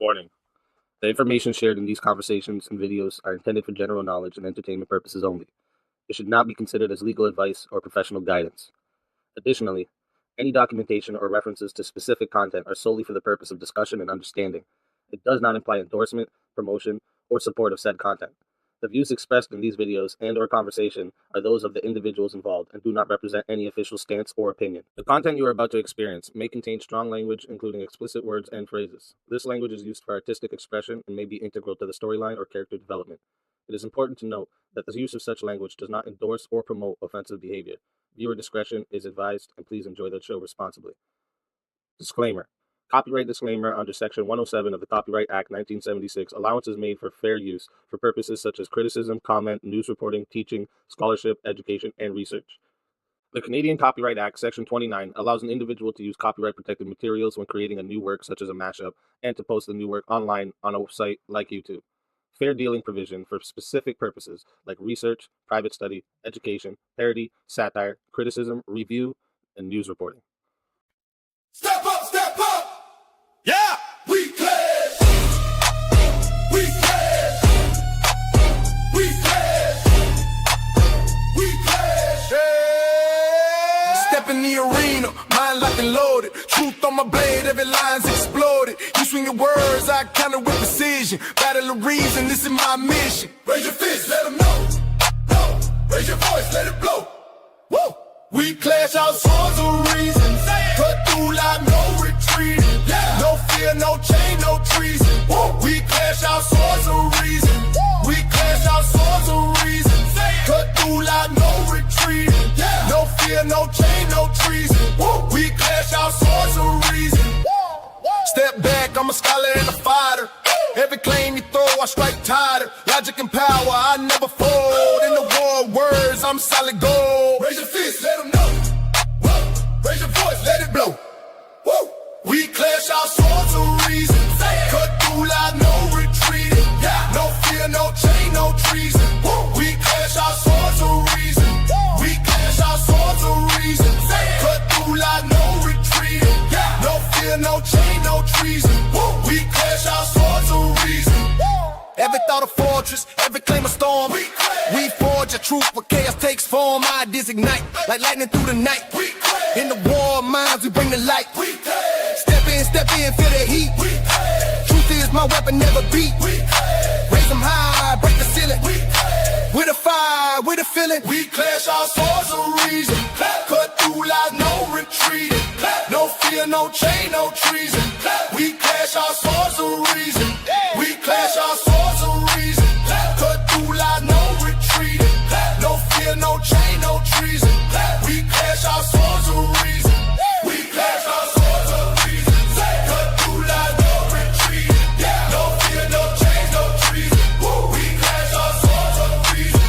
Warning. The information shared in these conversations and videos are intended for general knowledge and entertainment purposes only. It should not be considered as legal advice or professional guidance. Additionally, any documentation or references to specific content are solely for the purpose of discussion and understanding. It does not imply endorsement, promotion, or support of said content. The views expressed in these videos and/or conversation are those of the individuals involved and do not represent any official stance or opinion. The content you are about to experience may contain strong language, including explicit words and phrases. This language is used for artistic expression and may be integral to the storyline or character development. It is important to note that the use of such language does not endorse or promote offensive behavior. Viewer discretion is advised, and please enjoy the show responsibly. Disclaimer. Copyright disclaimer under Section 107 of the Copyright Act 1976. Allowance is made for fair use for purposes such as criticism, comment, news reporting, teaching, scholarship, education, and research. The Canadian Copyright Act, Section 29, allows an individual to use copyright-protected materials when creating a new work, such as a mashup, and to post the new work online on a website like YouTube. Fair dealing provision for specific purposes like research, private study, education, parody, satire, criticism, review, and news reporting. Step up, step up! Yeah! We clash! We clash! We clash! We clash! Yeah! Step in the arena, mind locked and loaded. Truth on my blade, every line's exploded. You swing your words, I counter with precision. Battle of reason, this is my mission. Raise your fist, let them know. No. Raise your voice, let it blow. Woo! We clash our swords of reason. Cut through like no retreating. Yeah. No fear, no chain, no treason. Woo. We clash our swords of reason. Woo. We clash our swords of reason. Cut through like no retreating. Yeah. No fear, no chain, no treason. Woo. We clash our swords of reason. Woo. Step back, I'm a scholar and a fighter. Every claim you throw, I strike tighter. Logic and power, I never fold. In the war of words, I'm solid gold. Raise your fist, let them know. Whoa. Raise your voice, let it blow. Woo. We clash our swords of reason. Cut through like no retreating. Yeah. No fear, no chain, no treason. Woo. We clash our swords of reason. We clash our swords of reason. Cut through like no retreating. Yeah. No fear, no chain, no treason. Woo. We clash our swords of reason. Every thought a fortress, every claim a storm. We forge a truth where chaos takes form. Ideas ignite like lightning through the night. In the war of minds, we bring the light. Step in, feel the heat. Truth is my weapon, never beat. Raise them high, break the ceiling. With a fire, with a feeling. We clash our swords of reason. Cut through like no retreating. No fear, no chain, no treason. We clash our swords of reason. We clash our swords of reason. Cut through like no retreating. No fear, no chain, no treason. We clash our swords of reason. We clash our swords of reason. Cut through like no retreating. No fear, no chain, no treason. We clash our swords of reason.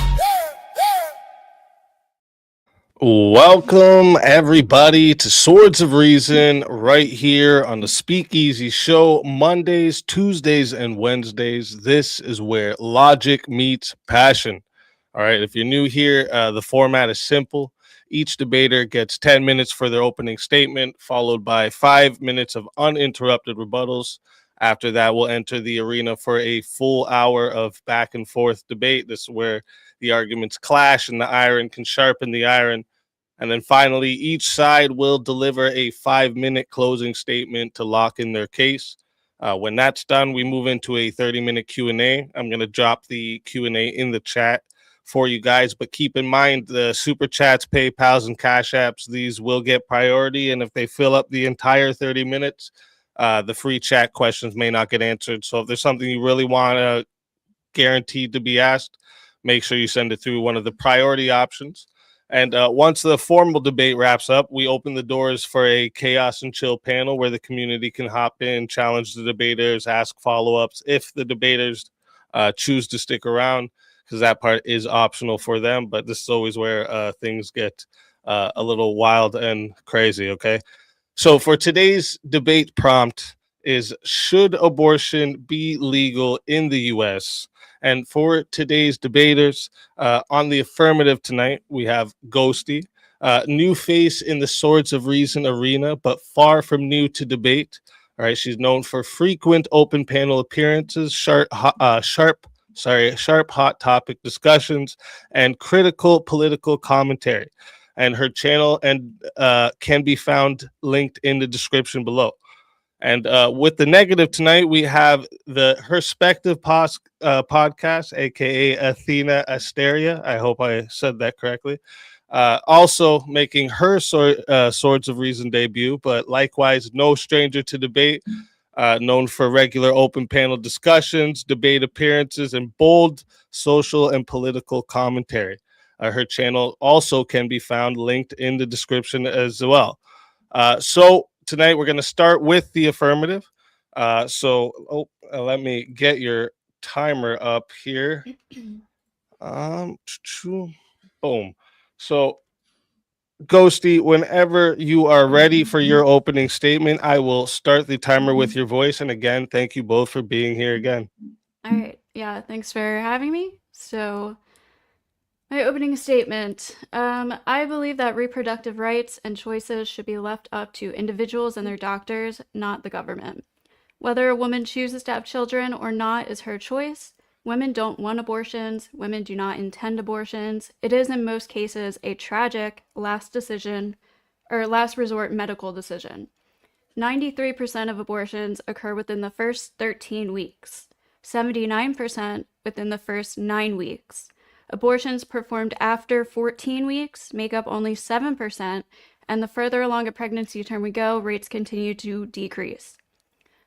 Welcome, everybody, to Swords of Reason right here on the Speakeasy Show, Mondays, Tuesdays, and Wednesdays. This is where logic meets passion. All right, if you're new here, the format is simple. Each debater gets 10 minutes for their opening statement, followed by 5 minutes of uninterrupted rebuttals. After that, we'll enter the arena for a full hour of back and forth debate. This is where the arguments clash and the iron can sharpen the iron. And then finally, each side will deliver a 5-minute closing statement to lock in their case. When that's done, we move into a 30-minute Q&A. I'm going to drop the Q&A in the chat for you guys, but keep in mind the super chats, PayPals, and Cash Apps, these will get priority. And if they fill up the entire 30 minutes, the free chat questions may not get answered. So if there's something you really want to guaranteed to be asked, make sure you send it through one of the priority options. And once the formal debate wraps up, we open the doors for a chaos and chill panel where the community can hop in, challenge the debaters, ask follow-ups if the debaters choose to stick around, because that part is optional for them. But this is always where things get a little wild and crazy, okay? So for today's debate prompt is, should abortion be legal in the U.S.? And for today's debaters, on the affirmative tonight, we have Ghosty, new face in the Swords of Reason arena, but far from new to debate. All right, she's known for frequent open panel appearances, sharp hot topic discussions, and critical political commentary. And her channel and can be found linked in the description below. And with the negative tonight, we have the Herspective podcast, aka Athena Asteria. I hope I said that correctly. Also making her Swords of Reason debut, but likewise no stranger to debate. Known for regular open panel discussions, debate appearances, and bold social and political commentary. Her channel also can be found linked in the description as well. So tonight we're going to start with the affirmative. Let me get your timer up here. Um, Boom. So, Ghosty, whenever you are ready for your opening statement, I will start the timer with your voice. And again, thank you both for being here again. All right. Yeah, thanks for having me. So, my opening statement. I believe that reproductive rights and choices should be left up to individuals and their doctors, not the government. Whether a woman chooses to have children or not is her choice. Women don't want abortions. Women do not intend abortions. It is, in most cases, a tragic last resort medical decision. 93% of abortions occur within the first 13 weeks, 79% within the first 9 weeks. Abortions performed after 14 weeks make up only 7%, and the further along a pregnancy term we go, rates continue to decrease.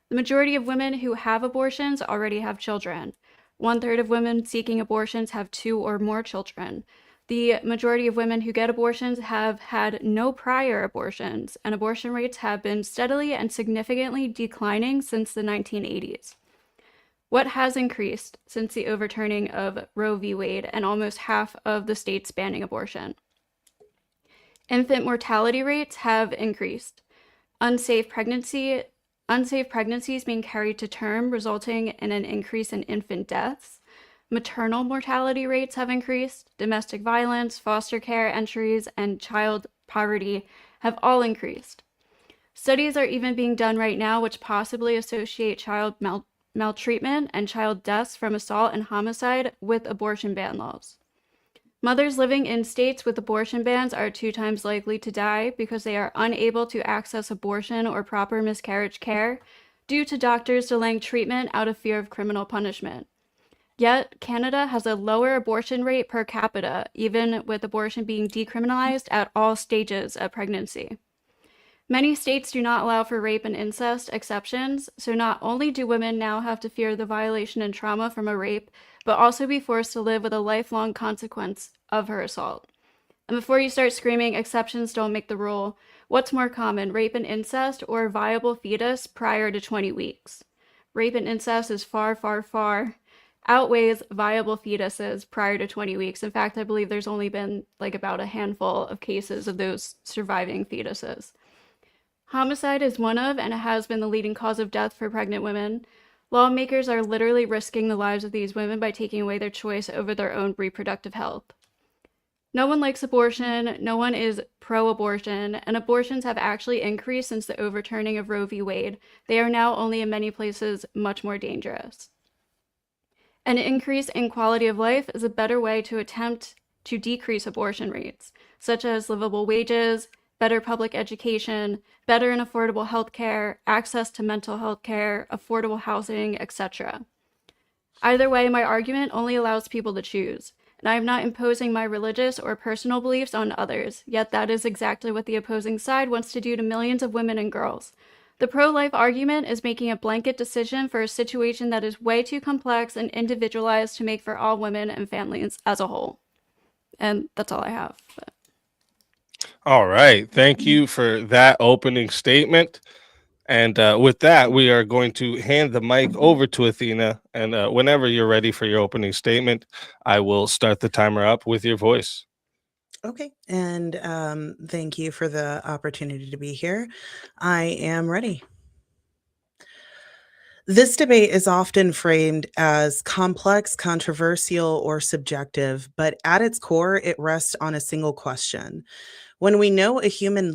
The majority of women who have abortions already have children. 1/3 of women seeking abortions have 2 or more children. The majority of women who get abortions have had no prior abortions, and abortion rates have been steadily and significantly declining since the 1980s. What has increased since the overturning of Roe v. Wade and almost half of the states banning abortion? Infant mortality rates have increased. Unsafe pregnancies being carried to term, resulting in an increase in infant deaths. Maternal mortality rates have increased. Domestic violence, foster care entries, and child poverty have all increased. Studies are even being done right now which possibly associate child maltreatment and child deaths from assault and homicide with abortion ban laws. Mothers living in states with abortion bans are 2 times likely to die because they are unable to access abortion or proper miscarriage care due to doctors delaying treatment out of fear of criminal punishment. Yet, Canada has a lower abortion rate per capita, even with abortion being decriminalized at all stages of pregnancy. Many states do not allow for rape and incest exceptions, so not only do women now have to fear the violation and trauma from a rape, but also be forced to live with a lifelong consequence of her assault. And before you start screaming, exceptions don't make the rule, what's more common, rape and incest or viable fetus prior to 20 weeks? Rape and incest is far, far, far outweighs viable fetuses prior to 20 weeks. In fact, I believe there's only been like about a handful of cases of those surviving fetuses. Homicide is one of, and it has been the leading cause of death for pregnant women. Lawmakers are literally risking the lives of these women by taking away their choice over their own reproductive health. No one likes abortion, no one is pro-abortion, and abortions have actually increased since the overturning of Roe v. Wade. They are now only in many places much more dangerous. An increase in quality of life is a better way to attempt to decrease abortion rates, such as livable wages, better public education, better and affordable health care, access to mental health care, affordable housing, etc. Either way, my argument only allows people to choose, and I am not imposing my religious or personal beliefs on others, yet that is exactly what the opposing side wants to do to millions of women and girls. The pro-life argument is making a blanket decision for a situation that is way too complex and individualized to make for all women and families as a whole. And that's all I have. All right. Thank you for that opening statement. And with that, we are going to hand the mic over to Athena. And whenever you're ready for your opening statement, I will start the timer up with your voice. Okay, and thank you for the opportunity to be here. I am ready. This debate is often framed as complex, controversial, or subjective, but at its core, it rests on a single question. When we know a human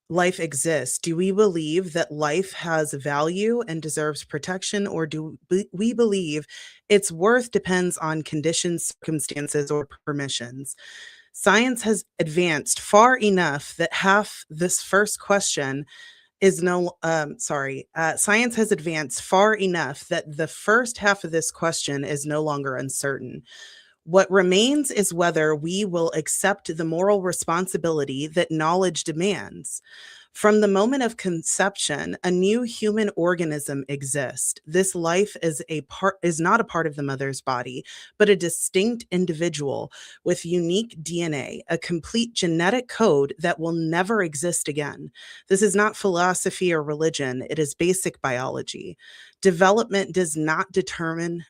life exists, do we believe that life has value and deserves protection, or do we believe its worth depends on conditions, circumstances, or permissions? Science has advanced far enough that half this first question is no sorry science has advanced far enough that the first half of this question is no longer uncertain. What remains is whether we will accept the moral responsibility that knowledge demands. From the moment of conception, a new human organism exists. This life is not a part of the mother's body, but a distinct individual with unique DNA, a complete genetic code that will never exist again. This is not philosophy or religion, it is basic biology. Development does not determine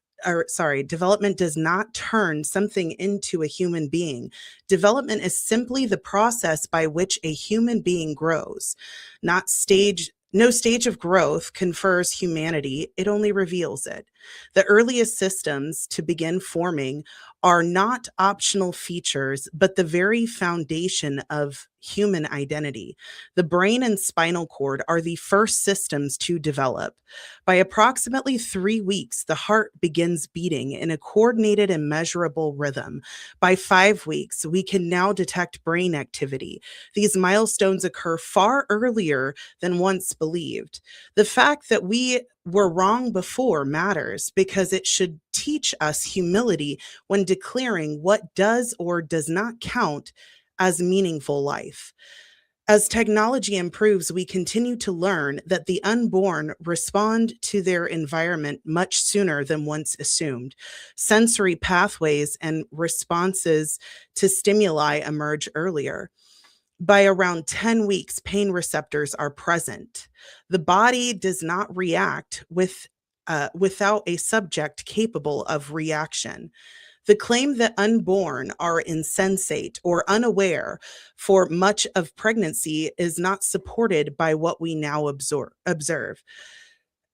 development does not turn something into a human being. Development is simply the process by which a human being grows. Not stage No stage of growth confers humanity, it only reveals it. The earliest systems to begin forming are not optional features, but the very foundation of human identity. The brain and spinal cord are the first systems to develop. By approximately 3 weeks, the heart begins beating in a coordinated and measurable rhythm. By 5 weeks, we can now detect brain activity. These milestones occur far earlier than once believed. The fact that we were wrong before matters because it should teach us humility when declaring what does or does not count as meaningful life. As technology improves, we continue to learn that the unborn respond to their environment much sooner than once assumed. Sensory pathways and responses to stimuli emerge earlier. By around 10 weeks, pain receptors are present. The body does not react without a subject capable of reaction. The claim that unborn are insensate or unaware for much of pregnancy is not supported by what we now observe.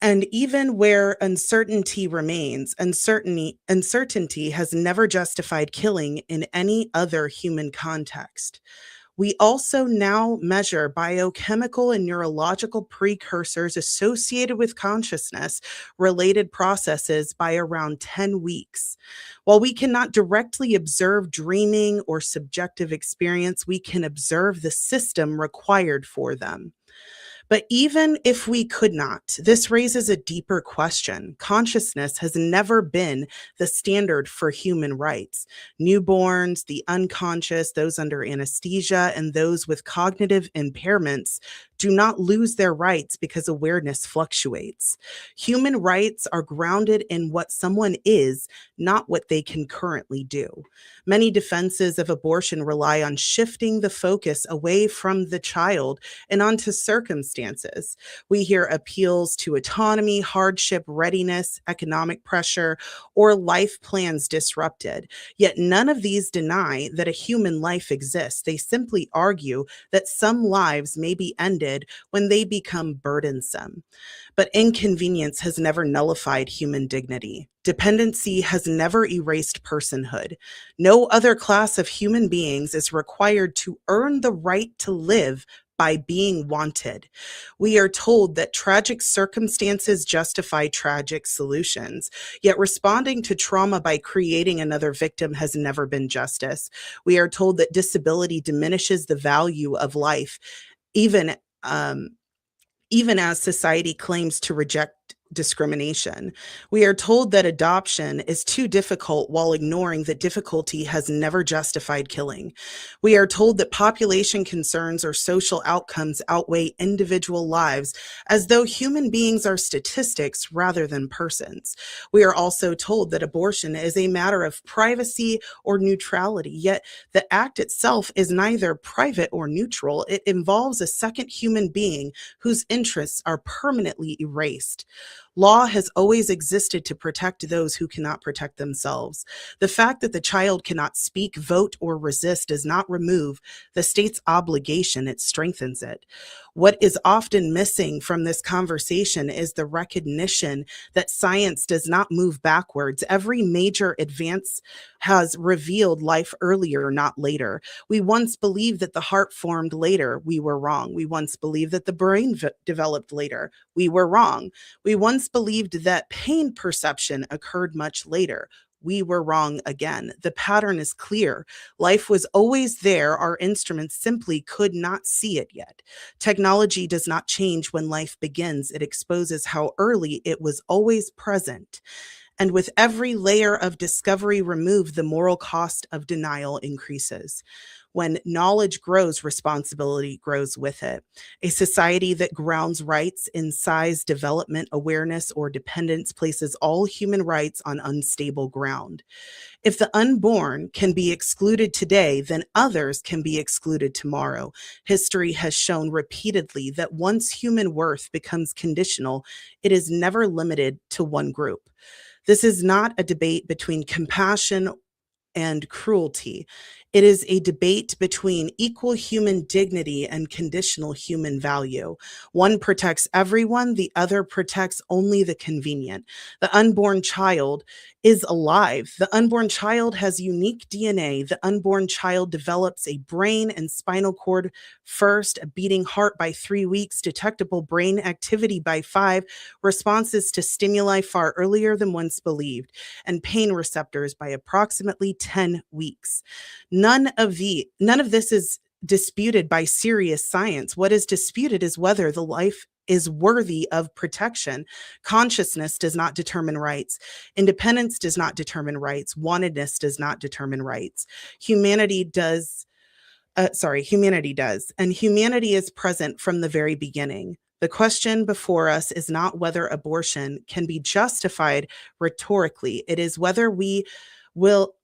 And even where uncertainty remains, uncertainty has never justified killing in any other human context. We also now measure biochemical and neurological precursors associated with consciousness related processes by around 10 weeks. While we cannot directly observe dreaming or subjective experience, we can observe the system required for them. But even if we could not, this raises a deeper question. Consciousness has never been the standard for human rights. Newborns, the unconscious, those under anesthesia, and those with cognitive impairments do not lose their rights because awareness fluctuates. Human rights are grounded in what someone is, not what they can currently do. Many defenses of abortion rely on shifting the focus away from the child and onto circumstances. We hear appeals to autonomy, hardship, readiness, economic pressure, or life plans disrupted. Yet none of these deny that a human life exists. They simply argue that some lives may be ended when they become burdensome. But inconvenience has never nullified human dignity. Dependency has never erased personhood. No other class of human beings is required to earn the right to live by being wanted. We are told that tragic circumstances justify tragic solutions, yet responding to trauma by creating another victim has never been justice. We are told that disability diminishes the value of life, even um, even as society claims to reject discrimination. We are told that adoption is too difficult while ignoring that difficulty has never justified killing. We are told that population concerns or social outcomes outweigh individual lives, as though human beings are statistics rather than persons. We are also told that abortion is a matter of privacy or neutrality, yet the act itself is neither private or neutral. It involves a second human being whose interests are permanently erased. Law has always existed to protect those who cannot protect themselves. The fact that the child cannot speak, vote, or resist does not remove the state's obligation, it strengthens it. What is often missing from this conversation is the recognition that science does not move backwards. Every major advance has revealed life earlier, not later. We once believed that the heart formed later. We were wrong. We once believed that the brain developed later. We were wrong. We once believed that pain perception occurred much later. We were wrong again. The pattern is clear. Life was always there. Our instruments simply could not see it yet. Technology does not change when life begins. It exposes how early it was always present. And with every layer of discovery removed, the moral cost of denial increases. When knowledge grows, responsibility grows with it. A society that grounds rights in size, development, awareness, or dependence places all human rights on unstable ground. If the unborn can be excluded today, then others can be excluded tomorrow. History has shown repeatedly that once human worth becomes conditional, it is never limited to one group. This is not a debate between compassion and cruelty. It is a debate between equal human dignity and conditional human value. One protects everyone, the other protects only the convenient. The unborn child is alive. The unborn child has unique DNA. The unborn child develops a brain and spinal cord first, a beating heart by 3 weeks, detectable brain activity by 5, responses to stimuli far earlier than once believed, and pain receptors by approximately 10 weeks. None of this is disputed by serious science. What is disputed is whether the life is worthy of protection. Consciousness does not determine rights. Independence does not determine rights. Wantedness does not determine rights. Humanity does. Humanity does. And humanity is present from the very beginning. The question before us is not whether abortion can be justified rhetorically. It is whether we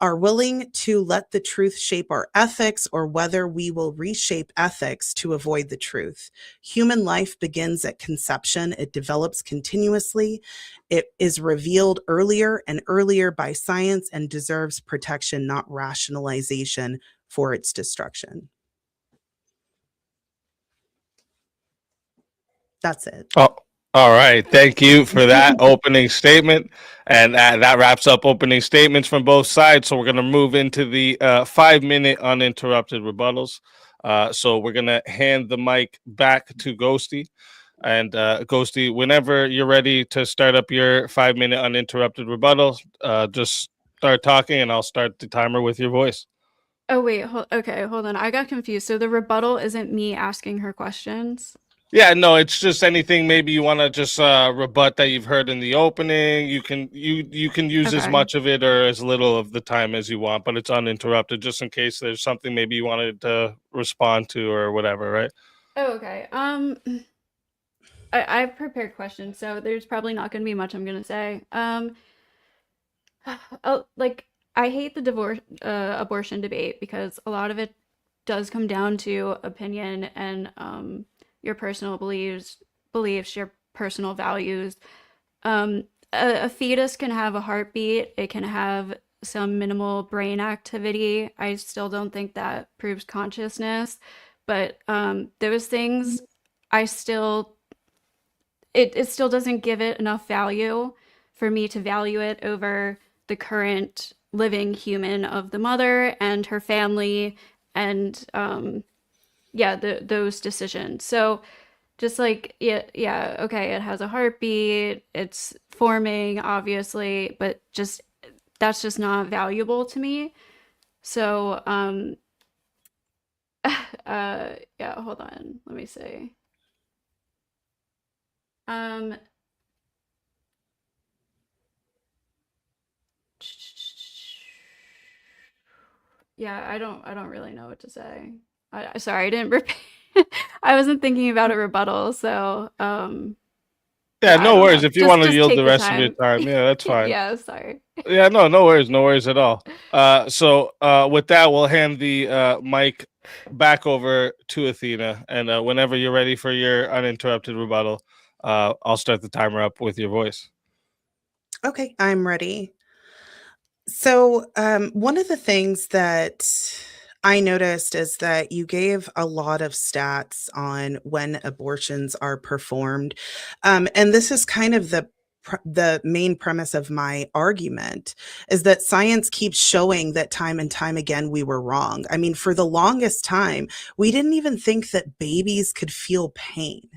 are willing to let the truth shape our ethics, or whether we will reshape ethics to avoid the truth. Human life begins at conception. It develops continuously. It is revealed earlier and earlier by science and deserves protection, not rationalization for its destruction. That's it. Oh, all right. Thank you for that opening statement. And that wraps up opening statements from both sides. So we're going to move into the 5-minute uninterrupted rebuttals. So we're going to hand the mic back to Ghosty. And Ghosty, whenever you're ready to start up your 5-minute uninterrupted rebuttal, just start talking and I'll start the timer with your voice. Oh, wait. Okay, hold on. I got confused. So the rebuttal isn't me asking her questions? Yeah, no, it's just anything maybe you want to just rebut that you've heard in the opening. You can use as Okay. much of it or as little of the time as you want, but it's uninterrupted just in case there's something maybe you wanted to respond to or whatever, right? Oh, okay. I've prepared questions, so there's probably not going to be much I'm going to say. Like, I hate the abortion debate because a lot of it does come down to opinion and your personal beliefs, your personal values. A fetus can have a heartbeat. It can have some minimal brain activity. I still don't think that proves consciousness, but those things, I still it still doesn't give it enough value for me to value it over the current living human of the mother and her family and those decisions. So just like yeah, okay, it has a heartbeat, it's forming obviously, but just that's just not valuable to me. So yeah, hold on, let me see. um yeah, I don't really know what to say. Sorry, I didn't I wasn't thinking about a rebuttal, so Yeah, yeah, I no don't worries. know. If you want to Just yield take the the rest of your time. time, yeah, that's fine. Yeah, sorry. Yeah, no worries at all. So with that, we'll hand the mic back over to Athena, and whenever you're ready for your uninterrupted rebuttal, I'll start the timer up with your voice. Okay, I'm ready. So, one of the things that I noticed is that you gave a lot of stats on when abortions are performed. And this is kind of the main premise of my argument is that science keeps showing that time and time again we were wrong. I mean, for the longest time, we didn't even think that babies could feel pain.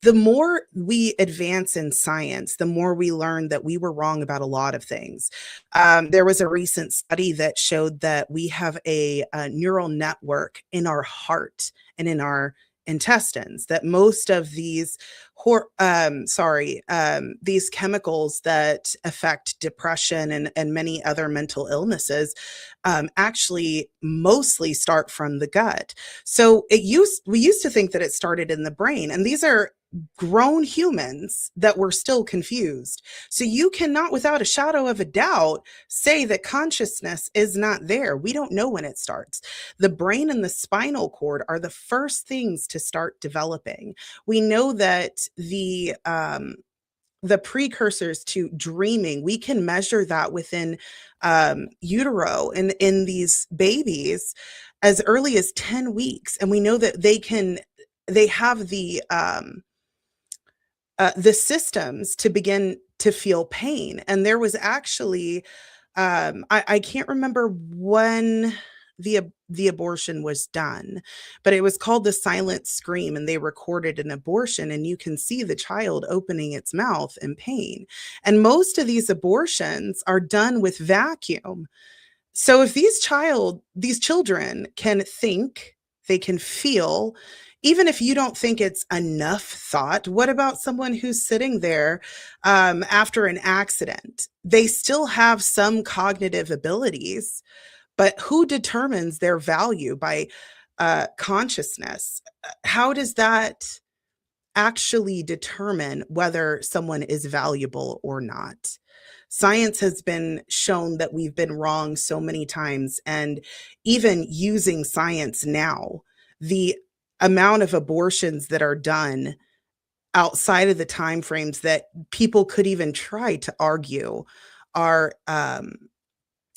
The more we advance in science, the more we learn that we were wrong about a lot of things. There was a recent study that showed that we have a neural network in our heart and in our intestines, that most of these these chemicals that affect depression and many other mental illnesses actually mostly start from the gut. So we used to think that it started in the brain, and these are grown humans that were still confused. So you cannot, without a shadow of a doubt, say that consciousness is not there. We don't know when it starts. The brain and the spinal cord are the first things to start developing. We know that the precursors to dreaming, we can measure that within utero and in these babies as early as 10 weeks. And we know that they have the systems to begin to feel pain. And there was actually, I can't remember when the abortion was done, but it was called the silent scream, and they recorded an abortion, and you can see the child opening its mouth in pain. And most of these abortions are done with vacuum. So if these children can think, they can feel, even if you don't think it's enough thought, what about someone who's sitting there after an accident? They still have some cognitive abilities, but who determines their value by consciousness? How does that actually determine whether someone is valuable or not? Science has been shown that we've been wrong so many times, and even using science now, the amount of abortions that are done outside of the timeframes that people could even try to argue are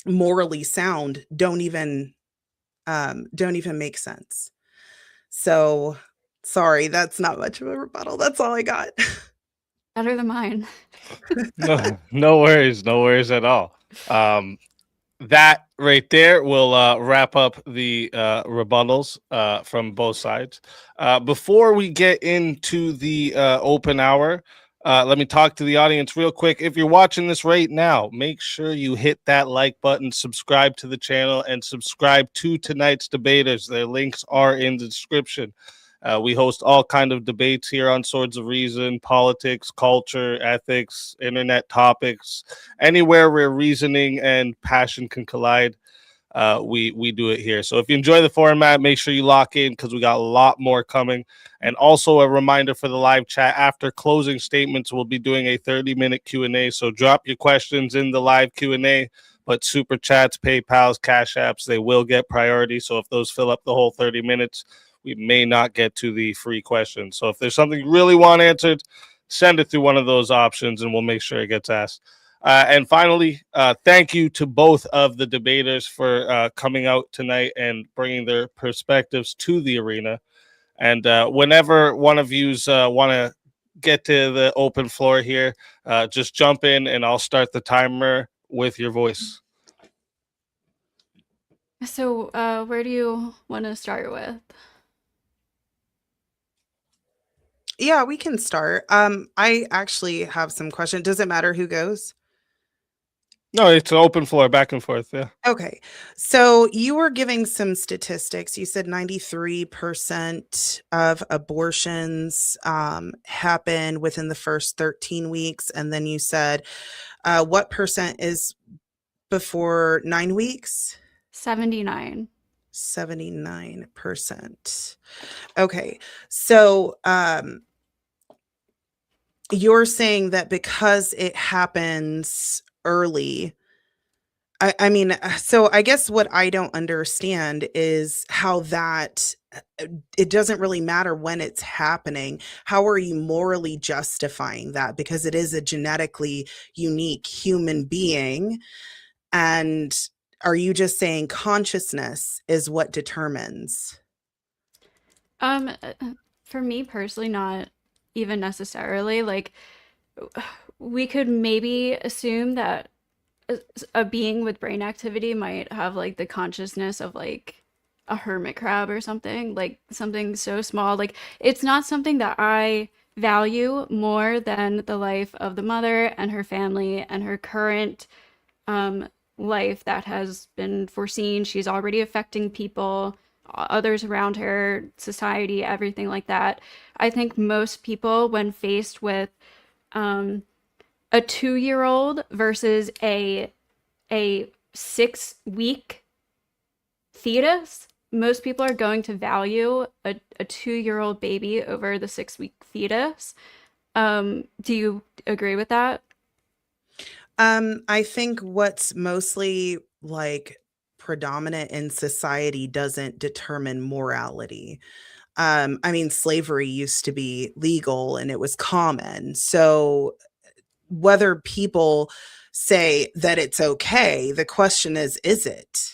morally sound don't even make sense. So sorry, that's not much of a rebuttal. That's all I got. Better than mine. No, no worries at all. That right there will wrap up the rebuttals from both sides. Before we get into the open hour, let me talk to the audience real quick. If you're watching this right now, make sure you hit that like button, subscribe to the channel, and subscribe to tonight's debaters. Their links are in the description. We host all kind of debates here on Swords of Reason, politics, culture, ethics, internet topics, anywhere where reasoning and passion can collide. We do it here. So if you enjoy the format, make sure you lock in because we got a lot more coming. And also a reminder for the live chat, after closing statements, we'll be doing a 30-minute Q&A. So drop your questions in the live Q&A, but super chats, PayPals, Cash Apps, they will get priority. So if those fill up the whole 30 minutes, we may not get to the free questions. So if there's something you really want answered, send it through one of those options and we'll make sure it gets asked. And finally, thank you to both of the debaters for coming out tonight and bringing their perspectives to the arena. And whenever one of yous want to get to the open floor here, just jump in and I'll start the timer with your voice. So, where do you want to start with? Yeah, we can start. I actually have some questions. Does it matter who goes? No, it's an open floor, back and forth. Yeah. Okay. So you were giving some statistics. You said 93% of abortions happen within the first 13 weeks. And then you said what percent is before 9 weeks? 79. 79%. Okay. So you're saying that because it happens early, I mean, so I guess what I don't understand is how that it doesn't really matter when it's happening. How are you morally justifying that? Because it is a genetically unique human being, and Are you just saying consciousness is what determines? Um, uh, for me personally, not even necessarily. Like, we could maybe assume that a being with brain activity might have like the consciousness of like a hermit crab or something, like something so small. Like, it's not something that I value more than the life of the mother and her family and her current um, life that has been foreseen. She's already affecting people, others around her, society, everything like that. I think most people, when faced with um, a 2 year old versus a 6 week fetus, most people are going to value a 2 year old baby over the 6 week fetus. Do you agree with that? I think what's mostly like predominant in society doesn't determine morality. I mean, slavery used to be legal and it was common. So whether people say that it's okay, the question is it?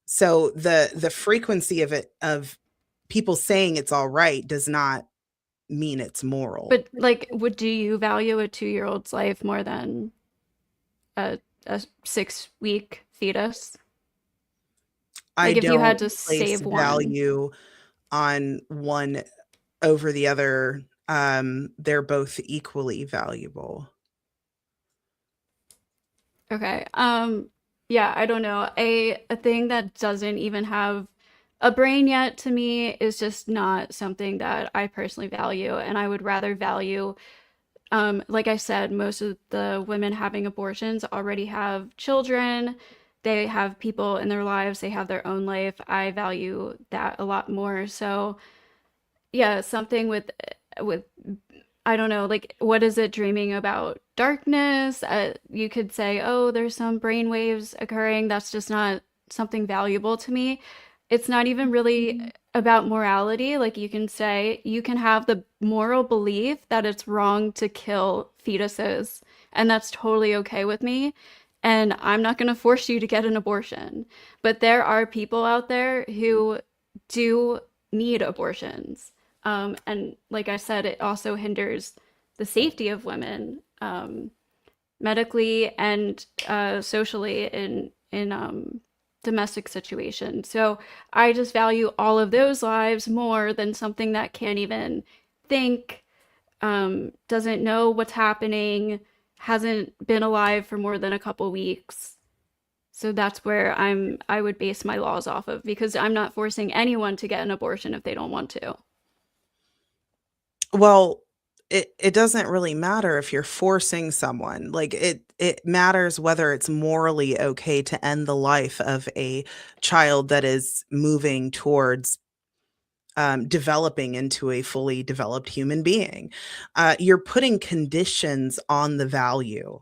So the frequency of it, of people saying it's all right, does not mean it's moral. But like, would do you value a 2 year old's life more than a 6 week fetus? I Like, if you had don't to place save one. value on one over the other. They're both equally valuable. Okay. Yeah, I don't know. A thing that doesn't even have a brain yet to me is just not something that I personally value, and I would rather value like I said, most of the women having abortions already have children. They have people in their lives, they have their own life. I value that a lot more. So, yeah, something with I don't know, like, what is it dreaming about darkness? You could say, oh, there's some brain waves occurring. That's just not something valuable to me. It's not even really about morality. Like, you can say, you can have the moral belief that it's wrong to kill fetuses, and that's totally okay with me. And I'm not going to force you to get an abortion. But there are people out there who do need abortions. And like I said, it also hinders the safety of women medically and socially in domestic situations. So I just value all of those lives more than something that can't even think, doesn't know what's happening, hasn't been alive for more than a couple weeks. So that's where I would base my laws off of, because I'm not forcing anyone to get an abortion if they don't want to. Well, it doesn't really matter if you're forcing someone. Like it matters whether it's morally okay to end the life of a child that is moving towards developing into a fully developed human being. You're putting conditions on the value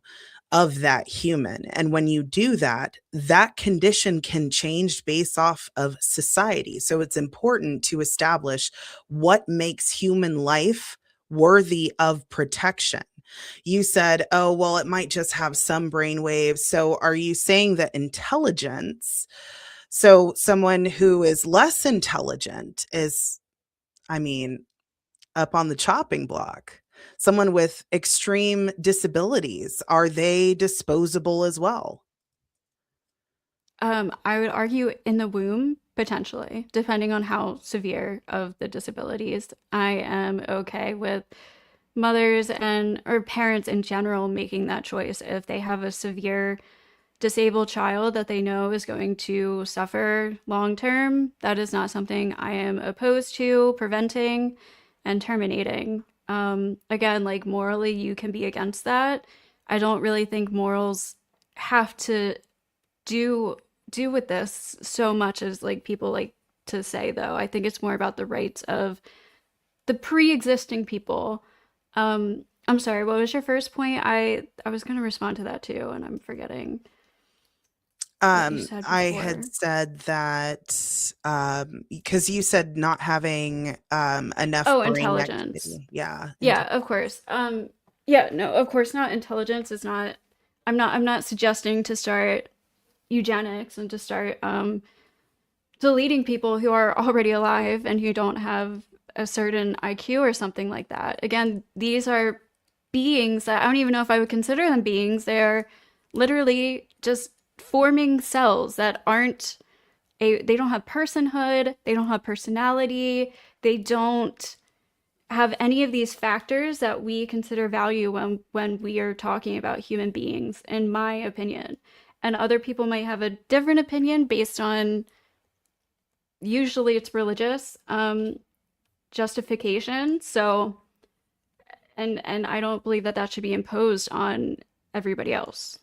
of that human. And when you do that, that condition can change based off of society. So it's important to establish what makes human life worthy of protection. You said, oh, well, it might just have some brain waves. So are you saying that intelligence, so someone who is less intelligent is, I mean, up on the chopping block? Someone with extreme disabilities, are they disposable as well? I would argue in the womb, potentially, depending on how severe of the disabilities. I am okay with mothers and or parents in general making that choice if they have a severe disabled child that they know is going to suffer long term. That is not something I am opposed to preventing and terminating. Again, like, morally, you can be against that. I don't really think morals have to do do with this so much as like people like to say, though. I think it's more about the rights of the pre-existing people. I'm sorry, what was your first point? I was going to respond to that too, and I'm forgetting what you said I had before. said that because you said not having enough Oh, brain intelligence. activity. Yeah. Yeah, of course. Yeah, no, of course not. Intelligence is not. I'm not suggesting to start eugenics and to start deleting people who are already alive and who don't have a certain IQ or something like that. Again, these are beings that I don't even know if I would consider them beings. They're literally just forming cells that aren't they don't have personhood, they don't have personality, they don't have any of these factors that we consider value when we are talking about human beings, in my opinion. And other people might have a different opinion based on, usually it's religious justification. So and I don't believe that that should be imposed on everybody else.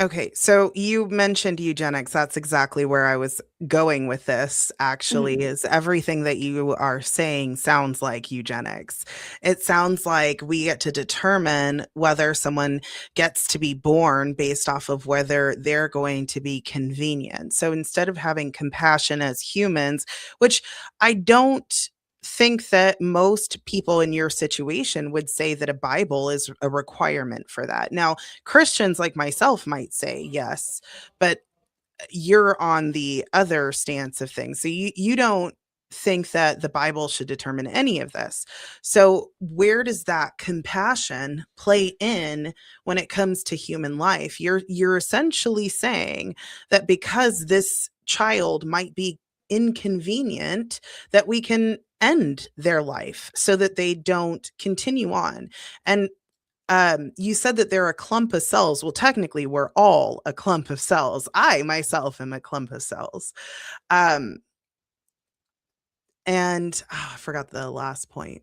Okay, so you mentioned eugenics. That's exactly where I was going with this, actually, Mhm. is everything that you are saying sounds like eugenics. It sounds like we get to determine whether someone gets to be born based off of whether they're going to be convenient. So instead of having compassion as humans, which I don't think that most people in your situation would say that a Bible is a requirement for that. Now, Christians like myself might say yes, but you're on the other stance of things. So you don't think that the Bible should determine any of this. So where does that compassion play in when it comes to human life? You're essentially saying that because this child might be inconvenient, that we can end their life so that they don't continue on. And you said that they're a clump of cells. Well, technically, we're all a clump of cells. I myself am a clump of cells. Um, and I forgot the last point.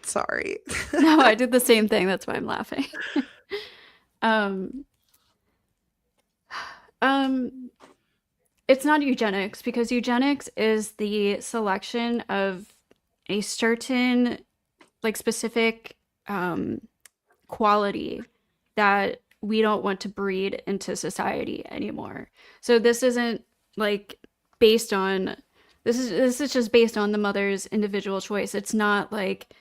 Sorry. No, I did the same thing. That's why I'm laughing. um, um, it's not eugenics because eugenics is the selection of a certain, like, specific um, quality that we don't want to breed into society anymore. So this isn't like based on this is just based on the mother's individual choice. It's not like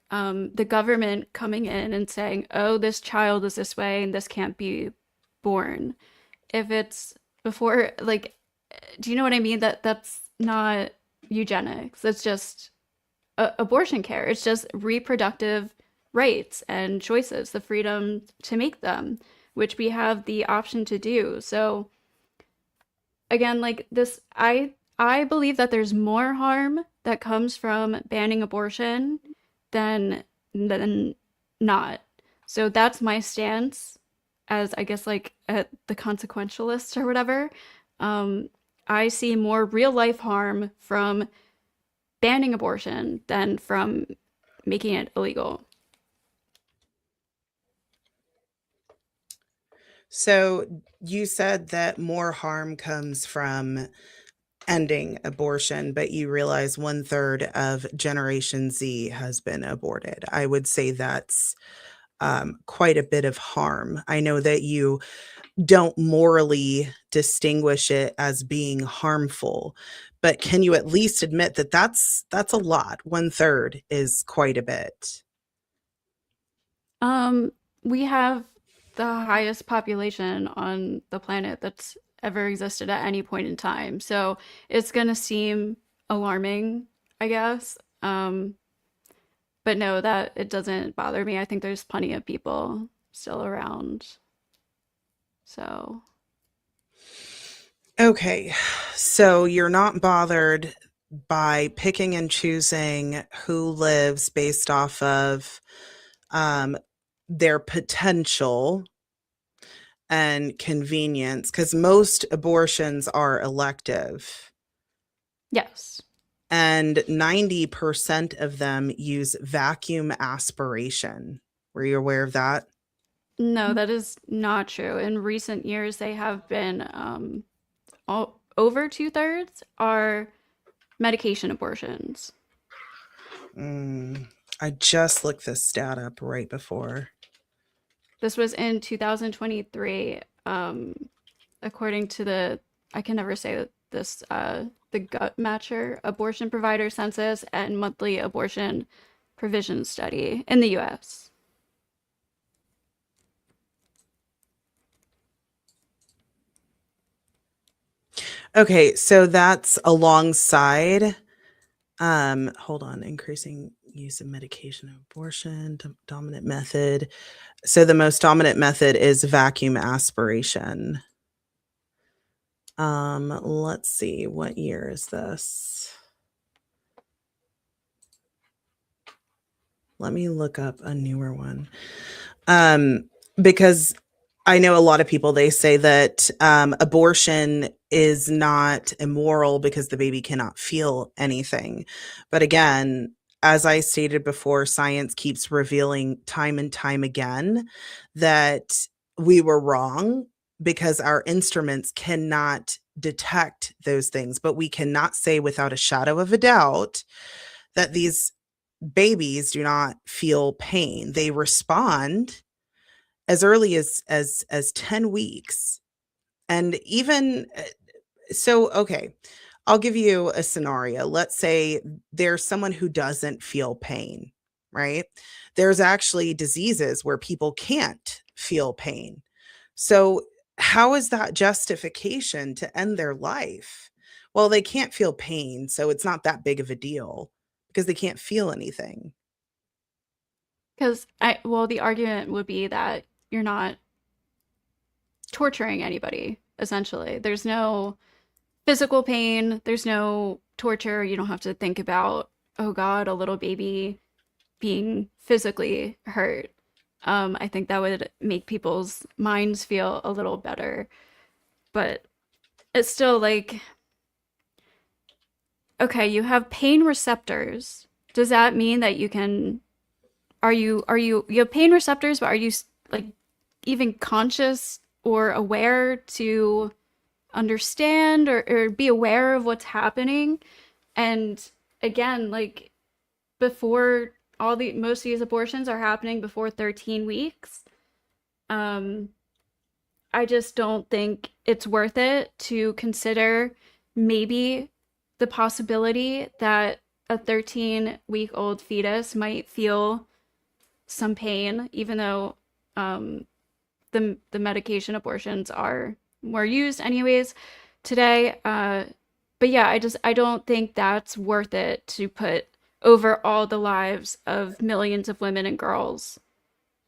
the government coming in and saying, "Oh, this child is this way and this can't be born." If it's before, like, do you know what I mean? That's not eugenics. That's just abortion care. It's just reproductive rights and choices, the freedom to make them, which we have the option to do. So again, like this, I believe that there's more harm that comes from banning abortion than not. So that's my stance as, I guess, like the consequentialist or whatever. Um, I see more real life harm from banning abortion than from making it illegal. So you said that more harm comes from ending abortion, but you realize one third of Generation Z has been aborted. I would say that's quite a bit of harm. I know that you don't morally distinguish it as being harmful, but can you at least admit that that's a lot? One third is quite a bit. Um, we have the highest population on the planet that's ever existed at any point in time. So it's gonna seem alarming, I guess. But no, that it doesn't bother me. I think there's plenty of people still around. So, Okay, so you're not bothered by picking and choosing who lives based off of um, their potential and convenience, because most abortions are elective, yes. and 90% of them use vacuum aspiration. Were you aware of that? No, that is not true. In recent years, they have been over two-thirds are medication abortions. Mm, I just looked this stat up right before. This was in 2023, according to the, I can never say this, the gut matcher abortion provider census and monthly abortion provision study in the US. Okay, so that's alongside hold on, increasing use of medication and abortion, dominant method. So the most dominant method is vacuum aspiration. Let's see, what year is this? Let me look up a newer one. Because I know a lot of people, they say that abortion is not immoral because the baby cannot feel anything. But again, as I stated before, science keeps revealing time and time again that we were wrong because our instruments cannot detect those things. But we cannot say without a shadow of a doubt that these babies do not feel pain. They respond as early as 10 weeks. And even so, okay, I'll give you a scenario. Let's say there's someone who doesn't feel pain, right? There's actually diseases where people can't feel pain. So how is that justification to end their life? Well, they can't feel pain, so it's not that big of a deal because they can't feel anything. Because well, the argument would be that you're not torturing anybody, essentially. There's no physical pain, there's no torture. You don't have to think about, oh God, a little baby being physically hurt. I think that would make people's minds feel a little better. But it's still like, okay, you have pain receptors. Does that mean that you can, you have pain receptors, but are you like even conscious or aware to understand or be aware of what's happening? And again, like before most of these abortions are happening before 13 weeks. Um, I just don't think it's worth it to consider maybe the possibility that a 13-week-old fetus might feel some pain, even though the medication abortions were used anyways today. But yeah, I don't think that's worth it to put over all the lives of millions of women and girls.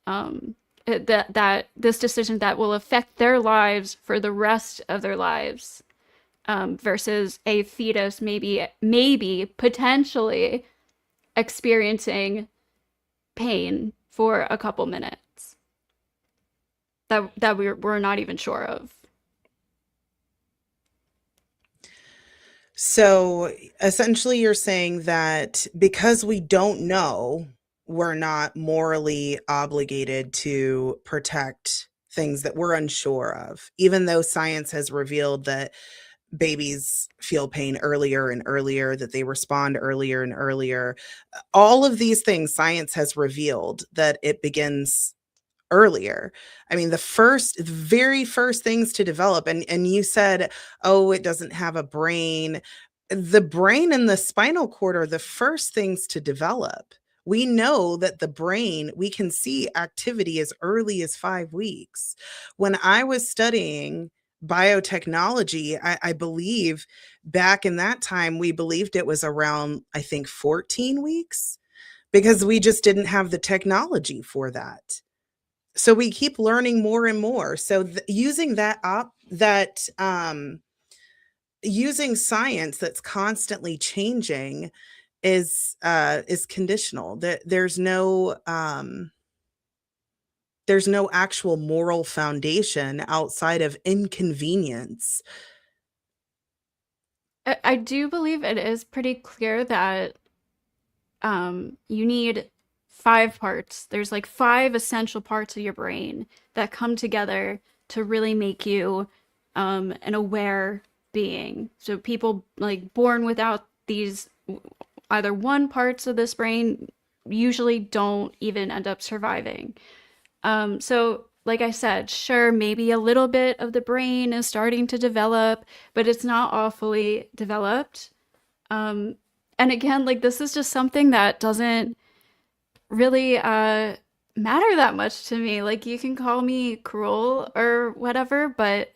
Um, that this decision that will affect their lives for the rest of their lives, versus a fetus maybe potentially experiencing pain for a couple minutes that we're not even sure of. So essentially, you're saying that because we don't know, we're not morally obligated to protect things that we're unsure of, even though science has revealed that babies feel pain earlier and earlier, that they respond earlier and earlier. All of these things science has revealed that it begins earlier. I mean, the very first things to develop, and you said, oh, it doesn't have a brain. The brain and the spinal cord are the first things to develop. We know that the brain, we can see activity as early as 5 weeks. When I was studying biotechnology, I believe back in that time, we believed it was around, I think, 14 weeks because we just didn't have the technology for that. So we keep learning more and more. So using using science that's constantly changing is conditional. There's no actual moral foundation outside of inconvenience. I do believe it is pretty clear that you need 5 parts. There's like 5 essential parts of your brain that come together to really make you an aware being. So people like born without these either one parts of this brain usually don't even end up surviving. So like I said, sure, maybe a little bit of the brain is starting to develop, but it's not all fully developed. Um, and again, like this is just something that doesn't really matter that much to me. Like you can call me cruel or whatever, but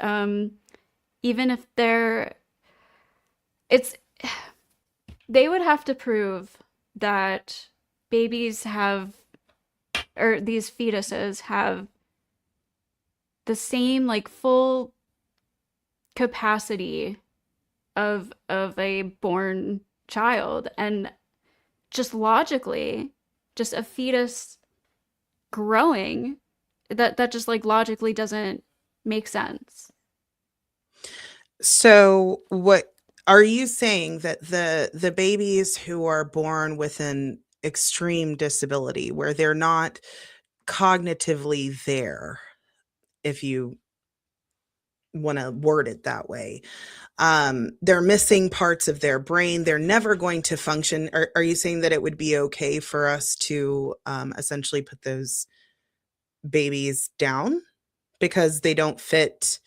even if they're it's they would have to prove that babies have, or these fetuses have the same like full capacity of a born child, and just logically, just a fetus growing, that just like logically doesn't make sense. So, what are you saying, that the babies who are born with an extreme disability, where they're not cognitively there, if you want to word it that way, they're missing parts of their brain, they're never going to function? Are you saying that it would be okay for us to essentially put those babies down because they don't fit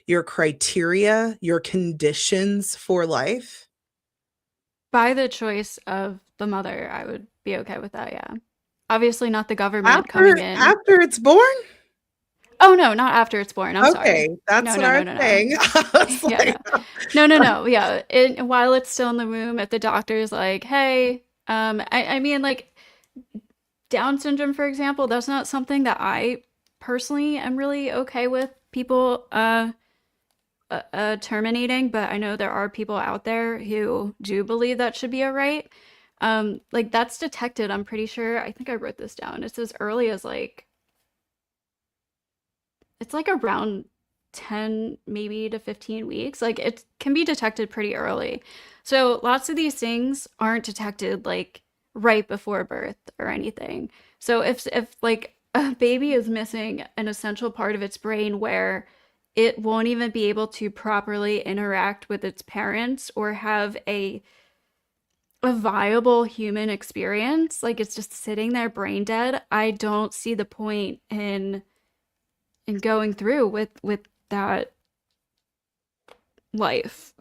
your criteria, your conditions for life? By the choice of the mother, I would be okay with that, yeah. Obviously not the government coming After in. after it's born? Oh no, not after it's born. I'm sorry. Okay, that's No, what no, I no, was no, no. saying. I was Yeah, like, no. No, no, no. Yeah. While it's still in the womb, if the doctor's like, hey, I mean, like, Down syndrome, for example, that's not something that I personally am really okay with people terminating, but I know there are people out there who do believe that should be a right. Like that's detected, I'm pretty sure. I think I wrote this down. It's as early as like it's like around 10 maybe to 15 weeks. Like it can be detected pretty early. So lots of these things aren't detected like right before birth or anything. So if like a baby is missing an essential part of its brain where it won't even be able to properly interact with its parents or have a viable human experience, like it's just sitting there brain dead, I don't see the point in going through with that life.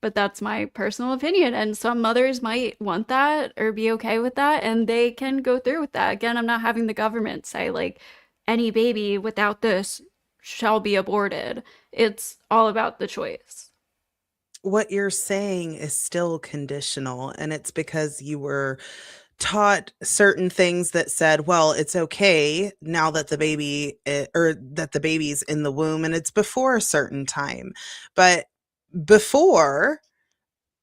But that's my personal opinion, and some mothers might want that or be okay with that, and they can go through with that. Again, I'm not having the government say like any baby without this shall be aborted. It's all about the choice. what you're saying is still conditional, and it's because you were taught certain things that said, well, it's okay now that the baby or that the baby's in the womb and it's before a certain time. But before,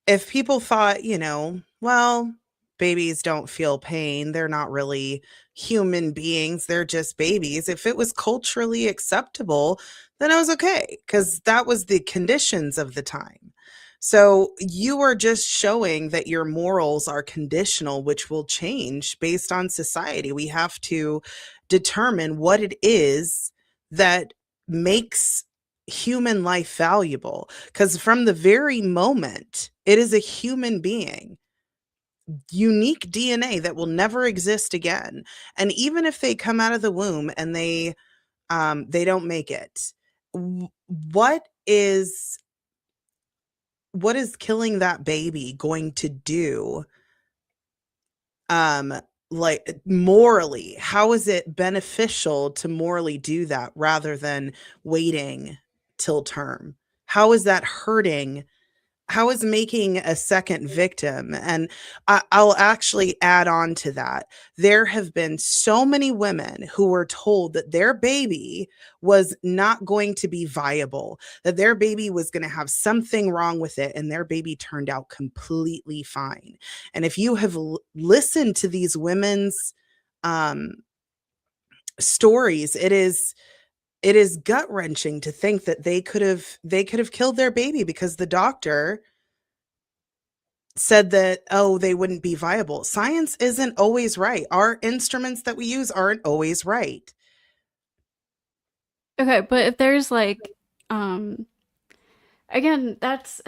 if people thought, well, babies don't feel pain, they're not really human beings, they're just babies. If it was culturally acceptable, then it was okay because that was the conditions of the time. So you are just showing that your morals are conditional, which will change based on society. We have to determine what it is that makes human life valuable, because from the very moment it is a human being, unique DNA that will never exist again. And even if they come out of the womb and they don't make it, what is killing that baby going to do, um like morally? How is it beneficial to morally do that rather than waiting till term? How is that hurting? How is making a second victim? And I'll actually add on to that. There have been so many women who were told that their baby was not going to be viable, that their baby was going to have something wrong with it, and their baby turned out completely fine. And if you have listened to these women's um, stories, it is gut wrenching to think that they could have killed their baby because the doctor said that, oh, they wouldn't be viable. Science isn't always right. Our instruments that we use aren't always right. Okay, but if there's like um again, that's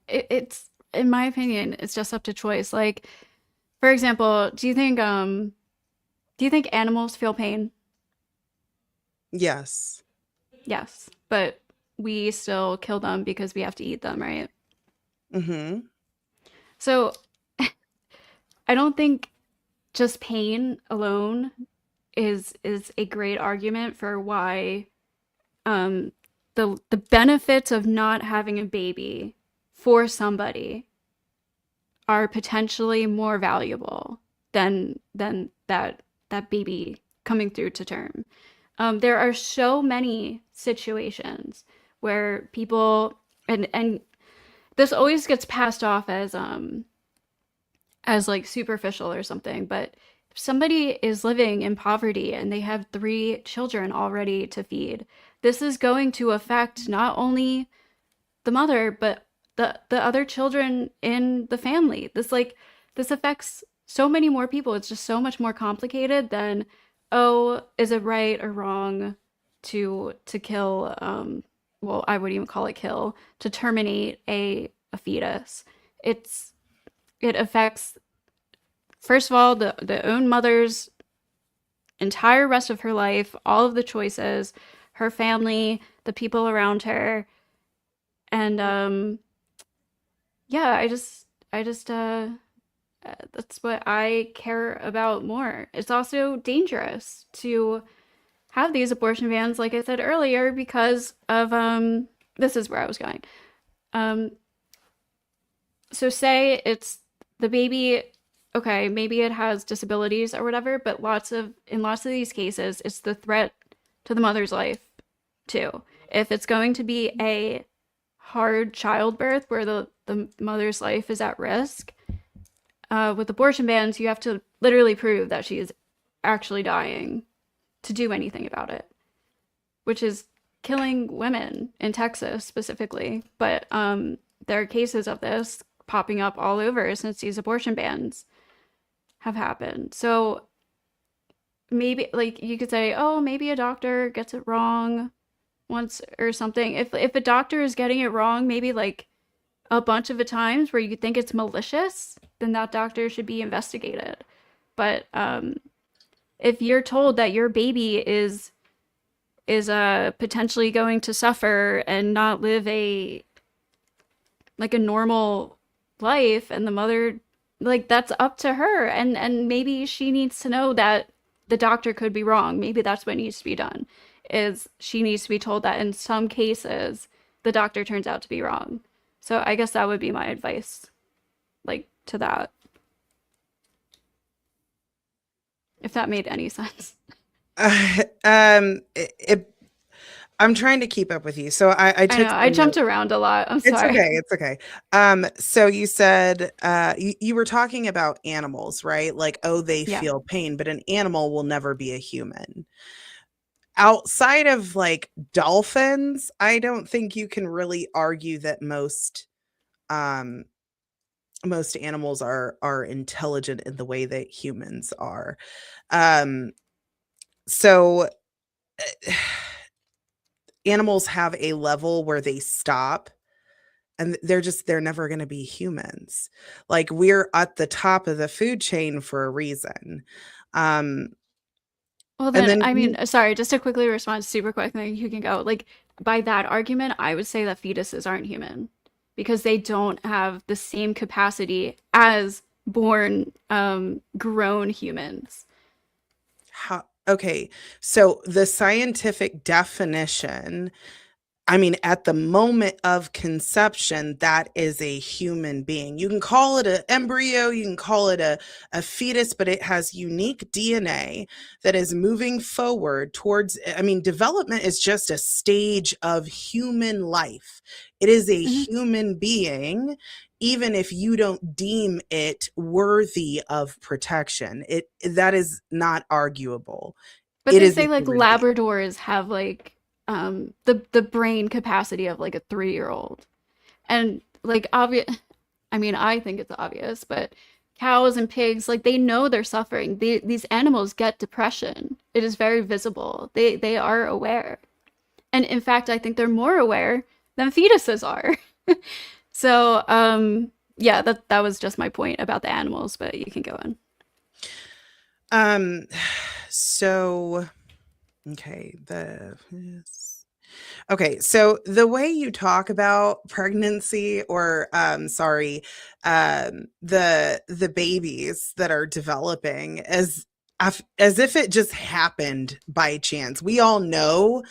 it's in my opinion, it's just up to choice. Like for example, do you think animals feel pain? Yes. Yes, but we still kill them because we have to eat them, right? Mhm. So I don't think just pain alone is a great argument for why um the benefits of not having a baby for somebody are potentially more valuable than that baby coming through to term. There are so many situations where people, and this always gets passed off as like superficial or something, but if somebody is living in poverty and they have 3 children already to feed, this is going to affect not only the mother but the other children in the family. This affects so many more people. It's just so much more complicated than, oh, is it right or wrong to kill, well, I wouldn't even call it kill, to terminate a fetus. It's it affects, first of all, the own mother's entire rest of her life, all of the choices, her family, the people around her, and yeah, I just that's what I care about more. It's also dangerous to have these abortion bans, like I said earlier, because of this is where I was going. Um, so say it's the baby, okay, maybe it has disabilities or whatever, but in lots of these cases, it's the threat to the mother's life too. If it's going to be a hard childbirth where the mother's life is at risk, with abortion bans, you have to literally prove that she is actually dying to do anything about it, which is killing women in Texas specifically. But there are cases of this popping up all over since these abortion bans have happened. So maybe, like, you could say, oh, maybe a doctor gets it wrong once or something. If a doctor is getting it wrong, maybe like a bunch of the times where you think it's malicious, then that doctor should be investigated. But if you're told that your baby is potentially going to suffer and not live a normal life, and the mother, like, that's up to her, and maybe she needs to know that the doctor could be wrong. Maybe that's what needs to be done, is she needs to be told that in some cases the doctor turns out to be wrong. So I guess that would be my advice, like, to that, if that made any sense. I'm trying to keep up with you. So I I took know I jumped around a lot. I'm It's sorry. okay. It's okay. So you said you were talking about animals, right? Like, oh, they Yeah. feel pain, but an animal will never be a human. Outside of like dolphins, I don't think you can really argue that um most animals are intelligent in the way that humans are. So animals have a level where they stop, and they're never going to be humans. Like, we're at the top of the food chain for a reason. Um Well, and then, then I mean, sorry, just to quickly respond super quick, then you can go. Like, by that argument, I would say that fetuses aren't human because they don't have the same capacity as born, grown humans. how okay, so the scientific definition, I mean, at the moment of conception, that is a human being. You can call it an embryo, you can call it a fetus, but it has unique DNA that is moving forward towards, I mean, development is just a stage of human life. It is a Mhm. human being, even if you don't deem it worthy of protection. That is not arguable. But It they is a say like human being. Labradors have like the brain capacity of like a 3-year-old. And like obvious, I mean, I think it's obvious, but cows and pigs, like, they know they're suffering. These animals get depression. It is very visible. They are aware. And in fact, I think they're more aware than fetuses are. So, yeah, that was just my point about the animals, but you can go on. Um, so okay, so the way you talk about pregnancy, or the babies that are developing, as if it just happened by chance. We all know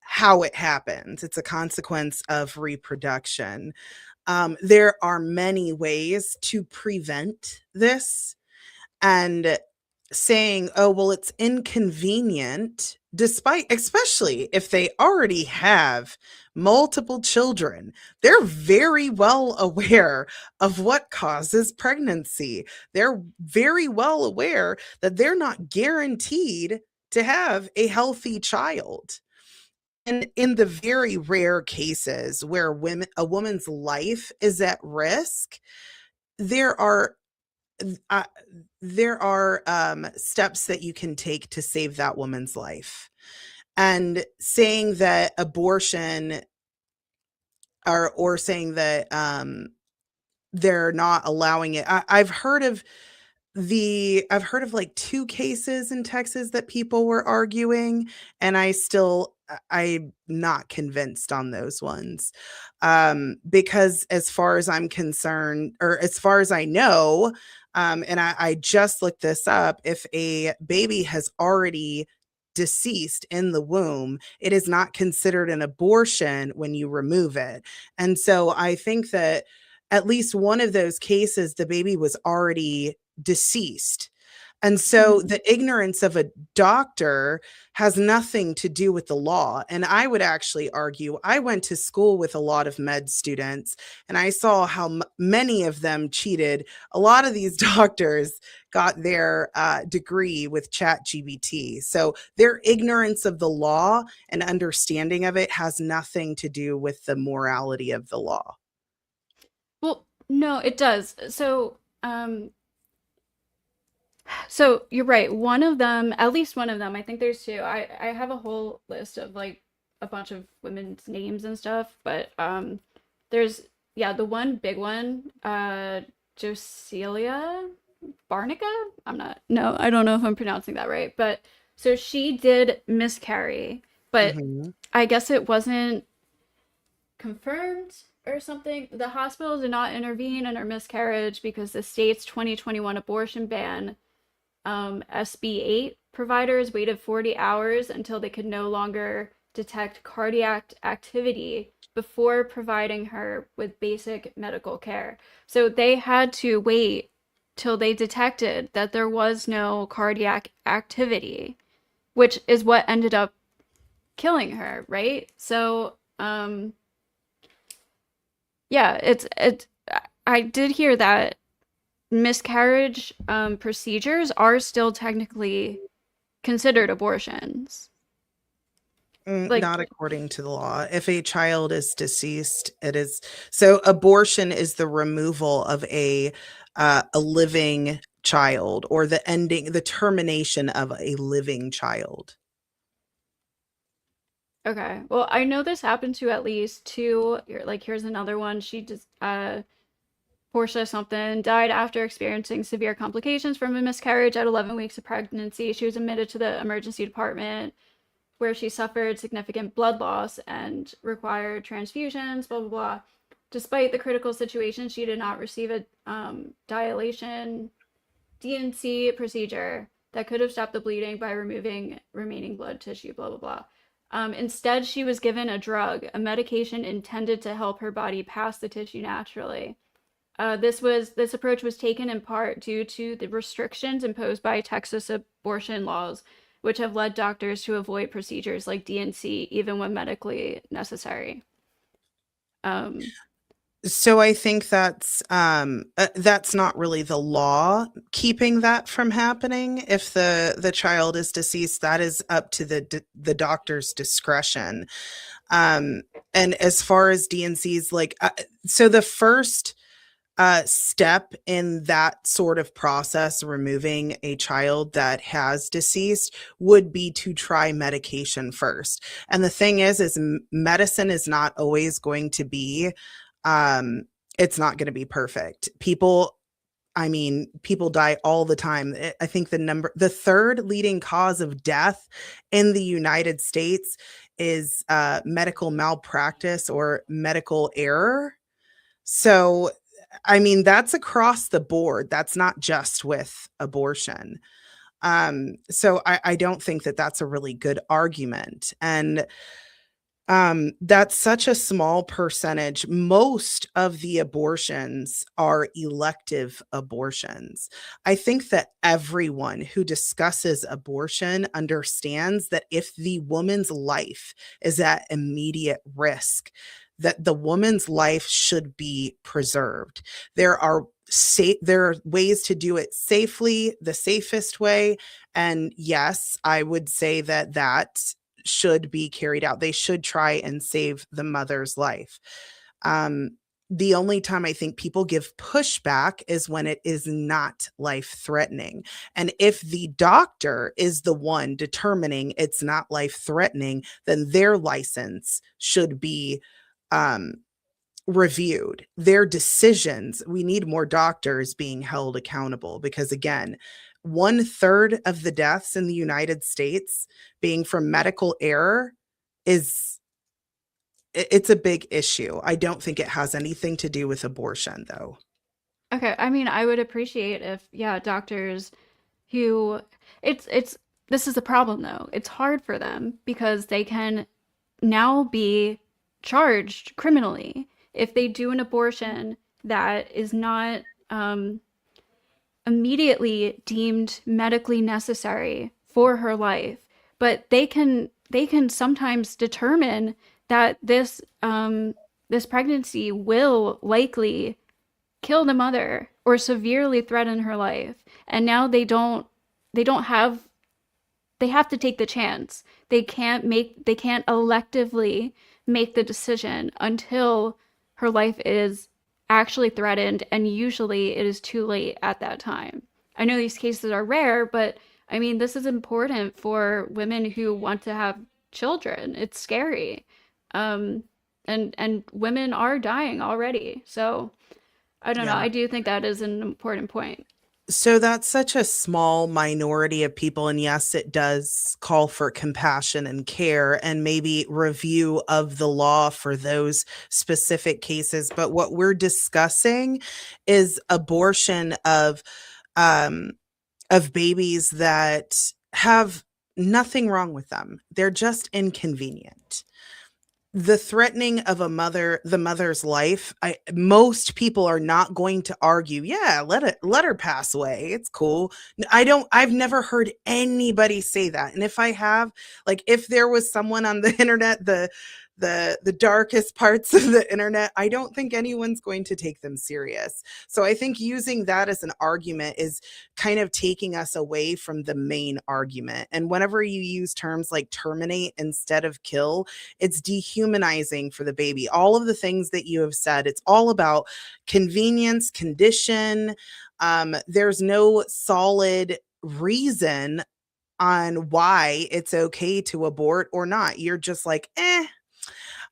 how it happens. It's a consequence of reproduction. There are many ways to prevent this, and saying, oh, well, it's inconvenient, despite, especially if they already have multiple children, they're very well aware of what causes pregnancy. They're very well aware that they're not guaranteed to have a healthy child. And in the very rare cases where a woman's life is at risk, there are uh, steps that you can take to save that woman's life. And saying that abortion, or saying that they're not allowing it. I've heard of like two cases in Texas that people were arguing, and I'm not convinced on those ones. Because as far as I'm concerned, or as far as I know, and I just looked this up, if a baby has already deceased in the womb, it is not considered an abortion when you remove it. And so I think that at least one of those cases, the baby was already deceased. And so the ignorance of a doctor has nothing to do with the law. And I would actually argue, I went to school with a lot of med students, and I saw how many of them cheated. A lot of these doctors got their degree with ChatGPT. So their ignorance of the law and understanding of it has nothing to do with the morality of the law. Well, no, it does. So you're right. One of them, at least one of them, I think there's two. I have a whole list of like a bunch of women's names and stuff, but there's yeah, the one big one, Jocelia Barnica? I'm not no, I don't know if I'm pronouncing that right, but so she did miscarry, but Mhm. I guess it wasn't confirmed or something. The hospital did not intervene in her miscarriage because the state's 2021 abortion ban, SB8 providers waited 40 hours until they could no longer detect cardiac activity before providing her with basic medical care. So they had to wait till they detected that there was no cardiac activity, which is what ended up killing her, right? So, yeah, it's I did hear that miscarriage procedures are still technically considered abortions. Like, Not according to the law. If a child is deceased, it is. So abortion is the removal of a living child, or the termination of a living child. okay, well, I know this happened to at least two. Like, here's another one. She just, Portia something died after experiencing severe complications from a miscarriage at 11 weeks of pregnancy. She was admitted to the emergency department where she suffered significant blood loss and required transfusions, blah, blah, blah. Despite the critical situation, she did not receive a dilation DNC procedure that could have stopped the bleeding by removing remaining blood tissue, blah, blah, blah. Instead, she was given a drug, a medication intended to help her body pass the tissue naturally. This approach was taken in part due to the restrictions imposed by Texas abortion laws, which have led doctors to avoid procedures like DNC even when medically necessary. Um, So I think that's not really the law keeping that from happening. If the child is deceased, that is up to the doctor's discretion. Um, and as far as DNCs, like so the first step in that sort of process, removing a child that has deceased, would be to try medication first. And the thing is medicine is not always going to be, um, it's not going to be perfect. People die all the time. I think the third leading cause of death in the United States is medical malpractice or medical error. So that's across the board. That's not just with abortion. So I don't think that that's a really good argument. And That's such a small percentage. Most of the abortions are elective abortions. I think that everyone who discusses abortion understands that if the woman's life is at immediate risk, that the woman's life should be preserved. There are ways to do it safely, the safest way. And yes, I would say that should be carried out. They should try and save the mother's life. The only time I think people give pushback is when it is not life threatening. And if the doctor is the one determining it's not life threatening, then their license should be um, reviewed. Their decisions, we need more doctors being held accountable because, again, 1/3 of the deaths in the United States being from medical error is it's a big issue. I don't think it has anything to do with abortion, though. Okay, I mean, I would appreciate if, yeah, doctors who it's this is the problem though. It's hard for them because they can now be charged criminally if they do an abortion that is not immediately deemed medically necessary for her life, but they can sometimes determine that this pregnancy will likely kill the mother or severely threaten her life, and now they don't have they have to take the chance. They can't electively make the decision until her life is actually threatened, and usually it is too late at that time. I know these cases are rare, but I mean this is important for women who want to have children. It's scary. Um and women are dying already. So I don't know. Yeah. I do think that is an important point. So that's such a small minority of people. And yes, it does call for compassion and care and maybe review of the law for those specific cases. But what we're discussing is abortion um, of babies that have nothing wrong with them. They're just inconvenient. The threatening of the mother's life, most people are not going to argue, yeah, let her pass away, it's cool. I've never heard anybody say that. And if I have, like, if there was someone on the internet, the darkest parts of the internet, I don't think anyone's going to take them serious. So I think using that as an argument is kind of taking us away from the main argument. And whenever you use terms like terminate instead of kill, it's dehumanizing for the baby. All of the things that you have said, it's all about convenience, condition. There's no solid reason on why it's okay to abort or not. You're just like,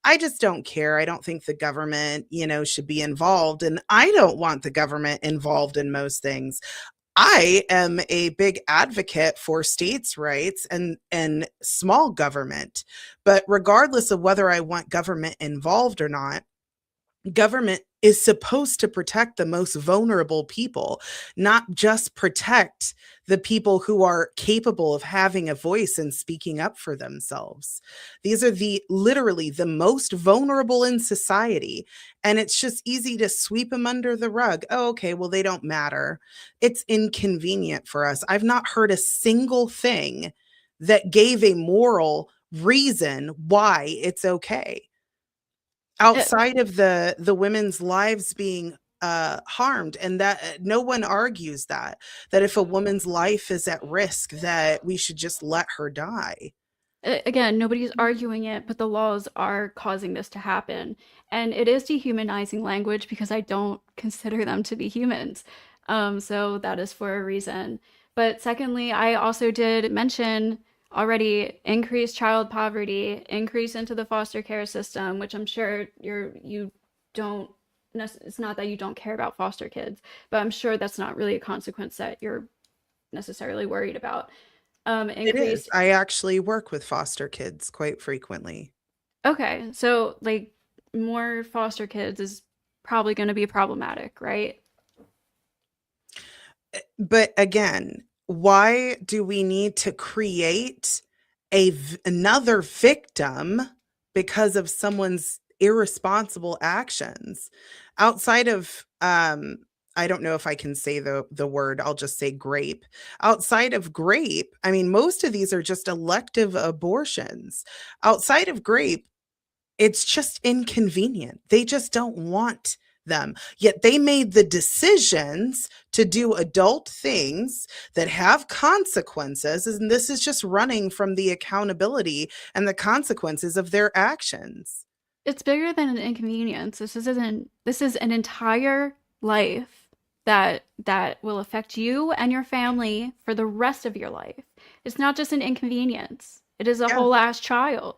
I just don't care. I don't think the government, should be involved. And I don't want the government involved in most things. I am a big advocate for states' rights and small government. But regardless of whether I want government involved or not, government is supposed to protect the most vulnerable people, not just protect the people who are capable of having a voice and speaking up for themselves. These are literally the most vulnerable in society. And it's just easy to sweep them under the rug. Oh, okay, well, they don't matter. It's inconvenient for us. I've not heard a single thing that gave a moral reason why it's okay Uh, outside of the women's lives being harmed. And that no one argues that if a woman's life is at risk, that we should just let her die. Again, nobody's arguing it, but the laws are causing this to happen. And it is dehumanizing language because I don't consider them to be humans. So that is for a reason. But secondly, I also did mention already increased child poverty, increase into the foster care system, which I'm sure you don't, it's not that you don't care about foster kids, but I'm sure that's not really a consequence that you're necessarily worried about. It is. Increased. I actually work with foster kids quite frequently. Okay, so like more foster kids is probably going to be problematic, right? But again, why do we need to create another victim because of someone's irresponsible actions. Outside of I don't know if I can say the word, I'll just say grape. Outside of grape, I mean, most of these are just elective abortions. Outside of grape, it's just inconvenient. They just don't want them. Yet they made the decisions to do adult things that have consequences. And this is just running from the accountability and the consequences of their actions. It's bigger than an inconvenience. This is an entire life that will affect you and your family for the rest of your life. It's not just an inconvenience. It is a Yeah. whole ass child.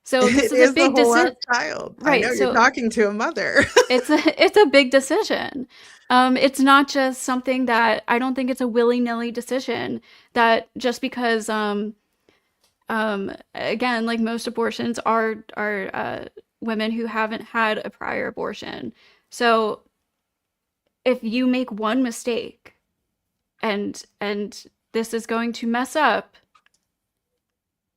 So this It is a is the big whole decision, child. I know right? you're So talking to a mother. it's a big decision. It's not just something that I don't think it's a willy-nilly decision that just because again, like most abortions are women who haven't had a prior abortion. So if you make one mistake and this is going to mess up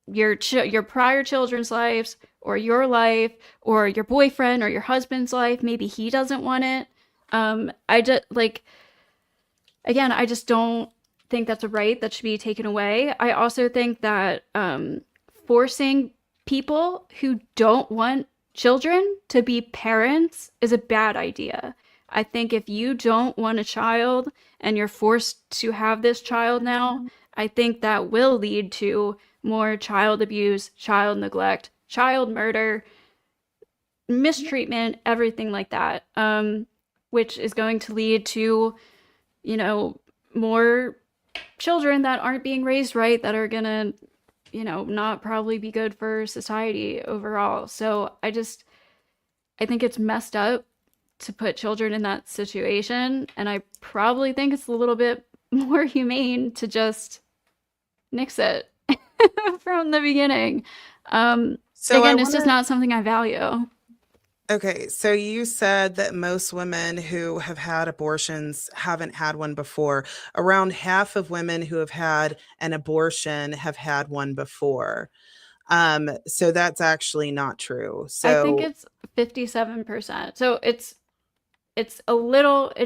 your prior children's lives or your life or your boyfriend or your husband's life, maybe he doesn't want it. I just like again, I just don't think that's a right that should be taken away. I also think that forcing people who don't want children to be parents is a bad idea. I think if you don't want a child and you're forced to have this child now, I think that will lead to more child abuse, child neglect, child murder, mistreatment, everything like that, which is going to lead to, you know, more children that aren't being raised right, that are gonna, not probably be good for society overall. So I think it's messed up to put children in that situation, and I probably think it's a little bit more humane to just nix it from the beginning. So I Again, it's want just to not something I value. Okay, so you said that most women who have had abortions haven't had one before. Around half of women who have had an abortion have had one before. So that's actually not true. I think So it's 57%. So it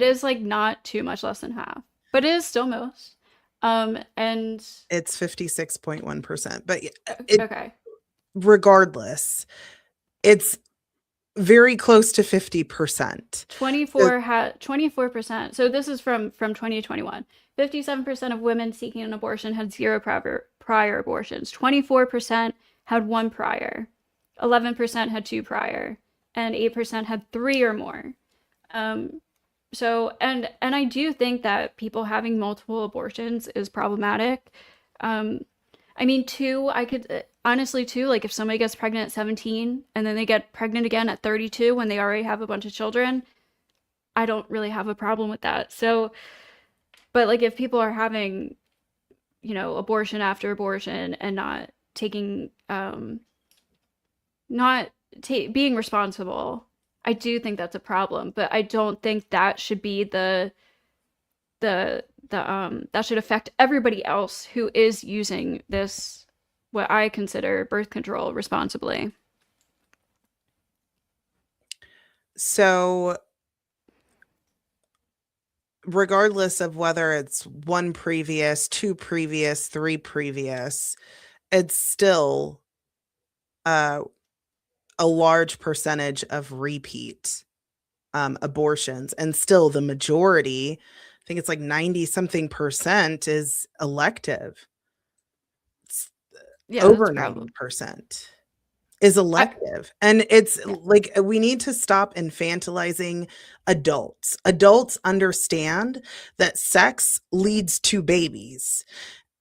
is like not too much less than half, but it is still most. And it's 56.1%. But it okay. regardless, it's very close to 50%. So 24%. So this is from 2021. 57% of women seeking an abortion had zero prior abortions. 24% had one prior. 11% had two prior, and 8% had three or more. So and I do think that people having multiple abortions is problematic. I mean, two, I could honestly, two, like if somebody gets pregnant at 17 and then they get pregnant again at 32 when they already have a bunch of children, I don't really have a problem with that. So, but like if people are having, abortion after abortion and not taking, not being responsible, I do think that's a problem. But I don't think that should be the that should affect everybody else who is using this, what I consider birth control, responsibly. so regardless of whether it's one previous, two previous, three previous, it's still uh, a large percentage of repeat abortions. And still the majority, I think it's like 90 something percent is elective. It's Yeah, that's over a problem. 90% is I elective. And it's Yeah. like we need to stop infantilizing adults. Adults understand that sex leads to babies.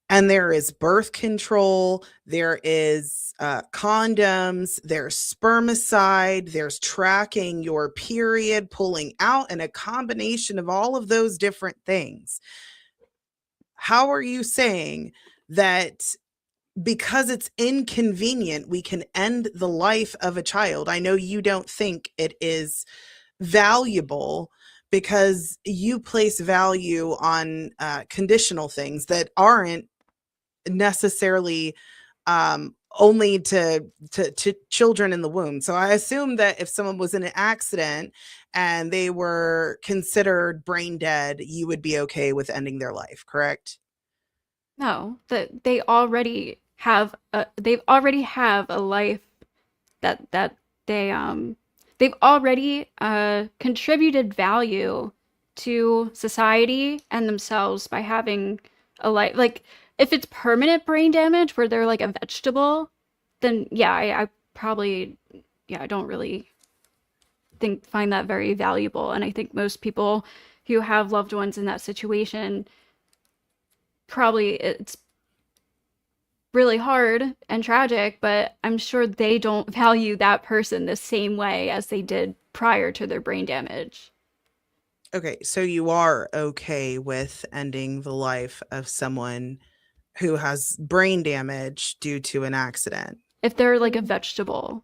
And there is birth control, there is condoms, there's spermicide, there's tracking your period, pulling out, and a combination of all of those different things. How are you saying that because it's inconvenient, we can end the life of a child? I know you don't think it is valuable because you place value on conditional things that aren't necessarily only to children in the womb. So I assume that if someone was in an accident and they were considered brain dead, you would be okay with ending their life, correct? No, that they already have a life that they've already contributed value to society and themselves by having a life. Like if it's permanent brain damage where they're like a vegetable, then yeah, I probably, yeah, I don't really find that very valuable. And I think most people who have loved ones in that situation, probably it's really hard and tragic, but I'm sure they don't value that person the same way as they did prior to their brain damage. Okay, so you are okay with ending the life of someone who has brain damage due to an accident. If they're like a vegetable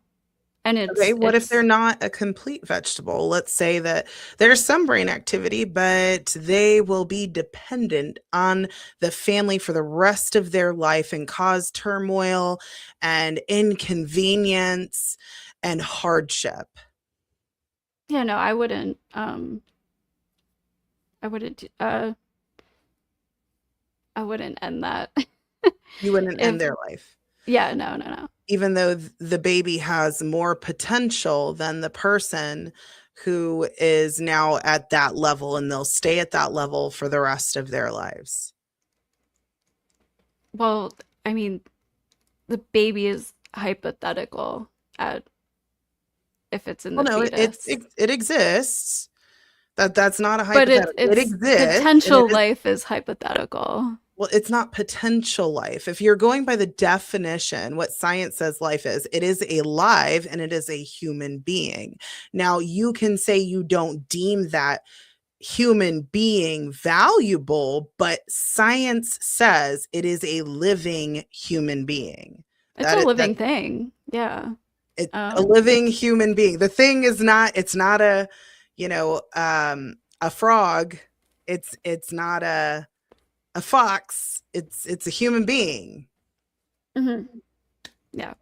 and Okay, what if they're it's not a complete vegetable? Let's say that there's some brain activity, but they will be dependent on the family for the rest of their life and cause turmoil and inconvenience and hardship. yeah, no, I wouldn't I wouldn't end that. You wouldn't If end their life, yeah, no, no, no. even though the baby has more potential than the person who is now at that level, and they'll stay at that level for the rest of their lives. Well, I mean, the baby is hypothetical at if it's in Well, the no, fetus. it exists. That's not a But hypothetical. It it's exists, and it potential is. life is hypothetical. Well, it's not potential life. If you're going by the definition, what science says life is, it is alive and it is a human being. Now, you can say you don't deem that human being valuable, but science says it is a living human being. It's a That living thing. Yeah. it's a Um, living human being. The thing is not, it's not a, a frog. It's not a fox. It's a human being. mhm. Yeah.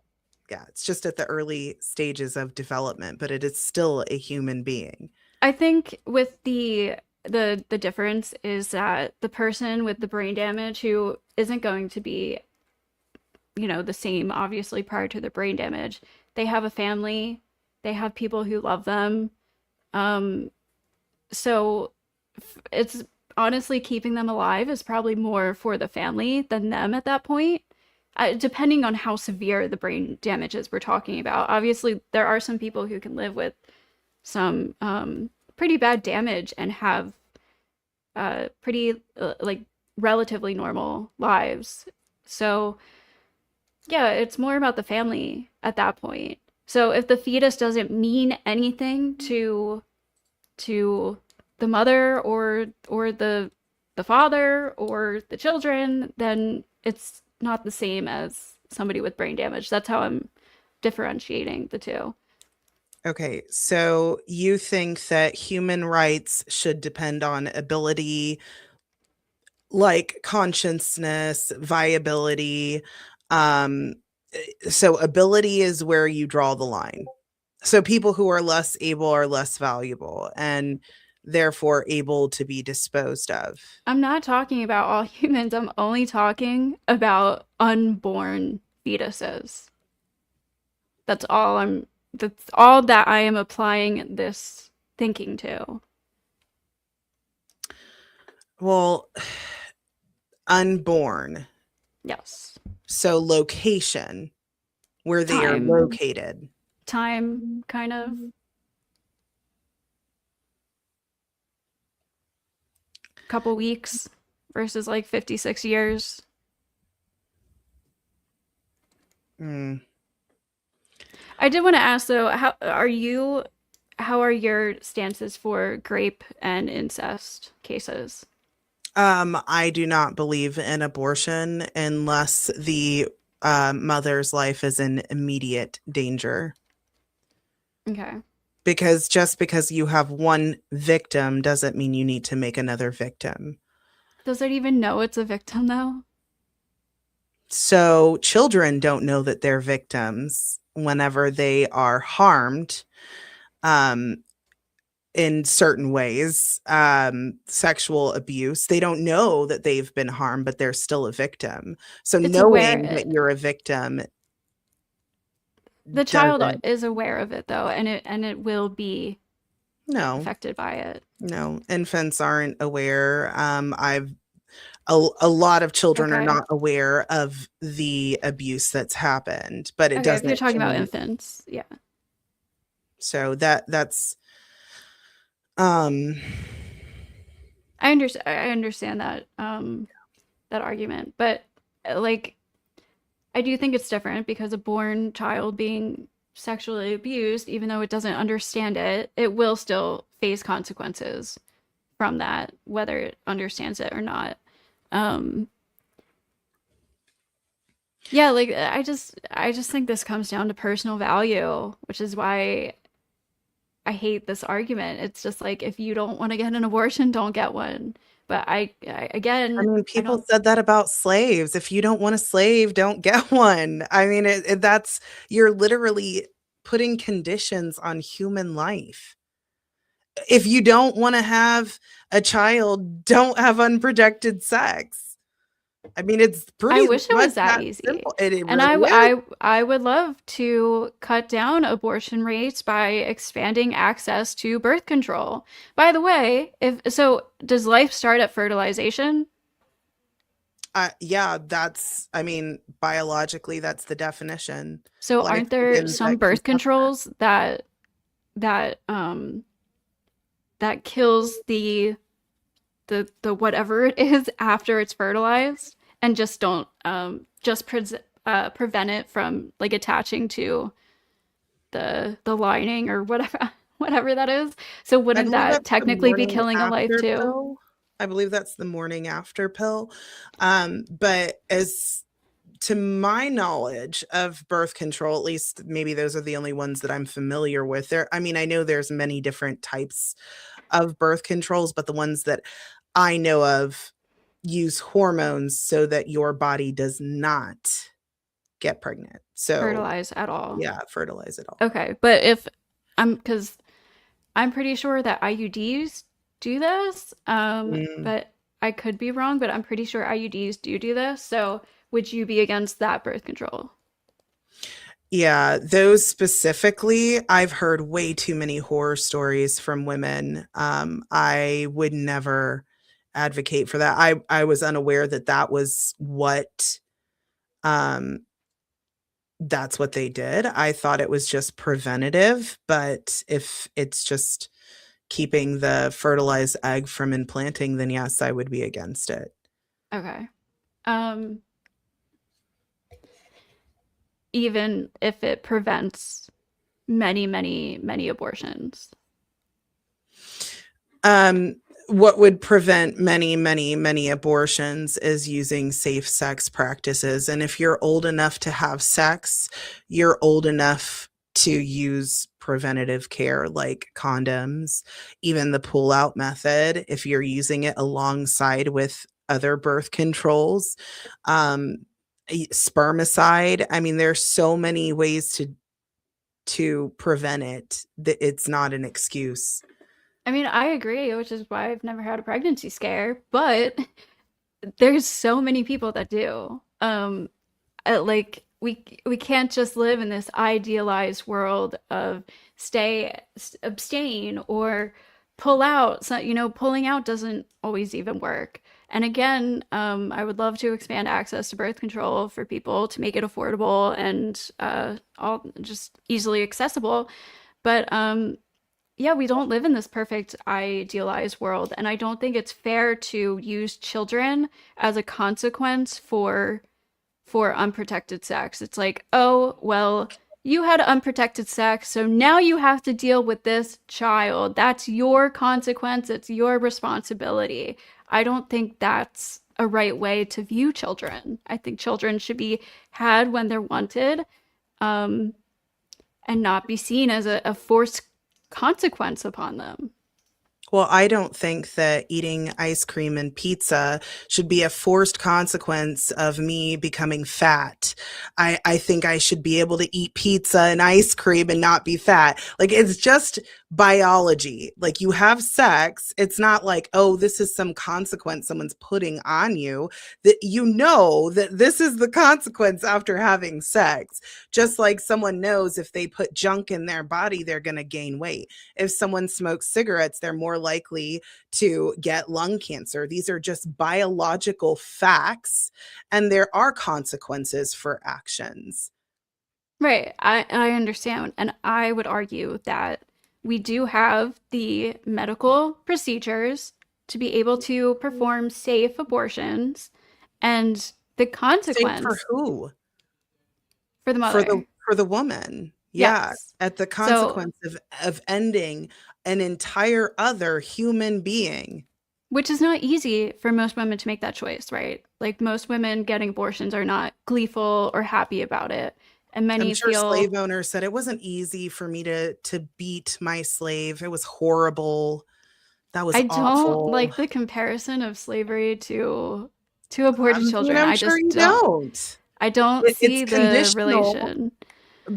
Yeah, it's just at the early stages of development, but it is still a human being. I think with the difference is that the person with the brain damage who isn't going to be, the same obviously prior to the brain damage, they have a family, they have people who love them. Um, so it's honestly keeping them alive is probably more for the family than them at that point. Depending on how severe the brain damage is we're talking about. Obviously, there are some people who can live with some pretty bad damage and have pretty like relatively normal lives. So yeah, it's more about the family at that point. So if the fetus doesn't mean anything to the mother or the father or the children, then it's not the same as somebody with brain damage. That's how I'm differentiating the two. Okay, so you think that human rights should depend on ability, like consciousness, viability. Um, so ability is where you draw the line. So people who are less able are less valuable and therefore able to be disposed of. I'm not talking about all humans. I'm only talking about unborn fetuses. That's all that I am applying this thinking to. Well, unborn. Yes. So location, where they are Time. located. Time kind of couple weeks versus like 56 years. Mm. I did want to ask though, how are your stances for grape and incest cases? I do not believe in abortion unless the mother's life is in immediate danger. Okay. Because just because you have one victim doesn't mean you need to make another victim. Does it even know it's a victim though? So children don't know that they're victims whenever they are harmed, um, in certain ways, sexual abuse. They don't know that they've been harmed, but they're still a victim. So It's aware knowing that you're a victim the child doesn't. is aware of it though, and it will be No, affected by it. no, infants aren't aware. A lot of children are Okay. not aware of the abuse that's happened, but it Okay, if you're doesn't talking about change. infants, yeah. So that's um I understand that that argument, but like I do think it's different because a born child being sexually abused, even though it doesn't understand it, it will still face consequences from that, whether it understands it or not. Um, yeah, like I just think this comes down to personal value, which is why I hate this argument. It's just like if you don't want to get an abortion, don't get one. But I I again, mean, I people don't said that about slaves. If you don't want a slave, don't get one. I mean, that's you're literally putting conditions on human life. If you don't want to have a child, don't have unprotected sex. I mean, it's I pretty wish it much was that that easy. simple. It And really is. I would love to cut down abortion rates by expanding access to birth control. By the way, if so, does life start at fertilization? Yeah, I mean, biologically, that's the definition. So Life aren't there begins some at birth conception. controls that that kills the whatever it is after it's fertilized and just don't prevent it from like attaching to the lining or whatever whatever that is. So I wouldn't believe that that's the technically be morning killing a life after too? pill. I believe that's the morning after pill. But as to my knowledge of birth control, at least maybe those are the only ones that I'm familiar with. I mean, I know there's many different types of birth controls, but the ones that I know of use hormones so that your body does not get pregnant. So, Fertilize at all? yeah, fertilize it all. Okay, but if because I'm pretty sure that IUDs do this, Mm. but I could be wrong, but I'm pretty sure IUDs do this. So would you be against that birth control? Yeah, those specifically, I've heard way too many horror stories from women. I would never advocate for that. I was unaware that um that's what they did. I thought it was just preventative, but if it's just keeping the fertilized egg from implanting, then yes, I would be against it. Okay. Um, even if it prevents many abortions. Um, what would prevent many abortions is using safe sex practices. And if you're old enough to have sex, you're old enough to use preventative care like condoms, even the pull out method, if you're using it alongside with other birth controls, um, spermicide. I mean, there's so many ways to prevent it that it's not an excuse. I mean, I agree, which is why I've never had a pregnancy scare, but there's so many people that do. Like we can't just live in this idealized world of abstain or pull out. So, you know, pulling out doesn't always even work. And again, I would love to expand access to birth control for people to make it affordable and all just easily accessible. But yeah, we don't live in this perfect idealized world, and I don't think it's fair to use children as a consequence for unprotected sex. It's like, oh, well, you had unprotected sex, so now you have to deal with this child. That's your consequence, it's your responsibility. I don't think that's a right way to view children. I think children should be had when they're wanted, um, and not be seen as a forced consequence upon them. Well, I don't think that eating ice cream and pizza should be a forced consequence of me becoming fat. I think I should be able to eat pizza and ice cream and not be fat. Like, it's just biology. Like, you have sex. It's not like, oh, this is some consequence someone's putting on you. That you know that this is the consequence after having sex. Just like someone knows if they put junk in their body, they're going to gain weight. If someone smokes cigarettes, they're more likely to get lung cancer. These are just biological facts, and there are consequences for actions. Right. I understand. And I would argue that we do have the medical procedures to be able to perform safe abortions. And the Safe for consequence who? for the For the mother. for the woman. Yeah, Yes. at the So, consequence of ending an entire other human being. which is not easy for most women to make that choice, right? Like most women getting abortions are not gleeful or happy about it. And I'm many sure slave feel, owners said it wasn't easy for me to beat my slave. It was horrible. That was I don't awful. like the comparison of slavery to aborted children. I'm I sure just you don't. don't. I don't It's see the conditional relation.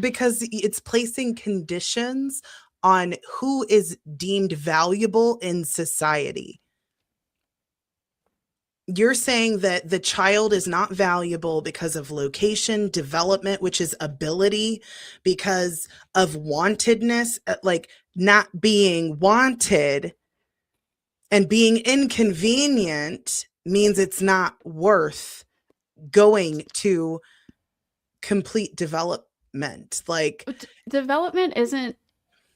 because it's placing conditions on who is deemed valuable in society. You're saying that the child is not valuable because of location, development, which is ability, because of wantedness, like not being wanted and being inconvenient means it's not worth going to complete development. Like, Development isn't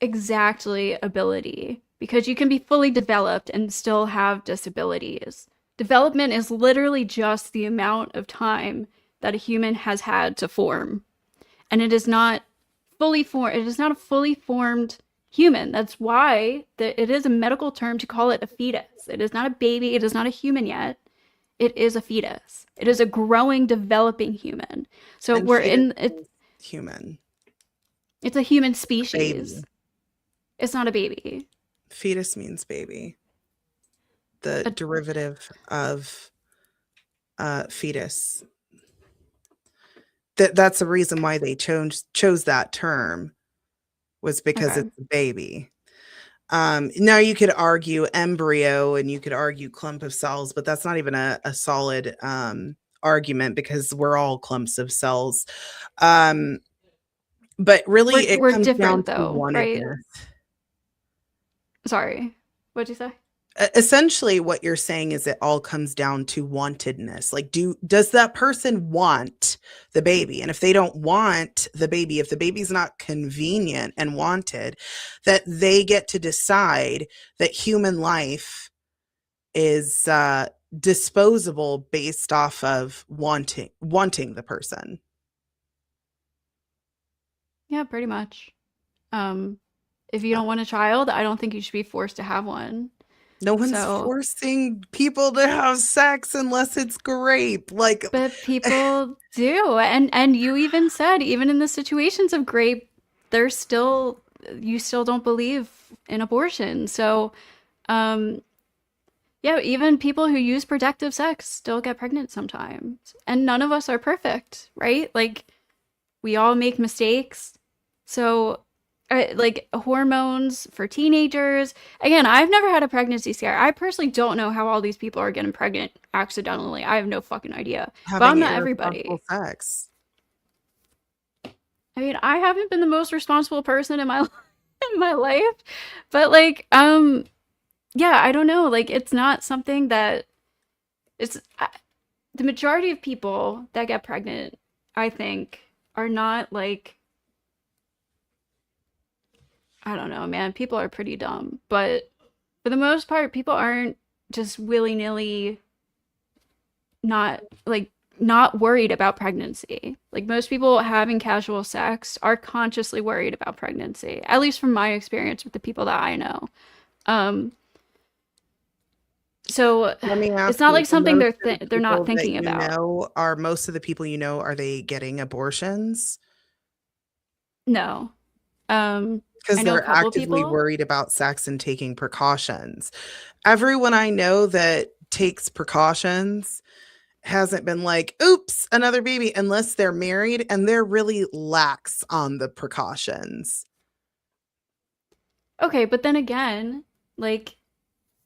exactly ability because you can be fully developed and still have disabilities. Development is literally just the amount of time that a human has had to form. And it is not it is not a fully formed human. That's why it is a medical term to call it a fetus. It is not a baby, it is not a human yet. It is a fetus. It is a growing, developing human. So and we're fetus in it. means human, It's a human baby. species. It's not a baby. Fetus means baby. The A, derivative of fetus. That's the reason why they chose that term, was because okay. it's a baby. Now you could argue embryo and you could argue clump of cells, but that's not even a solid argument because we're all clumps of cells. Um, but really, it We're comes down different to though, right? wantedness. Sorry. What'd you say? Essentially, what you're saying is it all comes down to wantedness. Like, does that person want the baby? And if they don't want the baby, if the baby's not convenient and wanted, that they get to decide that human life is disposable based off of wanting the person. Yeah, pretty much. Um, if you don't want a child, I don't think you should be forced to have one. No one's So, forcing people to have sex unless it's grape. Like, but people do, and you even said even in the situations of grape, there's still you still don't believe in abortion. So, um, yeah, even people who use protective sex still get pregnant sometimes, and none of us are perfect, right? Like we all make mistakes. So, like hormones for teenagers. Again, I've never had a pregnancy scare. I personally don't know how all these people are getting pregnant accidentally. I have no fucking idea. But I'm having not irresponsible everybody. sex. I mean, I haven't been the most responsible person in my in my life, but like, yeah, I don't know. Like, it's not something that it's the majority of people that get pregnant. I think are not like I don't know, man. People are pretty dumb, but for the most part, people aren't just willy nilly not like not worried about pregnancy. Like most people having casual sex are consciously worried about pregnancy, at least from my experience with the people that I know. Um, so Let me it's ask not you, like do something most of the they're not people that thinking you about. know are most of the people you know, are they getting abortions? No. Um, because I know a they're couple actively people. worried about sex and taking precautions. Everyone I know that takes precautions hasn't been like, oops, another baby, unless they're married and they're really lax on the precautions. Okay, but then again, like,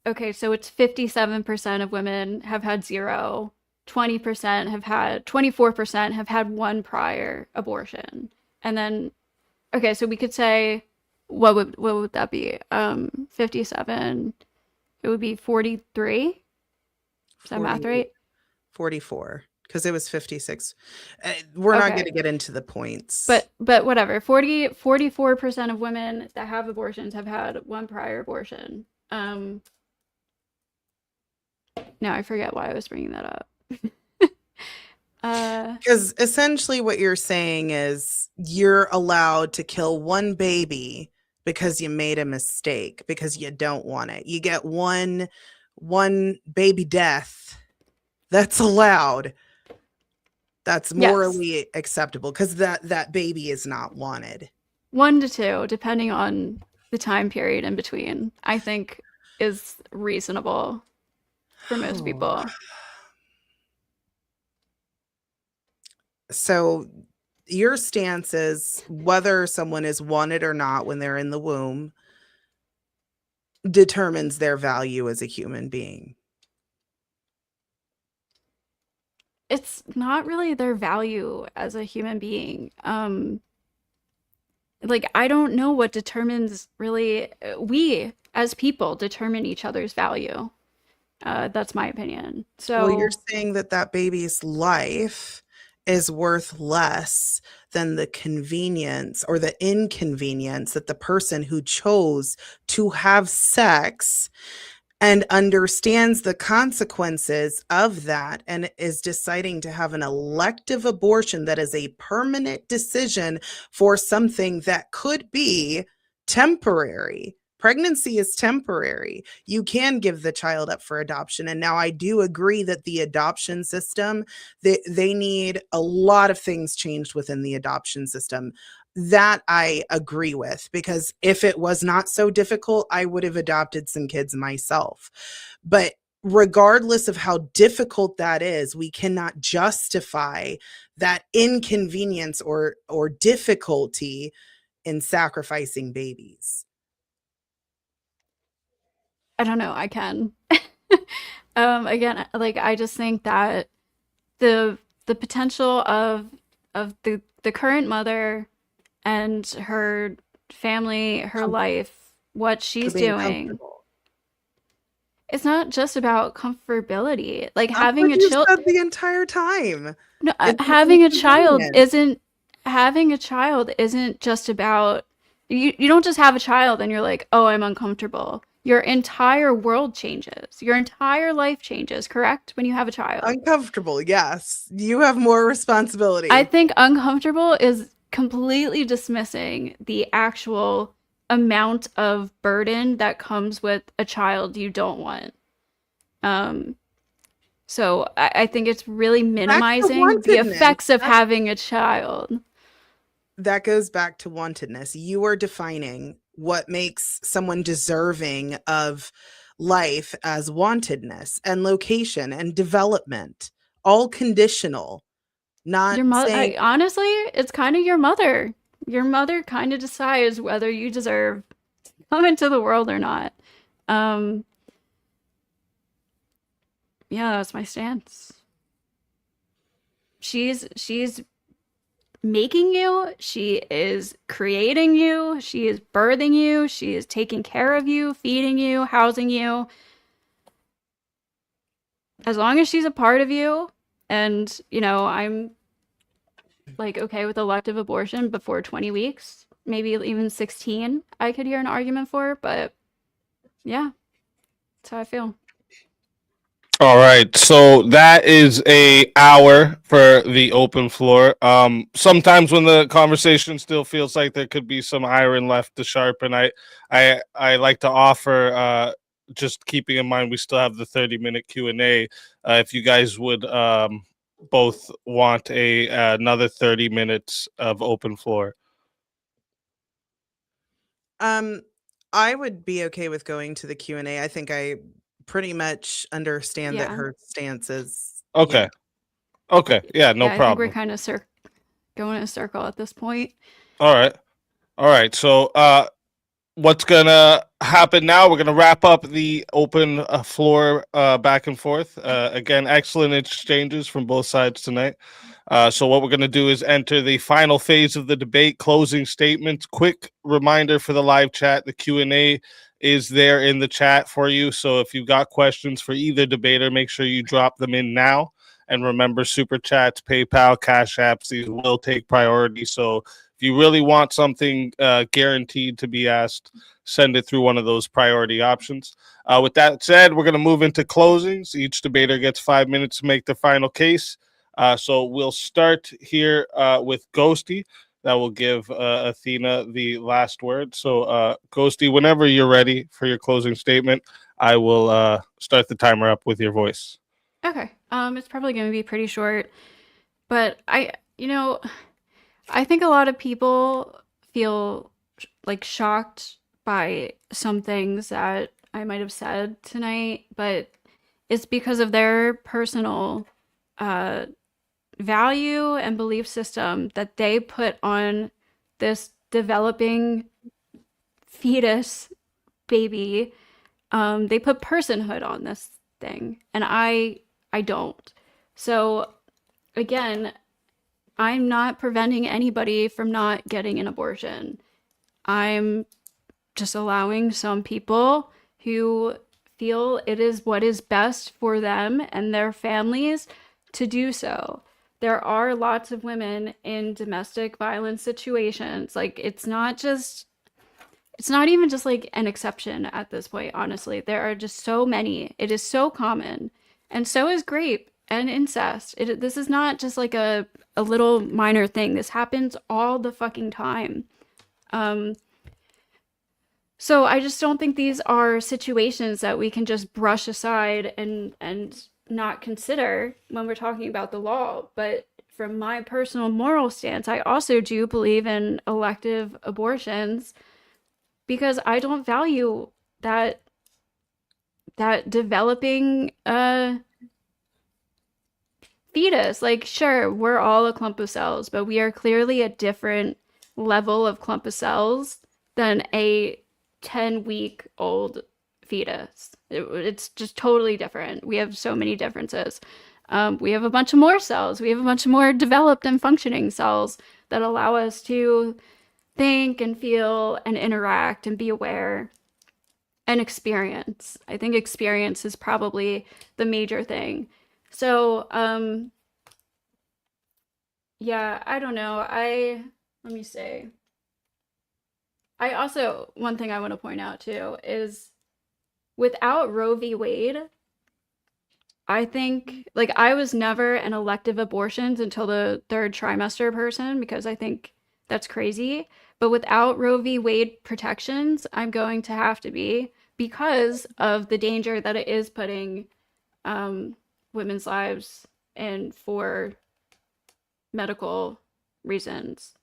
okay, so it's 57% of women have had zero, 20% have had, 24% have had one prior abortion. And then, okay, so we could say, what would that be? 57, it would be 43. Is that math 40, right? 44, because it was 56. We're not going Okay. to get into the points. But whatever. 44% of women that have abortions have had one prior abortion. Now I forget why I was bringing that up. uh Because essentially what you're saying is you're allowed to kill one baby because you made a mistake, because you don't want it. You get one baby death that's allowed. That's yes. morally acceptable because that baby is not wanted. 1 to 2, depending on the time period in between, I think is reasonable for most people. So your stance is whether someone is wanted or not when they're in the womb determines their value as a human being. It's not really their value as a human being. Like I don't know what determines really we as people determine each other's value. That's my opinion. Well, you're So saying that that baby's life is worth less than the convenience or the inconvenience that the person who chose to have sex and understands the consequences of that and is deciding to have an elective abortion that is a permanent decision for something that could be temporary. Pregnancy is temporary. You can give the child up for adoption. And now I do agree that the adoption system, they need a lot of things changed within the adoption system. That I agree with, because if it was not so difficult, I would have adopted some kids myself. But regardless of how difficult that is, we cannot justify that inconvenience or difficulty in sacrificing babies. I don't know, I can. Again, like I just think that the potential of the current mother and her family, her life, what For she's being doing, comfortable. it's not just about comfortability. Like That's what you've said the entire time. no, It's an having a child inconvenience. isn't just about you don't just have a child and you're like, "Oh, I'm uncomfortable." Your entire world changes. Your entire life changes, correct? When you have a child. Uncomfortable, yes. You have more I responsibility. think uncomfortable is completely dismissing the actual amount of burden that comes with a child you don't want. Um, so I think it's really Back to minimizing the wantedness. effects of having a child. That goes back to wantedness. You are defining what makes someone deserving of life as wantedness and location and development, all conditional, not Your mother, saying honestly, it's kind of your mother. Your mother kind of decides whether you deserve to come into the world or not. Um, yeah, that's my stance. She's making you, she is creating you, she is birthing you, she is taking care of you, feeding you, housing you. As long as she's a part of you, and I'm like okay with elective abortion before 20 weeks, maybe even 16, I could hear an argument for, but yeah, that's how I feel. All right, so that is a hour for the open floor. Sometimes when the conversation still feels like there could be some iron left to sharpen, I like to offer, just keeping in mind we still have the 30-minute Q&A. If you guys would both want another 30 minutes of open floor. Um, I would be okay with going to the Q&A. I think I pretty much understand that Yeah. her stance is, yeah. Okay. Okay. Yeah, no Yeah, I think we're problem. kind of going in a circle at this point. All right. All right. So, what's gonna happen now? We're gonna wrap up the open floor back and forth. Again, excellent exchanges from both sides tonight. So what we're gonna do is enter the final phase of the debate, closing statements. Quick reminder for the live chat: the Q&A is there in the chat for you. So if you've got questions for either debater, make sure you drop them in now. And remember, super chats, PayPal, Cash Apps, these will take priority. So if you really want something guaranteed to be asked, send it through one of those priority options. With that said, we're going to move into closings. Each debater gets 5 minutes to make their final case. So we'll start here with Ghosty. That will give Athena the last word. So, Ghosty, whenever you're ready for your closing statement, I will start the timer up with your voice. Okay. It's probably going to be pretty short, but I think a lot of people feel like shocked by some things that I might have said tonight, but it's because of their personal uh, value and belief system that they put on this developing fetus baby. They put personhood on this thing, and I don't. So again, I'm not preventing anybody from not getting an abortion. I'm just allowing some people who feel it is what is best for them and their families to do so. There are lots of women in domestic violence situations. Like, it's not even just like an exception at this point, honestly. There are just so many. It is so common. And so is rape and incest. This is not just like a little minor thing. This happens all the fucking time. So I just don't think these are situations that we can just brush aside and not consider when we're talking about the law. But from my personal moral stance, I also do believe in elective abortions because I don't value that developing fetus. Like, sure, we're all a clump of cells, but we are clearly a different level of clump of cells than a 10-week-old fetus. It's just totally different. We have so many differences. We have a bunch of more cells. We have a bunch of more developed and functioning cells that allow us to think and feel and interact and be aware and experience. I think experience is probably the major thing. So, yeah, I don't know. Let me say. I also, one thing I want to point out too is without Roe v. Wade, I think, like, I was never an elective abortions until the third trimester person because I think that's crazy. But without Roe v. Wade protections, I'm going to have to be because of the danger that it is putting women's lives in for medical reasons.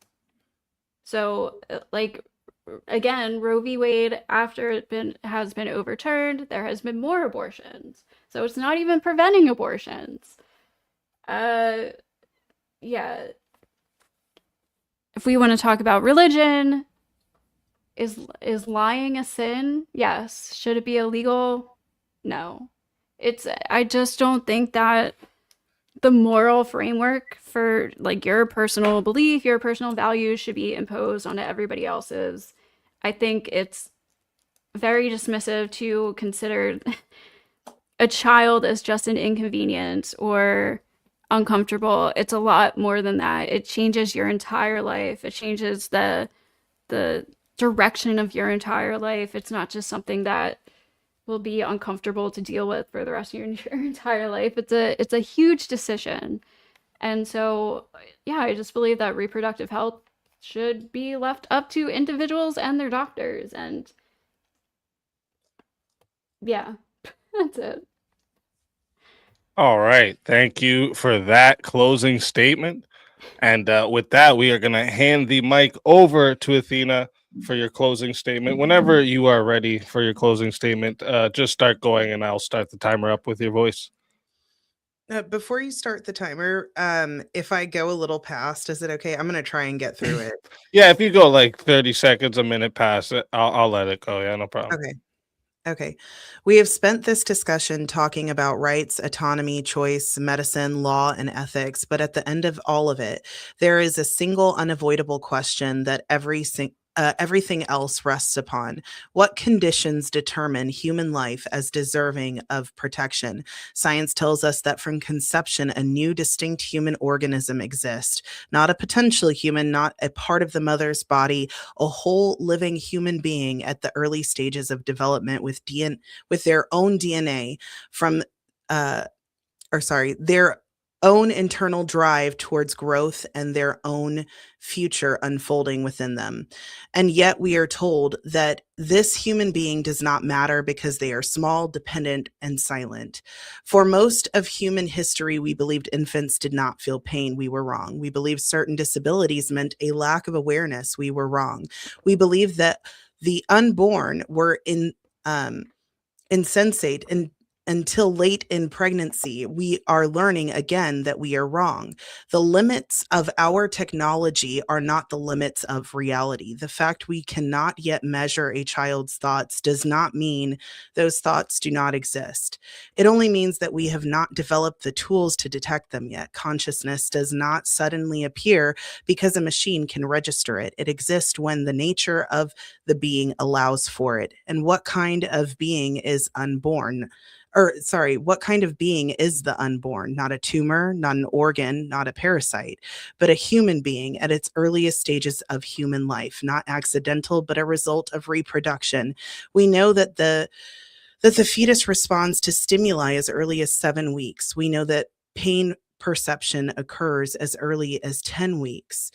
So, like, again, Roe v. Wade, after has been overturned, there has been more abortions. So it's not even preventing abortions. Yeah. If we want to talk about religion, is lying a sin? Yes. Should it be illegal? No. I just don't think that the moral framework for like your personal belief, your personal values should be imposed onto everybody else's. I think it's very dismissive to consider a child as just an inconvenience or uncomfortable. It's a lot more than that. It changes your entire life. It changes the direction of your entire life. It's not just something that will be uncomfortable to deal with for the rest of your entire life. It's a huge decision. And so, yeah, I just believe that reproductive health should be left up to individuals and their doctors. And yeah, that's it. All right. Thank you for that closing statement. And with that, we are going to hand the mic over to Athena for your closing statement. Whenever you are ready for your closing statement, just start going and I'll start the timer up with your voice. Before you start the timer, if I go a little past, is it okay? I'm gonna try and get through it. Yeah, if you go like 30 seconds, a minute past it, I'll let it go. Yeah, no problem. Okay. Okay. We have spent this discussion talking about rights, autonomy, choice, medicine, law, and ethics, but at the end of all of it, there is a single unavoidable question that everything else rests upon. What conditions determine human life as deserving of protection? Science tells us that from conception, a new distinct human organism exists, not a potential human, not a part of the mother's body, a whole living human being at the early stages of development with their own DNA from uh their own internal drive towards growth and their own future unfolding within them. And yet we are told that this human being does not matter because they are small, dependent, and silent. For most of human history, we believed infants did not feel pain. We were wrong. We believed certain disabilities meant a lack of awareness. We were wrong. We believed that the unborn were insensate and until late in pregnancy. We are learning again that we are wrong. The limits of our technology are not the limits of reality. The fact we cannot yet measure a child's thoughts does not mean those thoughts do not exist. It only means that we have not developed the tools to detect them yet. Consciousness does not suddenly appear because a machine can register it. It exists when the nature of the being allows for it. And what kind of being is unborn? What kind of being is the unborn? Not a tumor, not an organ, not a parasite, but a human being at its earliest stages of human life, not accidental, but a result of reproduction. We know that the fetus responds to stimuli as early as 7 weeks. We know that pain perception occurs as early as 10 weeks.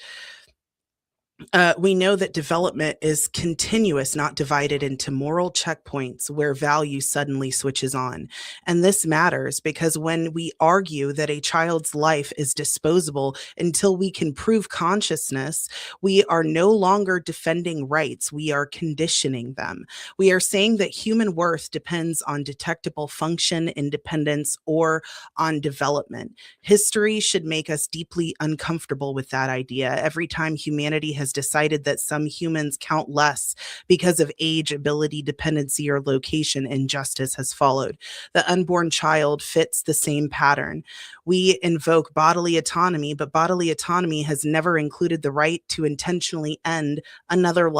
We know that development is continuous, not divided into moral checkpoints where value suddenly switches on. And this matters because when we argue that a child's life is disposable until we can prove consciousness, we are no longer defending rights, we are conditioning them. We are saying that human worth depends on detectable function, independence, or on development. History should make us deeply uncomfortable with that idea. Every time humanity has decided that some humans count less because of age, ability, dependency, or location, injustice has followed. The unborn child fits the same pattern. We invoke bodily autonomy, but bodily autonomy has never included the right to intentionally end another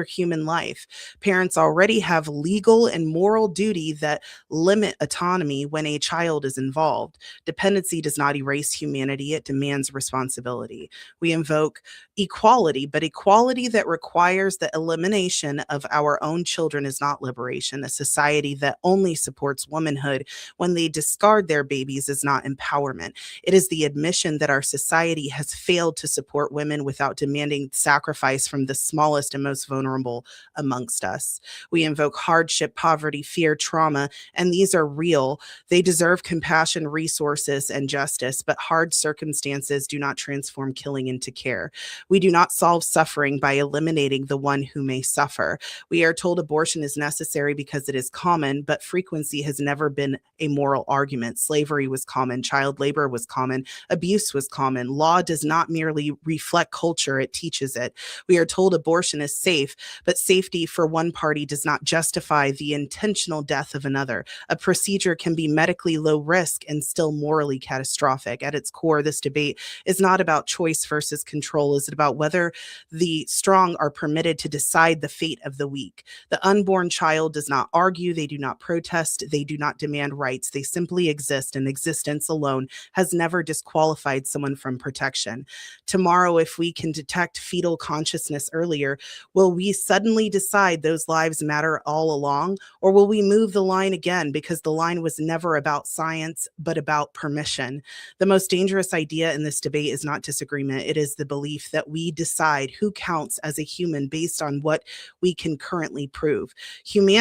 human life. Parents already have legal and moral duty that limit autonomy when a child is involved. Dependency does not erase humanity, it demands responsibility. We invoke equality, but equality that requires the elimination of our own children is not liberation. A society that only supports womanhood when they discard their babies is not empowerment. It is the admission that our society has failed to support women without demanding sacrifice from the smallest and most vulnerable amongst us. We invoke hardship, poverty, fear, trauma, and these are real. They deserve compassion, resources, and justice, but hard circumstances do not transform killing into care. We do not solve suffering by eliminating the one who may suffer. We are told abortion is necessary because it is common, but frequency has never been a moral argument. Slavery was common, child labor was common, abuse was common. Law does not merely reflect culture, it teaches it. We are told abortion is safe, but safety for one party does not justify the intentional death of another. A procedure can be medically low risk and still morally catastrophic. At its core, this debate is not about choice versus control. Is it about whether the strong are permitted to decide the fate of the weak? The unborn child does not argue, they do not protest, they do not demand rights. They simply exist, and existence alone has never disqualified someone from protection. Tomorrow, if we can detect fetal consciousness earlier, will we suddenly decide those lives matter all along? Or will we move the line again because the line was never about science, but about permission? The most dangerous idea in this debate is not disagreement. It is the belief that we decide who counts as a human based on what we can currently prove. Human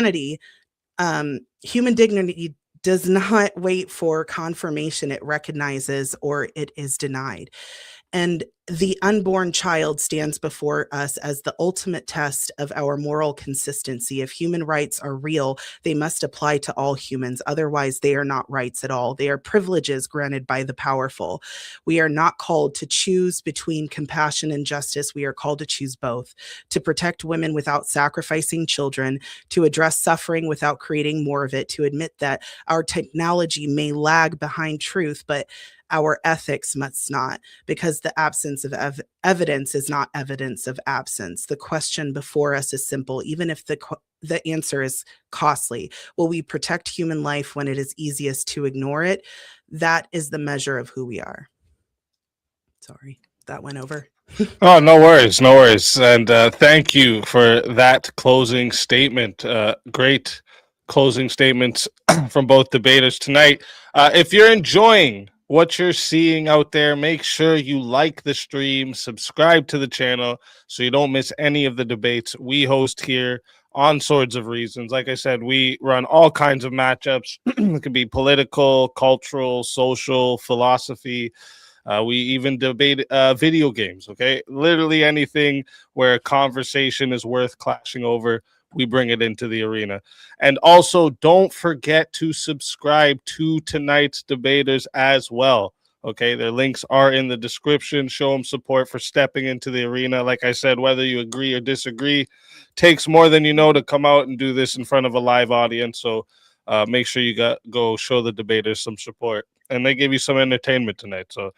dignity does not wait for confirmation. It recognizes or it is denied. And the unborn child stands before us as the ultimate test of our moral consistency. If human rights are real, they must apply to all humans. Otherwise, they are not rights at all. They are privileges granted by the powerful. We are not called to choose between compassion and justice. We are called to choose both, to protect women without sacrificing children, to address suffering without creating more of it, to admit that our technology may lag behind truth, but our ethics must not, because the absence of evidence is not evidence of absence. The question before us is simple, even if the answer is costly. Will we protect human life when it is easiest to ignore it? That is the measure of who we are. Sorry, that went over. Oh, no worries, no worries. And thank you for that closing statement. Great closing statements from both debaters tonight. If you're enjoying what you're seeing out there, make sure you like the stream, subscribe to the channel so you don't miss any of the debates we host here on Swords of Reasons. Like I said, we run all kinds of matchups. It could be political, cultural, social, philosophy. We even debate video games, okay? Literally anything where a conversation is worth clashing over, we bring it into the arena. And also, don't forget to subscribe to tonight's debaters as well. Okay, their links are in the description. Show them support for stepping into the arena. Like I said, whether you agree or disagree, takes more than you know to come out and do this in front of a live audience. So make sure you go show the debaters some support. And they give you some entertainment tonight. So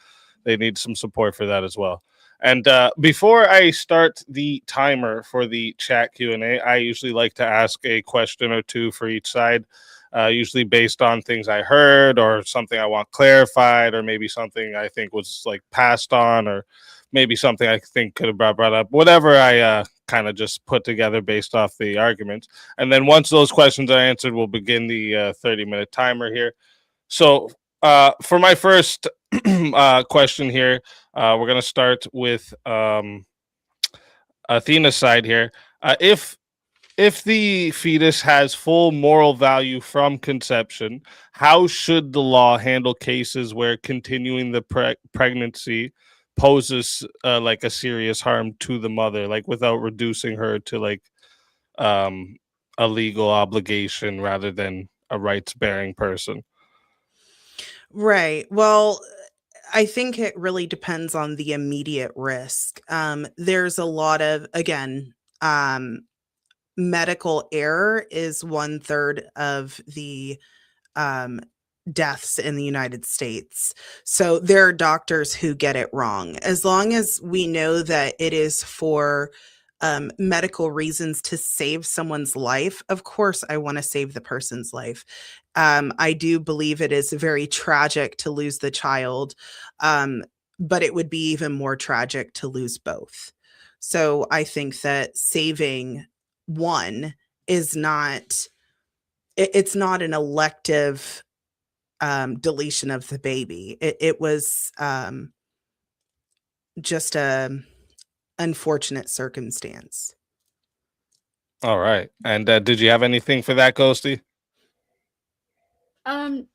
they need some support for that as well. And before I start the timer for the chat Q&A, I usually like to ask a question or two for each side, usually based on things I heard or something I want clarified, or maybe something I think was like passed on, or maybe something I think could have brought up, whatever I kind of just put together based off the arguments. And then once those questions are answered, we'll begin the 30-minute timer here. So for my first question here, we're going to start with Athena's side here. If the fetus has full moral value from conception, how should the law handle cases where continuing the pregnancy poses like a serious harm to the mother, like without reducing her to like a legal obligation rather than a rights-bearing person? Right. Well, I think it really depends on the immediate risk. There's a lot of, again, medical error is 1/3 of the um, deaths in the United States. So there are doctors who get it wrong. As long as we know that it is for medical reasons to save someone's life, of course, I want to save the person's life. I do believe it is very tragic to lose the child, but it would be even more tragic to lose both. So I think that saving one is not, it's not an elective deletion of the baby. It was just a unfortunate circumstance. All right. And did you have anything for that, Ghosty?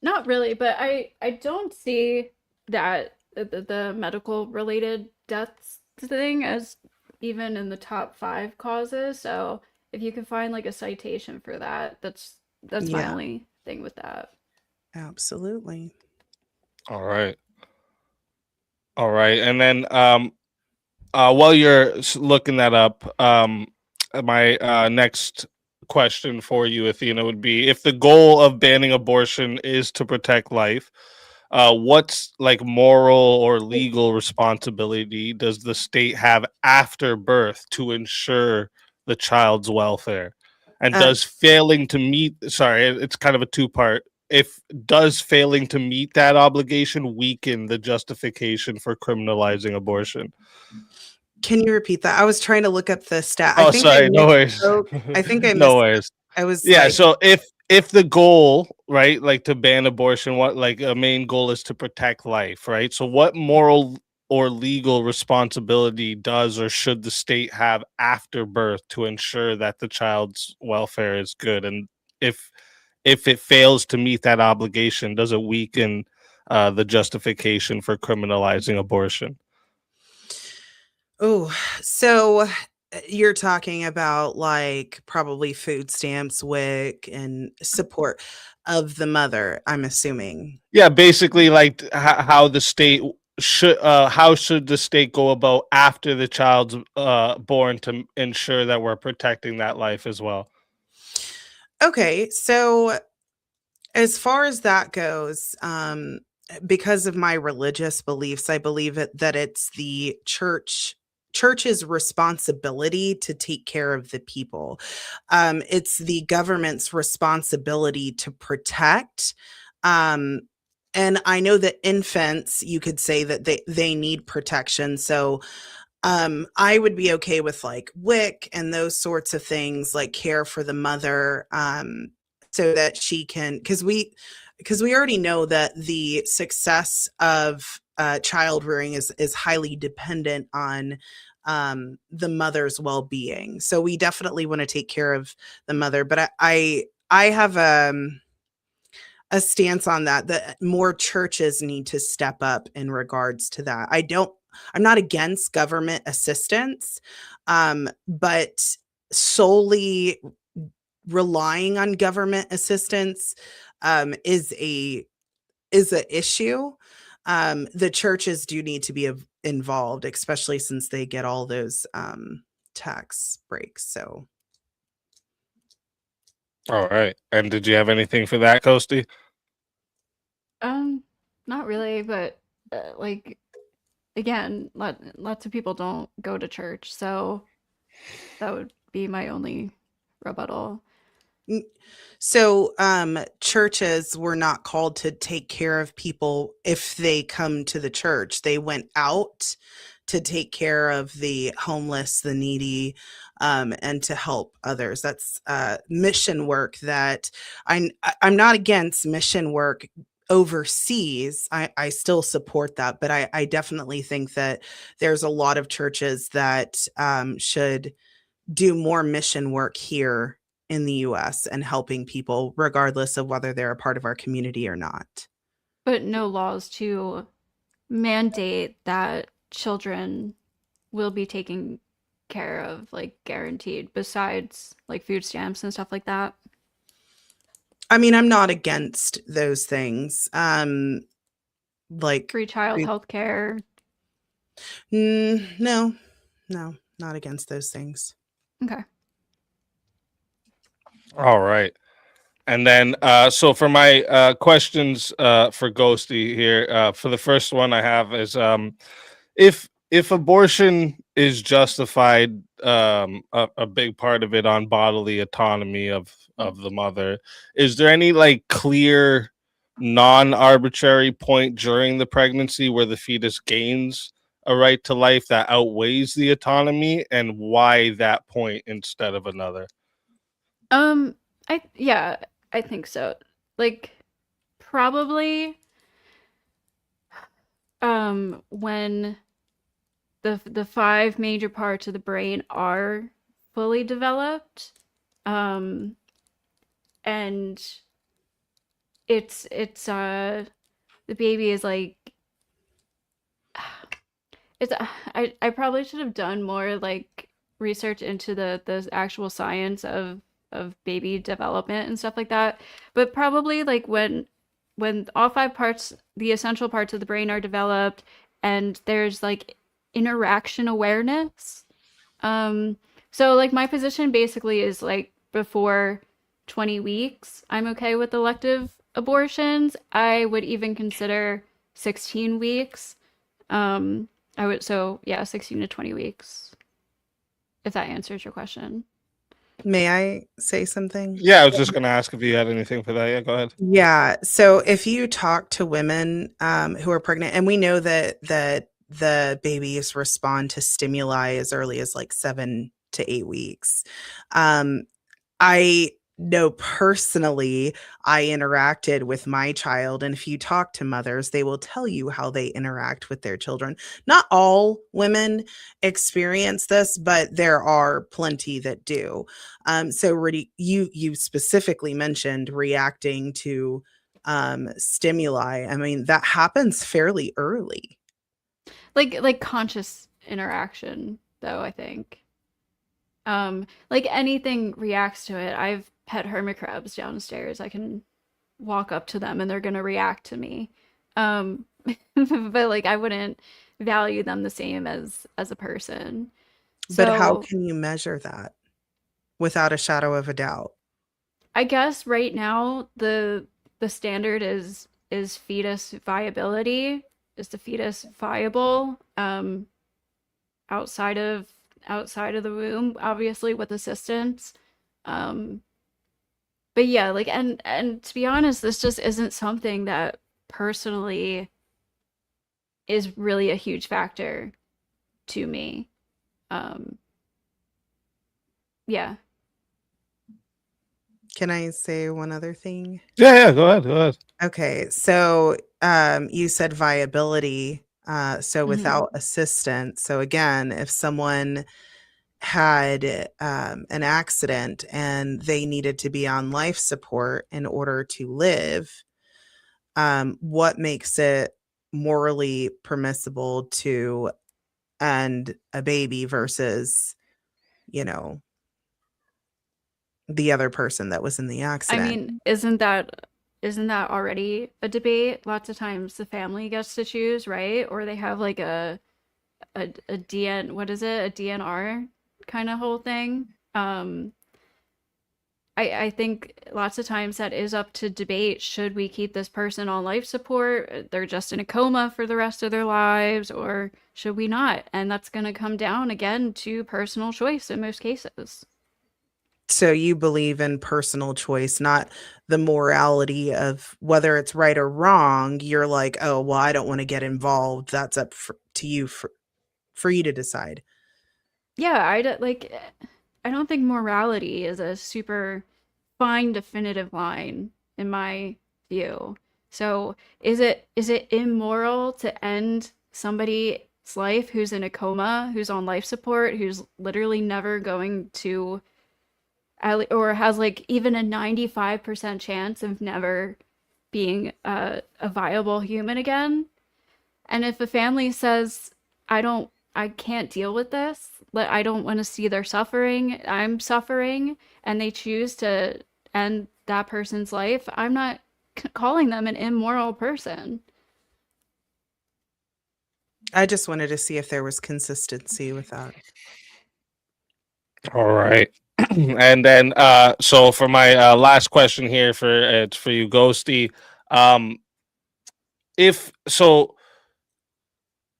Not really, but I don't see that the medical related deaths thing as even in the top 5 causes. So if you can find like a citation for that, that's my Yeah, only thing with that. absolutely. All right. All right. And then while you're looking that up, my next question for you, Athena, would be if the goal of banning abortion is to protect life, what's like moral or legal responsibility does the state have after birth to ensure the child's welfare? And Uh, does failing to meet, sorry, it's kind of a two-part. If does failing to meet that obligation weaken the justification for criminalizing abortion? can you repeat that? I was trying to look up the stat. I Oh, think I sorry, no worries. misspoke. I think I No missed. worries. I was Yeah, like, so if the goal, right, like to ban abortion, what like a main goal is to protect life, right? So what moral or legal responsibility does or should the state have after birth to ensure that the child's welfare is good? And if if it fails to meet that obligation, does it weaken the justification for criminalizing abortion? Oh, so you're talking about like probably food stamps, WIC, and support of the mother, I'm assuming. Yeah, basically, like how the state should, how should the state go about after the child's born to ensure that we're protecting that life as well? Okay, so as far as that goes, because of my religious beliefs, I believe that it's the church's responsibility to take care of the people. It's the government's responsibility to protect. Um, and I know that infants, you could say that they need protection. So I would be okay with like WIC and those sorts of things, like care for the mother, so that she can, because we already know that the success of child rearing is highly dependent on the mother's well-being. So we definitely want to take care of the mother, but I have a stance on that more churches need to step up in regards to that. I'm not against government assistance, but solely relying on government assistance is a issue. The churches do need to be involved, especially since they get all those tax breaks. So All right. And did you have anything for that, Coasty? Um, Not really, but like again, lots of people don't go to church, so that would be my only rebuttal. So, churches were not called to take care of people if they come to the church. They went out to take care of the homeless, the needy, and to help others. That's mission work that I'm not against mission work overseas. I still support that, but I definitely think that there's a lot of churches that should do more mission work here in the US and helping people regardless of whether they're a part of our community or not. But no laws to mandate that children will be taken care of, like guaranteed, besides like food stamps and stuff like that. I mean, I'm not against those things. Like Free child health care. no, no, not against those things. Okay. All right. And then, so for my questions for Ghosty here, for the first one I have is, if abortion is justified, a big part of it on bodily autonomy of the mother, is there any like clear, non-arbitrary point during the pregnancy where the fetus gains a right to life that outweighs the autonomy, and why that point instead of another? Um, yeah, I think so. Like probably when the five major parts of the brain are fully developed, um and it's the baby is like it's I probably should have done more like research into the actual science of baby development and stuff like that. But probably like when all five parts, the essential parts of the brain are developed and there's like interaction awareness. Um so like my position basically is like before 20 weeks, I'm okay with elective abortions. I would even consider 16 weeks. I would, so yeah, 16 to 20 weeks, if that answers your question. May I say something? Yeah, I was just going to ask if you had anything for that. Yeah, go ahead. Yeah. So if you talk to women who are pregnant, and we know that the babies respond to stimuli as early as like 7 to 8 weeks. I know personally, I interacted with my child, and if you talk to mothers, they will tell you how they interact with their children. Not all women experience this, but there are plenty that do. So, really, you specifically mentioned reacting to stimuli. I mean, that happens fairly early. Like conscious interaction, though, I think. Like anything reacts to it. I've pet hermit crabs downstairs. I can walk up to them and they're gonna react to me. Um, but like I wouldn't value them the same as a person. But how So can you measure that without a shadow of a doubt? I guess right now the standard is fetus viability. Is the fetus viable? Outside of outside of the womb, obviously with assistance. Um, but yeah, like and to be honest, this just isn't something that personally is really a huge factor to me. Um, yeah. Can I say one other thing? Yeah, go ahead, go ahead. Okay, so you said viability, so Mhm. without assistance. So again, if someone had an accident and they needed to be on life support in order to live, what makes it morally permissible to end a baby versus, you know, the other person that was in the I accident? mean, isn't that already a debate? Lots of times the family gets to choose, right? Or they have like a DN, what is it? A DNR kind of whole thing. I think lots of times that is up to debate. Should we keep this person on life support? They're just in a coma for the rest of their lives, or should we not? And that's going to come down again to personal choice in most cases. So you believe in personal choice, not the morality of whether it's right or wrong. You're like, oh, well, I don't want to get involved. That's up to you for you to decide. Yeah, like I don't think morality is a super fine definitive line in my view. So, is it immoral to end somebody's life who's in a coma, who's on life support, who's literally never going to or has like even a 95% chance of never being a viable human again? And if a family says, I can't deal with this, I don't want to see their suffering, I'm suffering, and they choose to end that person's life, I'm not calling them an immoral person. I just wanted to see if there was consistency with that. All right. And then so for my last question here for it's for you, Ghosty. Um if so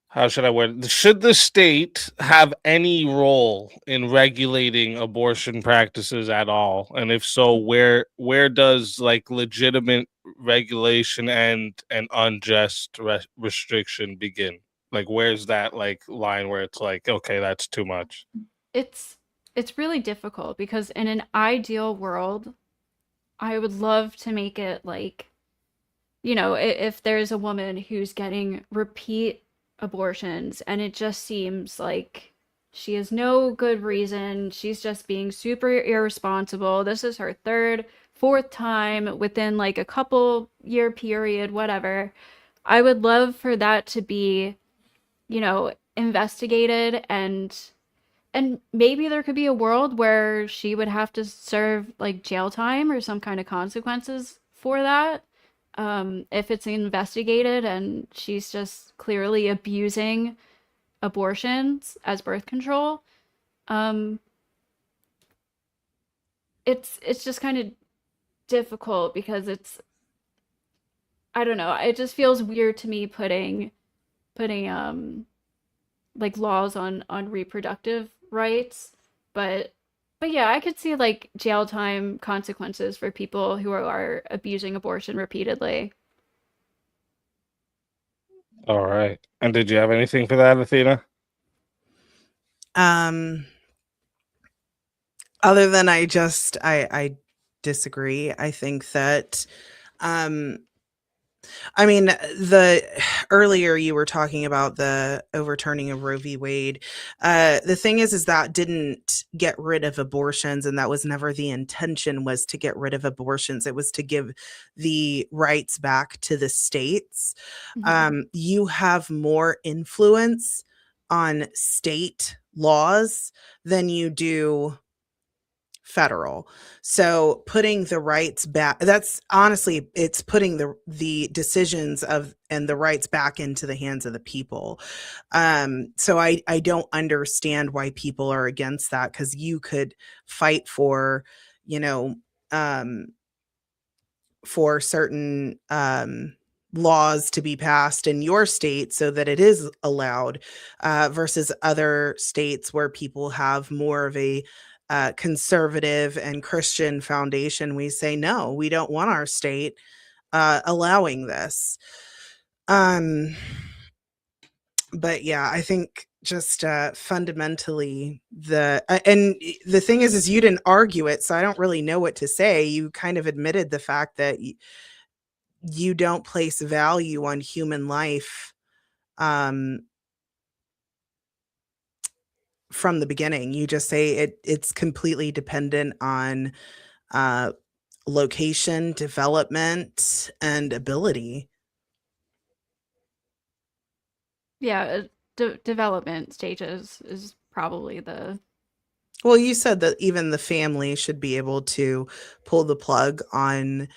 how should I word it? Should the state have any role in regulating abortion practices at all? And if so, where does like legitimate regulation and unjust restriction begin? Like where's that like line where it's like, okay, that's too much? It's it's really difficult because in an ideal world, I would love to make it like, if there's a woman who's getting repeat abortions and it just seems like she has no good reason, she's just being super irresponsible. This is her third, fourth time within like a couple year period, whatever. I would love for that to be, investigated and maybe there could be a world where she would have to serve like jail time or some kind of consequences for that. If it's investigated and she's just clearly abusing abortions as birth control. Um, it's just kind of difficult because I don't know, it just feels weird to me putting like laws on reproductive rights, but yeah, I could see like jail time consequences for people who are abusing abortion repeatedly. All right. And did you have anything for that, Athena? Um, other than I disagree. I think that um I mean, the earlier you were talking about the overturning of Roe v. Wade. The thing is that didn't get rid of abortions, and that was never the intention. Was to get rid of abortions. It was to give the rights back to the states. Mhm. You have more influence on state laws than you do federal. So putting the rights back, that's honestly, it's putting the decisions of and the rights back into the hands of the people. So I don't understand why people are against that, because you could fight for, you know, um for certain laws to be passed in your state so that it is allowed, versus other states where people have more of a conservative and Christian foundation. We say, no, we don't want our state allowing this. But yeah, I think just fundamentally and the thing is you didn't argue it, so I don't really know what to say. You kind of admitted the fact that you don't place value on human life um, from the beginning. You just say it's completely dependent on uh, location, development, and ability. Yeah, development stages is probably the. Well, you said that even the family should be able to pull the plug on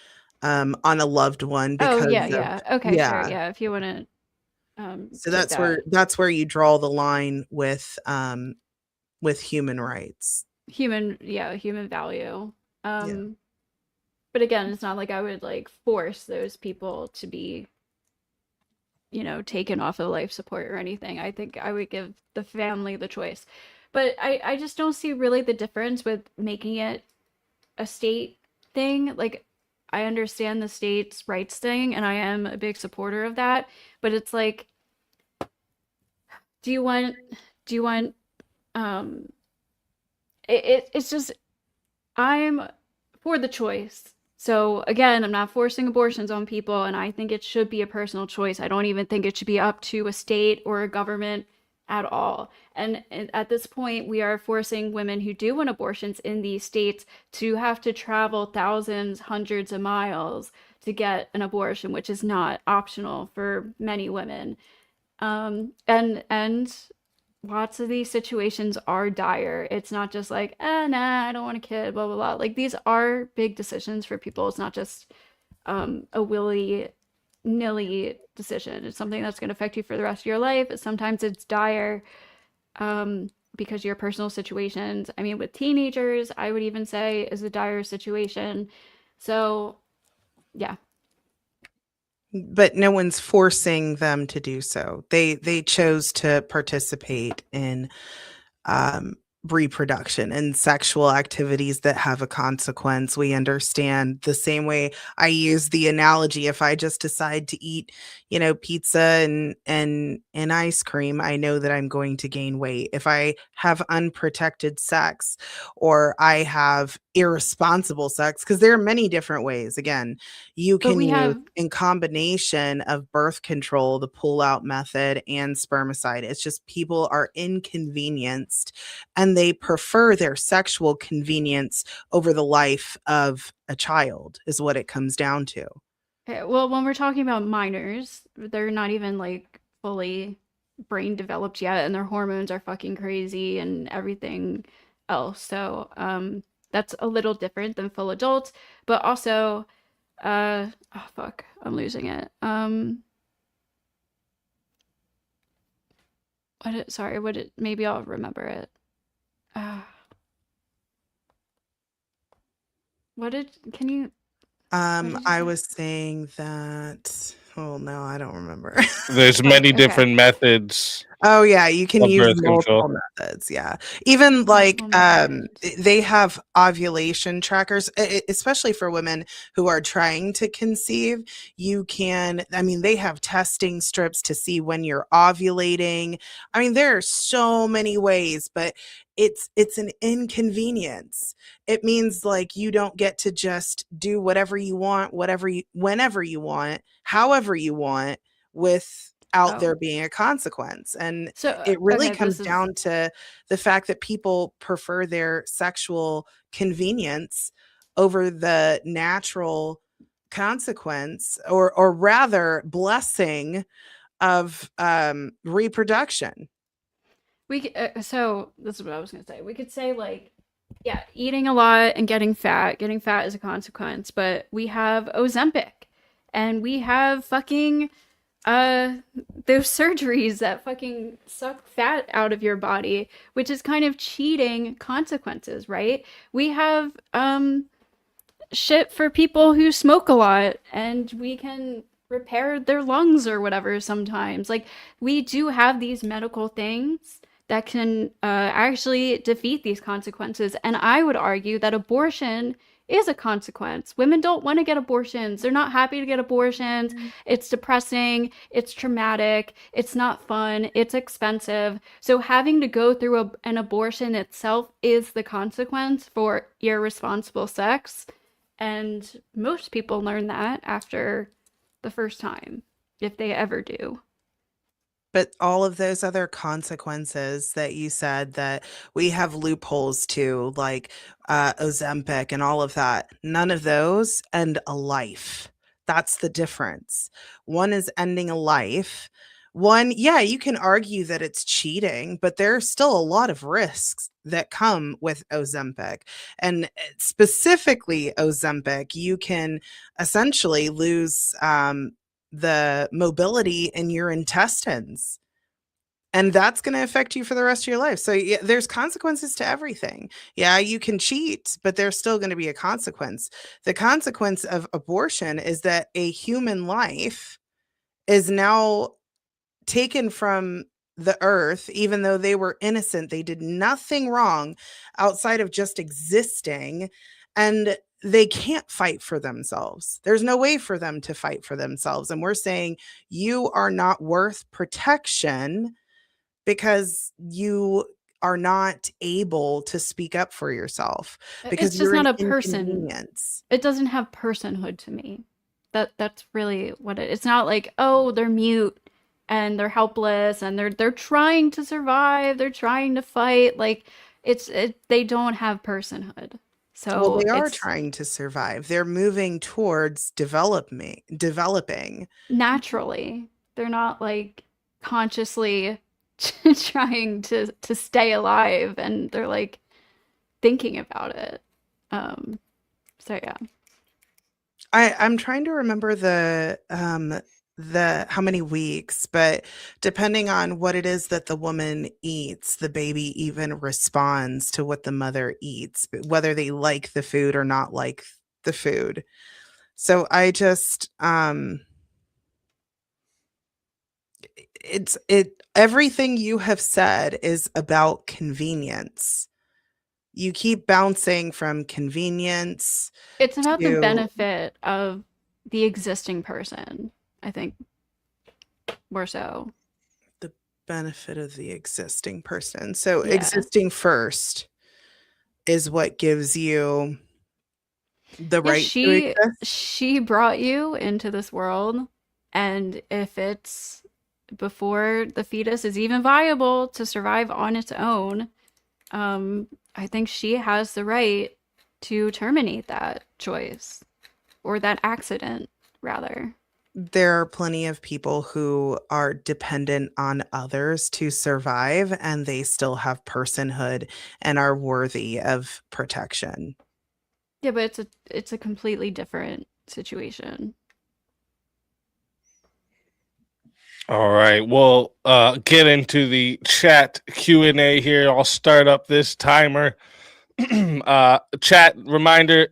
a loved one Oh yeah, because of, yeah. Okay, sure. yeah. Yeah, if you want to So take that that's where you draw the line with human rights. human value. Yeah. But again, it's not like I would like force those people to be, taken off of life support or anything. I think I would give the family the choice. But I just don't see really the difference with making it a state thing. Like, I understand the states' rights thing, and I am a big supporter of that. But it's like, do you want, do you want, um, it's just, I'm for the choice. So again, I'm not forcing abortions on people, and I think it should be a personal choice. I don't even think it should be up to a state or a government at all. And at this point, we are forcing women who do want abortions in these states to have to travel thousands, hundreds of miles to get an abortion, which is not optional for many women. And lots of these situations are dire. It's not just like, nah, I don't want a kid, blah blah blah. Like, these are big decisions for people. It's not just a willy nilly decision. It's something that's going to affect you for the rest of your life. Sometimes it's dire because of your personal situations. I mean, with teenagers, I would even say is a dire situation. So, yeah. But no one's forcing them to do so. They chose to participate in um, reproduction and sexual activities that have a consequence. We understand the same way I use the analogy. If I just decide to eat, pizza and ice cream, I know that I'm going to gain weight. If I have unprotected sex or I have irresponsible sex, because there are many different ways. Again, you But can we use have in combination of birth control, the pull out method, and spermicide. It's just people are inconvenienced and they prefer their sexual convenience over the life of a child, is what it comes down to. well, when we're talking about minors, they're not even like fully brain developed yet, and their hormones are fucking crazy and everything else. So, that's a little different than full adults, but also, oh fuck, I'm losing it. Sorry, maybe I'll remember it. Uh, can you, what did you I say? was saying that, oh no, I don't remember. There's Fuck, many okay. different methods Oh yeah, you can of use birth control. multiple methods. Yeah. Even like Multiple methods. they have ovulation trackers, especially for women who are trying to conceive. You can, I mean, they have testing strips to see when you're ovulating. I mean, there are so many ways, but it's an inconvenience. It means like you don't get to just do whatever you want, whenever you want, however you want, without Oh, there being a consequence. And so it really okay, comes this is. down to the fact that people prefer their sexual convenience over the natural consequence, or rather blessing of reproduction. So this is what I was gonna say. We could say like, yeah, eating a lot and getting fat. Getting fat is a consequence, but we have Ozempic, and we have fucking uh those surgeries that fucking suck fat out of your body, which is kind of cheating consequences, right? We have shit for people who smoke a lot, and we can repair their lungs or whatever sometimes. Like, we do have these medical things that can actually defeat these consequences. And I would argue that abortion is a consequence. Women don't want to get abortions. They're not happy to get abortions. It's depressing. It's traumatic. It's not fun. It's expensive. So having to go through an abortion itself is the consequence for irresponsible sex. And most people learn that after the first time, if they ever do. But all of those other consequences that you said that we have loopholes to, like Ozempic and all of that, none of those end a life. That's the difference. One is ending a life. One, yeah, you can argue that it's cheating, but there are still a lot of risks that come with Ozempic. And specifically, Ozempic, you can essentially lose the mobility in your intestines, and that's going to affect you for the rest of your life. So yeah, there's consequences to everything. Yeah, you can cheat, but there's still going to be a consequence. The consequence of abortion is that a human life is now taken from the earth, even though they were innocent. They did nothing wrong outside of just existing, and they can't fight for themselves. There's no way for them to fight for themselves. And we're saying you are not worth protection because you are not able to speak up for yourself, because It's just you're not an a person. inconvenience. It doesn't have personhood to me. That's really what it's not like, oh, they're mute and they're helpless and they're trying to survive, they're trying to fight. Like, they don't have personhood. Well, So they are it's trying to survive. They're moving towards developing. naturally. They're not like consciously trying to stay alive, and they're like thinking about it. Um so yeah. I'm trying to remember the how many weeks, but depending on what it is that the woman eats, the baby even responds to what the mother eats, whether they like the food or not like the food. So I just it everything you have said is about convenience. You keep bouncing from convenience It's about the to benefit of the existing person, I think, more so. the benefit of the existing person. So Yeah. existing first is what gives you the Yeah, right to exist. she brought you into this world, and if it's before the fetus is even viable to survive on its own, I think she has the right to terminate that choice, or that accident, rather. There are plenty of people who are dependent on others to survive, and they still have personhood and are worthy of protection. Yeah, but it's a completely different situation. All right. Well, get into the chat Q&A here. I'll start up this timer. Chat reminder,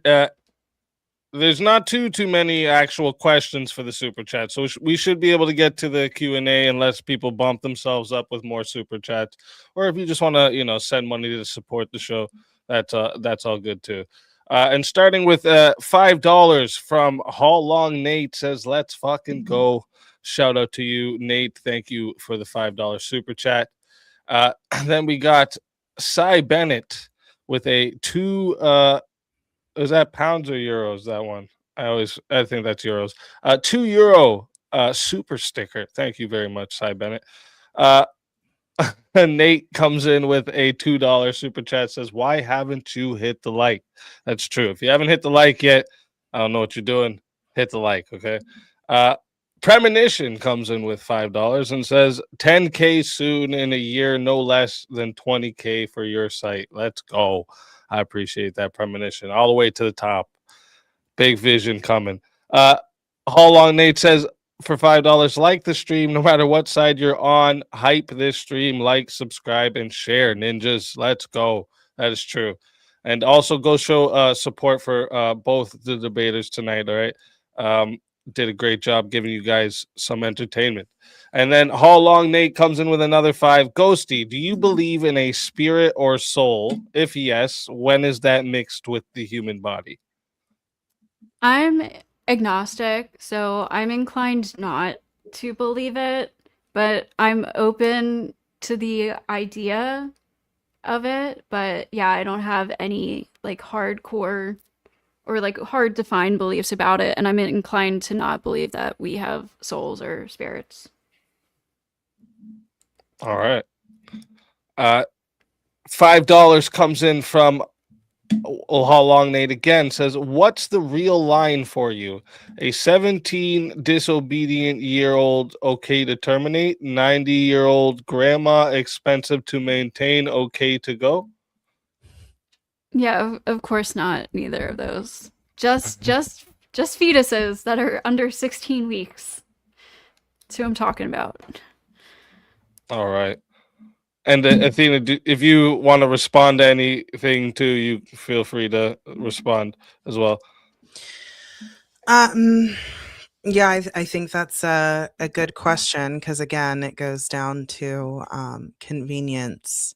there's not too many actual questions for the super chat, so we should be able to get to the Q&A unless people bump themselves up with more super chats, or if you just want to send money to support the show, that's all good too. And starting with $5 from Hall Long Nate says, let's fucking go. Shout out to you, Nate. Thank you for the $5 super chat. Then we got Cy Bennett with a is that pounds or euros? That one. I think that's euros. €2 super sticker. Thank you very much, Cy Bennett. Nate comes in with a $2 super chat, says, why haven't you hit the like? That's true. If you haven't hit the like yet, I don't know what you're doing. Hit the like, okay? Premonition comes in with $5 and says 10K soon in a year, no less than 20K for your site. Let's go. I appreciate that premonition. All the way to the top. Big vision coming. How long Nate says for $5, like the stream, no matter what side you're on. Hype this stream, like, subscribe, and share. Ninjas, let's go. That is true. And also go show support for both the debaters tonight. All right. Did a great job giving you guys some entertainment. And then How Long Nate comes in with another 5. Ghosty, do you believe in a spirit or soul? If yes, when is that mixed with the human body? I'm agnostic, so I'm inclined not to believe it, but I'm open to the idea of it. But yeah, I don't have any like hardcore or like hard defined beliefs about it, and I'm inclined to not believe that we have souls or spirits. All right. $5 comes in from How Long Nate again says, what's the real line for you? A 17 disobedient year old okay to terminate, 90-year-old grandma expensive to maintain, okay to go? Yeah, of course not. Neither of those. Just fetuses that are under 16 weeks. That's who I'm talking about. All right. And Athena, if you want to respond to anything too, you feel free to respond as well. Yeah, I think that's a good question because again, it goes down to convenience.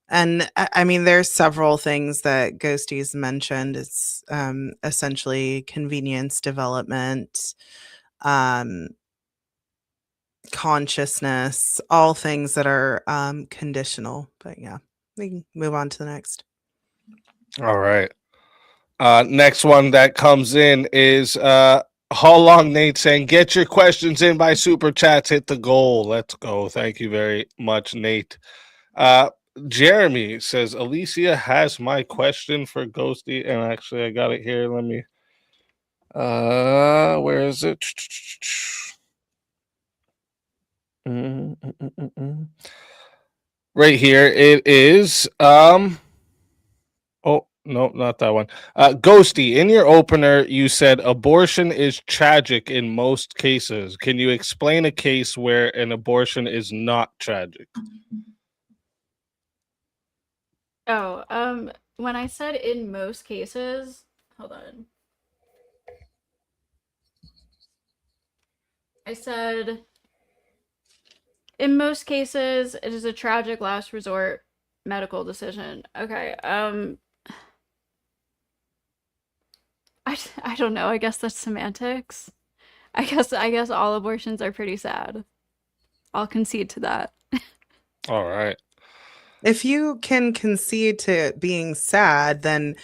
And I mean, there's several things that Ghosties mentioned. It's essentially convenience, development, um, consciousness, all things that are conditional. But yeah, we can move on to the next. All right. Next one that comes in is How Long Nate saying, get your questions in by super chats, hit the goal. Let's go. Thank you very much, Nate. Jeremy says, Alicia has my question for Ghosty, and actually I got it here. Let me where is it? Right here it is. Oh, no, not that one. Ghosty, in your opener, you said abortion is tragic in most cases. Can you explain a case where an abortion is not tragic? Oh, when I said in most cases, hold on. I said in most cases it is a tragic last resort medical decision. Okay. I don't know. I guess that's semantics. I guess all abortions are pretty sad. I'll concede to that. All right. If you can concede to being sad, then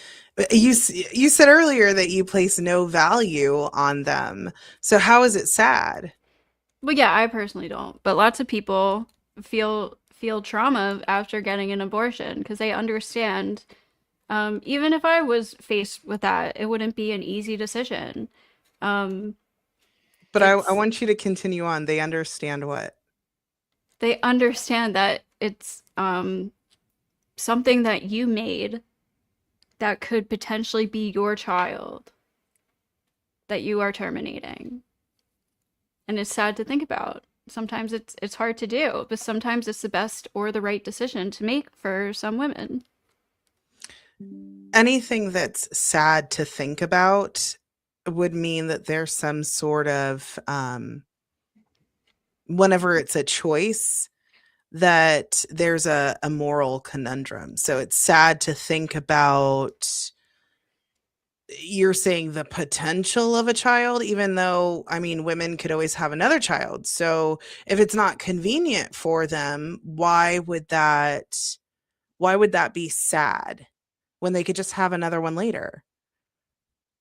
you said earlier that you place no value on them. So how is it sad? Well, yeah, I personally don't, but lots of people feel trauma after getting an abortion because they understand. Even if I was faced with that, it wouldn't be an easy decision. But I want you to continue on. They understand what? They understand that it's something that you made that could potentially be your child that you are terminating. And it's sad to think about. Sometimes it's hard to do, but sometimes it's the best or the right decision to make for some women. Anything that's sad to think about would mean that there's some sort of whenever it's a choice, that there's a moral conundrum. So it's sad to think about, you're saying the potential of a child, even though, I mean, women could always have another child. So if it's not convenient for them, why would that be sad when they could just have another one later?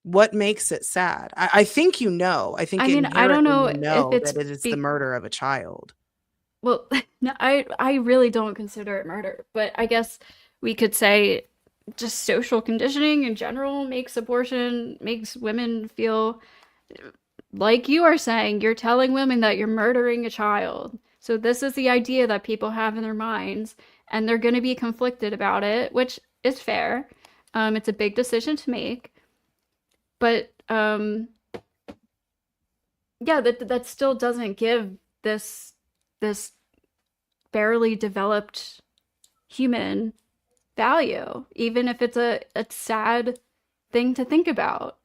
What makes it sad? I think you know. I think I mean, I don't know inherently if it's that it is the murder of a child. well, no, I really don't consider it murder, but I guess we could say just social conditioning in general makes women feel like you are saying, you're telling women that you're murdering a child. So this is the idea that people have in their minds, and they're going to be conflicted about it, which is fair. It's a big decision to make, but yeah, that still doesn't give this barely developed human value, even if it's a sad thing to think about.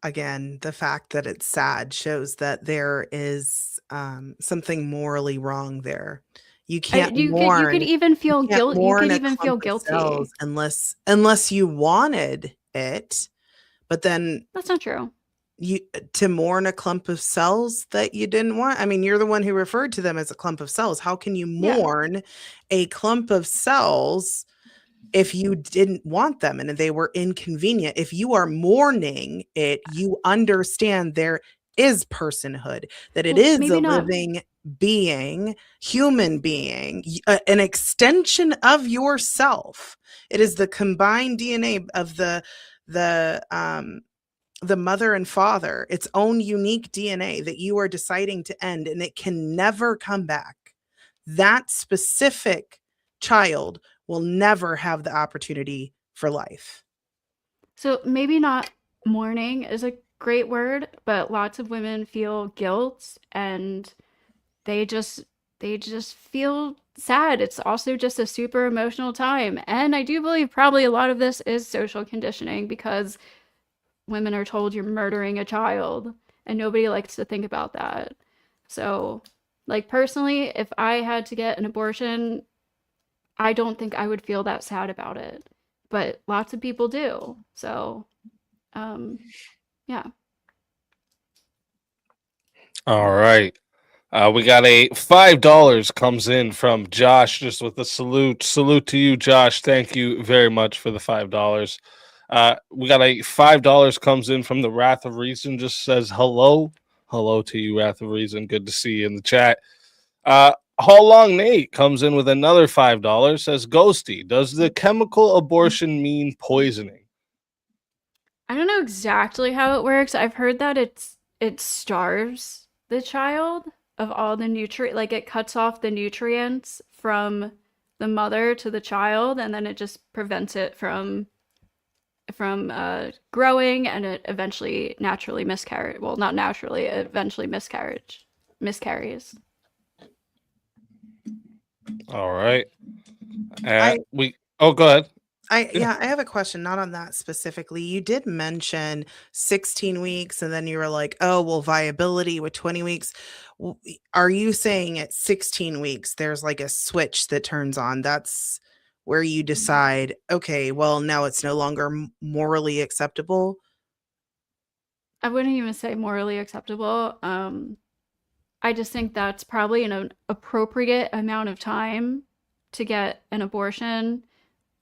Again, the fact that it's sad shows that there is something morally wrong there. You can't You could mourn. even You feel can't guilt. You mourn could a even clump feel of cells guilty. unless you wanted it. But then That's not true. you to mourn a clump of cells that you didn't want. I mean, you're the one who referred to them as a clump of cells. How can you Yeah. mourn a clump of cells if you didn't want them and they were inconvenient? If you are mourning it, you understand there is personhood, that it Well, is a maybe not. living being, human being, an extension of yourself. It is the combined DNA of the mother and father, its own unique DNA that you are deciding to end, and it can never come back. That specific child will never have the opportunity for life. So maybe not mourning is a great word, but lots of women feel guilt and they just they just feel sad. It's also just a super emotional time. And I do believe probably a lot of this is social conditioning because women are told you're murdering a child and nobody likes to think about that. So, like personally, if I had to get an abortion, I don't think I would feel that sad about it. But lots of people do. So, um yeah. All right. We got a $5 comes in from Josh, just with a salute. Salute to you, Josh. Thank you very much for the $5. We got a $5 comes in from the Wrath of Reason. Just says hello, hello to you, Wrath of Reason. Good to see you in the chat. How Long Nate comes in with another $5. Says Ghosty, does the chemical abortion mean poisoning? I don't know exactly how it works. I've heard that it starves the child of all the nutrient, like it cuts off the nutrients from the mother to the child, and then it just prevents it from growing, and it eventually naturally miscarry. Well, not naturally, it eventually miscarries. All right. I We. Oh, go ahead. Yeah. yeah, I have a question, not on that specifically. You did mention 16 weeks, and then you were like, oh, well, viability with 20 weeks. Are you saying at 16 weeks, there's like a switch that turns on? That's where you decide, okay, well, now it's no longer morally acceptable. I wouldn't even say morally acceptable. I just think that's probably an appropriate amount of time to get an abortion.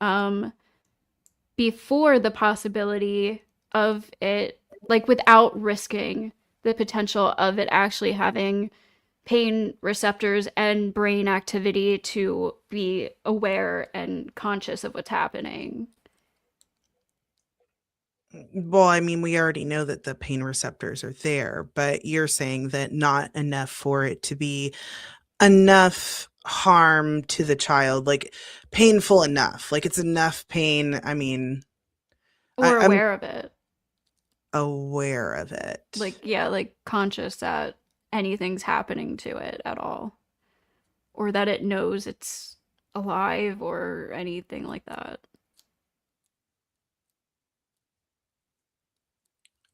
Um, Before the possibility of it, like without risking the potential of it actually having pain receptors and brain activity to be aware and conscious of what's happening. Well, I mean, we already know that the pain receptors are there, but you're saying that not enough for it to be enough harm to the child, like painful enough, like it's enough pain. I mean, Or I'm aware of it. aware of it. Like, yeah, like conscious that anything's happening to it at all. Or that it knows it's alive or anything like that.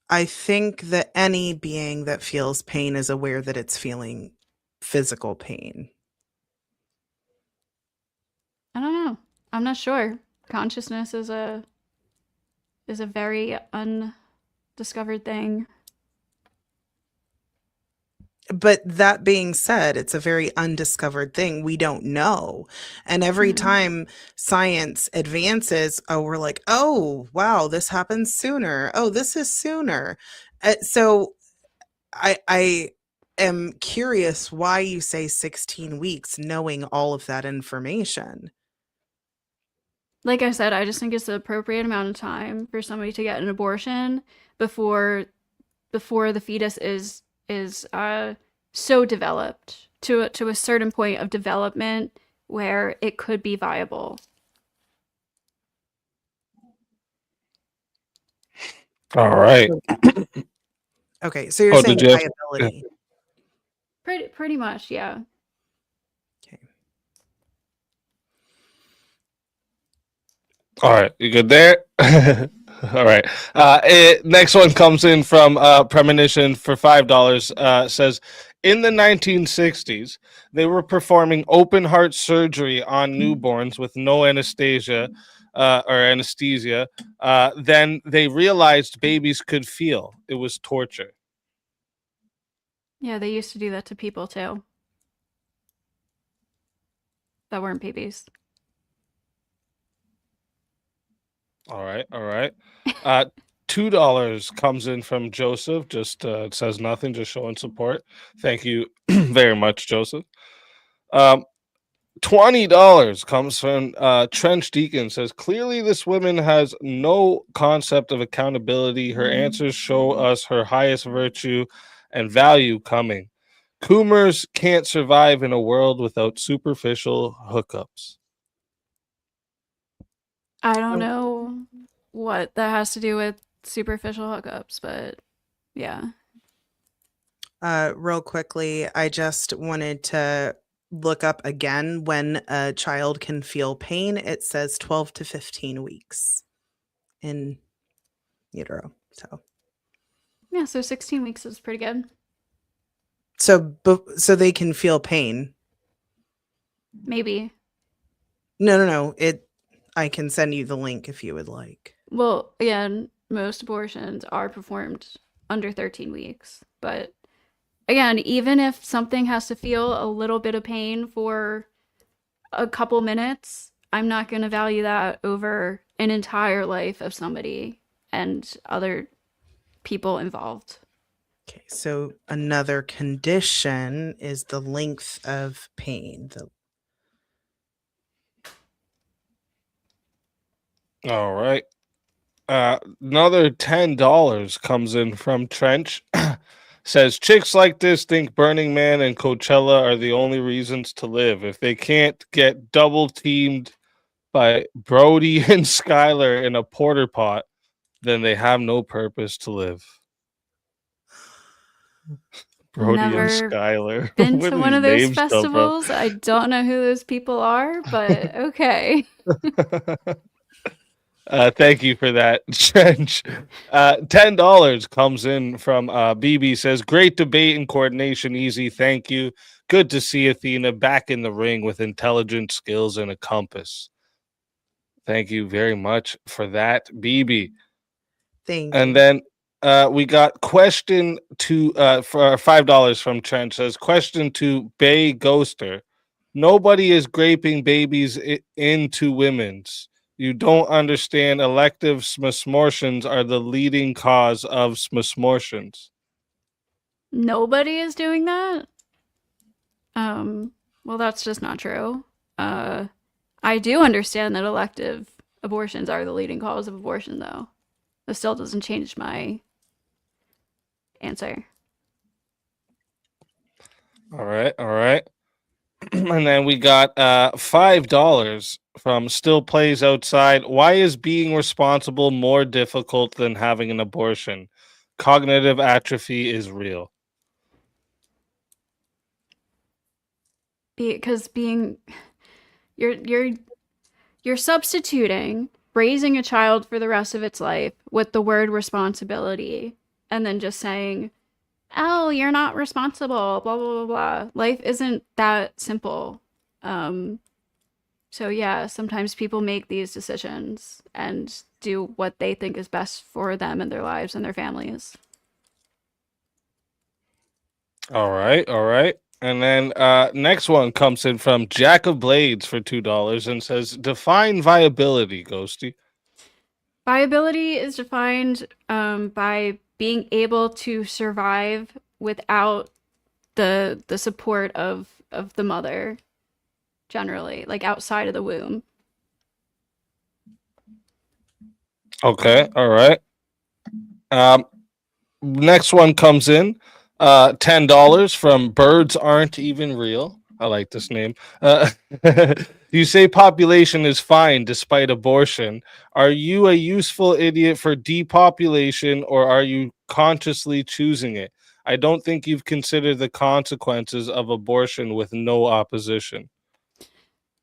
I think that any being that feels pain is aware that it's feeling physical pain. I don't know. I'm not sure. Consciousness is a very undiscovered thing. But that being said, it's a very undiscovered thing. We don't know. And every Mhm. time science advances, oh, we're like, oh, wow, this happens sooner. Oh, this is sooner. So I am curious why you say 16 weeks, knowing all of that information. Like I said, I just think it's the appropriate amount of time for somebody to get an abortion before the fetus is so developed to a certain point of development where it could be viable. All right. Okay, so you're Oh, saying did you have? Yeah. viability. Pretty much, yeah. Okay. All right, you good there? All right. Next one comes in from Premonition for $5. Says in the 1960s, they were performing open heart surgery on newborns with no anesthesia or anesthesia. Then they realized babies could feel. It was torture. Yeah, they used to do that to people too that weren't babies. All right, all right. Uh, $2 comes in from Joseph. Just says nothing, just showing support. Thank you very much, Joseph. Um, $20 comes from Trench Deacon. Says clearly this woman has no concept of accountability. Her answers show us her highest virtue and value coming. Coomers can't survive in a world without superficial hookups. I don't know what that has to do with superficial hookups, but yeah. Real quickly, I just wanted to look up again when a child can feel pain. It says 12 to 15 weeks in utero. Yeah, so 16 weeks is pretty good. So they can feel pain. Maybe. No. I can send you the link if you would like. Well, again, most abortions are performed under 13 weeks. But again, even if something has to feel a little bit of pain for a couple minutes, I'm not going to value that over an entire life of somebody and other people involved. Okay, so another condition is the length of pain. All right. Another $10 comes in from Trench. Says chicks like this think Burning Man and Coachella are the only reasons to live. If they can't get double teamed by Brody and Skylar in a porter pot, then they have no purpose to live. Brody and Never Skylar. been Where to do one these of those names come from? festivals. I don't know who those people are, but okay. Thank you for that, Trench. $10 comes in from BB says, great debate and coordination, easy. Thank you. Good to see Athena back in the ring with intelligent skills and a compass. Thank you very much for that, BB. Thank And you. then we got question to for $5 from Trench says, question to Bay Ghoster. Nobody is graping babies into women's. You don't understand. Elective smortions are the leading cause of smortions. Nobody is doing that? Well, that's just not true. Uh, I do understand that elective abortions are the leading cause of abortion, though. That still doesn't change my answer. All right, all right. And then we got $5 from Still Plays Outside. Why is being responsible more difficult than having an abortion? Cognitive atrophy is real. Because being you're substituting raising a child for the rest of its life with the word responsibility and then just saying, "Oh, you're not responsible, blah blah blah blah." Life isn't that simple. Um so yeah, sometimes people make these decisions and do what they think is best for them and their lives and their families. All right, all right. And then next one comes in from Jack of Blades for $2 and says, define viability, Ghosty. Viability is defined by being able to survive without the support of the mother, generally, like outside of the womb. Okay, all right. Um, Next one comes in, $10 from Birds Aren't Even Real. I like this name. Uh, you say population is fine despite abortion. Are you a useful idiot for depopulation, or are you consciously choosing it? I don't think you've considered the consequences of abortion with no opposition.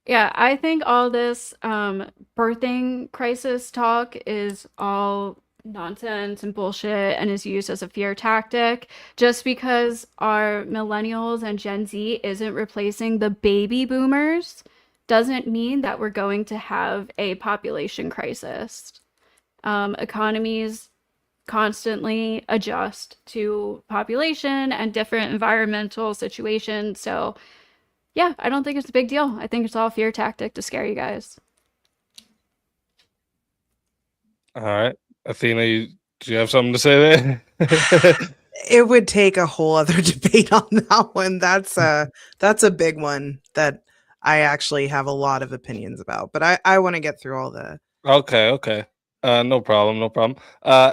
Yeah, I think all this birthing crisis talk is all nonsense and bullshit and is used as a fear tactic. Just because our millennials and Gen Z isn't replacing the baby boomers doesn't mean that we're going to have a population crisis. Economies constantly adjust to population and different environmental situations. So, yeah, I don't think it's a big deal. I think it's all a fear tactic to scare you guys. All right, Athena, do you have something to say there? It would take a whole other debate on that one. That's a big one that I actually have a lot of opinions about. But I want to get through all the Okay, okay. No problem, no problem.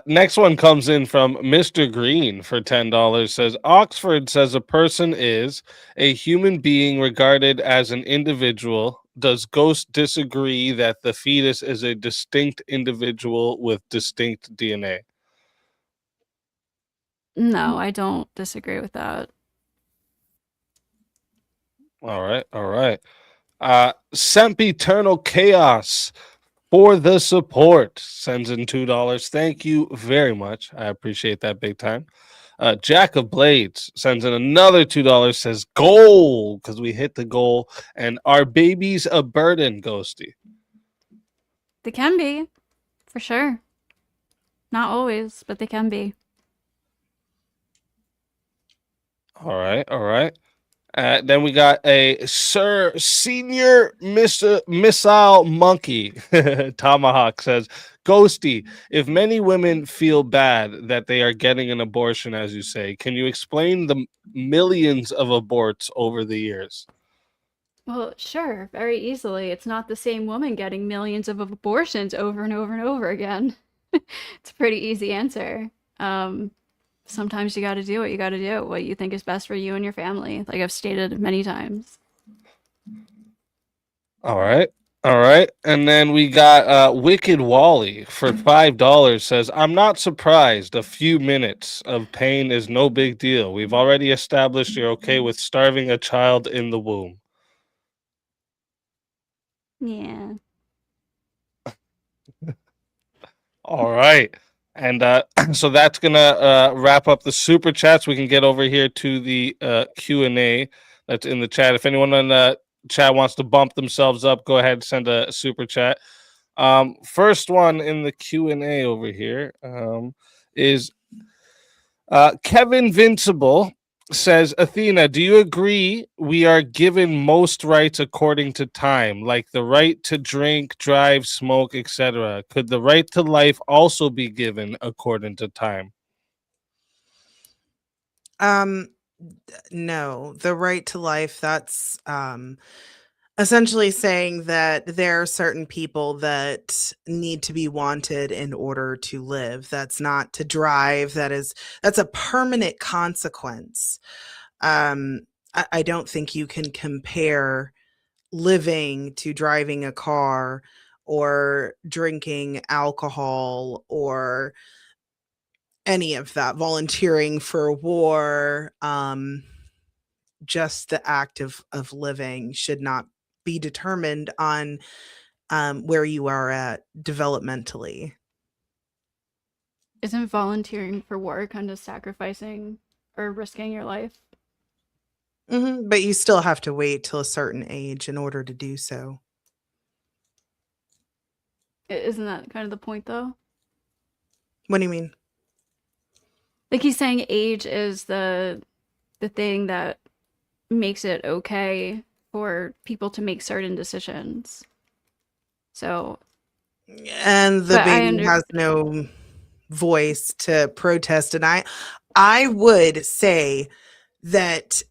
Next one comes in from Mr. Green for $10. Says Oxford says a person is a human being regarded as an individual. Does Ghost disagree that the fetus is a distinct individual with distinct DNA? No, I don't disagree with that. All right, all right. Sempiternal Chaos for the support sends in $2. Thank you very much. I appreciate that big time. Jack of Blades sends in another $2. Says goal because we hit the goal, and our baby's a burden, Ghosty. They can be, for sure. Not always, but they can be. All right, all right. Then we got a Sir Senior Mr. Missile Monkey. Tomahawk says, Ghosty, if many women feel bad that they are getting an abortion, as you say, can you explain the millions of aborts over the years? Well, sure, very easily. It's not the same woman getting millions of abortions over and over and over again. It's a pretty easy answer. Um, Sometimes you got to do what you got to do, what you think is best for you and your family, like I've stated many times. All right. All right. And then we got Wicked Wally for $5 says, I'm not surprised. A few minutes of pain is no big deal. We've already established you're okay with starving a child in the womb. Yeah. All right. And so that's going to wrap up the super chats. We can get over here to the Q&A that's in the chat. If anyone on the chat wants to bump themselves up, go ahead and send a super chat. First one in the Q&A over here is Kevin Vincible says, Athena, do you agree we are given most rights according to time, like the right to drink, drive, smoke, etc.? Could the right to life also be given according to time? no, the right to life, that's essentially saying that there are certain people that need to be wanted in order to live. That's not to drive. That's a permanent consequence. I don't think you can compare living to driving a car or drinking alcohol or any of that, volunteering for war. Just the act of living should not be determined on where you are at developmentally. Isn't volunteering for war kind of sacrificing or risking your life? But you still have to wait till a certain age in order to do so. Isn't that kind of the point, though? What do you mean? Like he's saying age is the thing that makes it okay for people to make certain decisions. So, And the but I baby has no voice to protest. And I would say that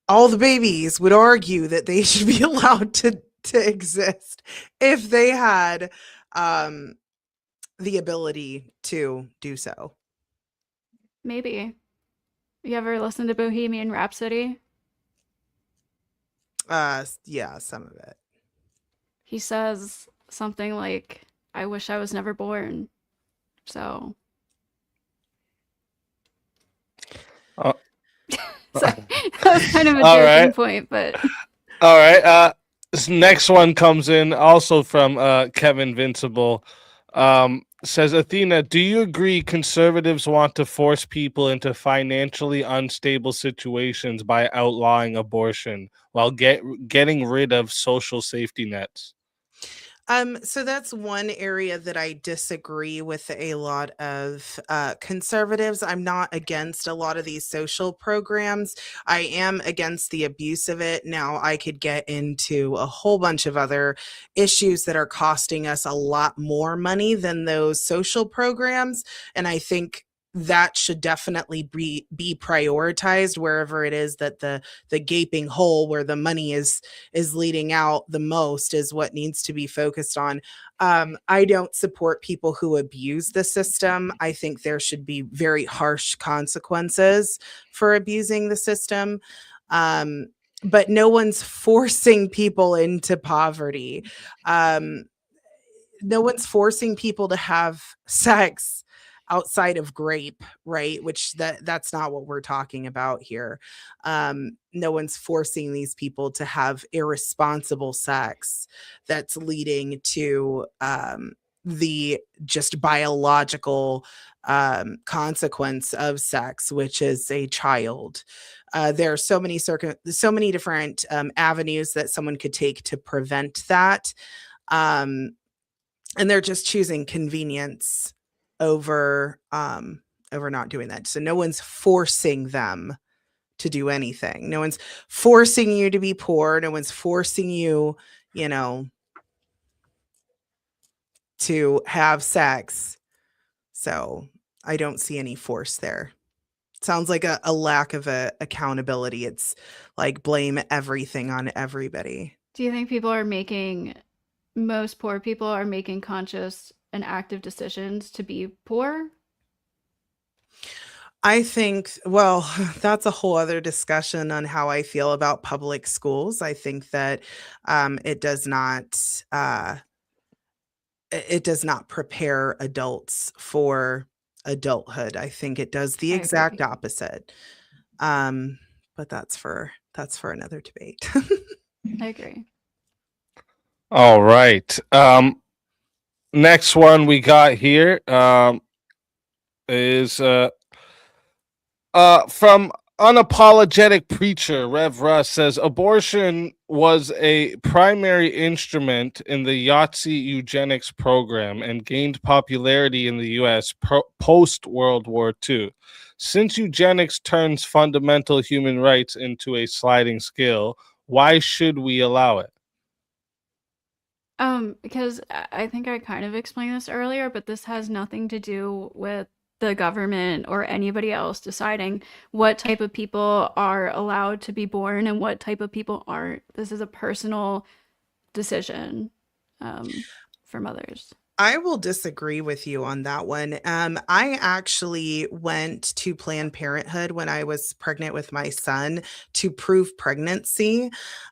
all the babies would argue that they should be allowed to exist if they had the ability to do so. Maybe. You ever listen to Bohemian Rhapsody? Yeah, some of it. He says something like, I wish I was never born. So, Uh, sorry. That was kind of a all joking right. point, but All right. This next one comes in also from Kevin Vincible. Says Athena, do you agree conservatives want to force people into financially unstable situations by outlawing abortion while getting rid of social safety nets? So that's one area that I disagree with a lot of conservatives. I'm not against a lot of these social programs. I am against the abuse of it. Now, I could get into a whole bunch of other issues that are costing us a lot more money than those social programs. And I think that should definitely be prioritized wherever it is that the gaping hole where the money is leading out the most is what needs to be focused on. I don't support people who abuse the system. I think there should be very harsh consequences for abusing the system. But no one's forcing people into poverty. Um, no one's forcing people to have sex outside of grape, right? Which that's not what we're talking about here. No one's forcing these people to have irresponsible sex that's leading to the just biological consequence of sex, which is a child. There are so many different avenues that someone could take to prevent that. Um, and they're just choosing convenience over over not doing that. So no one's forcing them to do anything. No one's forcing you to be poor. No one's forcing you, you know, to have sex. So I don't see any force there. Sounds like a lack of accountability. It's like blame everything on everybody. do you think most poor people are making conscious and active decisions to be poor? I think, well, that's a whole other discussion on how I feel about public schools. I think that it does not it does not prepare adults for adulthood. I think it does the I exact agree. opposite. But that's for another debate. I agree. All right. Next one we got here is from unapologetic preacher Rev Russ says abortion was a primary instrument in the Yahtzee eugenics program and gained popularity in the U.S. Post World War II. Since eugenics turns fundamental human rights into a sliding scale, why should we allow it? Because I think I kind of explained this earlier, but this has nothing to do with the government or anybody else deciding what type of people are allowed to be born and what type of people aren't. This is a personal decision for mothers. I will disagree with you on that one. I actually went to Planned Parenthood when I was pregnant with my son to prove pregnancy.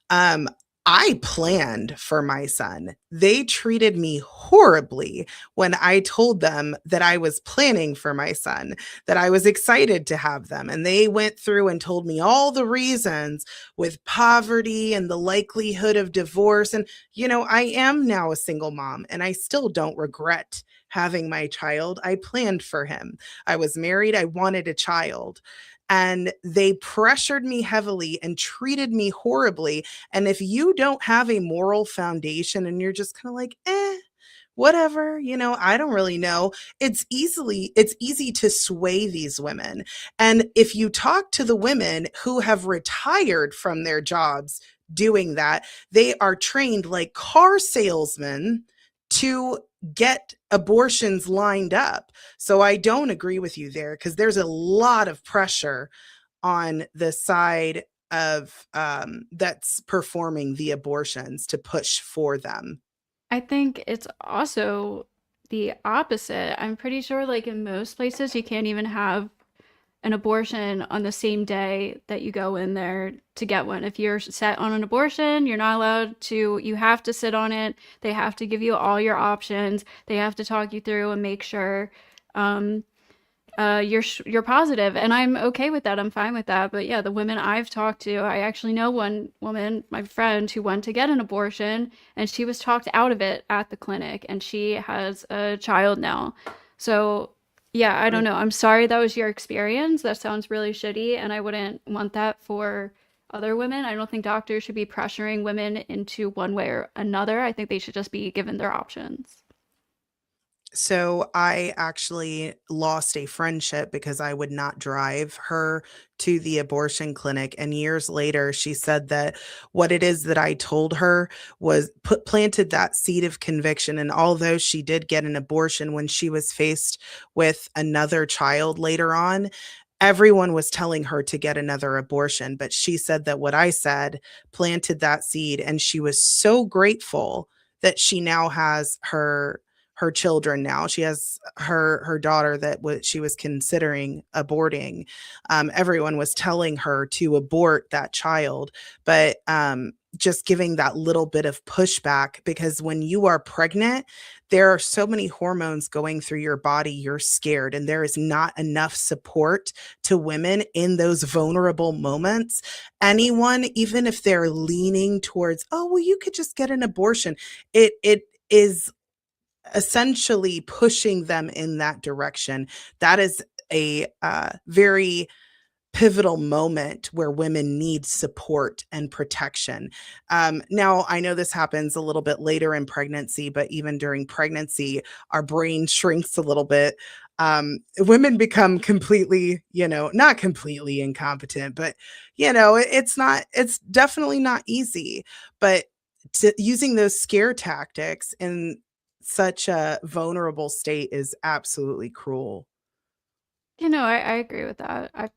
Um, I planned for my son. They treated me horribly when I told them that I was planning for my son, that I was excited to have them. And they went through and told me all the reasons with poverty and the likelihood of divorce. And I am now a single mom and I still don't regret having my child. I planned for him. I was married. I wanted a child. And they pressured me heavily and treated me horribly. And if you don't have a moral foundation and you're just kind of like, whatever, I don't really know. It's easy to sway these women. And if you talk to the women who have retired from their jobs doing that, they are trained like car salesmen to get abortions lined up. So I don't agree with you there because there's a lot of pressure on the side of that's performing the abortions to push for them. I think it's also the opposite. I'm pretty sure, like, in most places, you can't even have an abortion on the same day that you go in there to get one. If you're set on an abortion, you're not allowed to, you have to sit on it. They have to give you all your options. They have to talk you through and make sure um, you're positive, and I'm okay with that. I'm fine with that. But yeah, the women I've talked to, I actually know one woman, my friend, who went to get an abortion, and she was talked out of it at the clinic, and she has a child now. So yeah, I don't know. I'm sorry that was your experience. That sounds really shitty, and I wouldn't want that for other women. I don't think doctors should be pressuring women into one way or another. I think they should just be given their options. So I actually lost a friendship because I would not drive her to the abortion clinic. And years later, she said that what it is that I told her was planted that seed of conviction. And although she did get an abortion when she was faced with another child later on, everyone was telling her to get another abortion. But she said that what I said planted that seed. And she was so grateful that she now has her children now. She has her daughter that she was considering aborting. Everyone was telling her to abort that child, but just giving that little bit of pushback, because when you are pregnant, there are so many hormones going through your body, you're scared, and there is not enough support to women in those vulnerable moments. Anyone, even if they're leaning towards, oh, well, you could just get an abortion, it is essentially pushing them in that direction. That is a very pivotal moment where women need support and protection. Now, I know this happens a little bit later in pregnancy, but even during pregnancy, our brain shrinks a little bit. Women become completely, not completely incompetent, but, it's definitely not easy. But using those scare tactics in such a vulnerable state is absolutely cruel. I agree with that.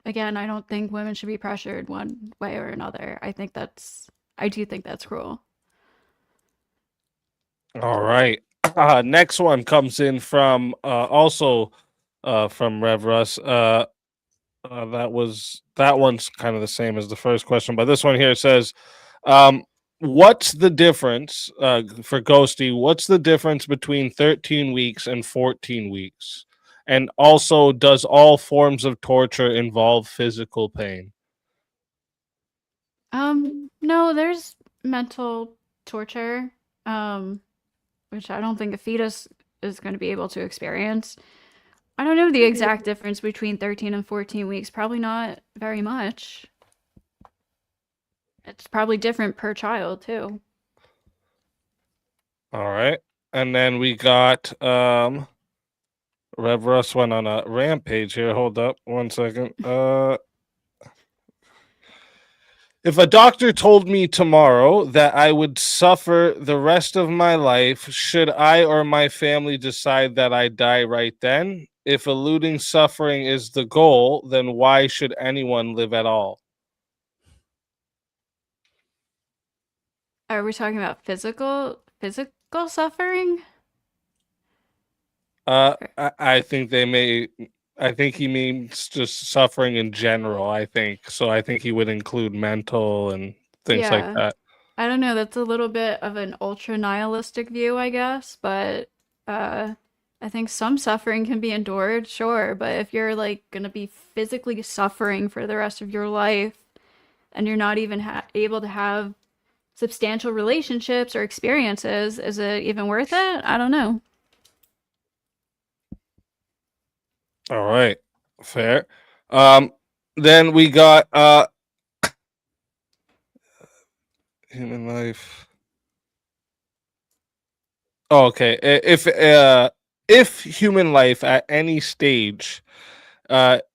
Again, I don't think women should be pressured one way or another. I do think that's cruel. All right. Next one comes in from also from Rev Russ. That one's kind of the same as the first question, but this one here says, um, "What's the difference for Ghosty? What's the difference between 13 weeks and 14 weeks? And also, does all forms of torture involve physical pain?" No, there's mental torture, um, which I don't think a fetus is going to be able to experience. I don't know the exact difference between 13 and 14 weeks. Probably not very much. It's probably different per child too. All right, and then we got Rev Russ went on a rampage here. Hold up, 1 second. If a doctor told me tomorrow that I would suffer the rest of my life, should I or my family decide that I die right then? If eluding suffering is the goal, then why should anyone live at all? Are we talking about physical suffering? I think they may. I think he means just suffering in general. I think so. I think he would include mental and things like Yeah. that. I don't know, that's a little bit of an ultra nihilistic view, I guess, but uh I think some suffering can be endured, sure, but if you're like gonna be physically suffering for the rest of your life and you're not even able to have substantial relationships or experiences, is it even worth it? I don't know. All right, fair. Um, then we got human life. Oh, okay. If human life at any stage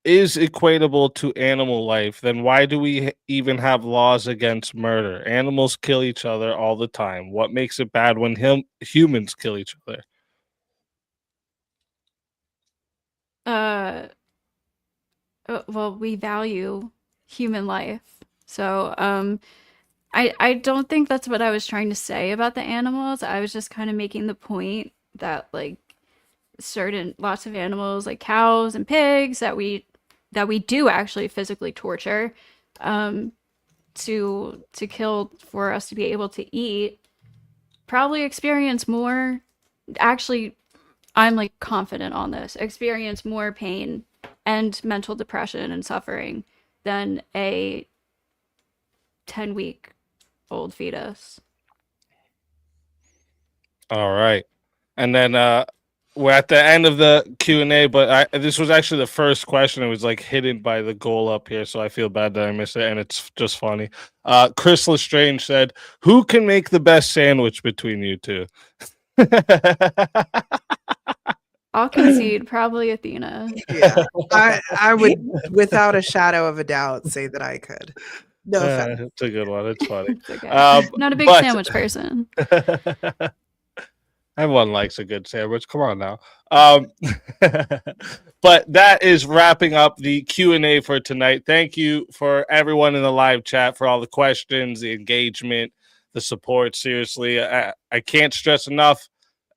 is equatable to animal life, then why do we even have laws against murder? Animals kill each other all the time. What makes it bad when humans kill each other? Uh well, we value human life. So, I don't think that's what I was trying to say about the animals. I was just kind of making the point that like lots of animals like cows and pigs that we do actually physically torture to kill for us to be able to eat, probably experience more, actually, I'm like confident on this, experience more pain and mental depression and suffering than a 10-week-old fetus. All right. And then we're at the end of the Q&A, but this was actually the first question. It was like hidden by the goal up here, so I feel bad that I missed it, and it's just funny. Chris Lestrange said, who can make the best sandwich between you two? I'll concede, probably Athena. Yeah, I would, without a shadow of a doubt, say that I could. No offense. It's a good one. It's funny. It's okay. Not a big sandwich person. Everyone likes a good sandwich. Come on now. But that is wrapping up the Q&A for tonight. Thank you for everyone in the live chat for all the questions, the engagement, the support. Seriously, I can't stress enough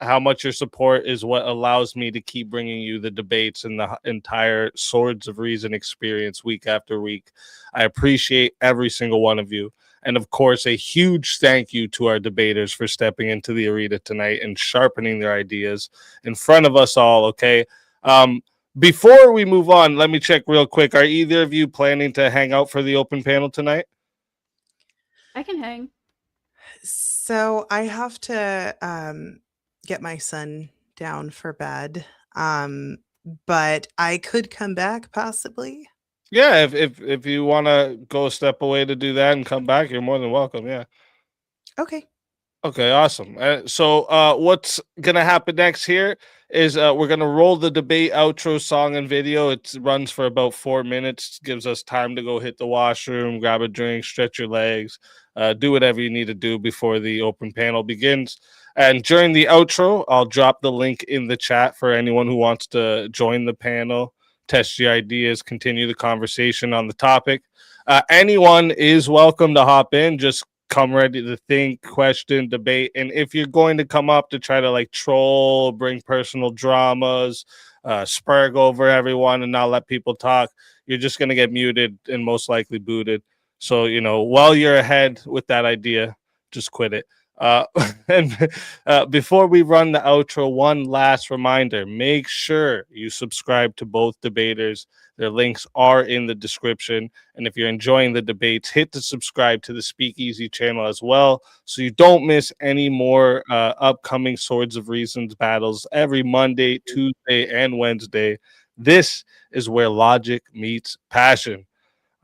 how much your support is what allows me to keep bringing you the debates and the entire Swords of Reason experience week after week. I appreciate every single one of you. And of course, a huge thank you to our debaters for stepping into the arena tonight and sharpening their ideas in front of us all, okay? Before we move on, let me check real quick. Are either of you planning to hang out for the open panel tonight? I can hang. So I have to get my son down for bed, but I could come back possibly. Yeah, if you want to go a step away to do that and come back, you're more than welcome. Yeah. Okay. Okay, awesome. So what's going to happen next here is we're going to roll the debate outro song and video. It runs for about 4 minutes, gives us time to go hit the washroom, grab a drink, stretch your legs, do whatever you need to do before the open panel begins. And during the outro, I'll drop the link in the chat for anyone who wants to join the panel, test your ideas, continue the conversation on the topic. Anyone is welcome to hop in. Just come ready to think, question, debate. And if you're going to come up to try to like troll, bring personal dramas, spurg over everyone and not let people talk, you're just going to get muted and most likely booted. So, while you're ahead with that idea, just quit it. And before we run the outro, one last reminder: make sure you subscribe to both debaters. Their links are in the description. And if you're enjoying the debates, hit the subscribe to the Speakeasy channel as well, so you don't miss any more upcoming Swords of Reasons battles every Monday, Tuesday, and Wednesday. This is where logic meets passion.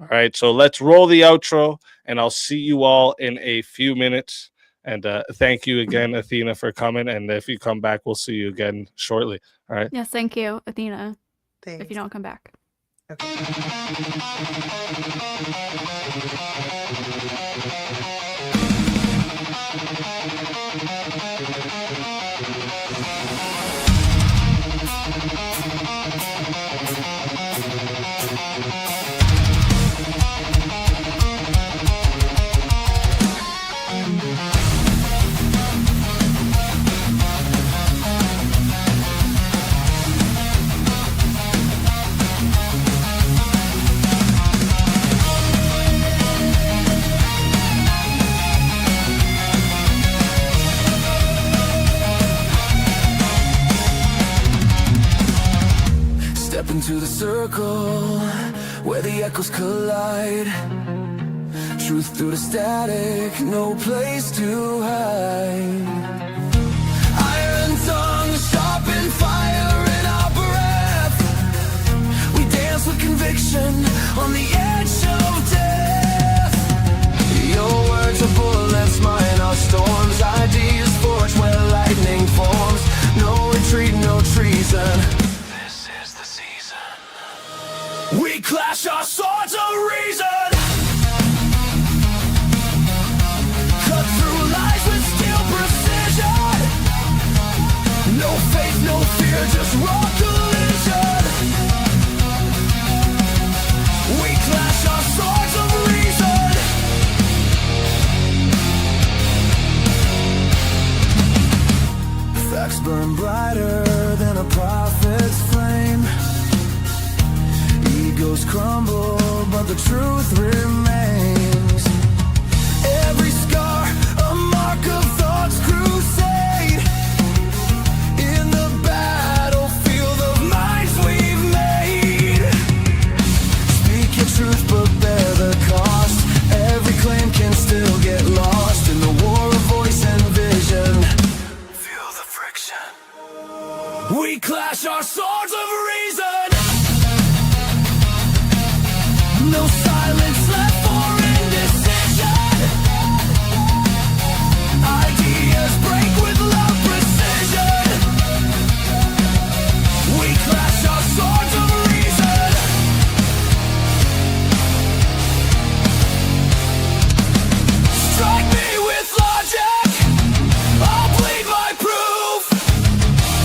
All right, so let's roll the outro, and I'll see you all in a few minutes. And thank you again, Athena, for coming. And if you come back, we'll see you again shortly. All right. Yes, thank you, Athena. Thanks. If you don't come back. Okay. Step into the circle where the echoes collide. Truth through the static, no place to hide. Iron tongue, sharpen fire in our breath. We dance with conviction on the edge of death. Your words are bullets, mine are storms. Ideas forged where lightning forms. No retreat, no treason. We clash our swords of reason. Cut through lies with steel precision. No faith, no fear, just raw collision. We clash our swords of reason. Facts burn brighter than a the prophet's flame. Egos crumble, but the truth remains. Every scar, a mark of thought's crusade. In the battlefield of minds we've made. Speak your truth, but bear the cost. Every claim can still get lost in the war of voice and vision. Feel the friction. We clash our swords of reason. No silence left for indecision. Ideas break with loud precision. We clash our swords of reason. Strike me with logic, I'll plead my proof.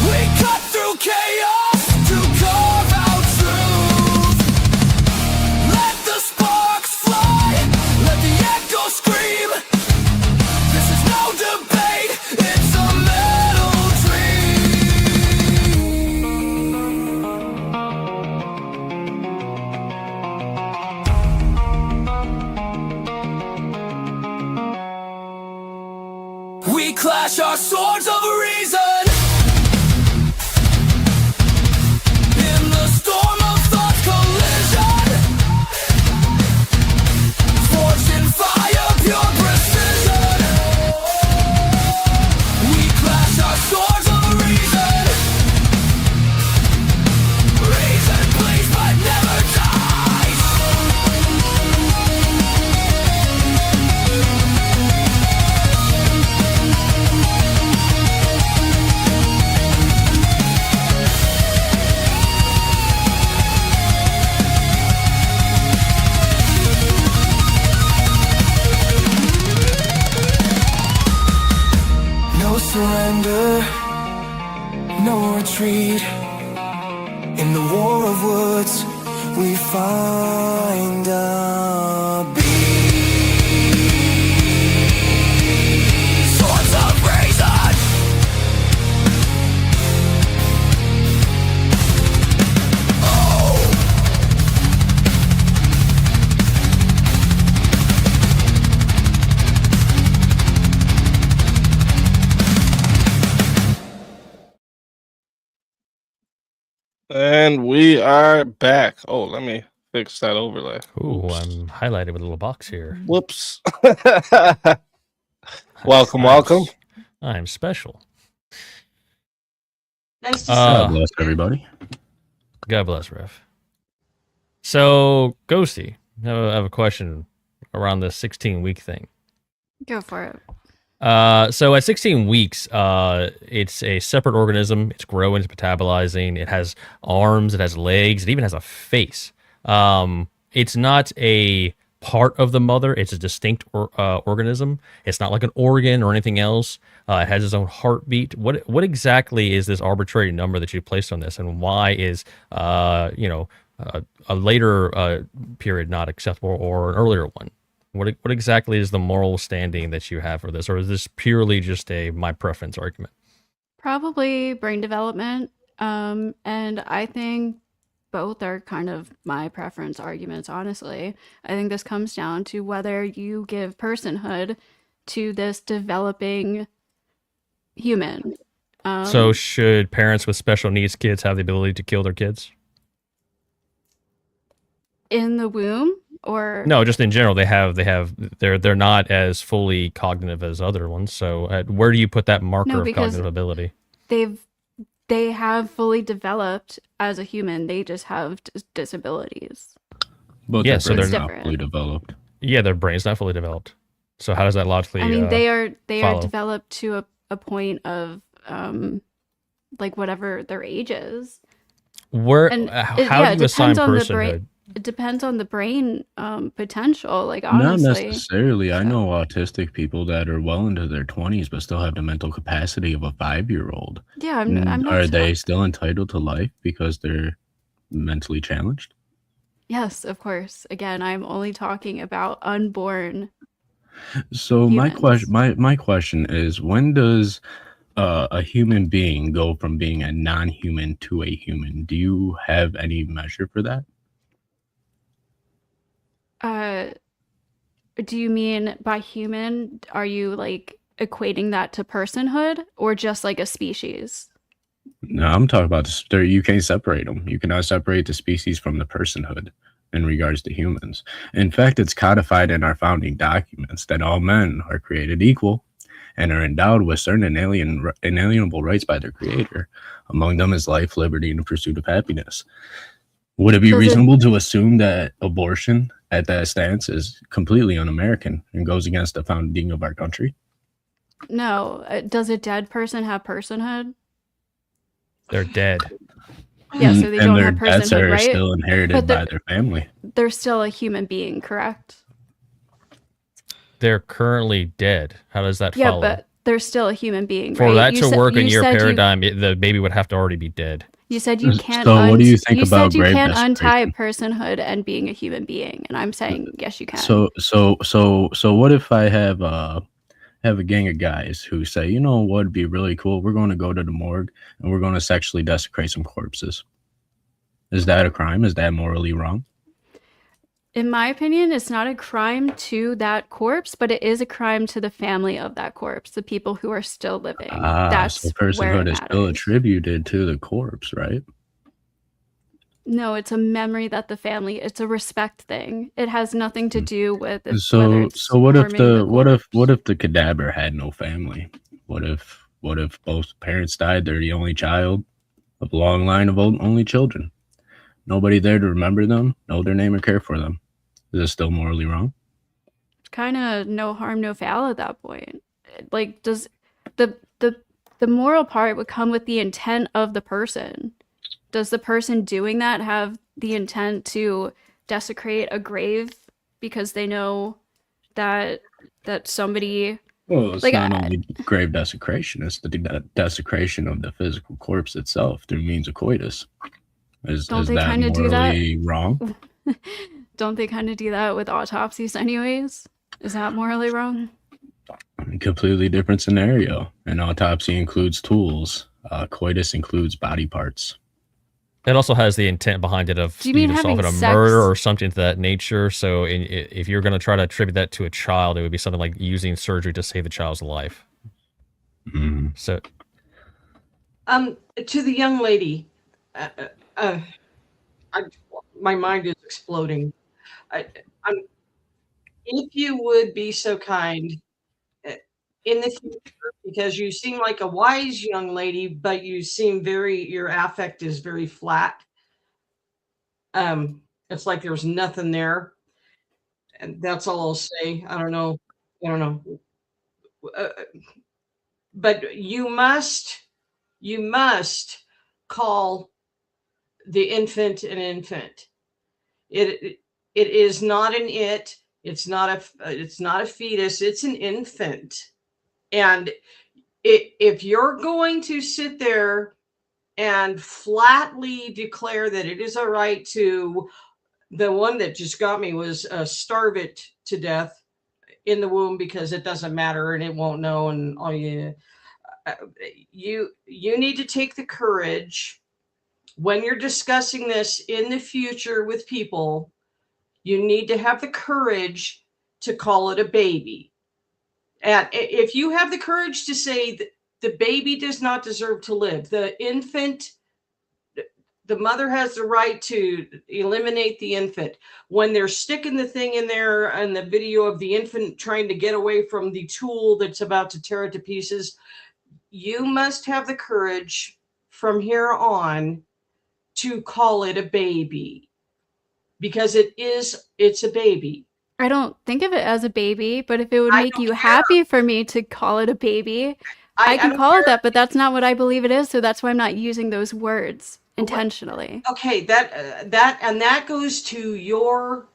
We cut through chaos to carve out truth. Let the sparks fly, let the echo scream. This is no debate, it's a metal dream. We clash our swords of reason. In the storm of thought's collision. Forged in fire, pure precision. We clash our swords of reason. Reason bleeds but never dies. No surrender, no retreat. In the war of words, we find a beat. Swords of reason. And we are back. Oh, let me fix that overlay. Ooh, Oops. I'm highlighted with a little box here. Whoops. Welcome. I'm special. Nice to Uh, see Bless everybody. God bless, Rev. So, Ghosty, I have a question around this 16-week thing. Go for it. So at 16 weeks, it's a separate organism. It's growing, it's metabolizing. It has arms, it has legs, it even has a face. It's not a part of the mother. It's a distinct organism. It's not like an organ or anything else. It has its own heartbeat. What exactly is this arbitrary number that you placed on this, and why is a later period not acceptable or an earlier one? What exactly is the moral standing that you have for this, or is this purely just a my preference argument? Probably brain development. And I think both are kind of my preference arguments, honestly. I think this comes down to whether you give personhood to this developing human. So should parents with special needs kids have the ability to kill their kids? In the womb? Or No, just in general, they're not as fully cognitive as other ones. So where do you put that marker No, of because cognitive ability? they have fully developed as a human. They just have disabilities. But Yeah, their so brain's they're not different. fully developed. Yeah, their brain's not fully developed. So how does that logically? I mean, they are follow? developed to a point of like whatever their age is. Where? And How do you assign depends on the personhood? brain. It depends on the brain potential. Like Not honestly, necessarily. I know autistic people that are well into their 20s but still have the mental capacity of a 5-year-old. yeah, I'm not. Are they still entitled to life because they're mentally challenged? Yes, of course. Again, I'm only talking about unborn. So Humans. my question is, when does a human being go from being a non-human to a human? Do you have any measure for that? Uh, do you mean by human, are you like equating that to personhood or just like a species? No, I'm talking about you can't separate them. You cannot separate the species from the personhood in regards to humans. In fact, it's codified in our founding documents that all men are created equal and are endowed with certain inalienable rights by their creator. Among them is life, liberty, and the pursuit of happiness. Would it be Does it reasonable to assume that abortion at that stance is completely un-American and goes against the founding of our country? no, does a dead person have personhood? They're dead. Yeah, so they And don't their have debts personhood, are right? still inherited But by their family. they're still a human being, correct? They're currently dead. How does that Yeah, follow? but they're still a human being, For right? that You to said- work in you your said you- paradigm, the baby would have to already be dead. You said you can't. So what do you think you about said you grave can't untie desecration? personhood and being a human being, and I'm saying yes, you can. So what if I have a gang of guys who say, you know what would be really cool? We're going to go to the morgue and we're going to sexually desecrate some corpses. Is that a crime? Is that morally wrong? In my opinion, it's not a crime to that corpse, but it is a crime to the family of that corpse, the people who are still living. That's So where it personhood is still matters. attributed to the corpse, right? No, it's a memory that the family. It's a respect thing. It has nothing to do with whether So it's what if harming the corpse. what if the cadaver had no family? What if both parents died? They're the only child of a long line of only children. Nobody there to remember them, know their name, or care for them. Is it still morally wrong? It's kind of no harm, no foul at that point. Like, does the moral part would come with the intent of the person? Does the person doing that have the intent to desecrate a grave because they know that somebody Well, it's like not only grave desecration; it's the desecration of the physical corpse itself through means of coitus. Is Don't they that kind of do that? morally wrong? Don't they kind of do that with autopsies anyways? Is that morally wrong? Completely different scenario. An autopsy includes tools. Coitus includes body parts. It also has the intent behind it of Do you mean either solving a having murder sex? or something to that nature. So if you're going to try to attribute that to a child, it would be something like using surgery to save the child's life. Mhm. So To the young lady, uh, uh, I, my mind is exploding. I'm, if you would be so kind, uh, in the future, because you seem like a wise young lady, but you seem your affect is very flat. It's like there's nothing there, and that's all I'll say. I don't know. I don't know. Uh, but you must call the infant an infant. It it is not an it. It's not a fetus. It's an infant. And if you're going to sit there and flatly declare that it is a right to, the one that just got me was starve it to death in the womb because it doesn't matter and it won't know and all uh, you need to take the courage when you're discussing this in the future with people. You need to have the courage to call it a baby. And if you have the courage to say that the baby does not deserve to live, the infant, the mother has the right to eliminate the infant. When they're sticking the thing in there and the video of the infant trying to get away from the tool that's about to tear it to pieces, you must have the courage from here on to call it a baby because it's a baby. I don't think of it as a baby, but if it would I make don't you care. happy for me to call it a baby, I can don't call it care. that, but that's not what I believe it is, so that's why I'm not using those words intentionally. Okay, that goes to your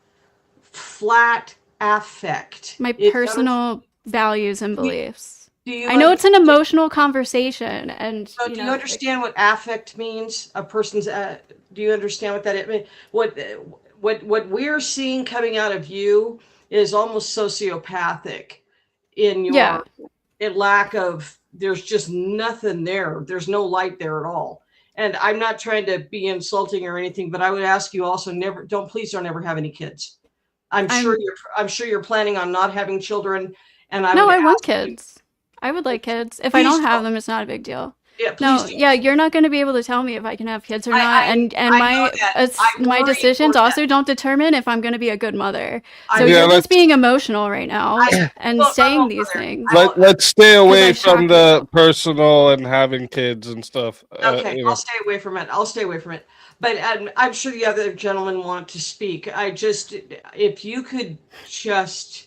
flat affect. My It goes- personal values and beliefs. do you I know it's an understand- emotional conversation, and So do you understand what affect means? A person's. Do you understand what that it means? What we're seeing coming out of you is almost sociopathic in your Yeah. lack of there's just nothing there. There's no light there at all. And I'm not trying to be insulting or anything, but I would ask you also please don't ever have any kids. I'm sure you're planning on not having children, and I No, would I want ask you, kids. I would like kids. If I please don't have don't. them, it's not a big deal. Yeah, please No, don't. yeah, you're not going to be able to tell me if I can have kids or not, and I know my that. I my worry decisions about also don't determine if I'm going to be a good mother. So I Yeah, you're let's just being emotional right now and well, I saying won't go these there. things I won't. let's stay because away I from shock the you. personal and having kids and stuff. Okay, You I'll know, stay away from it. I'll stay away from it. But I'm sure the other gentlemen want to speak. If you could just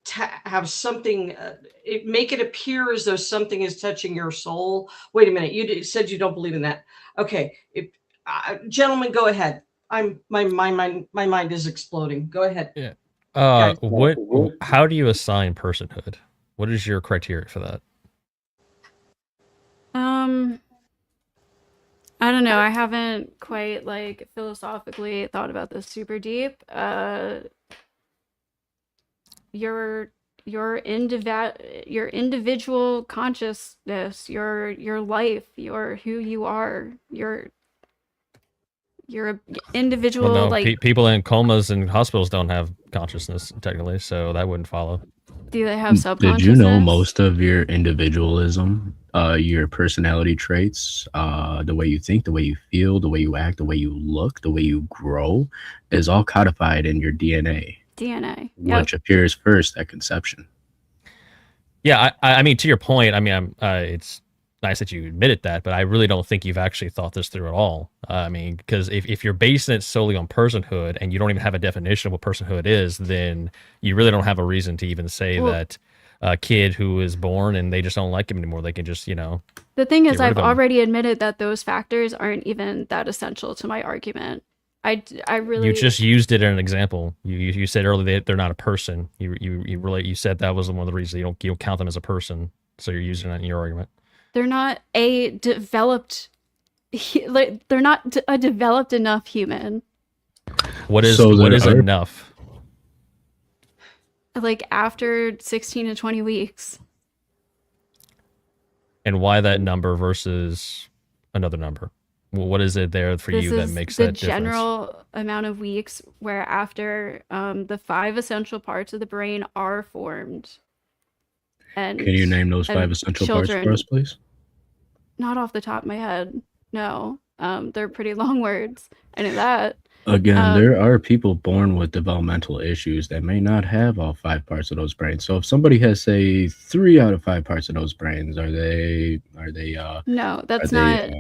have something, make it appear as though something is touching your soul. Wait a minute, said you don't believe in that. Okay, gentlemen, go ahead. My mind is exploding. Go ahead, Yeah. guys. How do you assign personhood? What is your criteria for that? Um, I don't know. I haven't quite like philosophically thought about this super deep. Your your individual consciousness, your life, your who you are, your Well, individual no, like people in comas and hospitals don't have consciousness technically, so that wouldn't follow. do they have Did you know subconsciousness? most of your individualism, your personality traits, the way you think, the way you feel, the way you act, the way you look, the way you grow, is all codified in your DNA, DNA. Yep. which appears first at conception. Yeah, I mean, to your point, I mean, it's nice that you admitted that, but I really don't think you've actually thought this through at all. I mean, because if you're basing it solely on personhood and you don't even have a definition of what personhood is, then you really don't have a reason to even say Well, that a kid who is born and they just don't like him anymore, they can just, the thing get is, rid I've of him. already admitted that those factors aren't even that essential to my argument. I You really just used it as an example. You said earlier that they're not a person. You said that was one of the reasons you don't count them as a person. So you're using that in your argument. they're not a developed like they're not a developed enough human. What is So there are enough? Like after 16 to 20 weeks. And why that number versus another number? Well, what is it there for This you that is makes the that difference? general amount of weeks where after the 5 essential parts of the brain are formed. And Can you name those 5 and essential parts for children, us, please? not off the top of my head. No. They're pretty long words. I know that. Again, there are people born with developmental issues that may not have all 5 parts of those brains. So if somebody has, say, 3 out of 5 parts of those brains, are they No, that's they,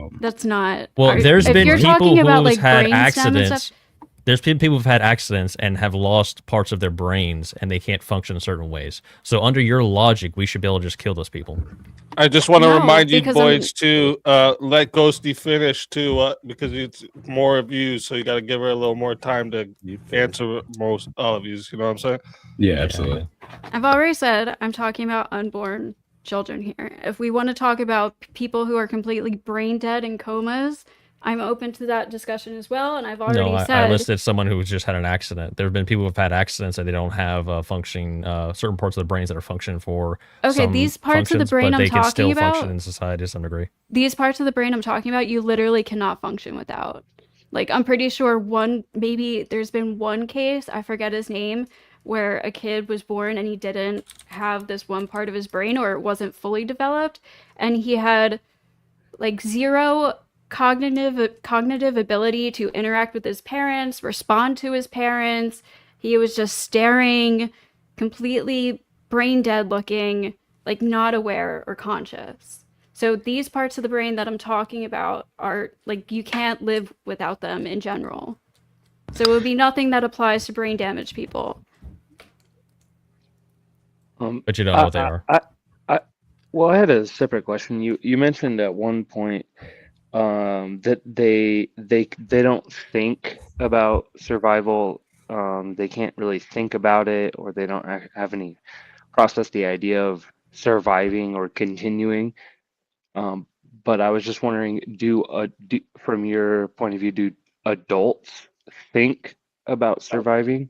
not. Well, there's If been you're people talking about who's like had brainstem and accidents. stuff, There's been people who've had accidents and have lost parts of their brains and they can't function in certain ways. So under your logic, we should be able to just kill those people. I just want to No, remind you because boys to let Ghosty finish too, because it's more views, so you got to give her a little more time to answer most all of these. You know what I'm saying? Yeah, absolutely. I've already said I'm talking about unborn children here. If we want to talk about people who are completely brain dead in comas, I'm open to that discussion as well. And I've already No, I said listed someone who's just had an accident. There have been people who've had accidents and they don't have functioning certain parts of the brains that are functioning for okay, some these parts of the functions, brain but I'm they can still talking function about, in society to some degree. these parts of the brain I'm talking about, you literally cannot function without. Like, I'm pretty sure maybe there's been one case, I forget his name, where a kid was born and he didn't have this one part of his brain or it wasn't fully developed. And he had like zero cognitive ability to interact with his parents, respond to his parents. He was just staring, completely brain dead looking, like not aware or conscious. So these parts of the brain that I'm talking about are like you can't live without them in general. So it would be nothing that applies to brain damaged people. But you don't know what they are. Well, I had a separate question. You mentioned at one point that they don't think about survival. They can't really think about it, or they don't have any process the idea of surviving or continuing. But I was just wondering, from your point of view, do adults think about surviving?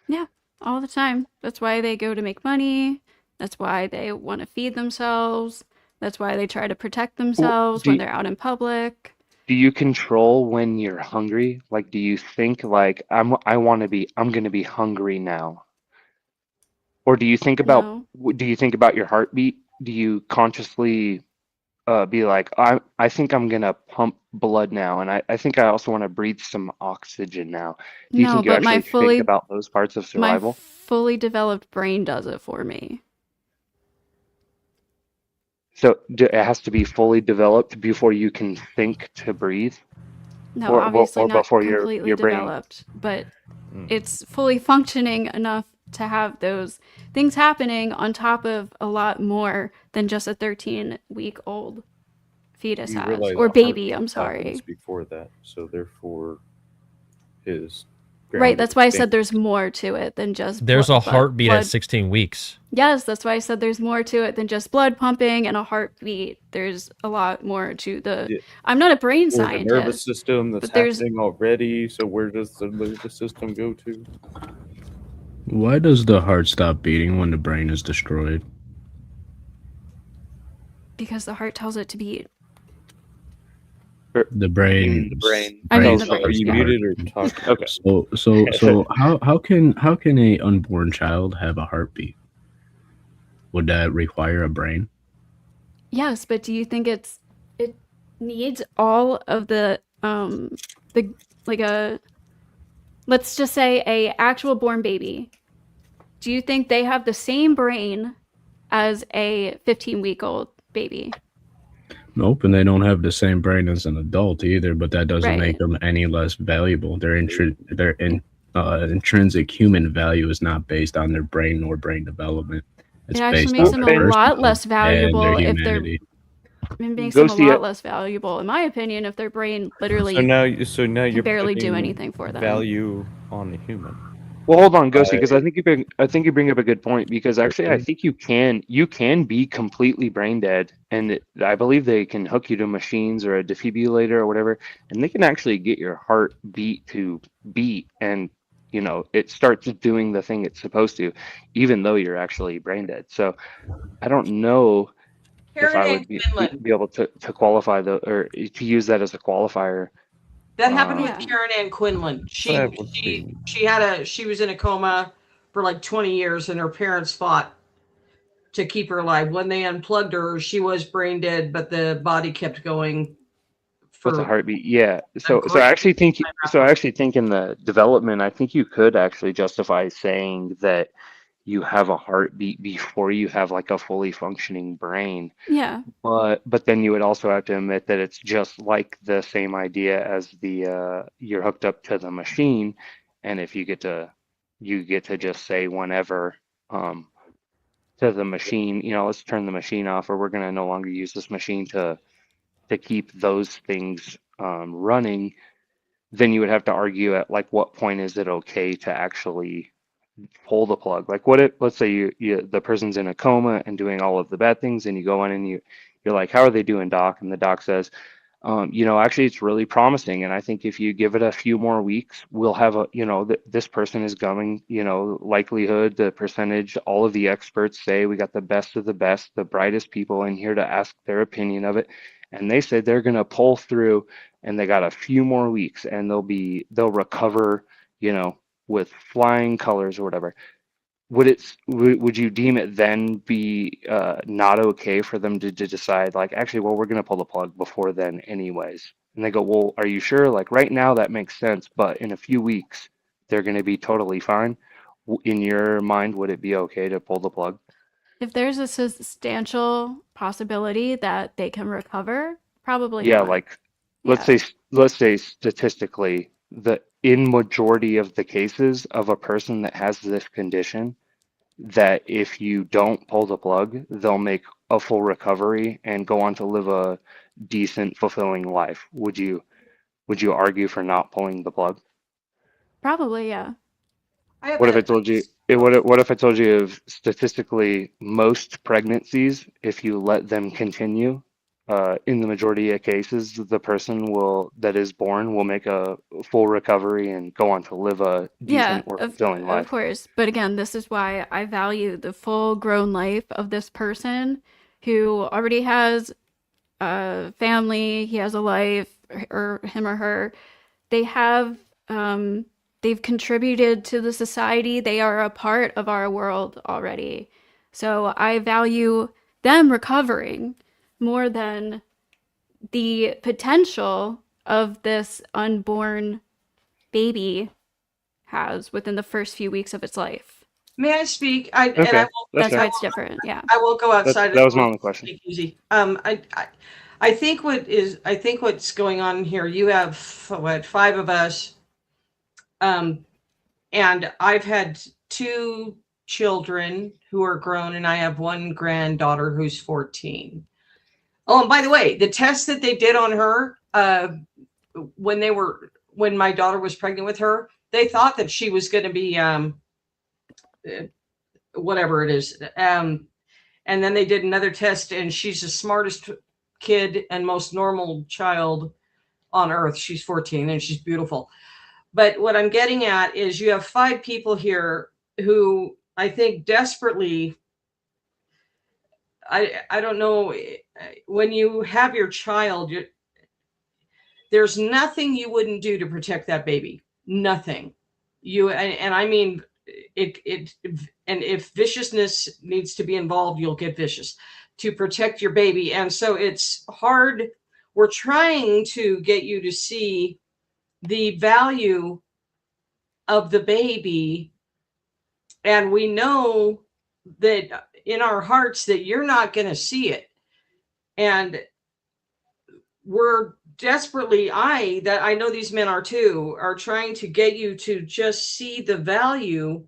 Yeah, all the time. That's why they go to make money. That's why they want to feed themselves. That's why they try to protect themselves when they're out in public. Do you control when you're hungry? Like, do you think like I'm going to be hungry now? Or do you think about No. your heartbeat? Do you consciously be like, I think I'm gonna pump blood now, and I think I also want to breathe some oxygen now. Do you No, think you but actually think about those parts of my survival? fully developed brain does it for me. So it has to be fully developed before you can think to breathe, No, obviously or not before completely your brain. developed, but it's fully functioning enough to have those things happening on top of a lot more than just a 13-week-old fetus You has. realize Or a baby, heartbeat I'm happens sorry. before that, so therefore his Right, grounded that's why I said state. there's more to it than just There's a heartbeat at blood. 16 weeks. Yes, that's why I said there's more to it than just blood pumping and a heartbeat. There's a lot more to the. Yeah, I'm not a brain there's a nervous scientist, system that's but there's happening already. So where does the nervous system go to? Why does the heart stop beating when the brain is destroyed? because the heart tells it to beat. The brain. The brain. I mean, brain the So are brain, you yeah. muted or talking? Okay. So how can a unborn child have a heartbeat? Would that require a brain? Yes, but do you think it needs all of the like a, let's just say a actual born baby? Do you think they have the same brain as a 15-week-old baby? Nope, and they don't have the same brain as an adult either. But that doesn't make Right. them any less valuable. Their intrinsic human value is not based on their brain nor brain development. It's It actually based makes on them their a lot personhood less and their valuable if they're. humanity. It makes them a Ghosty, lot less valuable, in my opinion, if their brain literally So now can you're barely do putting anything for them. value on the human. well, hold on, Ghosty, because I think you bring up a good point. Because actually, I think you can be completely brain dead, and I believe they can hook you to machines or a defibrillator or whatever, and they can actually get your heart beat to beat, and it starts doing the thing it's supposed to, even though you're actually brain dead. So I don't know if Karen I and would be Quinlan. able to qualify or to use that as a qualifier. That happened with Yeah. Karen Ann Quinlan. That would She be she was in a coma for like 20 years, and her parents fought to keep her alive. When they unplugged her, she was brain dead, but the body kept going With a for heartbeat, yeah. a So great time I after. actually think in the development, I think you could actually justify saying that you have a heartbeat before you have like a fully functioning brain. Yeah. But then you would also have to admit that it's just like the same idea as the you're hooked up to the machine, and if you get to just say whenever to the machine, let's turn the machine off, or we're gonna no longer use this machine to keep those things running, then you would have to argue at like what point is it okay to actually pull the plug? Like what if let's say the person's in a coma and doing all of the bad things, and you go in and you're like, how are they doing, doc? And the doc says, actually it's really promising, and I think if you give it a few more weeks, we'll have this person is going, likelihood, the percentage, all of the experts say we got the best of the best, the brightest people in here to ask their opinion of it, and they say they're going to pull through, and they got a few more weeks, and they'll recover, with flying colors or whatever. Would you deem it then be not okay for them to decide, like, actually, well, we're going to pull the plug before then anyways? And they go, well, are you sure? Like right now that makes sense, but in a few weeks they're going to be totally fine. In your mind, would it be okay to pull the plug? If there's a substantial possibility that they can recover, probably Yeah, not. like Yeah. let's say statistically, the in majority of the cases of a person that has this condition, that if you don't pull the plug, they'll make a full recovery and go on to live a decent, fulfilling life. Would you argue for not pulling the plug? Probably, yeah. I have What if I a told you what if I told you of statistically most pregnancies, if you let them continue, in the majority of cases, the person that is born will make a full recovery and go on to live a Yeah, decent or fulfilling of life. course. But again, this is why I value the full grown life of this person who already has a family, he has a life, or him or her. They have, they've contributed to the society. They are a part of our world already. So I value them recovering more than the potential of this unborn baby has within the first few weeks of its life. May I speak? I and Okay, that's That's fair. why it's different. Yeah. I will go That outside as that was my well. only question. Take it easy. I think what's going on here. You have what, 5 of us, and I've had 2 children who are grown, and I have 1 granddaughter who's 14. Oh, and by the way, the test that they did on her, when my daughter was pregnant with her, they thought that she was going to be whatever it is. And then they did another test, and she's the smartest kid and most normal child on earth. She's 14 and she's beautiful. But what I'm getting at is you have 5 people here who I think desperately, I don't know, when you have your child, there's nothing you wouldn't do to protect that baby. Nothing. And I mean it and if viciousness needs to be involved, you'll get vicious to protect your baby. And so it's hard. We're trying to get you to see the value of the baby, and we know that in our hearts that you're not going to see it. And we're desperately, I know these men are too, are trying to get you to just see the value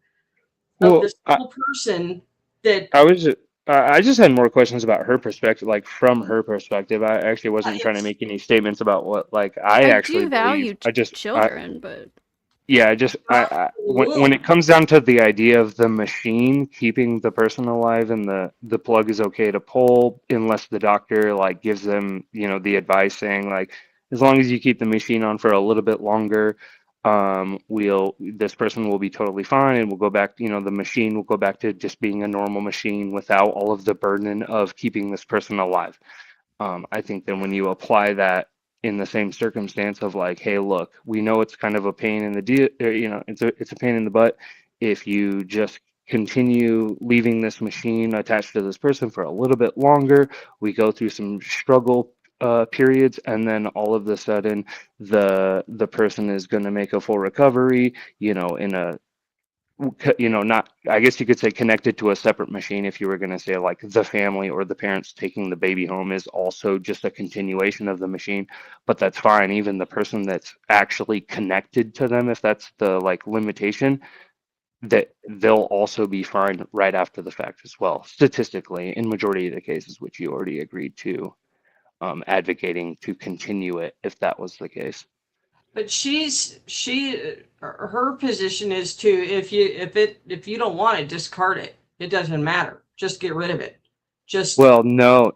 of Well, this little person that I was I just had more questions about her perspective, like from her perspective. I actually wasn't trying to it's make any statements about what like I I actually do believe. value I children, but yeah, I just I when it comes down to the idea of the machine keeping the person alive and the plug is okay to pull unless the doctor like gives them, the advice saying like as long as you keep the machine on for a little bit longer, this person will be totally fine and we'll go back, the machine will go back to just being a normal machine without all of the burden of keeping this person alive. I think then when you apply that in the same circumstance of like, hey, look, we know it's kind of a pain in the it's a pain in the butt if you just continue leaving this machine attached to this person for a little bit longer. We go through some struggle periods, and then all of a sudden, the person is going to make a full recovery, in a not, I guess you could say connected to a separate machine if you were going to say like the family or the parents taking the baby home is also just a continuation of the machine, but that's fine. Even the person that's actually connected to them, if that's the like limitation, that they'll also be fine right after the fact as well, statistically, in majority of the cases, which you already agreed to, advocating to continue it if that was the case. but her position is to, if you don't want it, discard it. It doesn't matter. Just get rid of it. Just Well, no,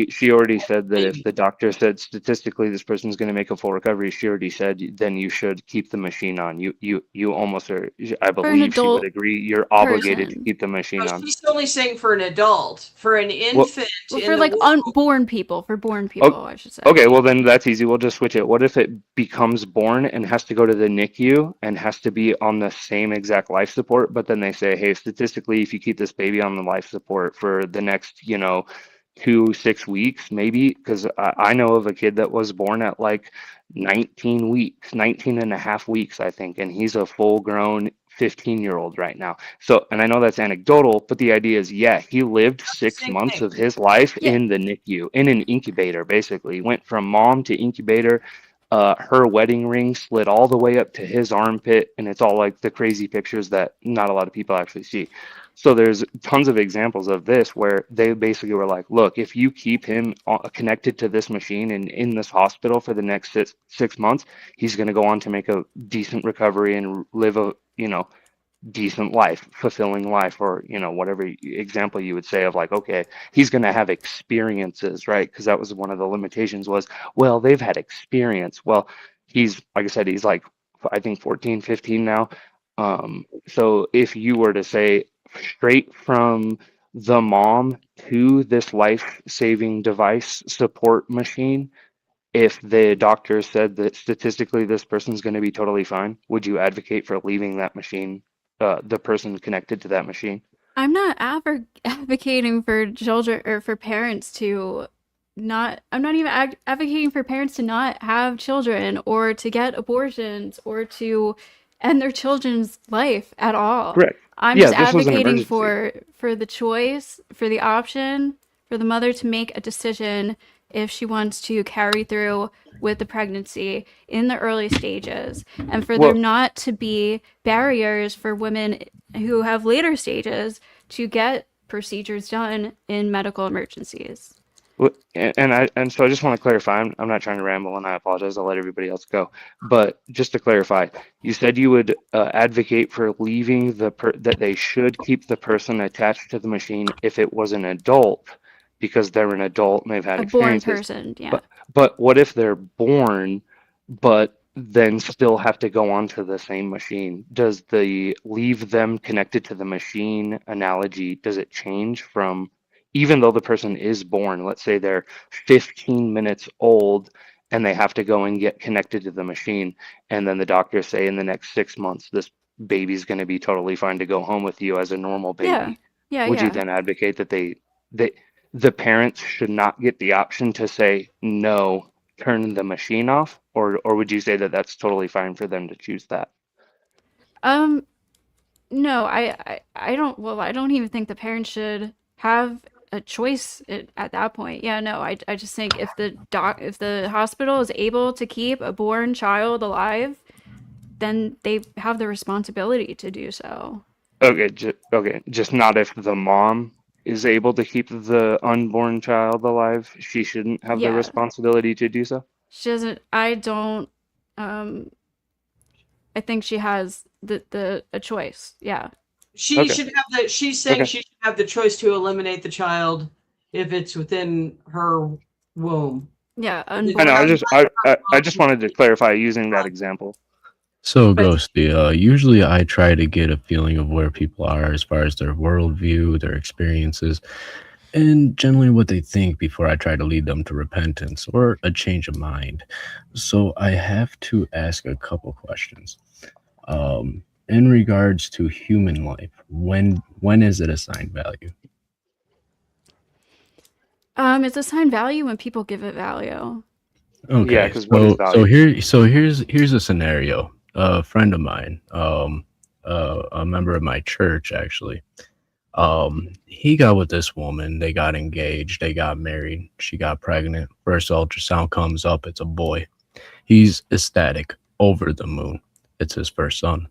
she already said that if baby. the doctor said statistically this person's going to make a full recovery, she already said then you should keep the machine on. You almost are, I for an believe she would adult agree, you're obligated to person. keep the No, machine on. she's only saying for an adult, for an Well, infant Well, in for the like womb. unborn people, for born o- people, I should say. okay, well then that's easy. We'll just switch it. What if it becomes born and has to go to the NICU and has to be on the same exact life support, but then they say, hey, statistically, if you keep this baby on the life support for the next, 2 6 weeks, maybe, because I know of a kid that was born at like 19 weeks, 19 and a half weeks, I think, and he's a full grown 15-year-old right now. So, and I know that's anecdotal, but the idea is, yeah, he lived 6 months Same of his life Yeah. in the NICU, in an incubator, basically. Went from mom to incubator. Her wedding ring slid all the way up to his armpit, and it's all like the crazy pictures that not a lot of people actually see. So there's tons of examples of this where they basically were like, look, if you keep him connected to this machine and in this hospital for the next 6 months, he's going to go on to make a decent recovery and live a, decent life, fulfilling life, or whatever example you would say of like, okay, he's going to have experiences, right? Because that was one of the limitations was, well, they've had experience. Well, he's like I said, he's like I think 14, 15 now. So if you were to say straight from the mom to this life-saving device support machine, if the doctor said that statistically this person's going to be totally fine, would you advocate for leaving that machine, the person connected to that machine? I'm not advocating for children or for parents to not, I'm not even advocating for parents to not have children or to get abortions or to end their children's life at all. Correct. I'm Yeah, just this was an advocating emergency. for the choice, for the option, for the mother to make a decision if she wants to carry through with the pregnancy in the early stages, and for there Well, not to be barriers for women who have later stages to get procedures done in medical emergencies. and so I just want to clarify. I'm not trying to ramble, and I apologize. I'll let everybody else go. But just to clarify, you said you would advocate for leaving that they should keep the person attached to the machine if it was an adult, because they're an adult and they've had A born experiences. person, yeah. But what if they're born, but then still have to go onto the same machine? Does the leave them connected to the machine analogy, does it change from even though the person is born, let's say they're 15 minutes old and they have to go and get connected to the machine, and then the doctors say in the next 6 months this baby's going to be totally fine to go home with you as a normal Yeah. baby? Yeah, Would you yeah. then advocate that they the parents should not get the option to say no, turn the machine off, or would you say that that's totally fine for them to choose that? Um, no, I don't, well, I don't even think the parents should have a choice at that point. Yeah, no, I just think if the hospital is able to keep a born child alive, then they have the responsibility to do so. Okay, just not if the mom is able to keep the unborn child alive. She shouldn't have the Yeah. responsibility to do so. She doesn't, I don't, um, I think she has the a choice. Yeah. She Okay, should have the. She's saying okay. she should have the choice to eliminate the child if it's within her womb. Yeah, The I know. child I just wanted to clarify using that example. So, but Ghosty, usually I try to get a feeling of where people are as far as their worldview, their experiences, and generally what they think before I try to lead them to repentance or a change of mind. So, I have to ask a couple questions. In regards to human life, when is it assigned value? it's assigned value when people give it value. Yeah, Okay, because what is value? here's a scenario. A friend of mine, a member of my church, actually, he got with this woman. They got engaged. They got married. She got pregnant. First ultrasound comes up. It's a boy. He's ecstatic, over the moon. It's his first son.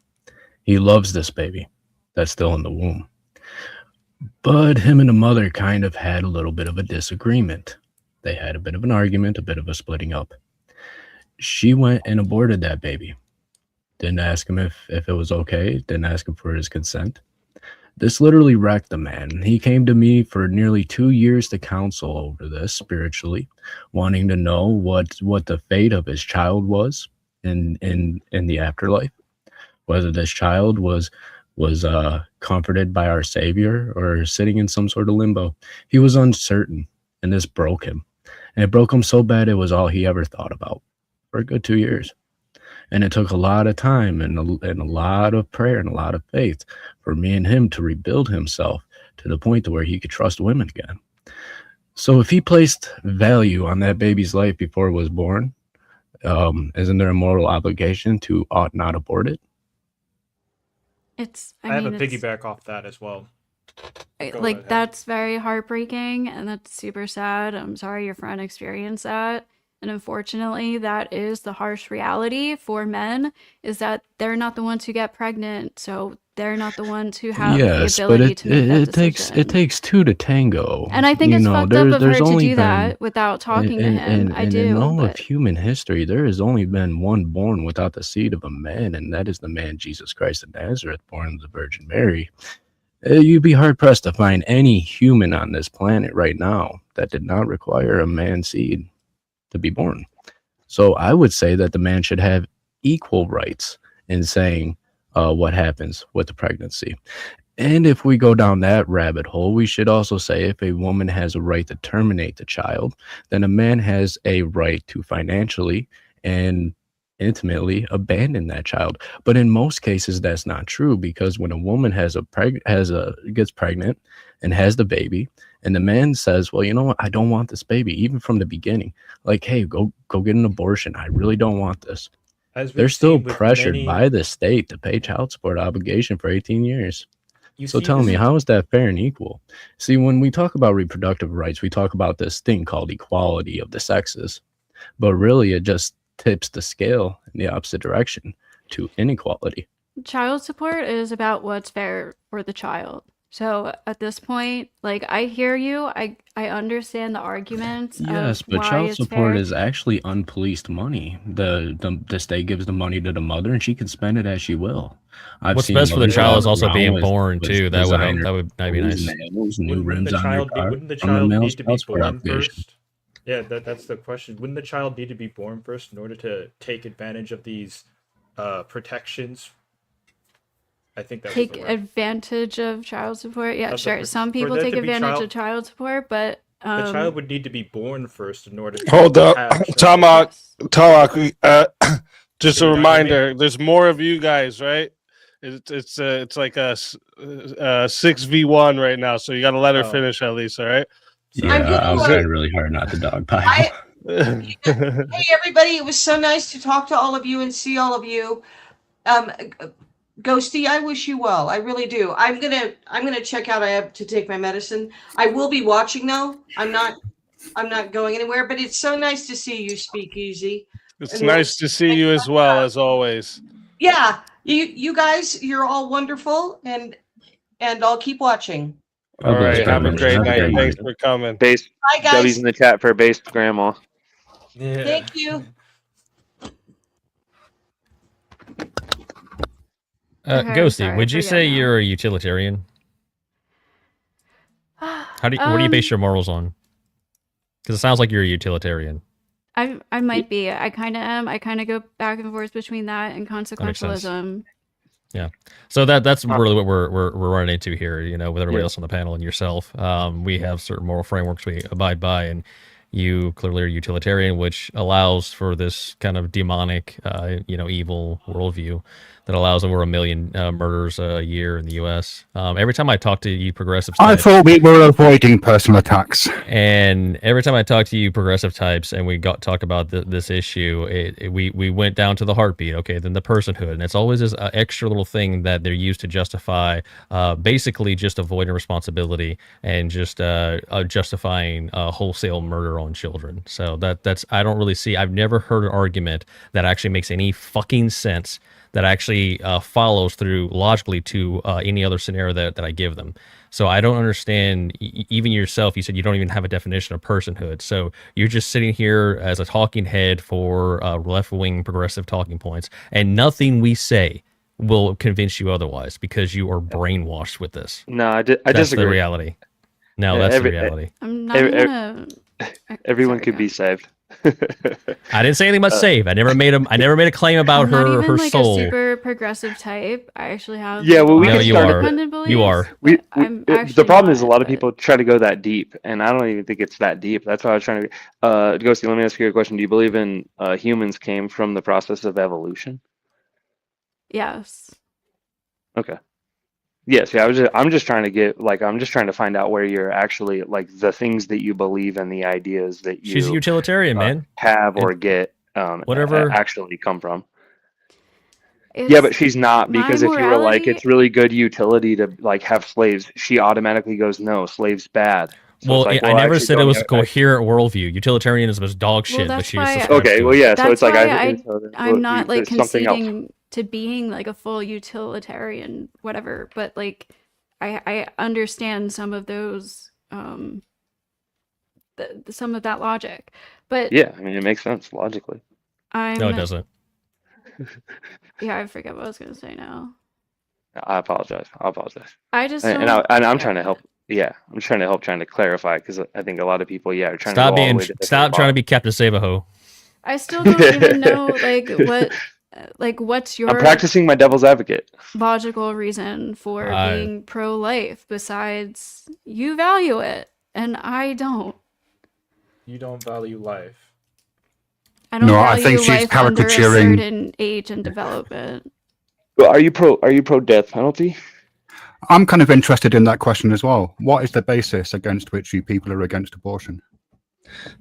He loves this baby that's still in the womb. But him and the mother kind of had a little bit of a disagreement. They had a bit of an argument, a bit of a splitting up. She went and aborted that baby. Didn't ask him if it was okay. Didn't ask him for his consent. This literally wrecked the man. He came to me for nearly 2 years to counsel over this spiritually, wanting to know what the fate of his child was in the afterlife, whether this child was comforted by our Savior or sitting in some sort of limbo. He was uncertain, and this broke him. And it broke him so bad it was all he ever thought about for a good 2 years. And it took a lot of time and a lot of prayer and a lot of faith for me and him to rebuild himself to the point to where he could trust women again. So if he placed value on that baby's life before it was born, isn't there a moral obligation to ought not abort it? It's, I have a mean, it's piggyback off that as well. Go like ahead. that's very heartbreaking and that's super sad. I'm sorry your friend experienced that. And unfortunately, that is the harsh reality for men, is that they're not the ones who get pregnant. So they're not the ones who have Yes, the but ability to make that decision. it takes two to tango. And I think You it's know, fucked up of her there's to only do been that without talking to him. I and in do, all of but human history, there has only been one born without the seed of a man, and that is the man Jesus Christ of Nazareth, born of the Virgin Mary. You'd be hard pressed to find any human on this planet right now that did not require a man seed to be born. So I would say that the man should have equal rights in saying what happens with the pregnancy. And if we go down that rabbit hole, we should also say if a woman has a right to terminate the child, then a man has a right to financially and intimately abandon that child. But in most cases, that's not true, because when a woman gets pregnant and has the baby, and the man says, well, you know what, I don't want this baby, even from the beginning, like, hey, go get an abortion, I really don't want this. They're still pressured by the state to pay child support obligation for 18 years. So tell me, how is that fair and equal? See, when we talk about reproductive rights, we talk about this thing called equality of the sexes, but really it just tips the scale in the opposite direction to inequality. child support is about what's fair for the child. So at this point, like, I hear you. I understand the arguments. Yes, of but why child it's support fair. is actually unpoliced money. The state gives the money to the mother, and she can spend it as she will. I've What's seen best for the mothers child walk is also around being with born too. That would help. designer That'd be clothes, nice. nails, new Wouldn't rims the on their child car wouldn't the from the child male need to be child support born obligation. first? Yeah, that's the question. Wouldn't the child need to be born first in order to take advantage of these protections? I think that was Take the word. advantage of child support. Yeah, Of the sure. pro- Some for people there take to be advantage child, of child support, but the child would need to be born first in order to Hold up, have child. Tamak. yes. Tamak. Just Can a you not hear me? reminder. There's more of you guys, right? It's like a 6v1 right now, so you got to let her Oh, finish at least. All right. so I'm Yeah, gonna. I was trying really hard not to dogpile. Hey everybody, it was so nice to talk to all of you and see all of you. Ghosty, I wish you well. I really do. I'm gonna check out. I have to take my medicine. I will be watching though. I'm not going anywhere. But it's so nice to see you, Speakeasy. It's And nice to see you as well, as always. yeah, you guys, you're all wonderful, and I'll keep watching. All God bless, right. Have a grandma. great Have a night. great Thanks night. for coming. Base Bye guys. W's in the chat for base grandma. yeah. Thank you. Okay, I'm Ghosty, sorry, I would you forget say now. you're a utilitarian? What do you base your morals on? Because it sounds like you're a utilitarian. I might be. I kind of am. I kind of go back and forth between that and makes sense. consequentialism. Yeah. So that's really what we're running into here, you know, with everybody Yeah. else on the panel and yourself. We have certain moral frameworks we abide by, and you clearly are utilitarian, which allows for this kind of demonic, evil worldview that allows over 1 million murders a year in the U.S. Every time I talk to you progressive I types, thought we were avoiding personal attacks. and every time I talk to you progressive types and we talk about this issue, we went down to the heartbeat, okay, then the personhood, and it's always this extra little thing that they're used to justify basically just avoiding responsibility and just justifying wholesale murder on children. So that's I don't really see, I've never heard an argument that actually makes any fucking sense, that actually follows through logically to any other scenario that I give them. So I don't understand, even yourself, you said you don't even have a definition of personhood. So you're just sitting here as a talking head for left-wing progressive talking points, and nothing we say will convince you otherwise because you are brainwashed with this. No, I That's disagree. the reality. No, Yeah, that's the reality. I'm not Every- even gonna. Everyone sorry, could go be on. saved. I didn't say anything about save. I never made a claim about I'm not her even like soul. a super progressive type. I actually have Yeah, well, we No, can lots of you start are. independent beliefs. You are. We, but I'm the actually problem is a not, lot of but- people try to go that deep, and I don't even think it's that deep. That's why I was trying to. Ghosty, let me ask you a question. Do you believe in humans came from the process of evolution? Yes. Okay. Yes, yeah. I'm just trying to get I'm just trying to find out where you're actually like the things that you believe and the ideas that you She's a utilitarian, man. have or And get whatever- actually come from. It's, Yeah, but she's not, my because if you were like, morality- it's really good utility to like have slaves, she automatically goes, no, slaves bad. So Well, it's like, I never actually said it don't was have- coherent worldview. Utilitarianism is dog Well, shit, but that's she why- subscribes Okay, to well, it. yeah. So That's it's like why I'm not like there's something else. conceding to being like a full utilitarian whatever, but like I understand some of those some of that logic, but Yeah, I mean, it makes sense logically. No, it I'm doesn't. yeah, I forget what I was gonna say now. I apologize. I apologize. I just And don't I'm get trying to help. it. Yeah, I'm trying to help, trying to clarify because I think a lot of people, are trying to Stop go all the being. way to different Stop trying to be Captain Save-A-Ho. I still don't even know what's I'm your practicing my devil's advocate. logical reason for being pro-life besides you value it and I don't. You don't value life. I don't No, I think value she's life under a caricaturing. certain age and development. Well, are you pro death penalty? I'm kind of interested in that question as well. What is the basis against which you people are against abortion?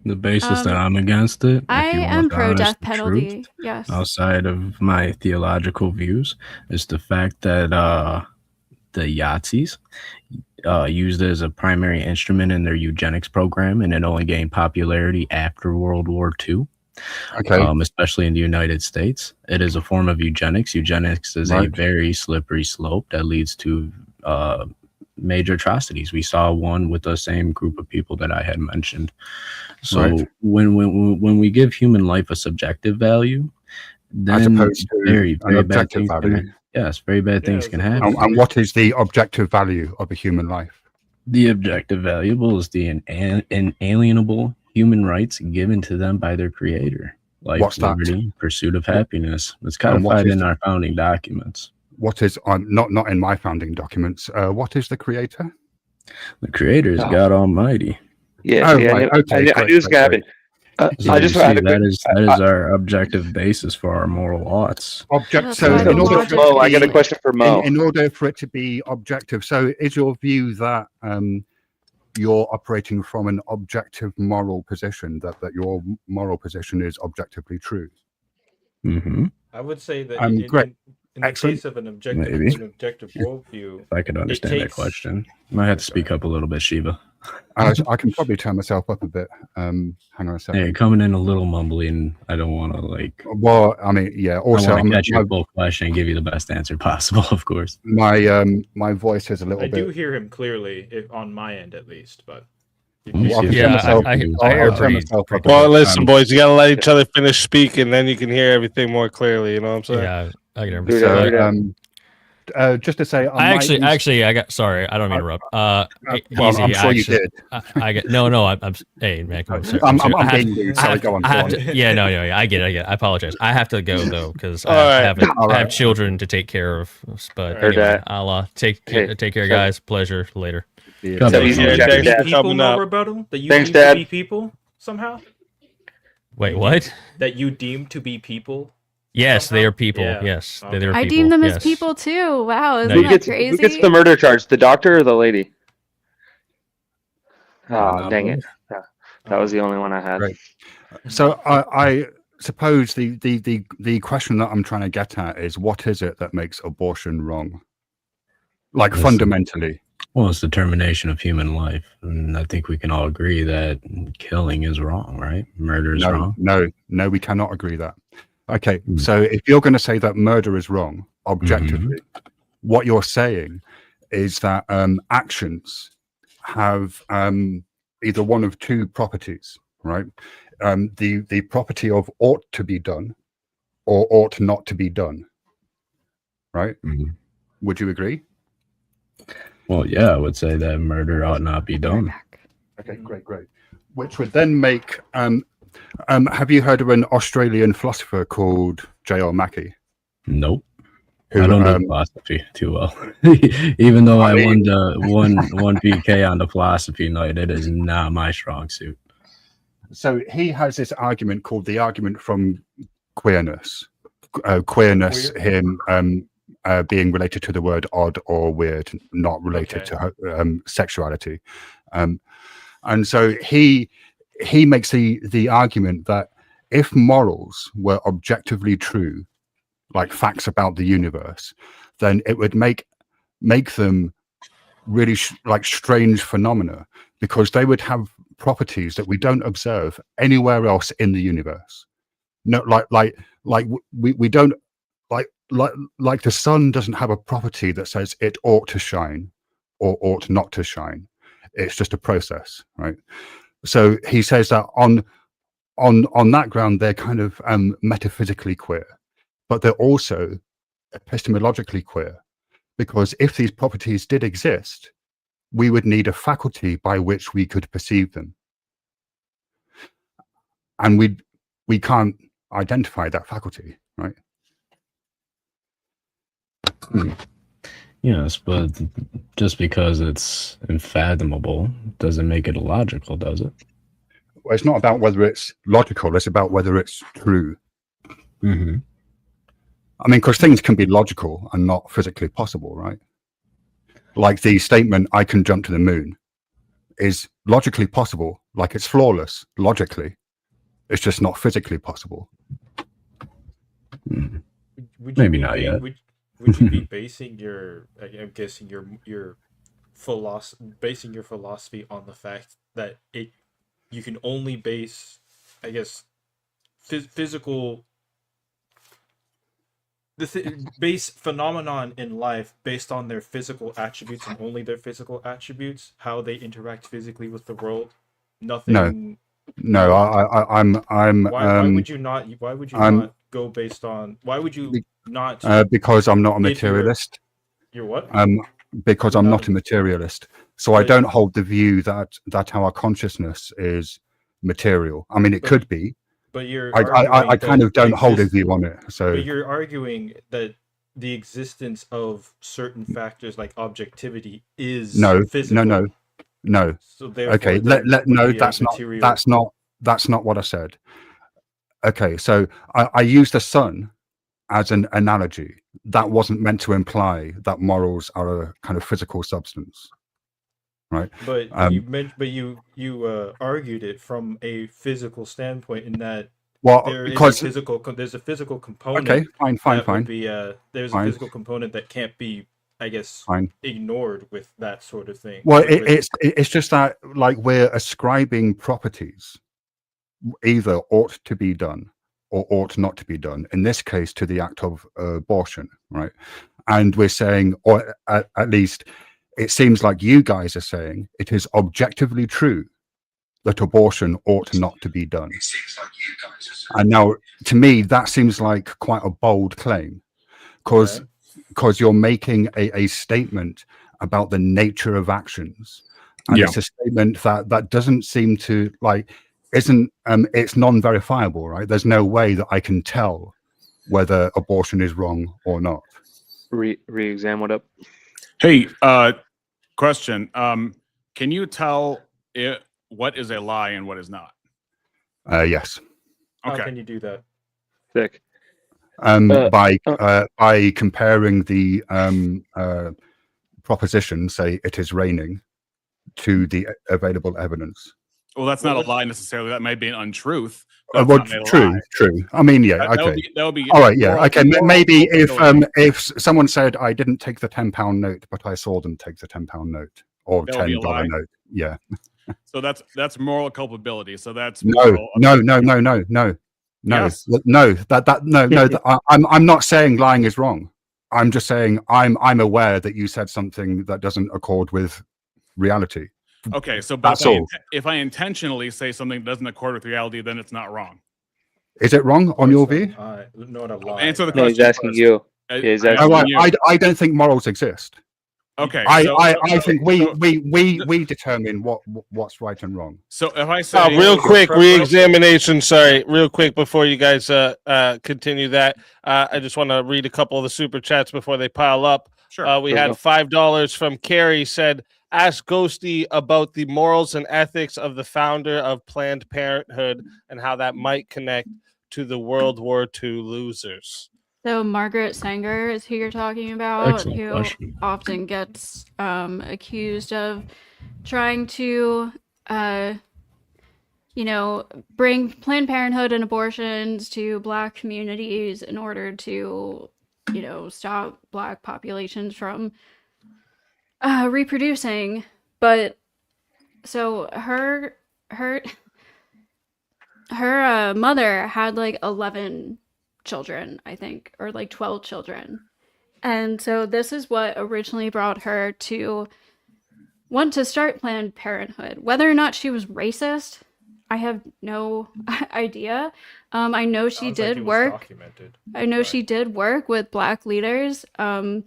The basis that I'm against it, I if you am want the pro honest death truth, penalty. Yes. outside of my theological views, is the fact that the Yazis used it as a primary instrument in their eugenics program, and it only gained popularity after World War II. Okay. Especially in the United States. It is a form of eugenics. Eugenics is a very slippery slope that leads to major atrocities. We saw one with the same group of people that I had mentioned. So when we give human life a subjective value, then as opposed to very an bad objective things value. very bad things can happen. And what is the objective value of a human life? The objective valuable is the inalienable human rights given to them by their creator. Life, What's that? liberty, pursuit of happiness. It's And what codified is in our founding documents. What is not in my founding documents? What is the creator? The creator is God Almighty. Yeah, Oh, yeah, right. Okay, I knew great, this was gonna great, happen. So I just you had see, a quick. that is our objective basis for our moral oughts. So in order for Mo, I got a question for Mo. In order for it to be objective, so is your view that you're operating from an objective moral position, that your moral position is objectively true? Mm-hmm. I would say that great. in the Excellent. case of an Maybe. objective worldview, If I could understand that question, I might have to speak up a little bit, Shiva. I can probably turn myself up a bit. Hang on a second. Hey, you're coming in a little mumbly, and I don't want to Well, I mean, yeah. Also, I want to catch your full question and give you the best answer possible, of course. My voice is a little I bit. do hear him clearly, on my end at least, but. I agree. Well, listen, boys, you gotta let each other finish speaking, then you can hear everything more clearly. You know what I'm saying? Yeah, I can understand. Just to say, I got. Sorry, I don't mean to interrupt. Well, I'm sure you did. I get. No. I'm. Hey, man, come on. I'm being rude. Sorry, go on. Yeah, I get it. I apologize. I have to go though because I have children to take care of. But anyway, I'll take care, guys. Pleasure later. People know about them that you deem to be people somehow. Wait, what? That you deem to be people. Yes, they are people. Yeah. Yes, they're people. I deem them as people too. Wow, isn't that crazy? Who gets the murder charge? The doctor or the lady? Oh, dang it! That was the only one I had. Right. So I suppose the question that I'm trying to get at is, what is it that makes abortion wrong? Like fundamentally. Well, it's the termination of human life, and I think we can all agree that killing is wrong, right? Murder is wrong. No, we cannot agree that. Okay, so if you're going to say that murder is wrong objectively, what you're saying is that actions have either one of two properties, right? The property of ought to be done or ought not to be done, right? Would you agree? Well, yeah, I would say that murder ought not be done. Okay, great. Which would then make have you heard of an Australian philosopher called J.R. Mackie? Nope. I don't know philosophy too well. Even though I won the one PK on the philosophy night, it is not my strong suit. So he has this argument called the argument from queerness. Queerness, him being related to the word odd or weird, not related to sexuality. And so he makes the argument that if morals were objectively true, like facts about the universe, then it would make them really like strange phenomena, because they would have properties that we don't observe anywhere else in the universe. No, like we don't, like like the sun doesn't have a property that says it ought to shine or ought not to shine. It's just a process, right? So he says that on that ground they're kind of metaphysically queer, but they're also epistemologically queer, because if these properties did exist, we would need a faculty by which we could perceive them, and we can't identify that faculty, right? Yes, but just because it's unfathomable doesn't make it illogical, does it? Well, it's not about whether it's logical, it's about whether it's true. Mm-hmm. I mean, because things can be logical and not physically possible, right? Like the statement, I can jump to the moon, is logically possible, like it's flawless logically. It's just not physically possible. Would Maybe be not yet. Would you be basing your, I'm guessing your basing your philosophy on the fact that you can only base, I guess, physical base phenomenon in life based on their physical attributes and only their physical attributes, how they interact physically with the world? Nothing. No, I'm Why would you not? Why would you not go based on? Why would you not? Because I'm not a if you're- materialist. You're what? Because I'm not a materialist, so I don't hold the view that our consciousness is material. I mean, it could be, but you're I kind of don't hold a view on it. So, but you're arguing that the existence of certain factors like objectivity is physical. No. So okay, that's not what I said. Okay, so I used the sun as an analogy. That wasn't meant to imply that morals are a kind of physical substance, right? But you argued it from a physical standpoint, in that there's a physical component. Okay, fine. Would be there's a physical component that can't be, I guess, ignored with that sort of thing. Well, it's just that, like, we're ascribing properties either ought to be done or ought not to be done, in this case to the act of abortion, right? And we're saying, or at least it seems like you guys are saying, it is objectively true that abortion ought not to be done. And now, to me, that seems like quite a bold claim, because you're making a statement about the nature of actions, and it's a statement that doesn't seem to, like, it's non-verifiable, right? There's no way that I can tell whether abortion is wrong or not. Re-exam what up? Hey, question. Can you tell what is a lie and what is not? Yes. How can you do that? Sick. By comparing the proposition, say it is raining, to the available evidence. Well, that's not a lie necessarily. That may be an untruth. True. I mean, yeah, okay. That would be all right, yeah, okay. Maybe if someone said I didn't take the £10 note, but I saw them take the £10 note or $10 note, yeah. So that's moral culpability. So that's no. Yes. No. I'm not saying lying is wrong. I'm just saying I'm aware that you said something that doesn't accord with reality. Okay, so that's all. If I intentionally say something that doesn't accord with reality, then it's not wrong. Is it wrong on your view? Not a lie. Answer the question. No, he's asking you. He's asking you. I don't think morals exist. Okay. I think we determine what's right and wrong. So if I say real quick re-examination, sorry, real quick before you guys continue that, I just want to read a couple of the super chats before they pile up. Sure. We had $5 from Carrie, said, ask Ghosty about the morals and ethics of the founder of Planned Parenthood and how that might connect to the World War II losers. So Margaret Sanger is who you're talking about, Excellent who question. often gets accused of trying to, bring Planned Parenthood and abortions to Black communities in order to, stop Black populations from reproducing. But so her mother had like 11 children, I think, or like 12 children. And so this is what originally brought her to want to start Planned Parenthood. Whether or not she was racist, I have no idea. I know she Sounds like did it was work. documented. I know she did work with Black leaders in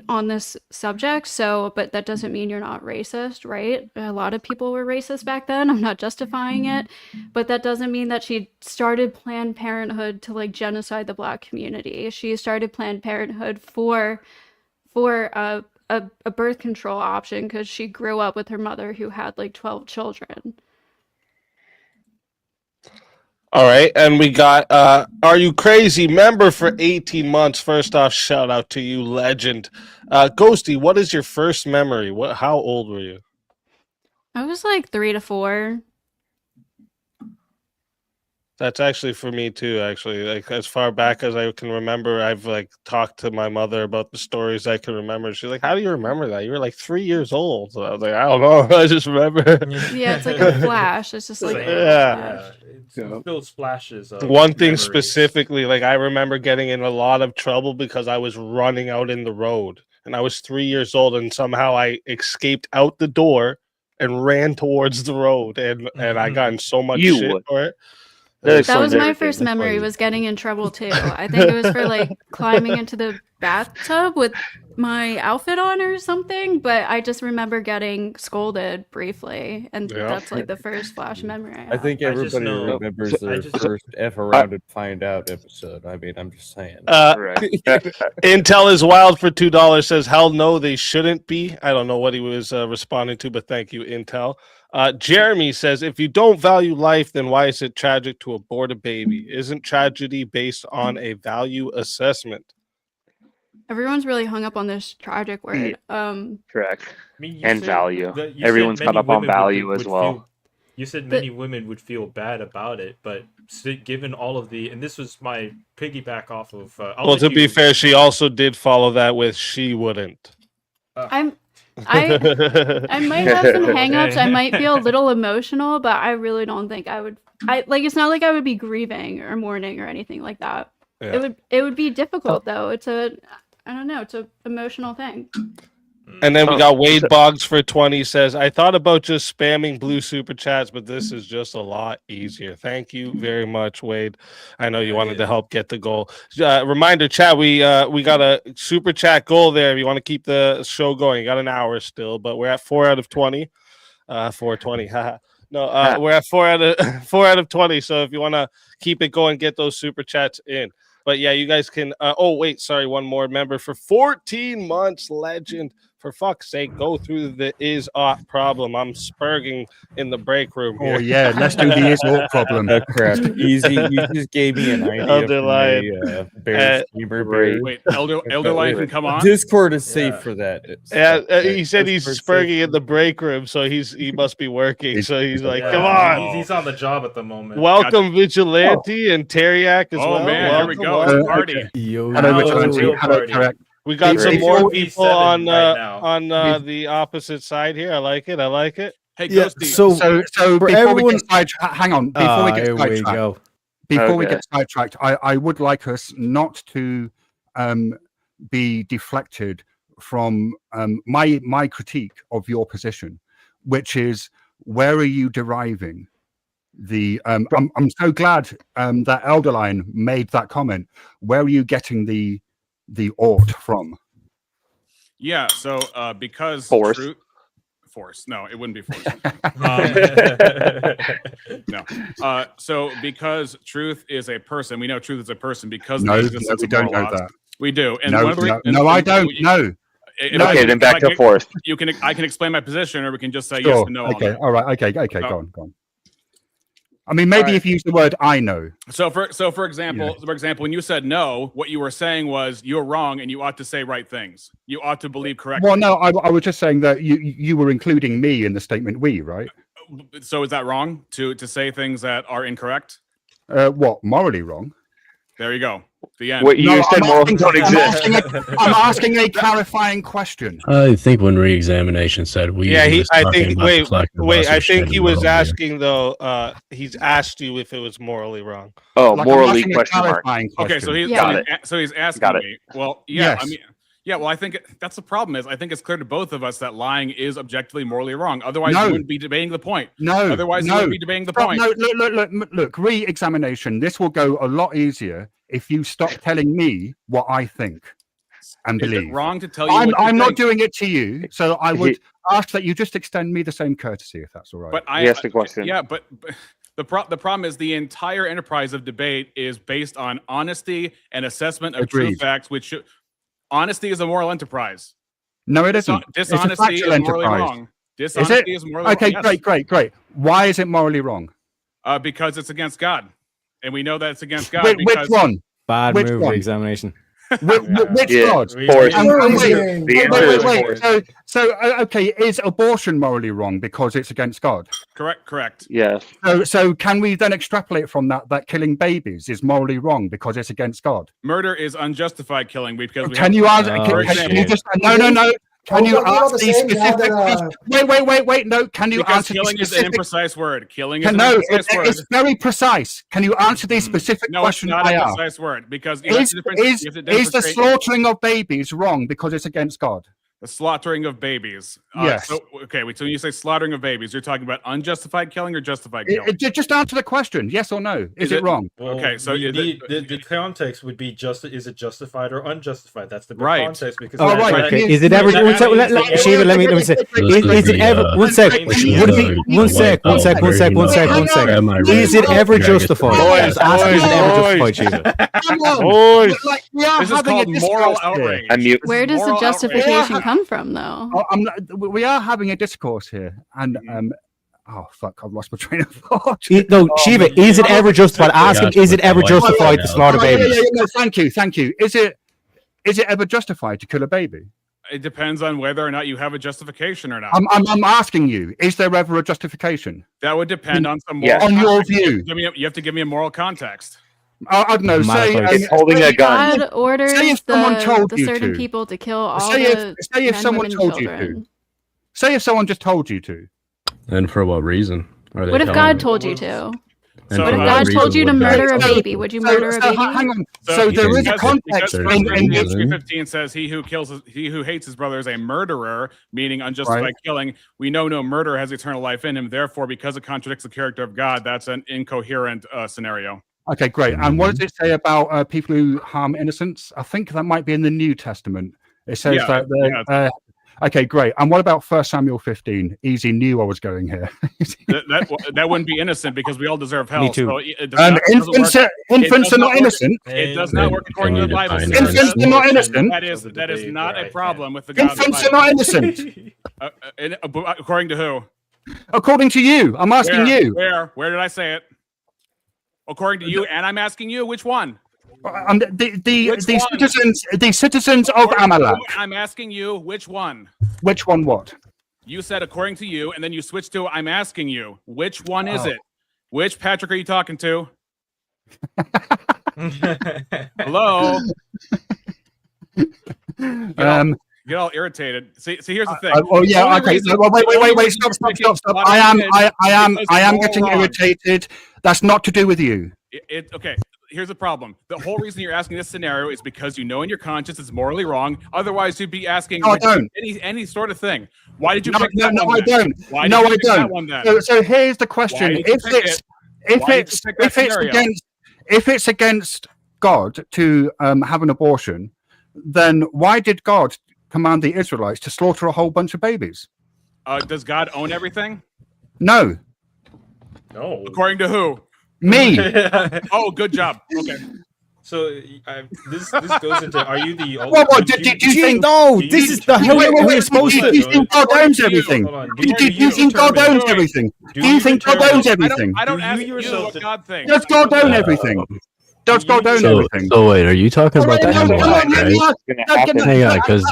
on this subject. So, but that doesn't mean you're not racist, right? A lot of people were racist back then. I'm not justifying it, but that doesn't mean that she started Planned Parenthood to like genocide the Black community. She started Planned Parenthood for a birth control option because she grew up with her mother who had like 12 children. All right, and we got Are You Crazy member for 18 months. First off, shout out to you, legend. Ghosty, what is your first memory? How old were you? I was like 3 to 4. That's actually for me too, actually. Like as far back as I can remember, I've like talked to my mother about the stories I can remember. She's like, "How do you remember that? You were like 3 years old." So I was like, "I don't know. I just remember." Yeah, it's like a flash. It's just like yeah. It's those flashes of One thing memories. specifically, like I remember getting in a lot of trouble because I was running out in the road, and I was 3 years old, and somehow I escaped out the door and ran towards the road, and I got in so much shit for it. That was my first memory, was getting in trouble too. I think it was for like climbing into the bathtub with my outfit on or something, but I just remember getting scolded briefly, and that's like the first flash memory I have. I think everybody remembers their first F around and find out episode. I mean, I'm just saying. Intel is wild for $2 says, hell no, they shouldn't be. I don't know what he was responding to, but thank you, Intel. Jeremy says, if you don't value life, then why is it tragic to abort a baby? Isn't tragedy based on a value assessment? Everyone's really hung up on this tragic word. Correct. I mean, and said, value. You Everyone's said caught many up on women value as well. You said many women would feel bad about it, but given all of the, and this was my piggyback off of. Well, to be fair, she also did follow that with she wouldn't. I might have some hangups. I might feel a little emotional, but I really don't think I would. It's not like I would be grieving or mourning or anything like that. Yeah. It would be difficult though. I don't know. It's an emotional thing. And then we got Wade Boggs for 20 says, I thought about just spamming blue super chats, but this is just a lot easier. Thank you very much, Wade. I know you wanted to help get the goal. Reminder, chat, we got a super chat goal there. If you want to keep the show going, you got an hour still, but we're at 4 out of 20. 420. No, we're at 4 out of 20. So if you want to keep it going, get those super chats in. But yeah, you guys can. One more member for 14 months, legend. For fuck's sake, go through the is ought problem. I'm spurging in the break room here. Oh yeah, let's do the is ought problem. Oh, crap. Easy. You just gave me an idea for my Bears Bear. Wait, Elder Life can come on. Discord is safe for that. He said he's spurging in the break room, so he must be working. So he's like, come on. He's on the job at the moment. Welcome, Vigilante and Teriak as well. Oh man, welcome, here we go. It's a party. Hello, Vigilante. Hello, Teriak. We got some more people on right the opposite side here. I like it. Hey, Yeah, Ghosty. So before everyone- we get sidetracked, hang on. Before we get here we sidetracked, go. before we get sidetracked, I would like us not to be deflected from my critique of your position, which is where are you deriving the? I'm so glad that Elderline made that comment. Where are you getting the ought from? Yeah, so because Force. Force. No, it wouldn't be force. No. So because truth is a person, we know truth is a person because No, of the existence we of don't moral know laws. that. We do. And No, one of the- no, I don't. No. Okay, then back to Force. I can explain my position, or we can just say Sure. yes and no. Okay. On it. All right. Okay. Go on. I mean, maybe if you use the word "I know." So for example, when you said no, what you were saying was you're wrong and you ought to say right things. You ought to believe correctly. Well, no, I was just saying that you were including me in the statement "we," right? So is that wrong to say things that are incorrect? What morally wrong? There you go. The end. What you said morals don't exist. I'm asking a clarifying question. I think when re-examination said we, Yeah, he was I talking think. about the collective Wait. us I who think shared he the was world here. asking though. He's asked you if it was morally wrong. Oh, Like, I'm morally asking a question mark. clarifying Okay, so question. he's asking Got it. me. Well, yeah, Yes. I mean, yeah. Well, I think that's the problem. Is I think it's clear to both of us that lying is objectively morally wrong. Otherwise, No. we wouldn't be debating the point. No. Otherwise, we no. wouldn't be debating the Stop, point. No, look. Re-examination. This will go a lot easier if you stop telling me what I think and Is believe. it wrong to tell you? what you I'm not think? doing it to you, so I would ask that you just extend me the same courtesy, if that's all right. But He asked a question. Yeah, but the problem is the entire enterprise of debate is based on honesty and assessment of true Agreed. facts. Which honesty is a moral enterprise. No, it isn't. It's a Dishonesty is factual morally enterprise. wrong. Dishonesty is morally Okay, wrong. Yes. great. Why is it morally wrong? Because it's against God, and we know that it's against God. Which because one? Bad Which move, one? examination. Which Yeah. God? Forced. Wait. So, okay, is abortion morally wrong because it's against God? Correct. Yes. So can we then extrapolate from that killing babies is morally wrong because it's against God? Murder is unjustified killing because we Can have, you answer? for Can you example, just no? Can you Talking about answer the these same God specific that, questions? Wait. No, can you because answer these killing is an specific? imprecise word. Killing is an No, imprecise word. it's very precise. Can you answer these specific No, it's questions not I a asked? precise word because you have Is to differentiate. You have to is the differentiate slaughtering of babies wrong because it's against God? the slaughtering of babies. Yes. So when you say slaughtering of babies, you're talking about unjustified killing or justified killing. Just answer the question, yes or no. Is it wrong? Well, Okay, so the context would be is it justified or unjustified? That's the big Right. context because Oh, right. Okay, is it ever? Shiva, let me say. Is it ever? One sec. Would it be one sec? One sec. Is it ever justified? Boys, Ask, is it ever boys. justified, Shiva? Come on. Boys. Like, we are This is having a called moral discourse here. outrage. I'm mute. Where does the moral outrage. justification come from, though? We are having a discourse here, and oh fuck, I've lost my train of thought. No, Shiva, is it ever justified? Ask him, is it ever justified to slaughter Oh, babies? No, thank you. Is it ever justified to kill a baby? It depends on whether or not you have a justification or not. I'm asking you, is there ever a justification? That would depend on some Yeah. moral On your context. view. You have to give me a moral context. I don't know. Say, It's holding a gun. God orders say if someone told the you certain to. people to kill all Say the if men, someone women, told you children. to. Say if someone just told you to. And for what reason? Are they What if telling God you? told you to? And What for if what God reason told you to would God- murder a baby? Would you murder a baby? Hang on. So So there is a because context. 1 in Corinthians in- 3:15 says, "He who hates his brother is a murderer," meaning unjustified Right. killing. We know no murderer has eternal life in him. Therefore, because it contradicts the character of God, that's an incoherent scenario. Okay, great. And what does it say about people who harm innocents? I think that might be in the New Testament. It says Yeah, that. Okay, great. And what about 1 Samuel 15? Easy knew I was going here. That wouldn't be innocent because we all deserve hell. Me too. So it does not, doesn't Infants work. infants are not work. innocent. It does not work according to the Bible. Can you Says Infants are not innocent. That is not a problem with the God of the Infants are Bible. not innocent. According to who? According to you. I'm asking you. Where did I say it? According to you, and I'm asking you, which one? The citizens of According to Amalek. you, I'm asking you, which one? Which one? What? You said according to you, and then you switched to I'm asking you, which one is Oh. it? Which Patrick are you talking to? Hello? Get all irritated. See, here's the thing. Oh yeah. The only Okay. reason- Wait. the only Stop. reason you're thinking Stop. about I it is am because getting you're wrong. irritated. That's not to do with you. Okay. Here's the problem. The whole reason you're asking this scenario is because you know in your conscience it's morally wrong. Otherwise, you'd be asking No, I don't. any sort of thing. Why did you No, pick no, that no, one? I then? don't. Why No, did you I pick that don't. one then? So here's the Why question: did you if pick it? Why did you pick that scenario? if it's against God to have an abortion, then why did God command the Israelites to slaughter a whole bunch of babies? Does God own everything? No. No. According to who? Me. Oh, good job. Okay. So this goes into: are you the? What? Do you think? No, this is the hell we're supposed Do to. you think God owns everything? Do you think God owns everything? Do you think God owns everything? I don't ask you what God thinks. Does God own everything? Does God own everything? So wait, are you talking about the Amalek, right? Hang on, because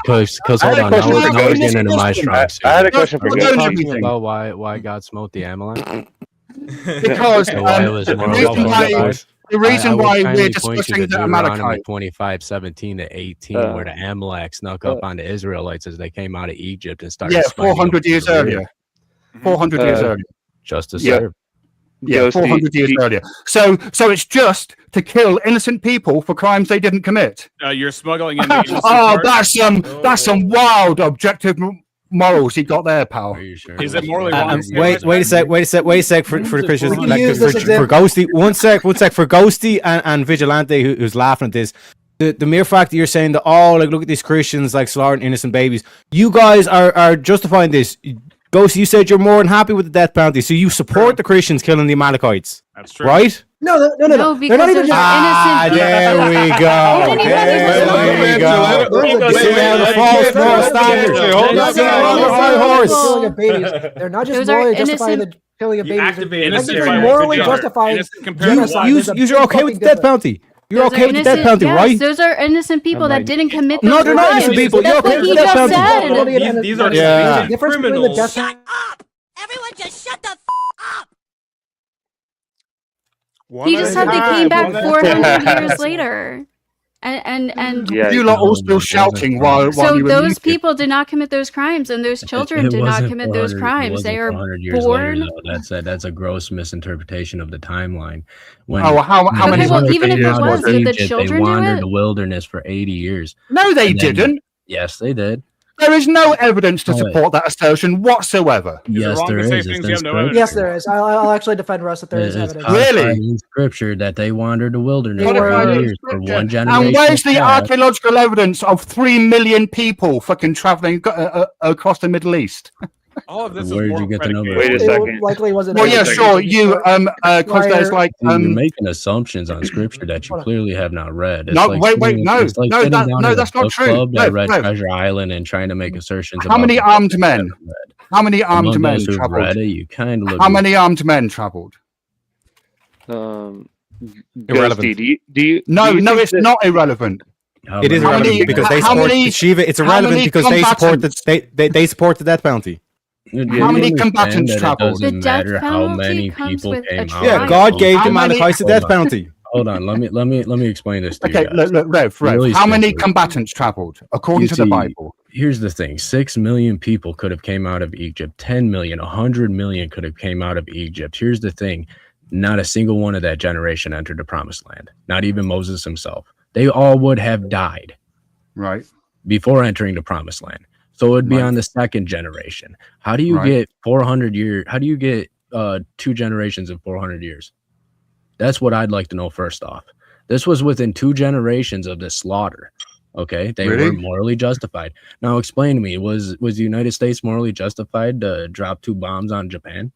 hold on, now we're getting into my strong suit. I had a question for Are you. you talking about why God smote the Amalek? Because So why it was the moral reason why- sacrifice? The reason I would why kindly we're point you discussing to the Deuteronomy Amalekite. 25:17-18, where the Amalek snuck up on the Israelites as they came out of Egypt and started. Yeah, spiting them 400 from years the rear. earlier. 400 years earlier. Just to Yeah. serve. Yeah, Ghosty, 400 years earlier. So it's just to kill innocent people for crimes they didn't commit. You're smuggling in the innocent Oh, part. that's some wild objective morals he got there, pal. Are you sure? Is it morally wrong? Wait a sec for the Christians, can like, use for this example. Ghosty. One sec for Ghosty and Vigilante who's laughing at this. The mere fact that you're saying that, oh, like, look at these Christians like slaughtering innocent babies. You guys are justifying this. Ghosty, you said you're more than happy with the death penalty, so you support the Christians killing the Amalekites. That's true. Right? No, No, they're not because even there's just innocent. There we go. There we go. You see now the false moral standards. Hold on, high horse. killing of babies. They're not just Those are morally justifying the innocent. killing of You babies. activate They're innocent just by morally together. justifying Innocent compared to genocide. There's a You're big okay with the fucking death difference. penalty. You're Those okay are with the death innocent. penalty, Yes, right? those are innocent people that didn't commit No, those they're not innocent crimes. people. You're That's okay what with he the death just penalty. said. These are Yeah. There's a difference between the criminals. death penalty. Everyone just shut the up! He just said they came back 400 years later. And Yeah, You lot all still shouting while so you were those muted. people did not commit those crimes, and those children It did not wasn't commit those 400 it crimes. They wasn't are 400 years born. later, though. That's a gross misinterpretation of the timeline. Oh, how Okay, many well, hundred even if it years was, was did the it? children they do wandered it? the wilderness for 80 years. No, they And then- didn't. Yes, they did. There is no evidence to Oh, wait. support that assertion whatsoever. Yes, wrong there to say is. things It's you in have no scripture. evidence? Yes, there is. I'll actually defend Russ that there is It's evidence. codified Really? in scripture that they wandered the wilderness They for were- 80 years for one generation. And where's the of death. archaeological evidence of 3 million people fucking traveling across the Middle East? All of this Where is did you moral get the number? Wait a It second. likely wasn't. Well, yeah, evidence. sure. You because there's like Dude, you're making assumptions on scripture that you Hold on. clearly have not read. It's No, like wait, sitting- no, it's like no, sitting that- down no, at a that's not book true. club that No, read no. Treasure Island and trying to make assertions How about many the book armed that you men? haven't read. How many armed Among men those who've traveled? read it, you kind of look. How many armed men traveled? Irrelevant. Ghosty, do you No, do you no, think it's that- not irrelevant. It is How irrelevant many- because they how support many- Shiva. It's how irrelevant many because they support the combatants? they support the death penalty. Do How you many understand combatants that it traveled? The doesn't death matter how penalty many comes people with a came out. trial. Yeah, God gave How the many- Amalekites the Hold death on. penalty. Hold on, let me explain this to Okay, you guys. look, Rev. Really How many simply. combatants traveled according You to the see, Bible? Here's the thing: 6 million people could have came out of Egypt. 10 million, 100 million could have came out of Egypt. Here's the thing: not a single one of that generation entered the Promised Land. Not even Moses himself. They all would have died Right. before entering the Promised Land. So it would be Right. on the second generation. How do you Right. get 400 years? How do you get 2 generations in 400 years? That's what I'd like to know first off. This was within 2 generations of this slaughter. Okay, they Really? were morally justified. Now explain to me, was the United States morally justified to drop 2 bombs on Japan?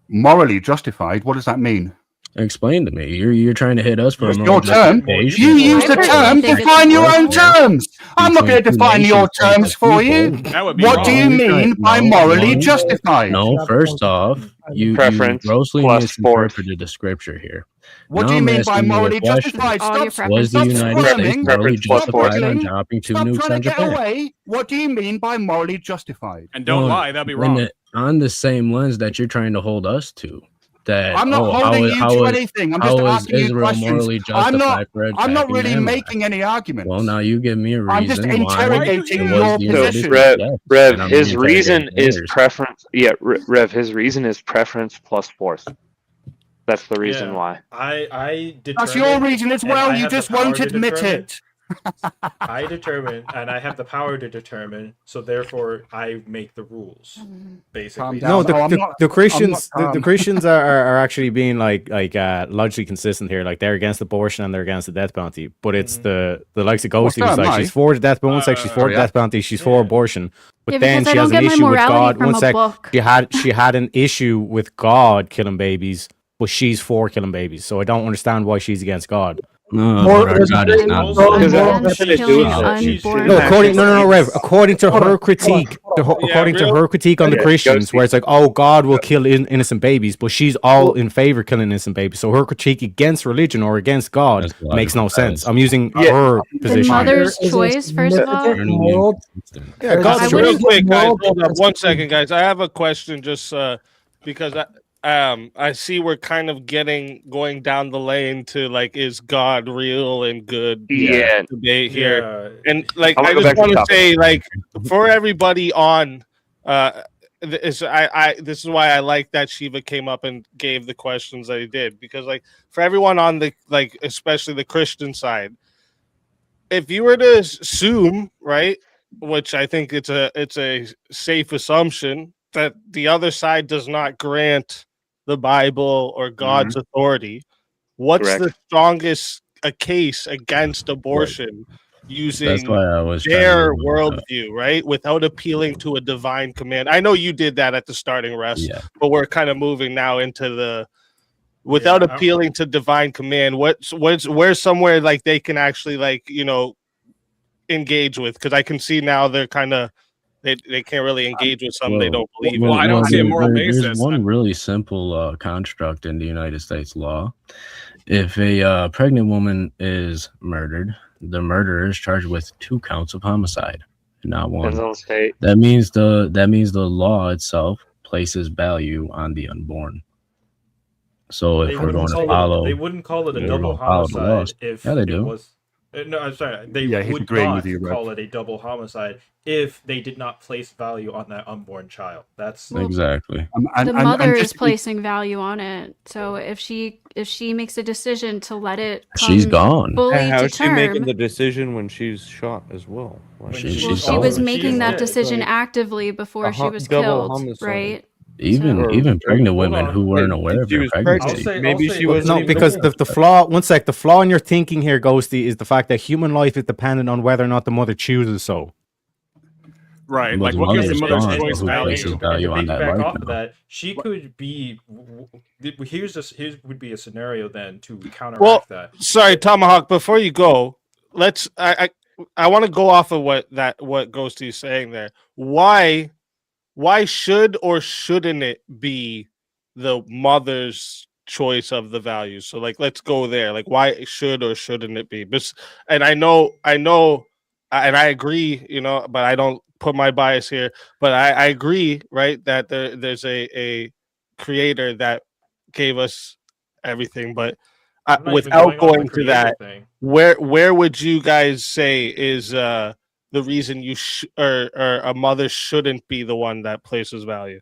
Morally justified. What does that mean? Explain to me. You're trying to hit us for a It's moral your term. justification. You use I the personally term. think it's Define your own immoral. terms. I'm not going to Between two define your nations and terms for you. people. That would be What do wrong. you mean by No, morally no. justified? No, first off, you Preference grossly plus misinterpreted the scripture here. What Now do you I'm mean by asking you a morally question. justified? All your Stop, Was the stop United States squirming. morally Preference plus justified on force. dropping 2 Stop nukes trying on to get Japan? away. What do you mean by morally justified? And don't Well, lie, that'd be in wrong. on the same lens that you're trying to hold us to. That I'm not oh, holding how you to is- anything. I'm how just is asking you Israel questions. morally I'm justified not. for I'm not attacking really Amalek? making any arguments. Well, now you give me a reason. I'm just why interrogating it your was the United position. States, Rev, yes, Rev, and I'm his reason interrogating is yours. preference. Yeah, Rev, his reason is preference plus force. That's the reason Yeah. why. I determine. That's your reason as and well. I You have the just power won't to admit determine- it. I determine, and I have the power to determine. So therefore, I make the rules. Basically, down. No, No, I'm not- the Christians I'm not, the Christians are actually being like logically consistent here. Like they're against abortion and they're against the death penalty. But it's the likes of Ghosty Well, who's so am like I. she's for the death penalty. One sec, she's for the yeah. death penalty. She's for abortion. But Yeah, then because I she has don't an get my issue with morality God. from One a sec, book. she had an issue with God killing babies, but she's for killing babies. So I don't understand why she's against God. No, More- but our God is not. Also- Because that Against has nothing to do killing with it. unborn No, babies. Rev. According to Hold on, her critique, according to her critique on the Okay, Christians, Ghosty. where it's like, oh, God will kill innocent babies, but she's all in favor of killing innocent babies. So her critique against religion or against God That's logical makes no sense. fallacy. I'm using Yeah. her The position. mother's There is a choice, first of all. significant moral- Yeah, There's God's I real wouldn't- quick, guys. moral Hold up difference one between- second, guys. I have a question just because I see we're kind of going down the lane to like, is God real and good Yeah. debate here. Yeah. And like, I wanna I go just back to want the to topic. say, like, for everybody on, this is why I like that Shiva came up and gave the questions that he did, because like for everyone on the, like, especially the Christian side, if you were to assume, right, which I think it's a safe assumption, that the other side does not grant the Bible or God's authority, what's the Correct. strongest a case against abortion That's using why I was trying to their go with worldview, right? Without appealing to a divine command. I know you did that at the starting, Russ, yeah. but we're kind of moving now into the without Yeah, appealing to divine command. Where's somewhere like they can actually, like, engage with? Because I can see now they're kind of they can't really engage with something they don't believe Well, in. I don't see a moral there's basis. one really simple construct in the United States law. If a pregnant woman is murdered, the murderer is charged with 2 counts of homicide, not Depends 1. on the state. That means the law itself places value on the unborn. So if we're going to follow, they wouldn't call it a we're double going to follow the laws. homicide if Yeah, they it do. was. No, I'm sorry. They Yeah, he's would agreeing not with you, call Rev. it a double homicide if they did not place value on that unborn child. That's Well, Exactly. the mother is just to be- placing value on it. So if she makes a decision to let it She's come gone. fully And to how's she making term, the decision when she's shot as well? Like, when She- she's well, she's she was gone. making that dead. decision Like, actively before she was double killed, homicide. right? Even So- even pregnant Hold women on. who weren't And aware of she their was pregnancy. pregnant. I'll Maybe say- she Well, wasn't No, even because aware. the flaw. One sec. The flaw in your thinking here, Ghosty, is the fact that human life is dependent on whether or not the mother chooses so. Right. Well, Like, the what gives mother the is mother's gone, so choice who places value? value on that Back life off of now? that, she could be. Here's would be a scenario then to counteract Well, that. sorry, Tomahawk. Before you go, let's. I want to go off of what Ghosty is saying there. Why should or shouldn't it be the mother's choice of the values? So like, let's go there. Like, why should or shouldn't it be? And I know, and I agree. But I don't put my bias here. But I agree, right? That there's a creator that gave us everything. But I'm not even without going off the going to creator that, thing. where would you guys say is the reason or a mother shouldn't be the one that places value?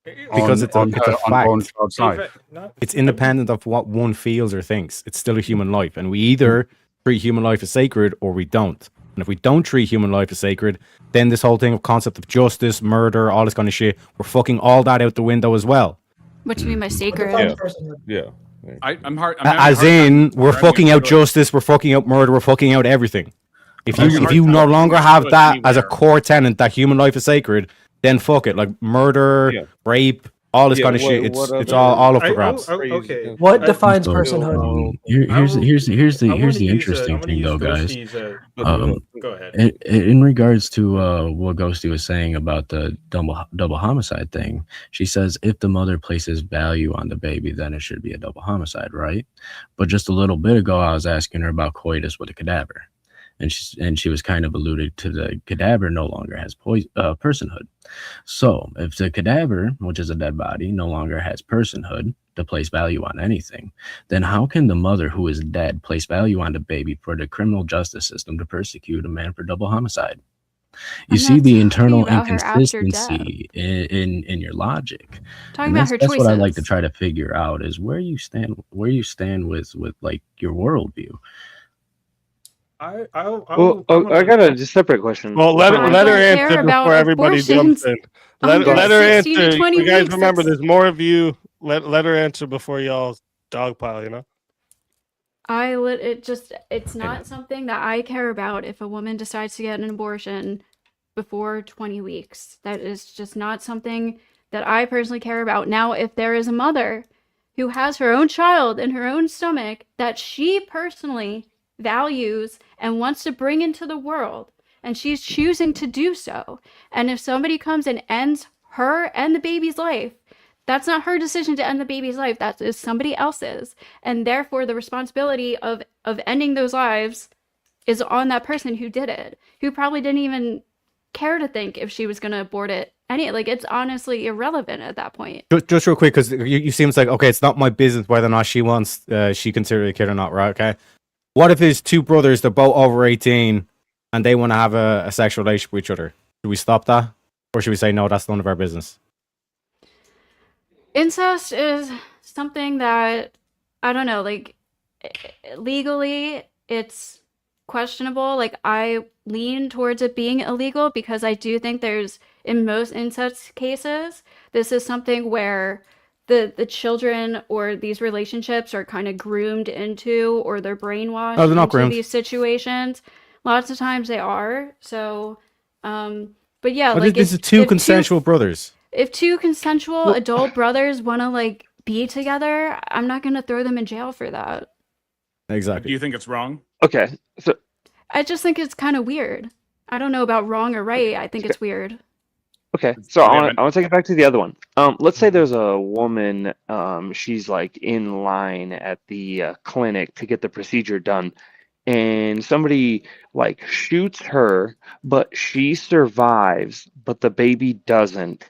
Because it's a her fact. unborn child's life. It's independent of what one feels or thinks. It's still a human life, and we either treat human life as sacred or we don't. And if we don't treat human life as sacred, then this whole thing of concept of justice, murder, all this kind of shit, we're fucking all that out the window as well. What do you mean by sacred? Yeah. I'm hard. As in, we're fucking out justice, we're fucking out murder, we're fucking out everything. If you no longer have that as a core tenet that human life is sacred, then fuck it. Like murder, rape, all this kind of shit. It's all up for grabs. Okay. What defines So, personhood? Here's the I'm interesting gonna thing, use though, guys. Ghosty's, go ahead. In regards to what Ghosty was saying about the double homicide thing, she says if the mother places value on the baby, then it should be a double homicide, right? But just a little bit ago, I was asking her about coitus with a cadaver, and she was kind of alluded to the cadaver no longer has personhood. So if the cadaver, which is a dead body, no longer has personhood to place value on anything, then how can the mother who is dead place value on the baby for the criminal justice system to persecute a man for double homicide? You see the internal inconsistency in your logic. Talking about her that's what I like to choices. try to figure out is where you stand with like your worldview. I got a separate question. Well, let I her don't care answer about before everybody jumps abortions in. under Let her 16 to answer. 20 You guys weeks, remember, that's- there's more of you. Let her answer before y'all dogpile. It's not something that I care about if a woman decides to get an abortion before 20 weeks. That is just not something that I personally care about. Now, if there is a mother who has her own child in her own stomach that she personally values and wants to bring into the world, and she's choosing to do so, and if somebody comes and ends her and the baby's life, that's not her decision to end the baby's life. That is somebody else's. And therefore, the responsibility of ending those lives is on that person who did it, who probably didn't even care to think if she was going to abort it. It's honestly irrelevant at that point. Just real quick, because you seems like, okay, it's not my business whether or not she wants she considered a kid or not, right? Okay. What if it's two brothers, they're both over 18, and they want to have a sexual relationship with each other? Should we stop that? Or should we say, no, that's none of our business? Incest is something that, I don't know, legally, it's questionable. I lean towards it being illegal because I do think in most incest cases, this is something where the children or these relationships are kind of groomed into, or they're brainwashed they're not into groomed. these situations. Lots of times they are. So, but yeah, But this is two consensual brothers. If two consensual adult brothers want to be together, I'm not going to throw them in jail for that. Exactly. Do you think it's wrong? Okay, so I just think it's kind of weird. I don't know about wrong or right. I think it's weird. okay, so I want to take it back to the other one. Let's say there's a woman. She's in line at the clinic to get the procedure done, and somebody shoots her, but she survives, but the baby doesn't.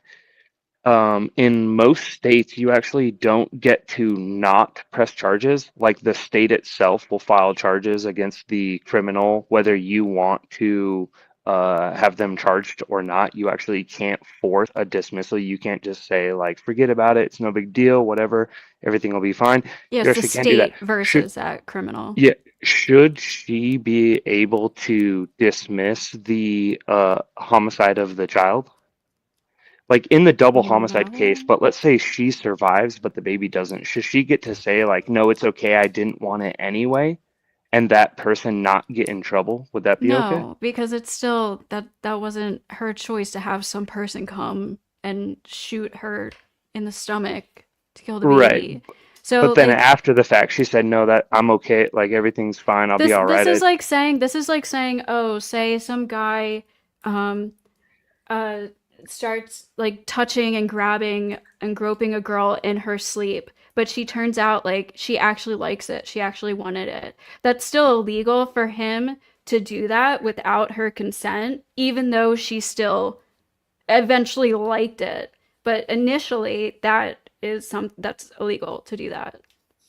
In most states, you actually don't get to not press charges. The state itself will file charges against the criminal, whether you want to have them charged or not. You actually can't force a dismissal. You can't just say forget about it. It's no big deal. Whatever. Everything will be fine. Yes, You the actually can't do that. state versus that criminal. Yeah. Should she be able to dismiss the homicide of the child? In the double homicide case, but let's say she survives, but the baby doesn't. Should she get to say no, it's okay, I didn't want it anyway, and that person not get in trouble? Would that be okay? No, because it's still that wasn't her choice to have some person come and shoot her in the stomach to kill the baby. Right. So, but then after the fact, she said, "No, that I'm okay. Everything's fine. I'll be all right." This is like saying, oh, say some guy, starts touching and grabbing and groping a girl in her sleep, but she turns out she actually likes it. She actually wanted it. That's still illegal for him to do that without her consent, even though she still eventually liked it. But initially, that's illegal to do that.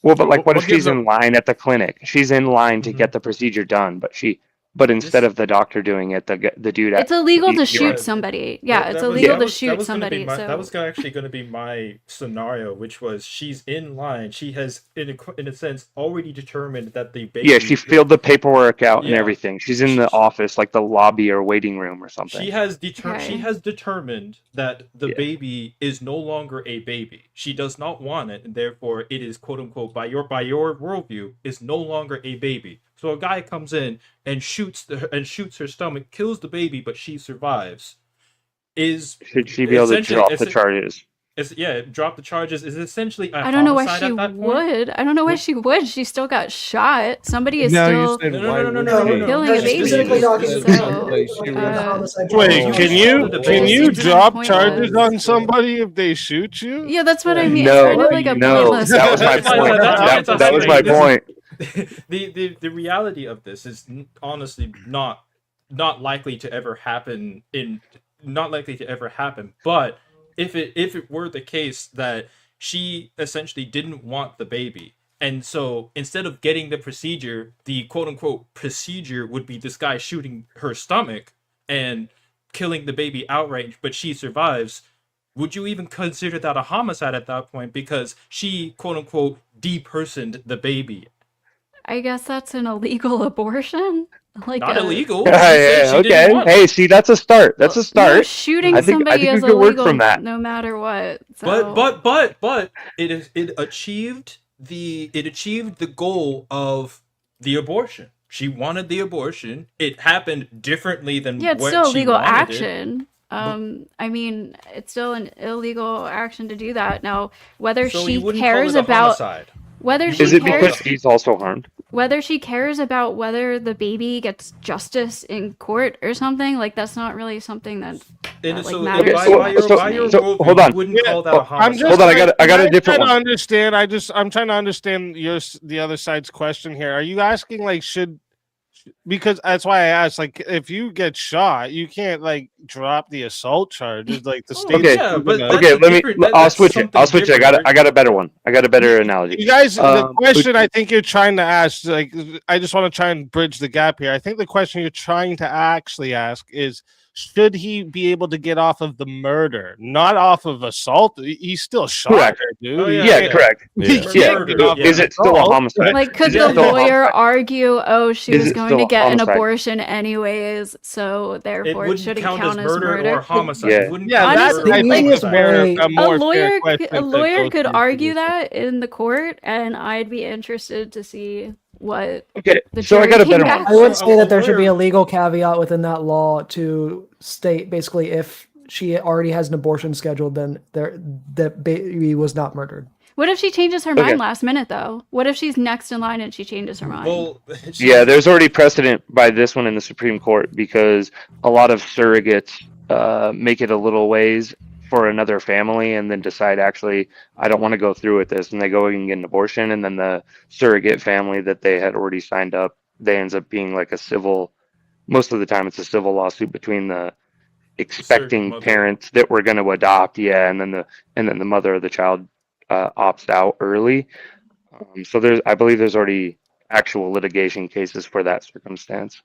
Well, but what if she's in line at the clinic? She's in line to get the procedure done, but instead of the doctor doing it, the dude. It's illegal to shoot somebody. Yeah, it's illegal to shoot somebody. That was actually going to be my scenario, which was she's in line. She has, in a sense, already determined that the baby. Yeah, she filled the paperwork out and everything. She's in the office, the lobby or waiting room or something. She has determined that the baby is no longer a baby. She does not want it, and therefore it is, quote unquote, by your worldview, is no longer a baby. So a guy comes in and shoots her stomach, kills the baby, but she survives. Should she be able to drop the charges? Drop the charges is essentially a I don't know why homicide she at that point. would. I don't know why she would. She still got shot. Somebody is No, still you said why would killing a baby. Specifically talking Wait, can you drop charges on somebody if they shoot you? Yeah, that's what I mean. No, it's kind of like a no, pointless. that was my point. That was my point. The reality of this is honestly not likely to ever happen but if it were the case that she essentially didn't want the baby, and so instead of getting the procedure, the quote unquote procedure would be this guy shooting her stomach and killing the baby outright, but she survives, would you even consider that a homicide at that point because she quote unquote depersoned the baby? I guess that's an illegal abortion. Not illegal. Yeah, okay. Hey, see, that's a start. That's a start. No, shooting I think somebody is we could work illegal from that. no matter what. So. But it achieved the goal of the abortion. She wanted the abortion. It happened differently than it's what still she legal wanted action. I mean, it's still an illegal action to do that. Now, whether So she you wouldn't cares call it a about homicide. whether she Is it cares because she's also harmed? whether she cares about whether the baby gets justice in court or something, that's not really something that matters. By your worldview, hold on. You wouldn't call that a homicide. Hold on, I got a different one. I'm trying to understand the other side's question here. Are you asking should Because that's why I asked. Like, if you get shot, you can't like drop the assault charges. Like the state. Okay, okay. I'll switch it. I'll switch it. I got a better one. I got a better analogy. You guys, the question I think you're trying to ask, like, I just want to try and bridge the gap here. I think the question you're trying to actually ask is, should he be able to get off of the murder, not off of assault? He's still shot Correct. her, dude. Oh, yeah, correct. He can't get off Is of it still a assault. homicide? Like, could Is the it still a lawyer homicide? argue, oh, she Is was it going still to a get an homicide? abortion anyways, so therefore it wouldn't shouldn't count count as as murder murder? or homicide. Yeah. It wouldn't Yeah, count as that's murder I or think a homicide. fair, way- a more lawyer, fair question. a to lawyer go could through argue this. that in the court, and I'd be interested to see what Okay, the so I jury got a came better back one. I would with. say that there should be a legal caveat within that law to state basically if she already has an abortion scheduled, then that baby was not murdered. What if she changes her Okay. mind last minute, though? What if she's next in line and she changes her mind? Well, Yeah, there's already precedent by this one in the Supreme Court because a lot of surrogates make it a little ways for another family and then decide, actually, I don't want to go through with this, and they go and get an abortion, and then the surrogate family that they had already signed up, they ends up being like a civil. Most of the time, it's a civil lawsuit between the expecting mother. parents that were going to adopt, yeah, and then the mother of the child opts out early. So I believe there's already actual litigation cases for that circumstance.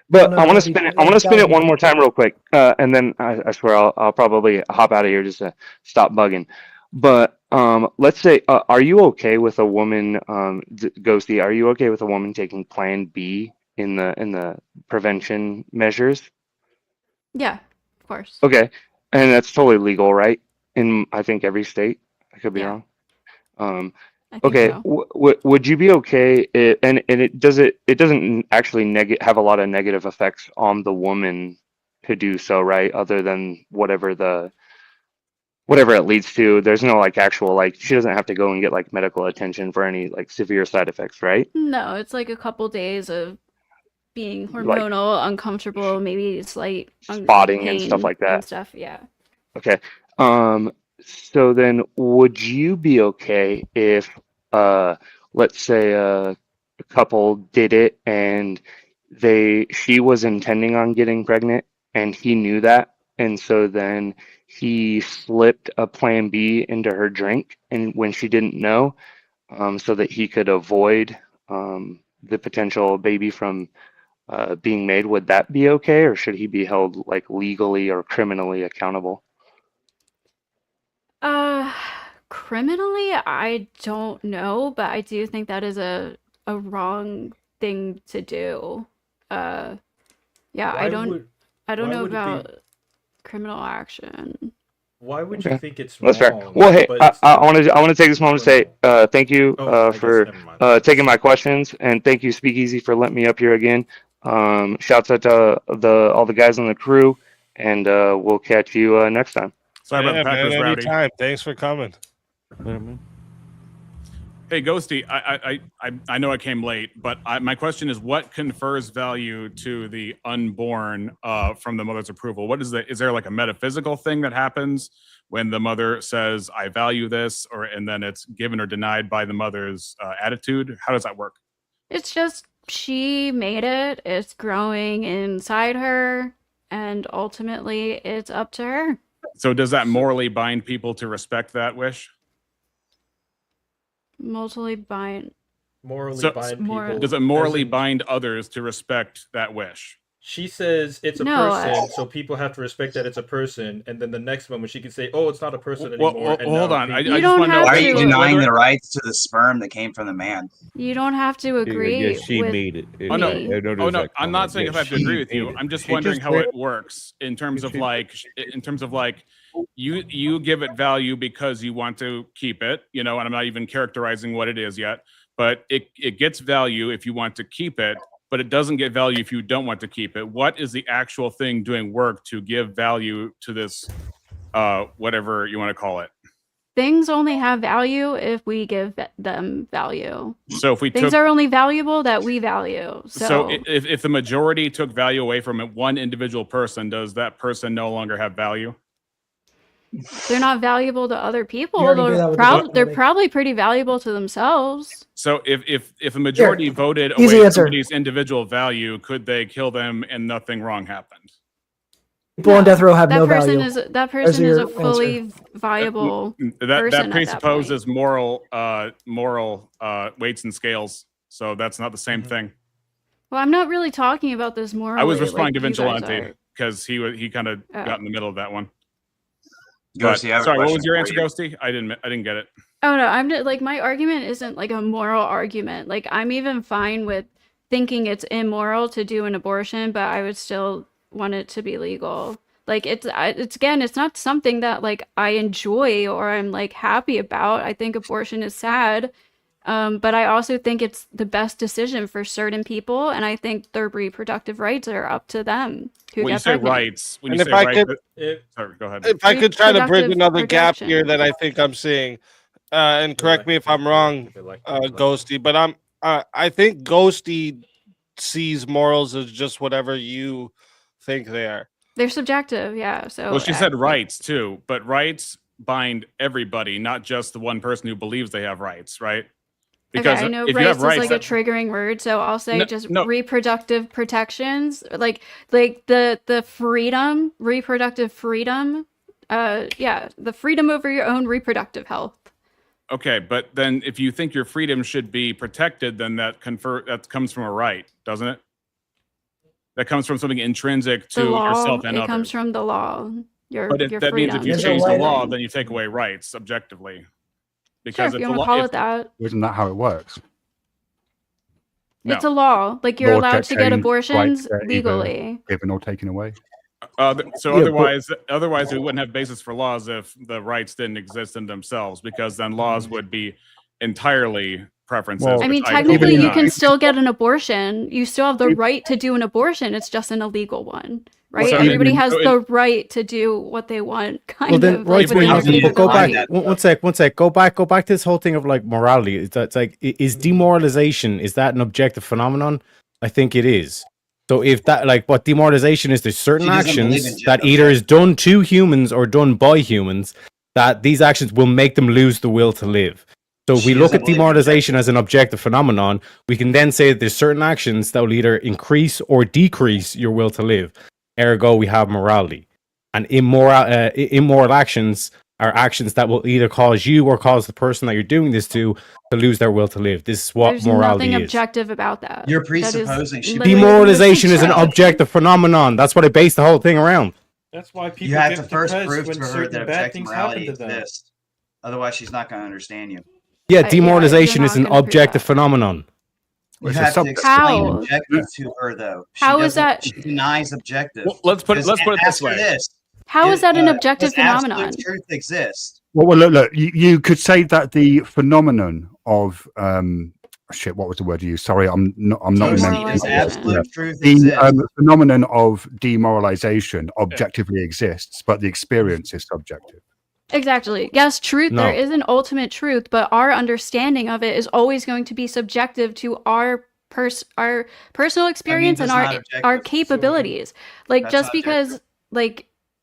But I want to spin it. I want to spin it one more time real quick, and then I swear I'll probably hop out of here just to stop bugging. But let's say, are you okay with a woman, Ghosty? Are you okay with a woman taking Plan B in the prevention measures? Yeah, of course. Okay, and that's totally legal, right? In I think every state. I could be Yeah. wrong. I think Okay, so. would you be okay? And it doesn't actually have a lot of negative effects on the woman to do so, right? Other than whatever it leads to. There's no like actual like she doesn't have to go and get like medical attention for any like severe side effects, right? No, it's like a couple days of being Like hormonal, uncomfortable, maybe slight spotting and stuff pain like and that. stuff. Yeah. Okay. So then would you be okay if let's say a couple did it and she was intending on getting pregnant and he knew that, and so then he slipped a Plan B into her drink and when she didn't know, so that he could avoid the potential baby from being made? Would that be okay, or should he be held like legally or criminally accountable? Criminally, I don't know, but I do think that is a wrong thing to do. Yeah, Why I don't would- I don't why know would it be- about criminal action. Why would you Okay. think it's That's fair. wrong? Well, hey, but I want to take this moment to say thank you I guess for never mind. taking my questions, and thank you Speakeasy for letting me up here again. Shouts out to all the guys on the crew, and we'll catch you next time. Sorry about the Packers, man, Rowdy. anytime. Thanks for coming. Hey, Ghosty, I know I came late, but my question is, what confers value to the unborn from the mother's approval? Is there like a metaphysical thing that happens when the mother says, I value this, and then it's given or denied by the mother's attitude? How does that work? It's just she made it, it's growing inside her, and ultimately it's up to her. So does that morally bind people to respect that wish? Morally bind. Morally bind people. Does it morally bind others to respect that wish? She says it's a No, person, so people have to respect that it's a person. And then the next moment, she can say, "Oh, it's not a person Well, anymore." well, and hold now on. I people- You don't have Why are you to- denying the rights to the sperm that came from the man? You don't have to agree Yeah, she with made it. Oh no! me. Oh no! I'm not saying if I have to agree with you. I'm just wondering how it works in terms of like, you give it value because you want to keep it, and I'm not even characterizing what it is yet, but it gets value if you want to keep it, but it doesn't get value if you don't want to keep it. What is the actual thing doing work to give value to this, whatever you want to call it? Things only have value if we give them value. So if we Things took, are only valuable that we value. so if the majority took value away from one individual person, does that person no longer have value? They're not valuable to other people. already do that with the death They're penalty. probably pretty valuable to themselves. So if a majority voted easy away answer. somebody's individual value, could they kill them and nothing wrong happened? People on death row have That no person value. is that There's person is your a answer. fully viable That person at that presupposes moral weights and scales. So that's not the same thing. Well, I'm not really talking about this morally. I was responding like to you guys Vigilante are. because he kind of Oh. got in the middle of that one. Ghosty, I have a sorry, what question was your for answer, you. Ghosty? I didn't get it. Oh no, I'm just, like my argument isn't like a moral argument. Like I'm even fine with thinking it's immoral to do an abortion, but I would still want it to be legal. Like it's again, it's not something that like I enjoy or I'm like happy about. I think abortion is sad. But I also think it's the best decision for certain people, and I think their reproductive rights are up to them who When you get say pregnant. rights, when And you if say I right, could- sorry, go ahead. If I could try to bridge Reproductive another gap protection. here that I think I'm seeing, and correct me if I'm wrong, Ghosty, but I think Ghosty sees morals as just whatever you think they are. They're subjective, yeah. So Well, she said rights too, but rights bind everybody, not just the one person who believes they have rights, right? Because okay, I know if you rights have is rights, like a triggering word, so I'll say just no. reproductive protections, like the freedom, reproductive freedom, yeah, the freedom over your own reproductive health. Okay, but then if you think your freedom should be protected, then that comes from a right, doesn't it? That comes from something intrinsic to The law, yourself and it others. comes from the law. Your But that means if you freedom. change the law, then you take away rights objectively. Sure, if you want to call it that. Isn't that how it works? It's a law. Like you're Laws allowed to get changed, abortions rights get either legally. given or taken away. So Yeah, but- otherwise, we wouldn't have basis for laws if the rights didn't exist in themselves, because then laws would be entirely preferences. Well, I mean, which technically, totally you deny. can still get an abortion. You still have the right to do an abortion. It's just an illegal one, right? So Everybody in- has so in- the right to do what they want, kind Well, then of. rights Like, mean within nothing. their But go back. capability. One sec. Go back to this whole thing of like morality. It's like, is demoralization, is that an objective phenomenon? I think it is. So if that, like, what demoralization is, there's certain She doesn't believe actions in that either is done to humans or done by humans, that these actions will make them lose the will to live. So if we She look doesn't at believe in demoralization as an objective phenomenon, we can then say that there's certain actions that will either increase or decrease your will to live. Ergo, we have morality. And immoral actions are actions that will either cause you or cause the person that you're doing this to lose their will to live. This is what There's morality nothing is. objective about that. You're That is presupposing she- literally Demoralization is an subjective. objective phenomenon. That's what I based the whole thing around. That's why people You have get to first depressed prove when to her certain that bad objective things happen morality to them. exists. Otherwise, she's not going to understand you. Yeah, yeah, demoralization you're is an not gonna prove objective that. phenomenon. You It's a have to subject. explain How? objective to her, though. How is that- She denies objective. Well, let's put it Because- this ask her way. This. How is that an objective Does absolute phenomenon? truth exist? Well, look. You could say that the phenomenon of what was the word you used? Sorry, I'm not Does remembering. absolute truth The exist? phenomenon of demoralization objectively exists, but the experience is subjective. Exactly. Yes, truth. No. There is an ultimate truth, but our understanding of it is always going to be subjective to our personal experience and it's not our objective. capabilities. Like That's just not because,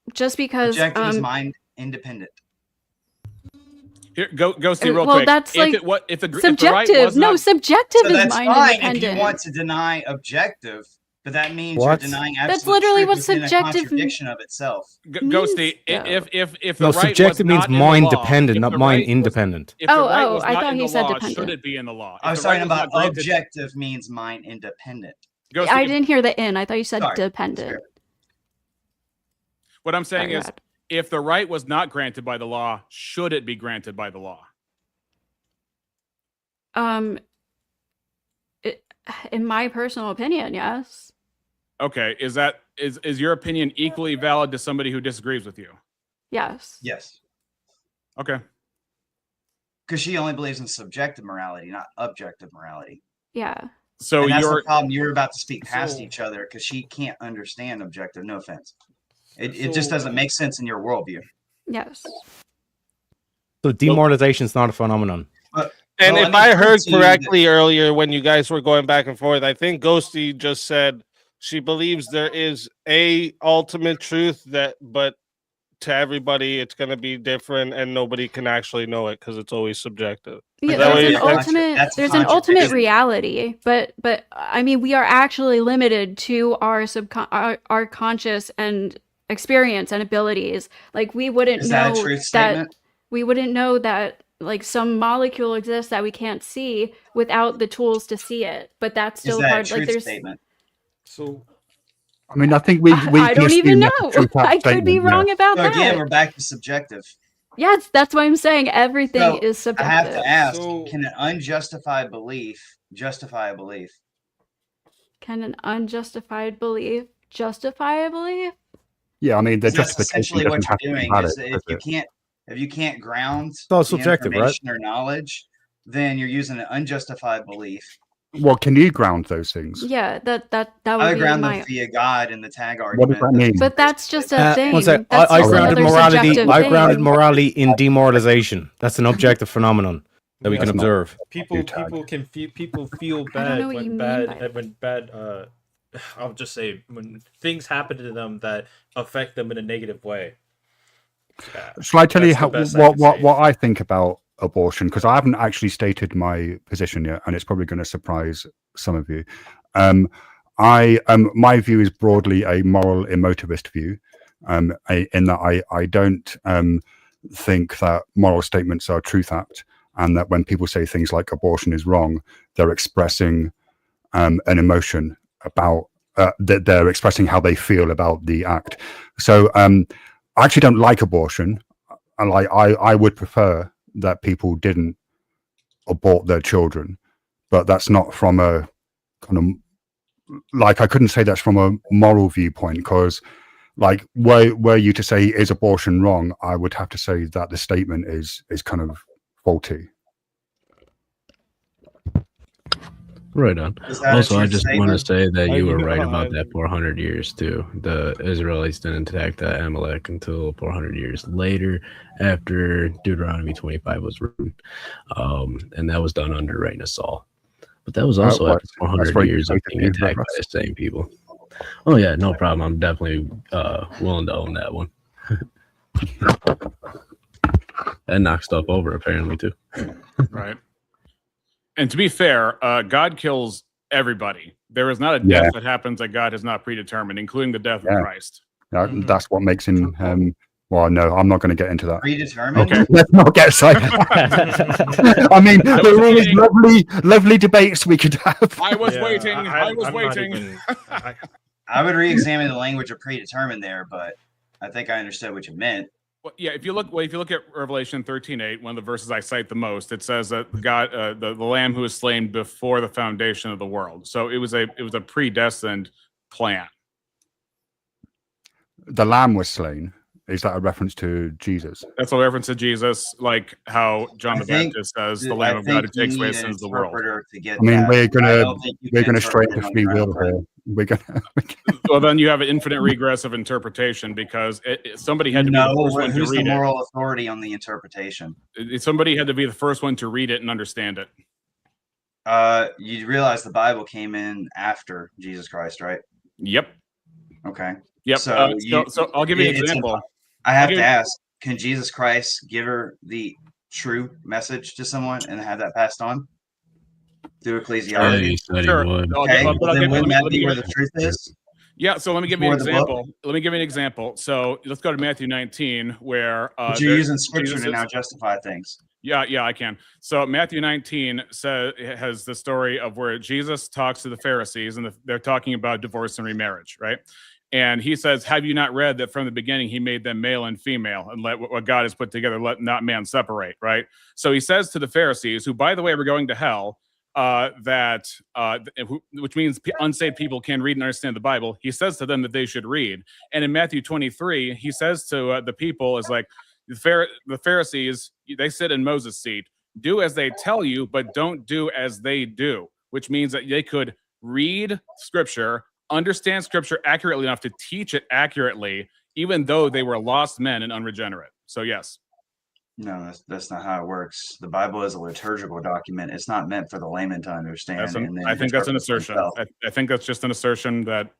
Objective is mind independent. Here, go see real well, quick. that's like if the right subjective. was No, not- subjective So is that's mind fine if independent. you want to deny objective, but that means What? you're denying absolute That's literally truth what within a subjective contradiction of itself. Ghosty, if the No, right subjective was means not in the mind law, dependent, if not the mind right was- independent. If the Oh, right oh, was I not thought in he the said law, dependent. should it be in the law? I If was the right talking was about not granted- objective means mind independent. Ghosty, I didn't hear the in. I thought you said Sorry, dependent. What I'm saying Sorry, is, God. if the right was not granted by the law, should it be granted by the law? In my personal opinion, yes. Okay, is your opinion equally valid to somebody who disagrees with you? Yes. Yes. Okay. Because she only believes in subjective morality, not objective morality. Yeah. So And that's you're the problem. You're about to speak past So- each other because she can't understand objective. No offense. It just doesn't make sense in your worldview. Yes. So demoralization is not a phenomenon. And Well, if I I mean, heard to you correctly earlier when you guys were going back and forth, I think Ghosty just said she believes there is a ultimate truth but to everybody it's going to be different, and nobody can actually know it because it's always subjective. Yeah, Is that what there's you're an saying? ultimate there's an ultimate reality, but I mean we are actually limited to our conscious and experience and abilities. Like we wouldn't Is that a know truth that statement? we wouldn't know that like some molecule exists that we can't see without the tools to see it. But that's Is still a that a part like truth there's statement? So I mean, I think we I can don't even assume that's a know. true I could be statement. Yeah. wrong about So again, that. we're back to subjective. Yes, that's why I'm saying everything So is I have to subjective. ask: So- can an unjustified belief justify a belief? Can an unjustified belief justify a belief? Yeah, I mean, the 'Cause that's justification essentially what doesn't have to you're be doing. valid, Is does it? if you can't ground all the subjective, right? information or knowledge, then you're using an unjustified belief. Well, can you ground those things? Yeah, that I would would be ground them my. via God in the tag What argument. does that mean? But that's just a thing. One sec. That's I just grounded another morality. subjective I thing. grounded morality in demoralization. That's an objective phenomenon that we Yeah. can observe. people feel I don't know bad what you when mean bad I'll just say when things happen to them that affect them in a negative way. Shall I tell you That's how the best I can say. what I think about abortion? Because I haven't actually stated my position yet, and it's probably going to surprise some of you. My view is broadly a moral emotivist view, in that I don't think that moral statements are truth apt, and that when people say things like abortion is wrong, they're expressing an emotion about that they're expressing how they feel about the act. So I actually don't like abortion. And I would prefer that people didn't abort their children, but that's not from a kind of like, I couldn't say that's from a moral viewpoint, because like were you to say is abortion wrong, I would have to say that the statement is kind of faulty. Right on. Is that a Also, I true just want to statement? say that you were know, right about that 400 years too. The Israelites didn't attack the Amalek until 400 years later, after Deuteronomy 25 was written, and that was done under reign of Saul. But that was also Well, after 400 very years of exciting, being attacked by the same people. Oh yeah, no problem. I'm definitely willing to own that one. That knocks stuff over apparently too. Right. And to be fair, God kills everybody. There is not a death that happens that God has not predetermined, including the death of Christ. That's what makes him. Well, no, I'm not going to get into that. Predetermined? Okay, let's not get excited. I mean, there are always lovely debates we could have. I was waiting. I was waiting. I would re-examine the language of predetermined there, but I think I understood what you meant. Well, yeah, if you look at Revelation 13:8, one of the verses I cite the most, it says that God, the Lamb who was slain before the foundation of the world. So it was a predestined plan. The lamb was slain. Is that a reference to Jesus? That's a reference to Jesus, like how John the Baptist says, "The Lamb of God who takes away the sins of the world." I mean, we're gonna stray into free will here. We're gonna. Well, then you have an infinite regress of interpretation, because somebody had to be the first one to who's the read moral authority on the interpretation? Somebody had to be the first one to read it and understand it. You realize the Bible came in after Jesus Christ, right? Yep. Okay. Yep. So, So I'll give you an example. I have to ask: can Jesus Christ give her the true message to someone and have that passed on through ecclesiology? Sure. Okay. Then wouldn't that be where the truth is? Yeah, so let me give you an Before the book? example. Let me give you an example. So let's go to Matthew 19, where But you're using scripture Jesus to now is- justify things. Yeah, I can. So Matthew 19 has the story of where Jesus talks to the Pharisees, and they're talking about divorce and remarriage, right? And he says, "Have you not read that from the beginning he made them male and female, and let what God has put together, let not man separate," right? So he says to the Pharisees, who, by the way, were going to hell, which means unsaved people can read and understand the Bible. He says to them that they should read. And in Matthew 23, he says to the people, is like, the Pharisees, they sit in Moses' seat. Do as they tell you, but don't do as they do, which means that they could read scripture, understand scripture accurately enough to teach it accurately, even though they were lost men and unregenerate. So yes. No, that's not how it works. The Bible is a liturgical document. It's not meant for the layman to understand and then I think that's an interpret for assertion. himself. I think that's just an assertion that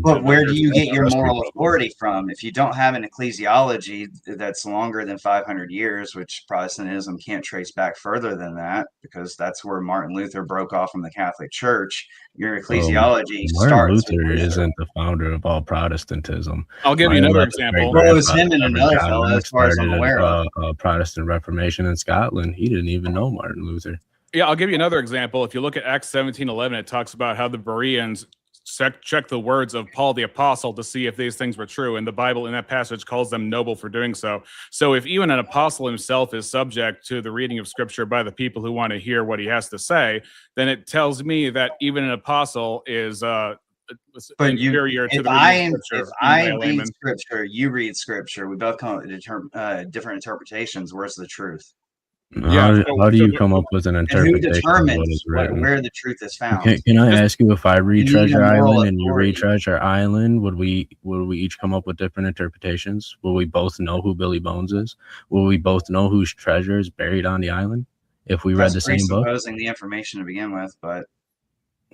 But where do you get your Trust me, moral brother. authority from? If you don't have an ecclesiology that's longer than 500 years, which Protestantism can't trace back further than that, because that's where Martin Luther broke off from the Catholic Church, your ecclesiology Martin starts with Luther Luther. isn't the founder of all Protestantism. I'll give you another example. Well, it was him and Reverend another John fellow, as Knox far as I'm started aware of. a Protestant Reformation in Scotland. He didn't even know Martin Luther. Yeah, I'll give you another example. If you look at Acts 17:11, it talks about how the Bereans check the words of Paul the Apostle to see if these things were true. And the Bible in that passage calls them noble for doing so. So if even an apostle himself is subject to the reading of scripture by the people who want to hear what he has to say, then it tells me that even an apostle is inferior to the reading of scripture. If I read scripture, you read scripture, we both come up with different interpretations. Where's the truth? How do you come up with an And who interpretation of what determines is written? where the truth is found? Can I ask you, if I read You need a Treasure moral Island and you read authority. Treasure Island, would we each come up with different interpretations? Will we both know who Billy Bones is? Will we both know whose treasure is buried on the island if we read the same book? Presupposing the information to begin with, but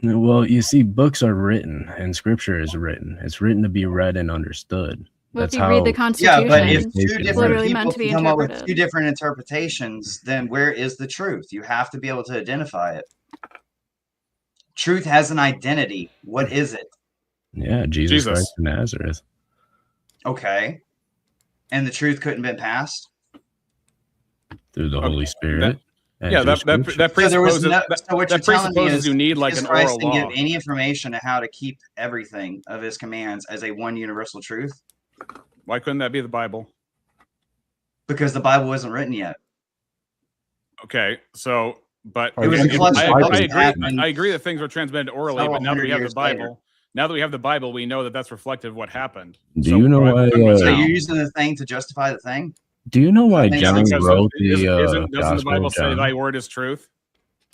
Well, you see, books are written and scripture is written. It's written to be read and understood. Well, if That's you how read the Constitution, yeah, but if it's two different literally people meant to be can come up with interpreted. two different interpretations, then where is the truth? You have to be able to identify it. Truth has an identity. What is it? Yeah, Jesus Christ of Nazareth. Okay. And the truth couldn't have been passed? Through the Holy Spirit. Yeah, that presupposes so what that you're telling me presupposes is you need like Jesus an oral Christ didn't law. give any information on how to keep everything of his commands as a one universal truth? Why couldn't that be the Bible? Because the Bible wasn't written yet. Okay, so but It was a collection of books that happened I agree that things were transmitted orally, but now that we have the years Bible, later. now that we have the Bible, we know that that's reflective of what happened. Do you know why? So you're using the thing to justify the thing? Do you know why That makes John sense. wrote the doesn't the Gospel Bible of say John? thy word is truth?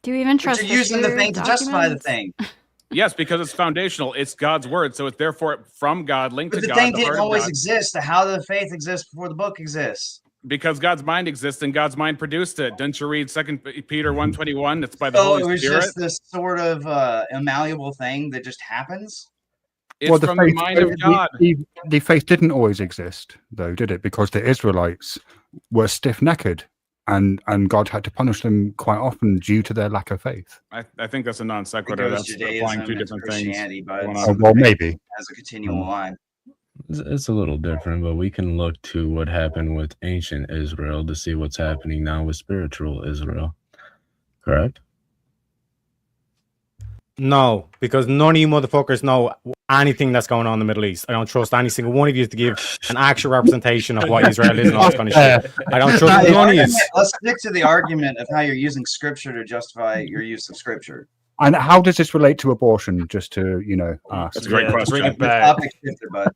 Do you even But trust you're using the history thing to justify the documents? thing. Yes, because it's foundational. It's God's word, so it's therefore from God, linked But to the God, thing the didn't heart of always God. exist. How did the faith exist before the book exists? Because God's mind exists and God's mind produced it. Didn't you read 2 Peter 1:21? It's by the So Holy it was Spirit. just this sort of immalleable thing that just happens? It's from the mind of God. The faith didn't always exist, though, did it? Because the Israelites were stiff-necked, and God had to punish them quite often due to their lack of faith. I think that's a non sequitur. It goes That's Judaism applying two and different Christianity, things. but going it's- on. Well, maybe. As a continual line. It's a little different, but we can look to what happened with ancient Israel to see what's happening now with spiritual Israel. Correct? No, because none of you motherfuckers know anything that's going on in the Middle East. I don't trust any single one of you to give an actual representation of what Israel is and all this kind of shit. I don't trust none of you. Let's stick to the argument of how you're using scripture to justify your use of scripture. And how does this relate to abortion? Just to ask. That's a great question. Bring it back. The topic shifted, bud.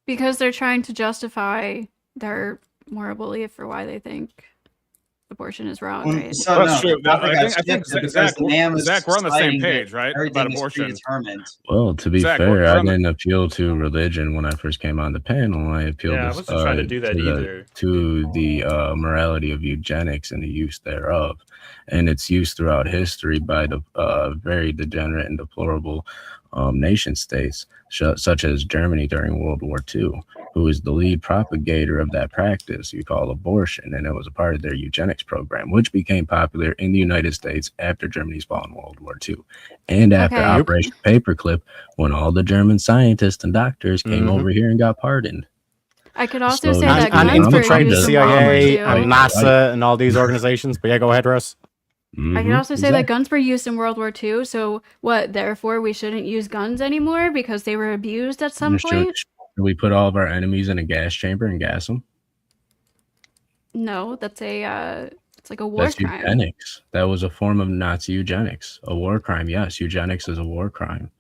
Because they're trying to justify their moral belief for why they think abortion is wrong, right? So That's no, true. the topic I got think shifted because Zach, the man was Zach, we're on the same citing that page, right? About everything is abortion. predetermined. Well, to be Zach, fair, we're I on the- didn't appeal to religion when I first came on the panel. I appealed Yeah, I wasn't trying to do that either. to the morality of eugenics and the use thereof, and its use throughout history by the very degenerate and deplorable nation states, such as Germany during World War II, who is the lead propagator of that practice you call abortion, and it was a part of their eugenics program, which became popular in the United States after Germany's fall in World War II, and after Okay. Operation Paperclip, when all the German scientists and doctors came over here and got pardoned. I could also So say you that see, And I'm guns were infiltrate the used in CIA World War and II. NASA and all these organizations. But yeah, go ahead, Russ. I can also say that guns were used in World War II, so what, therefore we shouldn't use guns anymore because they were abused at some point? Should we put all of our enemies in a gas chamber and gas them? No, that's it's like a war That's crime. eugenics. That was a form of Nazi eugenics. A war crime. Yes, eugenics is a war crime.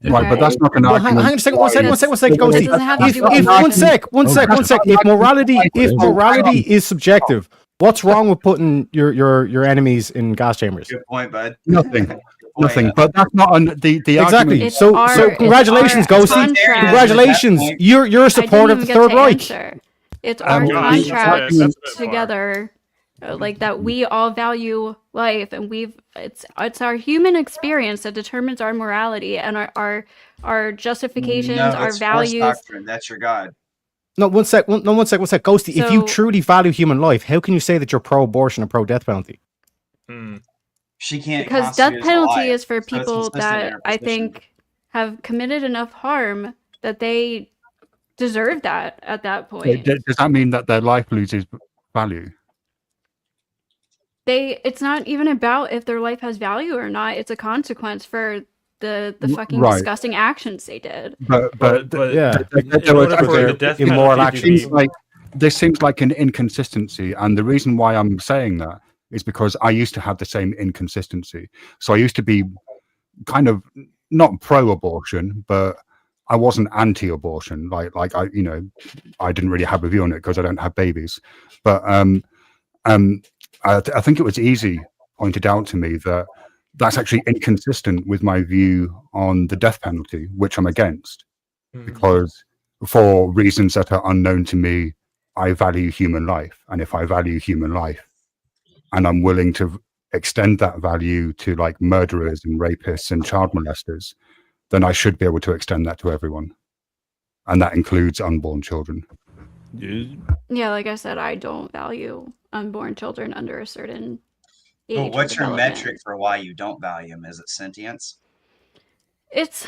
Right, but that's not an Well, hang argument. on a second, one second, It Ghosty. doesn't have to If, do with if one religion. sec, one sec. If morality is subjective, what's wrong with putting your enemies in gas chambers? Good point, bud. Nothing. Nothing. But that's not the Exactly. argument. It's So our- so it's congratulations, our Ghosty. contract. Congratulations. At that point- You're a I didn't supporter of even the get Third to Reich. answer. It's our Well, contract that's a bit far. together like that we all value life, and it's our human experience that determines our morality and our justifications, No, our it's force values. doctrine. That's your God. No, one sec. No, one sec. One sec. Ghosty, if you So- truly value human life, how can you say that you're pro-abortion and pro-death penalty? She can't Because constitute death as a penalty life, is for so it's people consistent in that her I position. think have committed enough harm that they deserve that at that So point. does that mean that their life loses value? It's not even about if their life has value or not. It's a consequence for the fucking Right. disgusting actions they did. But yeah, there was for actually- their immoral it seems actions. like this seems like an inconsistency, and the reason why I'm saying that is because I used to have the same inconsistency. So I used to be kind of not pro-abortion, but I wasn't anti-abortion. Like I, you know, I didn't really have a view on it because I don't have babies. But I think it was easy pointed out to me that that's actually inconsistent with my view on the death penalty, which I'm against, because for reasons that are unknown to me, I value human life. And if I value human life and I'm willing to extend that value to like murderers and rapists and child molesters, then I should be able to extend that to everyone. And that includes unborn children. Yeah, like I said, I don't value unborn children under a certain age. But what's or your development. metric for why you don't value them? Is it sentience It's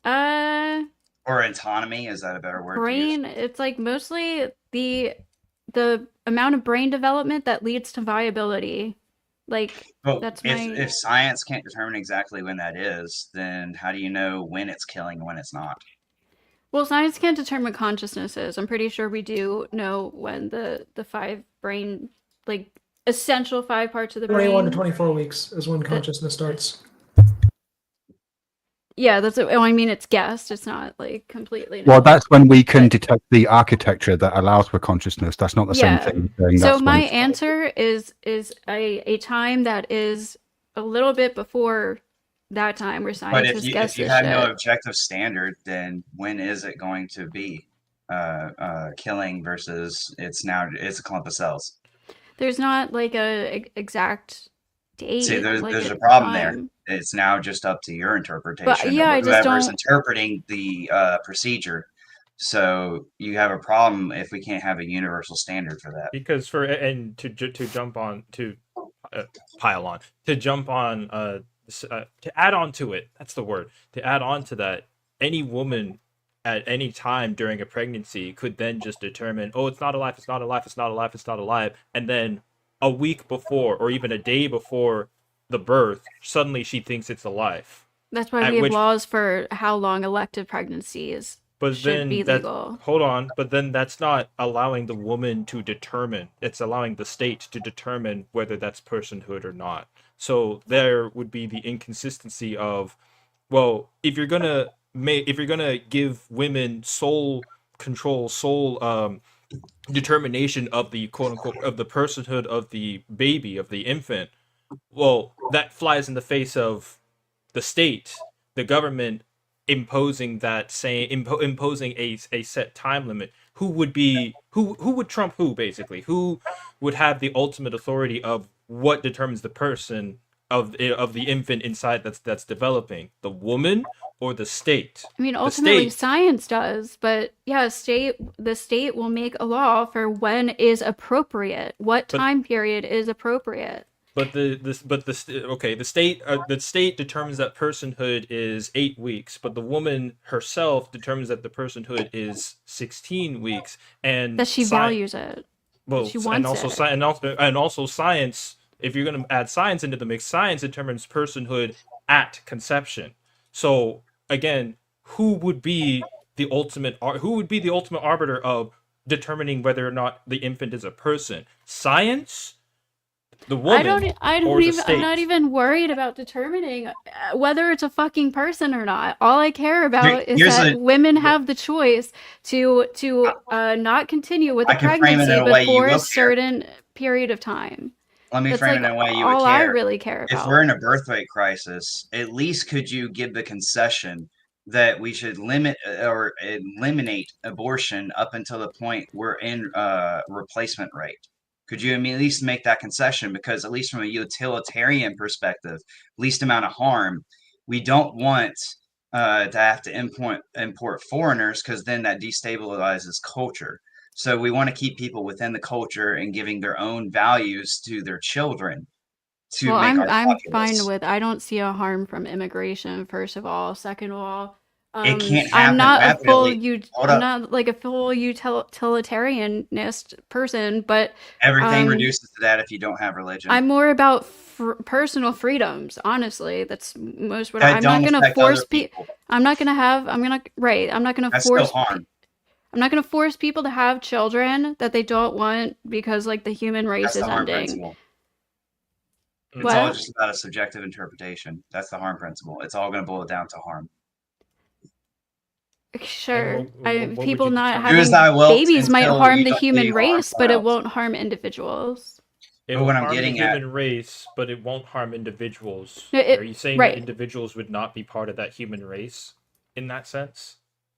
or autonomy? Is that a better word? brain. It's like mostly the amount of brain development that leads to viability. Like But that's if science can't determine exactly when that is, then how do you know when it's killing and when it's not? Well, science can't determine consciousnesses. I'm pretty sure we do know when the 5 brain, like essential 5 parts of the brain. 21 to 24 weeks is when consciousness starts. Yeah, that's what I mean. It's guessed. It's not like completely. Well, that's when we can detect the architecture that allows for consciousness. That's not the same Yeah. thing. Saying So that's my when answer is a time that is a little bit before that time where But science if has you guessed if you this have shit. no objective standard, then when is it going to be killing versus it's a clump of cells? There's not like a exact date. See, there's like a problem time. there. It's now just up to your interpretation. yeah, I just whoever's don't- interpreting the procedure. So you have a problem if we can't have a universal standard for that. Because to jump on to pile on to jump on to add on to it. That's the word. To add on to that, any woman at any time during a pregnancy could then just determine, oh, it's not alive, it's not alive, it's not alive, it's not alive, and then a week before or even a day before the birth, suddenly she thinks it's alive. That's why we have laws for how long elective pregnancies should be legal. Hold on, but then that's not allowing the woman to determine. It's allowing the state to determine whether that's personhood or not. So there would be the inconsistency of, well, if you're gonna give women sole control, sole determination of the quote unquote of the personhood of the baby, of the infant, well, that flies in the face of the state, the government imposing that imposing a set time limit. Who would trump who, basically? Who would have the ultimate authority of what determines the person of the infant inside that's developing? The woman or the state? I mean, The ultimately, state- science does, but yeah, the state will make a law for when is appropriate, what time period is appropriate. But the state determines that personhood is 8 weeks, but the woman herself determines that the personhood is 16 weeks, and That she values it. Well, she and wants also it. and also science. If you're going to add science into the mix, science determines personhood at conception. So again, who would be the ultimate arbiter of determining whether or not the infant is a person? Science, the woman, I don't or the even. state? I'm not even worried about determining whether it's a fucking person or not. All I care about is here's that a- women have the choice to not continue with the I can frame it pregnancy in a way you before will a certain period of time. Let me That's frame like it in a way you would all care. I really care If about. we're in a birth rate crisis, at least could you give the concession that we should limit or eliminate abortion up until the point we're in replacement rate? Could you at least make that concession? Because at least from a utilitarian perspective, least amount of harm. We don't want to have to import foreigners, because then that destabilizes culture. So we want to keep people within the culture and giving their own values to their children to Well, make our I'm fine populace. with. I don't see a harm from immigration. First of all, second of all, It can't I'm happen not a full rapidly. Hold I'm up. not like a full utilitarianist person, but Everything reduces to that if you don't have religion. I'm more about personal freedoms. Honestly, that's most what That I'm not don't gonna affect force other people. people. I'm not gonna have. I'm gonna right. I'm not gonna That's still force. harm. I'm not gonna force people to have children that they don't want because like the human race That's the is harm ending. principle. It's What? all just about a subjective interpretation. That's the harm principle. It's all going to boil down to harm. Sure. what would People you not determine? Do as having thou wilt babies might until harm you the don't human do harm race, someone but it else. won't harm individuals. It But will what I'm harm the getting at, human race, but it won't harm individuals. No, Are you saying that right. individuals would not be part of that human race in that sense?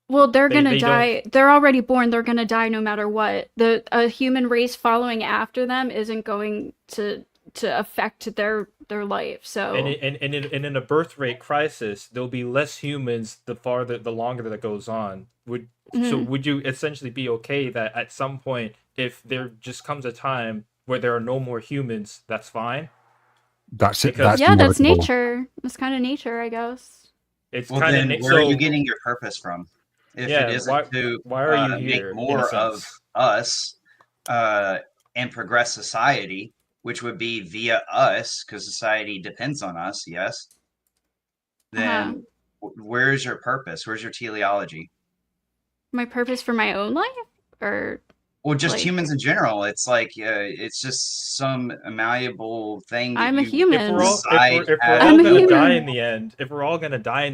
Well, they're gonna they don't- die. They're already born. They're gonna die no matter what. A human race following after them isn't going to affect their life. So And in a birth rate crisis, there'll be less humans the longer that it goes on. So would you essentially be okay that at some point, if there just comes a time where there are no more humans, that's fine? That's it. Because- That's yeah, that's inevitable. nature. That's kind of nature, I guess. It's well, kind then of where are you getting your purpose from? If Yeah, it isn't to why are you make here, in a more of sense? us and progress society, which would be via us, because society depends on us, yes, then where's your purpose? Where's your teleology? My purpose for my own life, or Well, just like, humans in general. It's like it's just some malleable thing that I'm a you human. If we're all decide gonna I'm a human. die in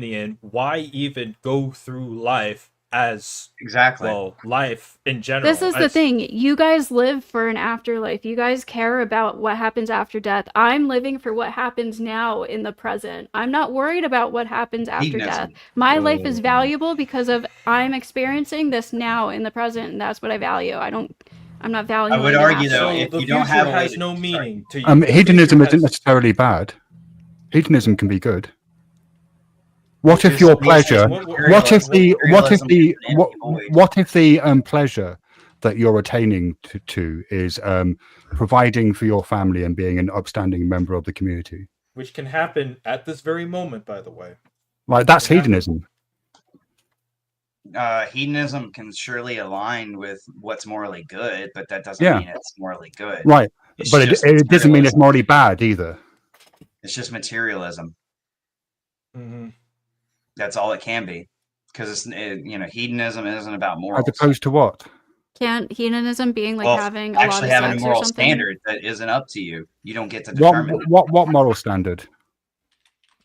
the end, why even go through life as life in general? This is the thing. You guys live for an afterlife. You guys care about what happens after death. I'm living for what happens now in the present. I'm not worried about what happens after death. My life is valuable because of I'm experiencing this now in the present, and that's what I value. I'm not valuing. I would argue though, So if the you don't future have a way has to no meaning to you. Hedonism isn't necessarily bad. Hedonism can be good. What if your pleasure? What if the pleasure that you're attaining to is providing for your family and being an upstanding member of the community? Which can happen at this very moment, by the way. Like that's hedonism. Hedonism can surely align with what's morally good, but that doesn't Yeah. mean it's morally good. Right, It's but just it doesn't mean it's materialism. morally bad either. It's just materialism. Mm-hmm. That's all it can be, because hedonism isn't about morals. As opposed to what? Can't hedonism being like Well, having a lot of actually having a sex or moral something? standard that isn't up to you. You don't get to determine that. What moral standard?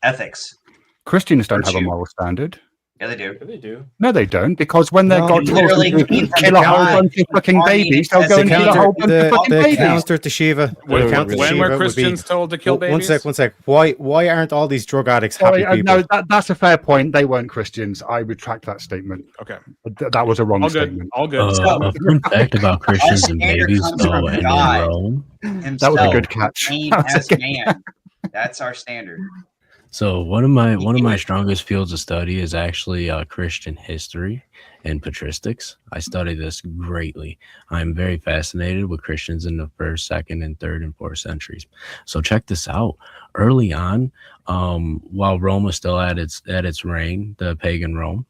Ethics. Christians don't have a Virtue. moral standard. Yeah, they do. Yeah, they do. No, they don't, because when they're No, God told literally them came to from kill a whole God. bunch of fucking babies, they'll go and kill a whole bunch of fucking The babies. counter to Shiva. When the counter to were Shiva would be- Christians told to kill One babies? sec. Why aren't all these drug addicts happy Sorry, people? no, that's a fair point. They weren't Christians. I retract that statement. Okay. That was a wrong All good. statement. All good. A fun fact about Christians and standard babies, comes though, from and in God. Rome. That was a Himself good catch. came That was a as good man. That's our standard. So one of my strongest fields of study is actually Christian history and patristics. I study this greatly. I'm very fascinated with Christians in the first, second, and third and fourth centuries. So check this out. Early on, while Rome was still at its reign, the pagan Rome,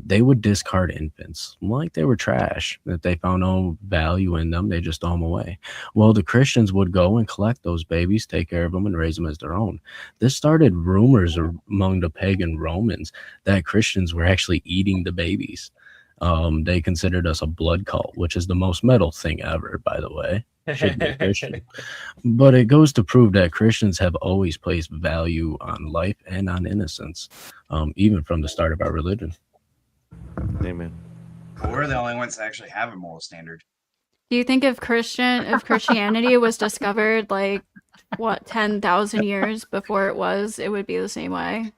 they would discard infants like they were trash. If they found no value in them, they just throw them away. Well, the Christians would go and collect those babies, take care of them, and raise them as their own. This started rumors among the pagan Romans that Christians were actually eating the babies. They considered us a blood cult, which is the most metal thing ever, by the way. Should be a Christian. But it goes to prove that Christians have always placed value on life and on innocence, even from the start of our religion. Amen. We're the only ones that actually have a moral standard. Do you think if Christianity was discovered like 10,000 years before it would be the same way?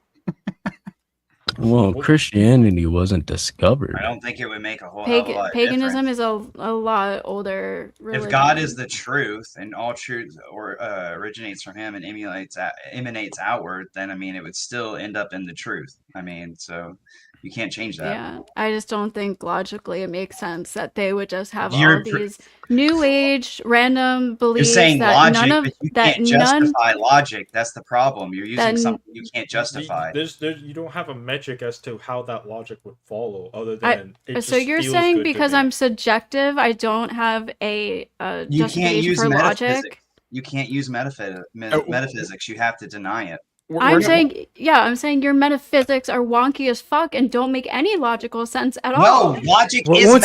Well, Christianity wasn't discovered. I don't think it would make a whole hell of a lot of Paganism difference. is a lot older religion. If God is the truth and all truth originates from Him and emanates outward, then I mean it would still end up in the truth. I mean, so you can't change that. Yeah, I just don't think logically it makes sense that they would just have You're all these new age random You're beliefs saying that logic, none of but you that can't none justify logic. That's the problem. You're using then something you can't justify. You don't have a metric as to how that logic would follow, other I, than it so just you're feels saying good to because me. I'm subjective, I don't have a You can't justification use for metaphysics. logic. You can't use metaphysics. You have to deny it. I'm saying your metaphysics are wonky as fuck and don't make any logical sense at all. No, logic Well, is one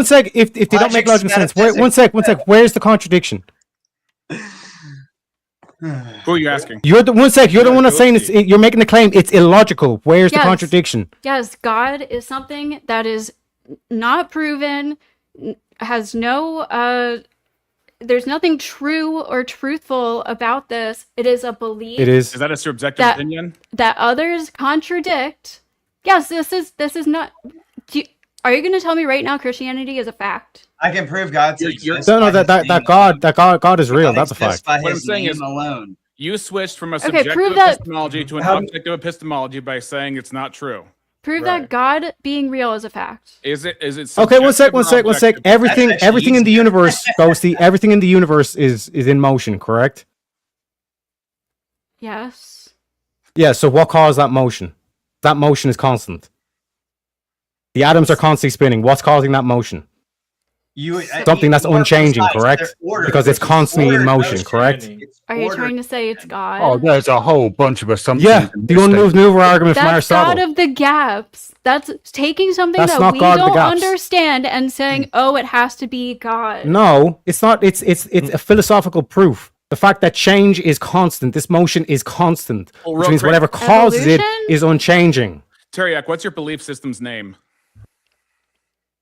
sec. If they don't make Logic's logical sense, wait, one sec. Where's the contradiction? Who are you asking? You're the one sec. You're the one that's saying you're making the claim it's illogical. Where's the Yes. contradiction? Yes, God is something that is not proven, has no there's nothing true or truthful about this. It is a belief. It is. Is that a subjective that, opinion? that others contradict. Yes, this is not. Are you going to tell me right now Christianity is a fact? I can prove God to exist. No, God is real. That's a fact. By What I'm His saying name is, alone. you switched from a Okay, subjective prove that- epistemology to an How- objective epistemology by saying it's not true. Prove that God being real is a fact. Is it? Okay, one sec. subjective or objective? Everything in the universe, Ghosty, everything in the universe is in motion, correct? Yes. Yeah, so what caused that motion? That motion is constant. The atoms are constantly spinning. What's causing that motion? Something that's unchanging, correct? Because it's constantly in motion, correct? Are you trying to say it's God? Oh, there's a whole bunch of assumptions. Yeah, the unmoved mover argument from That's Aristotle. God of the gaps. That's taking something That's that not we God of the don't gaps. understand and saying, "Oh, it has to be God." No, it's not. It's a philosophical proof. The fact that change is constant, this motion is constant, Well, which real means quick- whatever causes it is unchanging. Teriak, what's your belief system's name?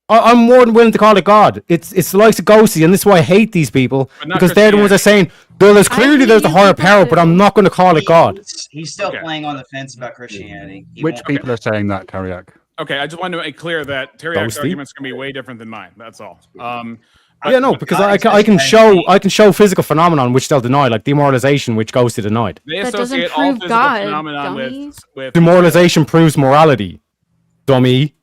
I'm more than willing to call it God. It's the likes of Ghosty, and this is why I hate these people, But not because they're the ones that are saying, well, there's clearly there's a higher power, but I'm not going to call it God. He's still playing on the fence about Christianity. He Which won't- people are saying that, Tariak? Okay, I just wanted to make clear that Teriak's Ghosty? argument's going to be way different than mine. That's all. Yeah, no, because I can show physical phenomenon which they'll deny, like demoralization, which Ghosty denied. They That doesn't associate all prove physical God, phenomenon dummy. with Demoralization proves morality, dummy.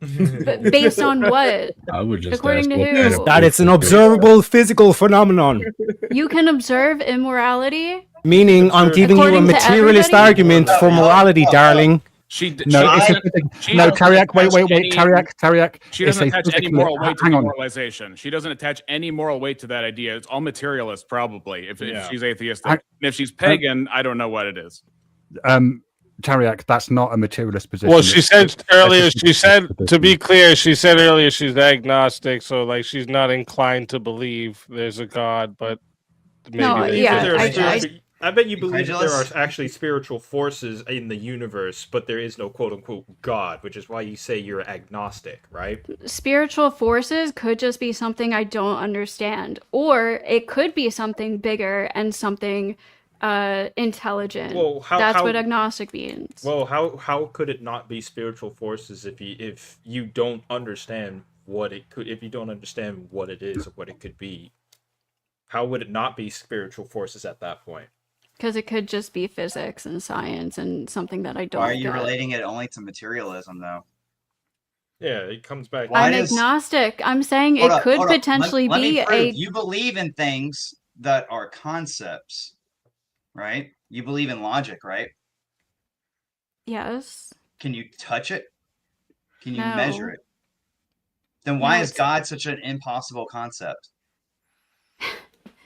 But based on what? I would just According ask to what who? That it's an observable physical phenomenon. You can observe immorality. Meaning, I'm giving you a According to materialist everybody? argument for morality, darling. No, Tariak, wait, Tariak. She It's doesn't a attach any physical- moral weight to hang on. demoralization. She doesn't attach any moral weight to that idea. It's all materialist, probably, if she's atheistic. I- And if she's pagan, I don't know what it is. Tariak, that's not a materialist position. Well, she said It's- earlier, it's a she said, position. to be clear, she said earlier she's agnostic, so like she's not inclined to believe there's a God, but maybe No, there's yeah, a- I bet you believe that there Incredulous? are actually spiritual forces in the universe, but there is no quote unquote God, which is why you say you're agnostic, right? Spiritual forces could just be something I don't understand, or it could be something bigger and something intelligent. Well, That's how- what agnostic means. Well, how could it not be spiritual forces if you don't understand what it could, if you don't understand what it is or what it could be? How would it not be spiritual forces at that point? Because it could just be physics and science and something that I don't Why are you get. relating it only to materialism, though? Yeah, it comes back. Why I'm does- agnostic. I'm saying Hold it up, could hold up. potentially Let me be prove. a. You believe in things that are concepts, right? You believe in logic, right? Yes. Can you touch it? Can you No. measure it? Then why No, is it's- God such an impossible concept?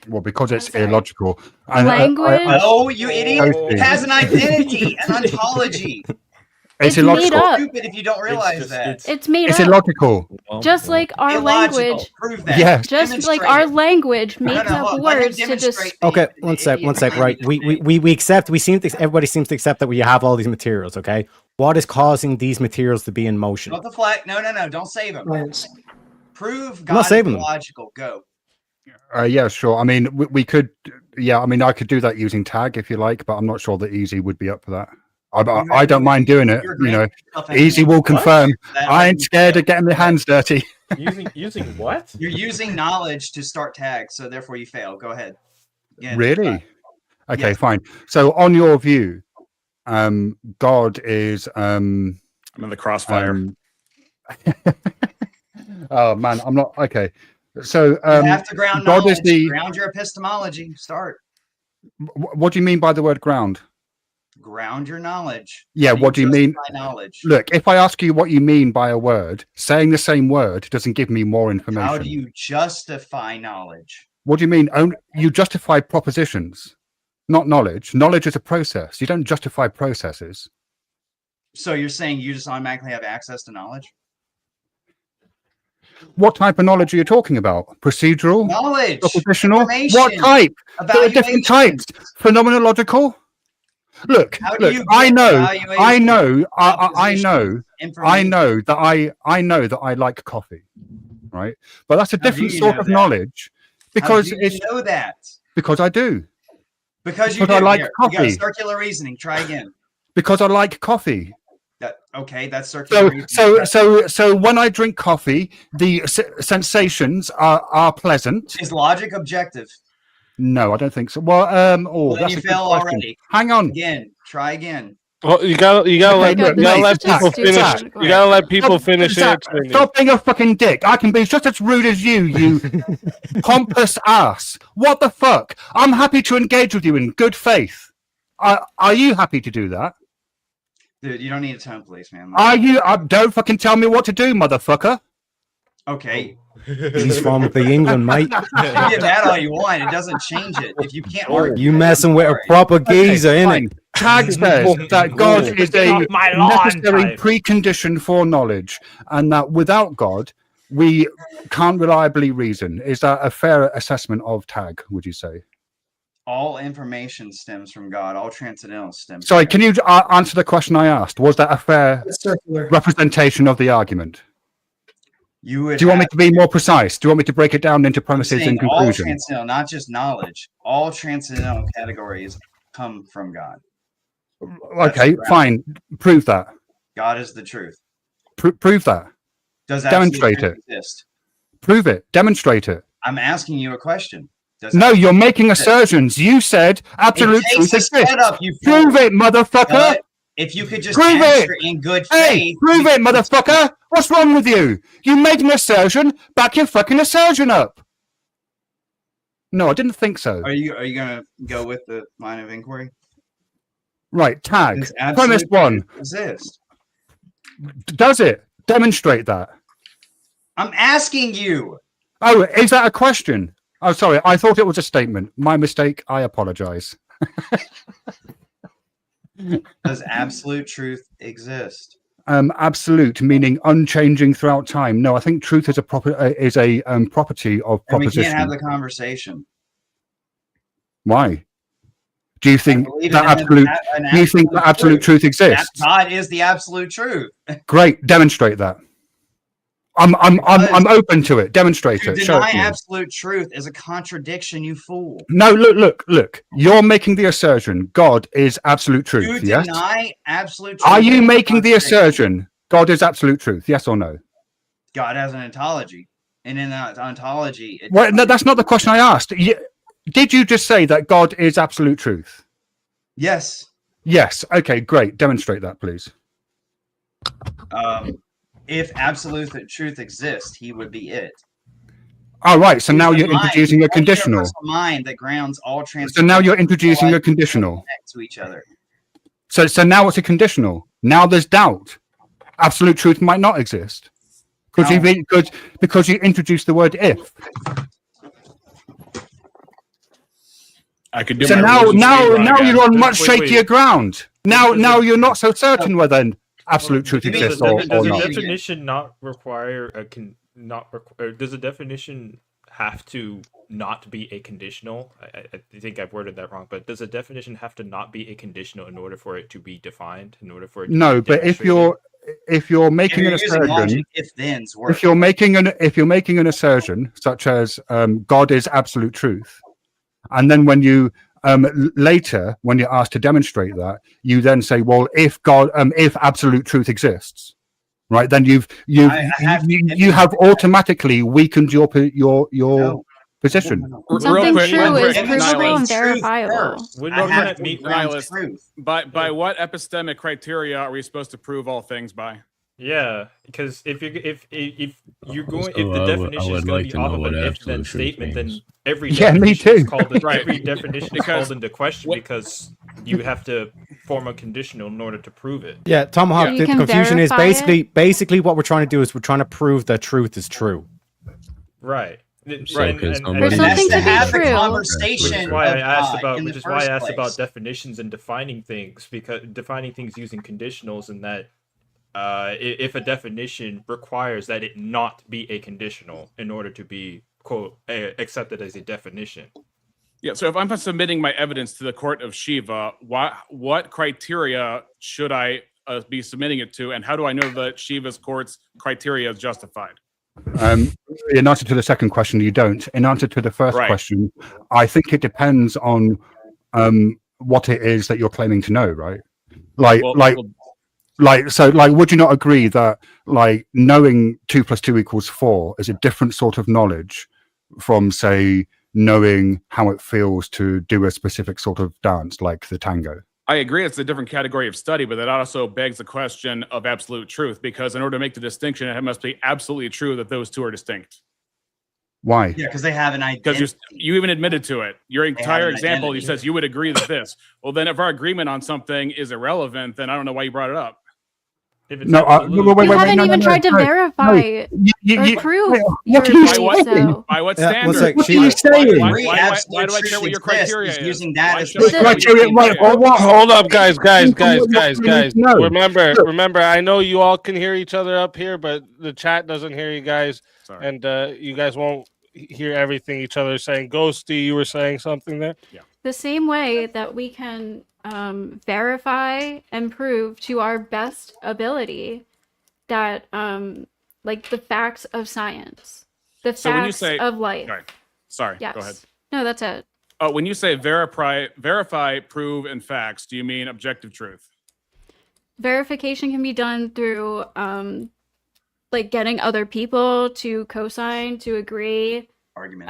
Well, because it's sorry. illogical. Language? Oh, you idiot! Ghosty. It has an identity, an ontology. It's It's made illogical. up. Stupid if you don't realize that. It's made It's up. illogical. Just like our Illogical. language. Prove that. Yeah. Just like Demonstrate our it. language No, makes no, up hold on. Let him words to demonstrate just. the- Okay, one sec. Right, we accept. Everybody seems to accept that we have all these materials. Okay, what is causing these materials to be in motion? Not the flag. No, don't save him. Science. Prove I'm God not is saving them. illogical. Go. Yeah, sure. I mean, we could. Yeah, I mean, I could do that using tag if you like, but I'm not sure that Easy would be up for that. I don't mind doing it. You know, Easy will confirm. I ain't scared of getting my hands dirty. Using what? You're using knowledge to start tags, so therefore you fail. Go ahead. Again, Really? Okay, Yes. fine. So on your view, God is I'm in the crossfire. Oh man, I'm not okay. So You have to ground God knowledge. is the. Ground your epistemology. Start. What do you mean by the word ground? Ground your knowledge. Yeah, How what do you mean? justify knowledge. Look, if I ask you what you mean by a word, saying the same word doesn't give me more information. How do you justify knowledge? What do you mean? You justify propositions, not knowledge. Knowledge is a process. You don't justify processes. So you're saying you just automatically have access to knowledge? What type of knowledge are you talking about? Procedural? Knowledge. Propositional? Information. What type? There are different types. Phenomenological? Look, I know that I like coffee, right? But that's a different sort of knowledge because it's know that because I do. Because you I like You got coffee. circular reasoning. Try again. Because I like coffee. That's circular reasoning. So when I drink coffee, the sensations are pleasant. Is logic objective? No, I don't think so. Well, Well, then that's you a good fail question. already. Hang on. Again. Try again. Well, you gotta let people finish. You gotta let people finish answering. Stop being a fucking dick. I can be just as rude as you pompous ass. What the fuck? I'm happy to engage with you in good faith. Are you happy to do that? Dude, you don't need a tone police, man. Are you? Don't fucking tell me what to do, motherfucker. Okay. He's from the England, mate. You can get mad all you want. It doesn't change it. If you can't argue, You messing with a proper geezer, innit? Tag says that God is a necessary precondition for knowledge, and that without God, we can't reliably reason. Is that a fair assessment of Tag, would you say? all information stems from God. All transcendental stems. Sorry, can you answer the question I asked? Was that a fair representation of the argument? Do you want me to be more precise? Do you want me to break it down into premises and all conclusion? transcendental, not just knowledge. All transcendental categories come from God. Okay, fine. Prove that. God is the truth. Prove that. Does demonstrate absolute it? truth exist? Prove it. Demonstrate it. I'm asking you a question. No, you're making assertions. You said absolute It truth takes a exists. setup, you Prove fool. it, motherfucker. But if you could just Prove answer it. in good Hey, faith. prove it, motherfucker. What's wrong with you? You made an assertion. Back your fucking assertion up. No, I didn't think so. Are you gonna go with the line of inquiry? Right, tag. Does Premise absolute one. truth exist? Does it? Demonstrate that. I'm asking you. Oh, is that a question? Oh, sorry. I thought it was a statement. My mistake. I apologize. Does absolute truth exist? Absolute, meaning unchanging throughout time. No, I think truth is a property of And we proposition. can't have the conversation. Why? Do you think believe that in absolute? an Do you think that absolute truth exists? That God is the absolute truth. Great, demonstrate that. I'm open to it. Demonstrate To it. Show it deny to me. absolute truth is a contradiction, you fool. No, look. You're making the assertion God is absolute To truth. Yes. deny absolute truth. Are you is a making the contradiction. assertion God is absolute truth? Yes or no? God has an ontology, and in that ontology, Well, no, that's not the question I asked. Did you just say that God is absolute truth? yes. Yes. Okay, great. Demonstrate that, please. If absolute truth exists, he would be it. All right. So now He's the you're mind, introducing the a conditional. universal mind that grounds all So now you're introducing a conditional. to each other. So now it's a conditional. Now there's doubt. Absolute truth might not exist because you introduced the word if. I could do So my now religious statement again. you're on much Wait. shakier ground. Now you're not so certain whether absolute truth Does exists the- or does the not. definition not require does the definition have to not be a conditional? I think I've worded that wrong, but does a definition have to not be a conditional in order for it to be defined? In order for it to No, be but if you're making an If you're using logic, assertion, if-thens work. if you're making an assertion such as God is absolute truth, and then when you Later, when you're asked to demonstrate that, you then say, well, if absolute truth exists, right, then you have automatically weakened your position. Something true is quick, provable and nihilist. verifiable. By what epistemic criteria are we supposed to prove all things by? Yeah, because if you're going, So if the definition is going to be off of an if-then statement, then every definition is called every definition is called into question because you have to form a conditional in order to prove it. Yeah, Tomahawk. You The can confusion is verify basically what we're trying to do is we're trying to prove that truth is true. Right. So, And for something to be have the true. conversation. Which is why I asked in about the which is why I first asked about place. definitions and defining things, because defining things using conditionals, and that if a definition requires that it not be a conditional in order to be quote accepted as a definition. Yeah, so if I'm submitting my evidence to the court of Shiva, what criteria should I be submitting it to, and how do I know that Shiva's court's criteria is justified? In answer to the second question, you don't. In answer to the first question, I think it depends on what it is that you're claiming to know, right? Would you not agree that knowing 2 + 2 = 4 is a different sort of knowledge from, say, knowing how it feels to do a specific sort of dance like the tango? I agree it's a different category of study, but that also begs the question of absolute truth, because in order to make the distinction, it must be absolutely true that those two are distinct. Why? Yeah, because they have an identity. Because you even admitted to it. Your entire an example, you identity. says you would agree with this. Well, then if our agreement on something is irrelevant, then I don't know why you brought it up. If it's No, absolute- You haven't even tried to verify or prove your belief, so. By what Yeah, one standard? sec, What are you saying? Why do I care what your criteria is? Using that Why as should I care what your criteria, right, criteria is? Hold up, guys. No. Remember, I know you all can hear each other up here, but the chat doesn't hear you guys, Sorry. and you guys won't hear everything each other is saying. Ghosty, you were saying something there? Yeah. The same way that we can verify and prove to our best ability that the facts of science, the So when you facts say of life. Sorry, Yes. go ahead. No, that's it. When you say verify, prove, and facts, do you mean objective truth? Verification can be done through getting other people to co-sign, to agree. Argument.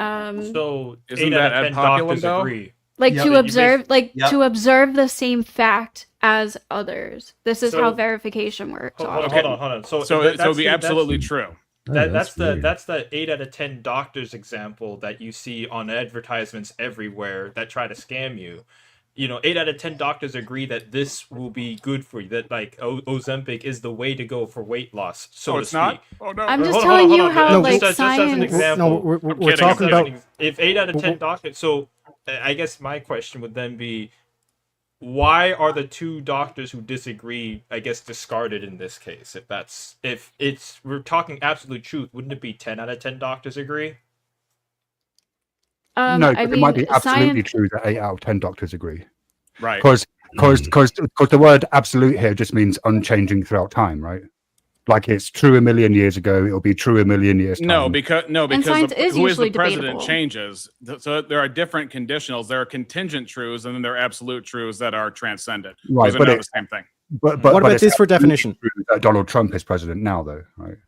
So Isn't 8 out that of ad 10 populum, doctors though? agree. To observe Yep. to observe the same fact as others. This is So- how verification works. Hold often. on. So So that's it would be the- absolutely true. That's weird. the 8 out of 10 doctors example that you see on advertisements everywhere that try to scam you. 8 out of 10 doctors agree that this will be good for you. That Ozempic is the way to go for weight loss. So it's to not? speak. Oh no. I'm just Hold on, telling hold you on. how No, like just as an science. example. No, we're kidding, talking I'm about. If 8 out of 10 doctors, so I guess my question would then be, why are the 2 doctors who disagree, I guess, discarded in this case? If we're talking absolute truth, wouldn't it be 10 out of 10 doctors agree? No, I but it mean, might be absolutely science. true that 8 out of 10 doctors agree. Right. Because the word absolute here just means unchanging throughout time, right? Like it's true a million years ago, it'll be true a million years time. No, because science is who is the usually president debatable. changes. So there are different conditionals. There are contingent truths, and then there are absolute truths that are transcendent. Right, Those are but not it- the same thing. But What about it's this for absolutely definition? true that Donald Trump is president now, though, right?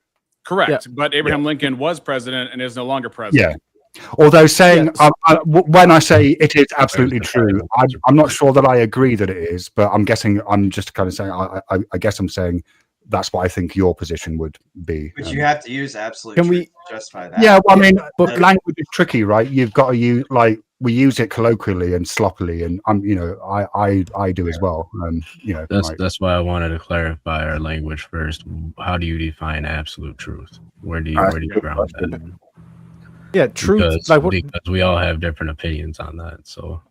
Correct. But Abraham Lincoln was president and is no longer Yeah. president. Although saying Yes. when I say it is absolutely true, I'm not sure that I agree that it is, but I'm guessing I'm just kind of saying I guess I'm saying that's what I think your position would be. But you have to use absolute Can truth we- to justify that. Yeah, well, I mean, but- but language is tricky, right? You've got to use we use it colloquially and sloppily, and I do as well. That's why I wanted to clarify our language first. How do you define absolute truth? Where do you ground that? Yeah, truth. Because we all have different opinions on that. So,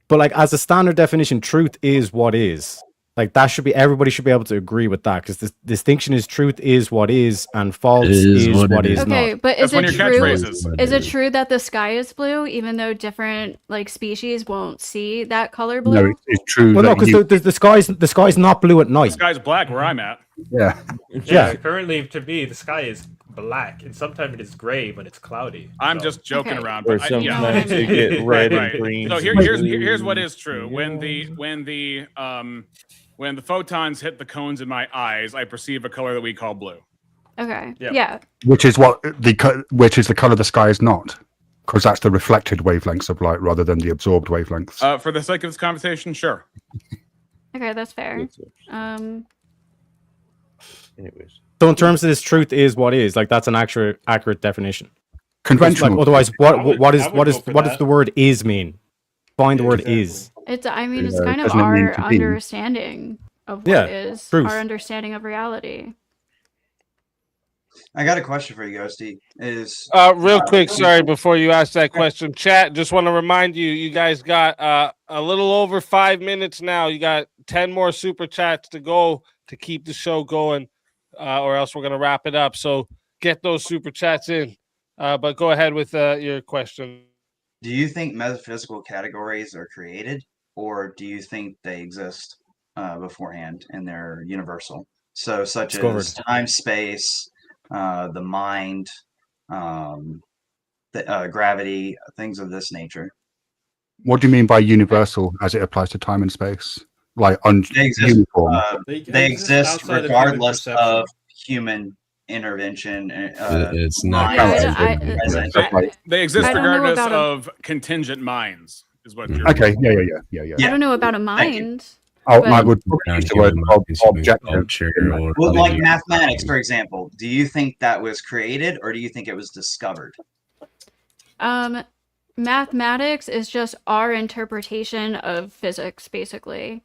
But as a standard definition, truth is what is. That should be, everybody should be able to agree with that, because the distinction is truth is what is and false is what is Okay, not. but is That's one it of your true? catchphrases. Is it true that the sky is blue, even though different species won't see that color blue? No, it's true. Well, no, that because the sky's not blue at The night. sky's black where I'm at. Yeah. Yeah, currently to me the sky is black, and sometimes it is gray when it's cloudy. I'm so. just joking Okay. around, Or but You know what I sometimes they mean. get red and right. green. So and here's what blue. is true. Yeah. When the photons hit the cones in my eyes, I perceive a color that we call blue. Okay. Yep. Yeah. Which is the color the sky is not, because that's the reflected wavelengths of light rather than the absorbed wavelengths. For the sake of this conversation, sure. Okay, that's fair. Anyways. So in terms of this, truth is what is, like, that's an accurate definition. Conventional. Like, otherwise, I would what go does for what does that. the word is mean? Find the word Exactly. is. It's I mean it's Yeah, kind of doesn't it mean our to be? understanding of what Yeah, is, truth. our understanding of reality. I got a question for you, Ghosty. Is Real quick, sorry, before you ask that question, chat, just want to remind you, you guys got a little over 5 minutes now. You got 10 more super chats to go to keep the show going, or else we're going to wrap it up. So get those super chats in. But go ahead with your question. do you think metaphysical categories are created, or do you think they exist beforehand and they're universal? So, such Discovered. as time, space, the mind, gravity, things of this nature. What do you mean by universal as it applies to time and space? Like They exist. uniform. They exist outside of human regardless perception. of human intervention. It's not. Yeah, They exist I don't know regardless about of contingent minds, is what you're. Okay, yeah. I don't know about a mind. I but- would use the word objective. Well, like mathematics, for example, do you think that was created, or do you think it was discovered? Mathematics is just our interpretation of physics, basically.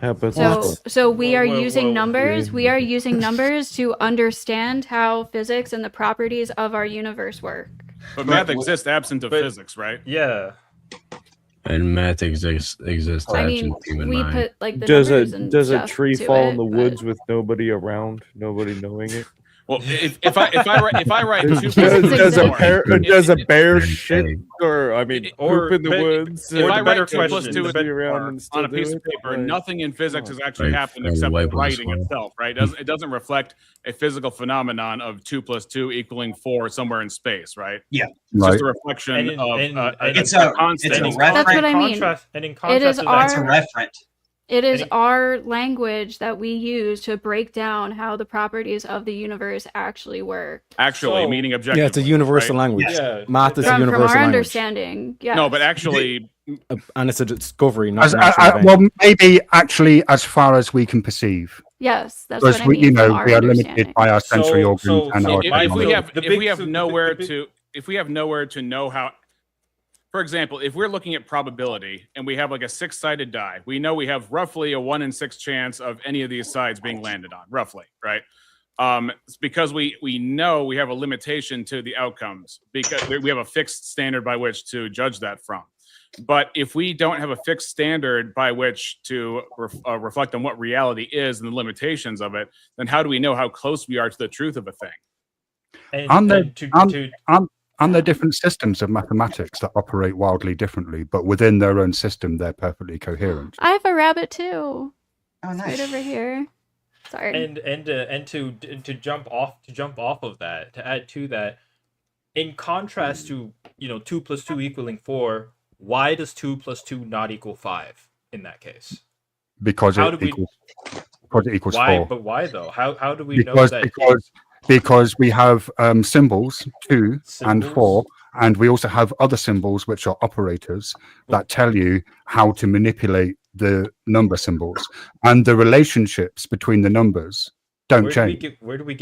Hypothetical. So we are Whoa, using whoa. numbers. We are using numbers to understand how physics and the properties of our universe work. But math exists absent of but- physics, right? Yeah. And math exists I mean, absent human we mind. put like the Does numbers and a stuff tree to fall it, in the but- woods with nobody around, nobody knowing it? Well, if I write two does a bear Very shit, vague. or I mean, Or poop in the bet- woods? If I better write 2 plus question, 2 the is better- around and still on a piece do of it? paper, Like, nothing in physics has actually Like, happened the except white the one's writing fine. itself, right? It doesn't reflect a physical phenomenon of 2 plus 2 equaling 4 somewhere in space, right? Yeah. It's Right. just a reflection And of It's a constant. reference. That's what I mean. And in It contrast is to that, It's a referent. It is Any- our language that we use to break down how the properties of the universe actually work. Actually, So- meaning objectively. Yeah, it's a universal right? language. Yeah. Math is a From universal our language. understanding, yes. No, but actually, And it's a discovery, not As, an actual event. well, maybe actually as far as we can perceive, yes, that's because what I mean. we, from our we are understanding. limited by our sensory So- organs so- and so our if if we technology. have The if big- we have so the nowhere big- to if we have nowhere to know how, for example, if we're looking at probability and we have like a 6-sided die, we know we have roughly a 1 in 6 chance of any of these sides being landed on, roughly, right? It's because we know we have a limitation to the outcomes because we have a fixed standard by which to judge that from. But if we don't have a fixed standard by which to reflect on what reality is and the limitations of it, then how do we know how close we are to the truth of a thing? Aren't there, and to- aren't there different systems of mathematics that operate wildly differently, but within their own system, they're perfectly coherent? I have a rabbit too. Oh, It's nice. right over here. Sorry. and to jump off of that, to add to that, in contrast to 2 plus 2 equaling 4, why does 2 plus 2 not equal 5 in that case? Because How it do we- equals, because it equals Why? 4. But why though? How do we know Because that? because we have symbols 2 and 4, Symbols? and we also have other symbols which are operators that tell you how to manipulate the number symbols, and the relationships between the numbers don't change. Where do we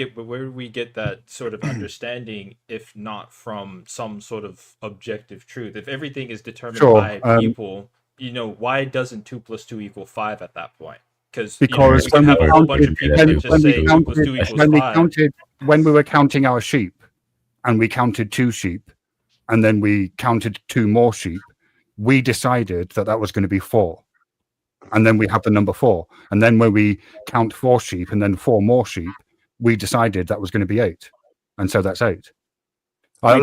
get that sort of understanding if not from some sort of objective truth? If everything is determined Sure, by people, why doesn't 2 plus 2 equal 5 at that point? Because we can have a whole bunch of people that just say 2 plus 2 equals 5. When we were counting our sheep, and we counted 2 sheep, and then we counted 2 more sheep, we decided that that was going to be 4. And then we have the number 4. And then when we count 4 sheep and then 4 more sheep, we decided that was going to be 8. And so that's 8. I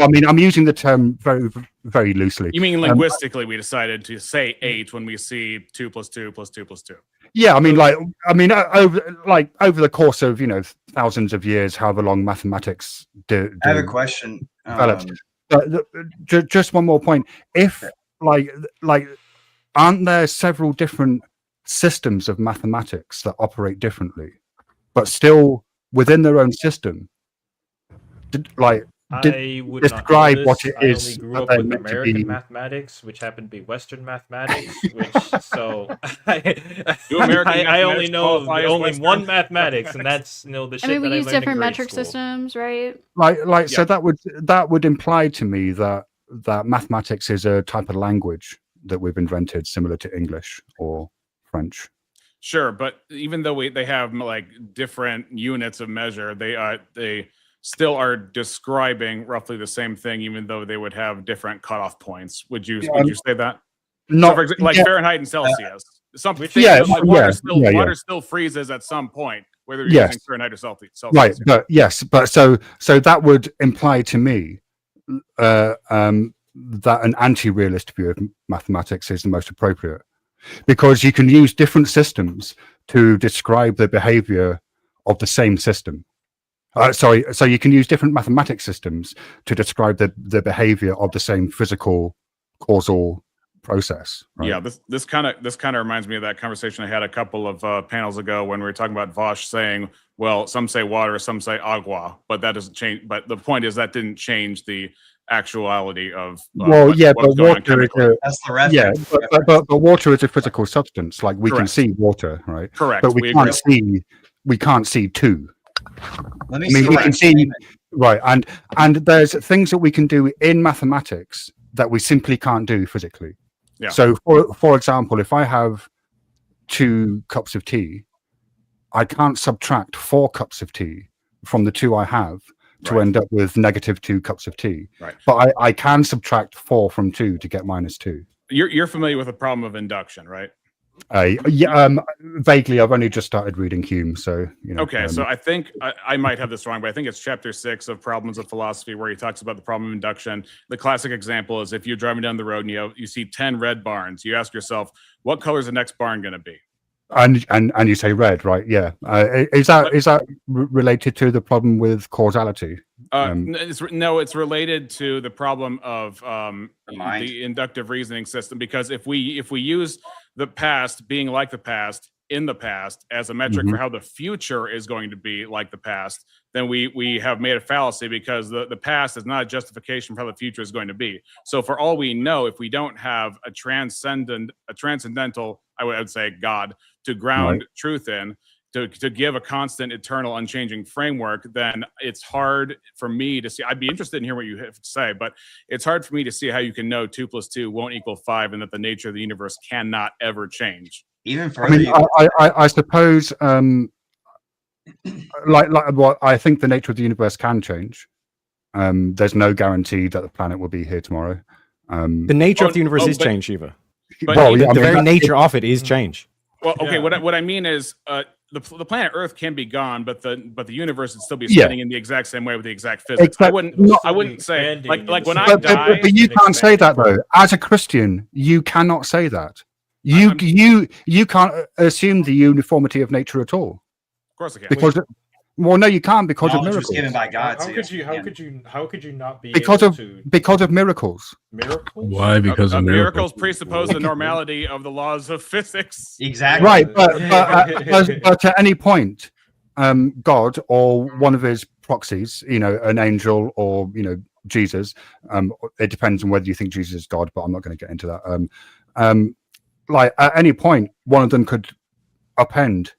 mean, I'm using the term very, very loosely. You mean linguistically, we decided to say 8 when we see 2 plus 2 plus 2 plus 2. Yeah, I mean, over the course of thousands of years, however long mathematics I have a question. developed. Just one more point. If like, aren't there several different systems of mathematics that operate differently, but still within their own system? I would describe not know what this. it I is only grew that up they're with meant to American be. mathematics, which happened to be Western mathematics. Which so Do American I only mathematics know qualify as only Western one mathematics, and that's the I shit mean, we that I use learned in different grade metric school. systems, right? So that would imply to me that mathematics is a type of language that we've invented, similar to English or French. Sure, but even though they have like different units of measure, they still are describing roughly the same thing, even though they would have different cutoff points. Would you say that? So for example, like Fahrenheit and Celsius. Water still freezes at some point, whether you're using Fahrenheit or Celsius. Right, but so that would imply to me that an anti-realist view of mathematics is the most appropriate, because you can use different systems to describe the behavior of the same system. So you can use different mathematic systems to describe the behavior of the same physical causal process. Right? Yeah, this kind of reminds me of that conversation I had a couple of panels ago when we were talking about Vosh saying, well, some say water, some say agua, but that doesn't change. But the point is that didn't change the actuality of but water is that's the reference. But water is a physical substance. Like we can see water, right? Correct. But we can't see two. Let me we can see right, and there's things that we can do in mathematics that we simply can't do physically. Yeah. So, for example, if I have 2 cups of tea, I can't subtract 4 cups of tea from the 2 I have to end up with -2 cups of tea. Right. But I can subtract 4 from 2 to get -2. You're familiar with the problem of induction, right? Vaguely. I've only just started reading Hume, so Okay, so I think I might have this wrong, but I think it's chapter 6 of Problems of Philosophy where he talks about the problem of induction. The classic example is if you're driving down the road and you see 10 red barns, you ask yourself, what color is the next barn going to be? And you say red, right? Yeah. Is that related to the problem with causality? It's related to the problem of the inductive reasoning system, because if we use the past being like the past in the past as a metric for how the future is going to be like the past, then we have made a fallacy, because the past is not a justification for how the future is going to be. So for all we know, if we don't have a transcendental, I would say God, to ground truth in, to give a constant, eternal, unchanging framework, then it's hard for me to see. I'd be interested in hearing what you have to say, but it's hard for me to see how you can know 2 + 2 won't equal 5 and that the nature of the universe cannot ever change. Even further, I suppose, what I think the nature of the universe can change. There's no guarantee that the planet will be here tomorrow. The nature of the universe is change, Shiva. But the very nature of it is change. Well, okay. Yeah. What I mean is, the planet Earth can be gone, but the universe would still be spinning in the exact same way with the exact physics. I wouldn't say like when I die. But you can't say that though. As a Christian, you cannot say that. You can't assume the uniformity of nature at all. Of course I can. Because no, you can't, because of miracles. Was given by God. How could you not be because of miracles? Miracles? Why? Because of miracles presuppose the normality of the laws of physics. Exactly. Right, but at any point, God or one of his proxies, an angel or Jesus. It depends on whether you think Jesus is God, but I'm not going to get into that. Like at any point, one of them could upend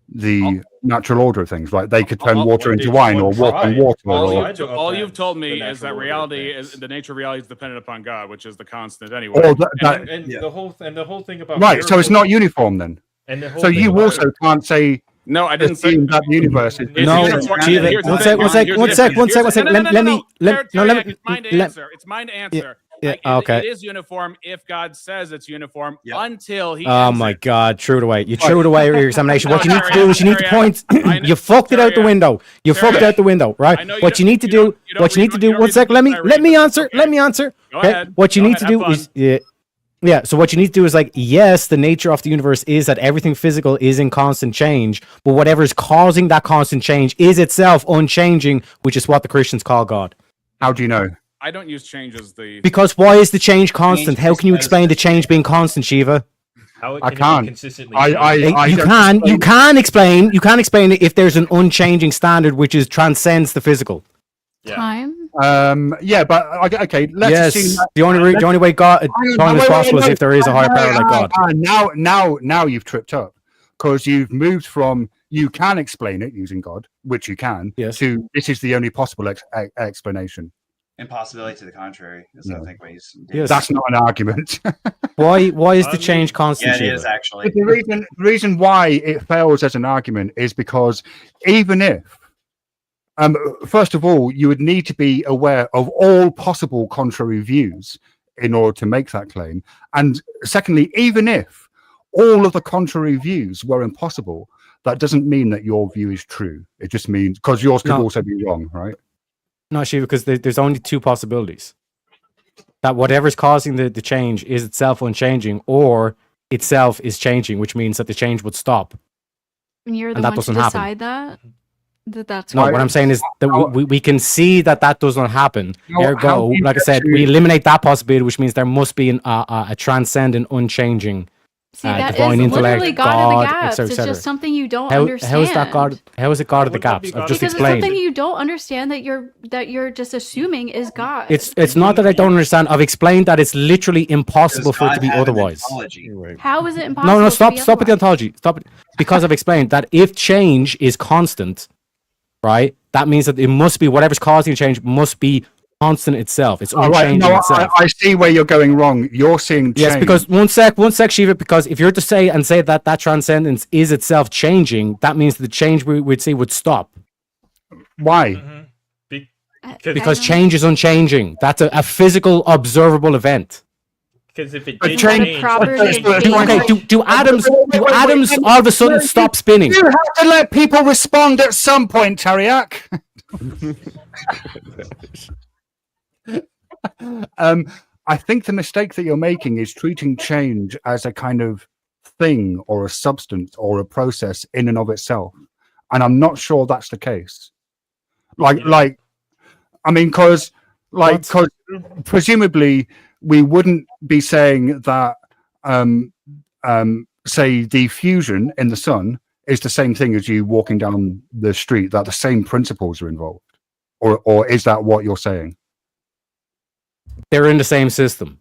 the natural order of things, right? They could turn water into wine, or water and water. All you've told me is that reality is the nature of reality is dependent upon God, which is the constant anyway. The whole thing about right. So it's not uniform then. So you also can't say. No, I didn't say that the universe is. No, one sec. It's mine to answer. Okay. It is uniform if God says it's uniform until he. Oh my God! Threw it away. You threw it away with your examination. What you need to do is you need to point. You fucked it out the window. You fucked out the window, right? What you need to do. What you need to do. One sec. Let me answer. Go Okay. ahead. What you need to do is. Yeah, so what you need to do is like, yes, the nature of the universe is that everything physical is in constant change, but whatever is causing that constant change is itself unchanging, which is what the Christians call God. How do you know? I don't use change as the Because why is the change constant? How can you explain the change being constant, Shiva? How I can it can't. be consistently I You don't can explain it if there's an unchanging standard which is transcends the physical. Time. Yeah, but okay. Let's assume Yes, that, the only way God time is possible is if there is a higher power like God. Now you've tripped up because you've moved from you can explain it using God, which you can, yes, to this is the only possible explanation. Impossibility to the contrary is I think what he's doing. Yes. That's not an argument. Why is the change constant? Yeah, it is actually. But the reason why it fails as an argument is because even if first of all, you would need to be aware of all possible contrary views in order to make that claim. And secondly, even if all of the contrary views were impossible, that doesn't mean that your view is true. It just means because yours could also be wrong, right? No, Shiva, because there's only two possibilities. That whatever's causing the change is itself unchanging, or itself is changing, which means that the change would stop. And you're the And that one to doesn't happen. decide that's No, what I'm saying is that we can see that doesn't happen. Ergo, like I said, we eliminate that possibility, which means there must be a transcendent, unchanging that divine is intellect, literally God in the gaps. etc., It's etc. just something you don't How understand. is that God? How is it God of the gaps? I've just because explained. it's something you don't understand that you're just assuming is God. It's not that I don't understand. I've explained that it's literally impossible for it to be otherwise. How is it impossible? No, to stop be with the ontology. Stop it. Because I've explained that if change is constant, right, that means that it must be whatever's causing change must be constant itself. It's unchanging itself. I see where you're going wrong. You're seeing change. Yes, because one sec, Shiva. Because if you're to say that transcendence is itself changing, that means the change we would see would stop. Why? Because change is unchanging. That's a physical, observable event. Because if it But did change- change, Okay, do atoms all of a sudden stop spinning? You have to let people respond at some point, Tariak. I think the mistake that you're making is treating change as a kind of thing or a substance or a process in and of itself, and I'm not sure that's the case. Because presumably we wouldn't be saying that say the fusion in the sun is the same thing as you walking down the street, that the same principles are involved, or is that what you're saying? They're in the same system.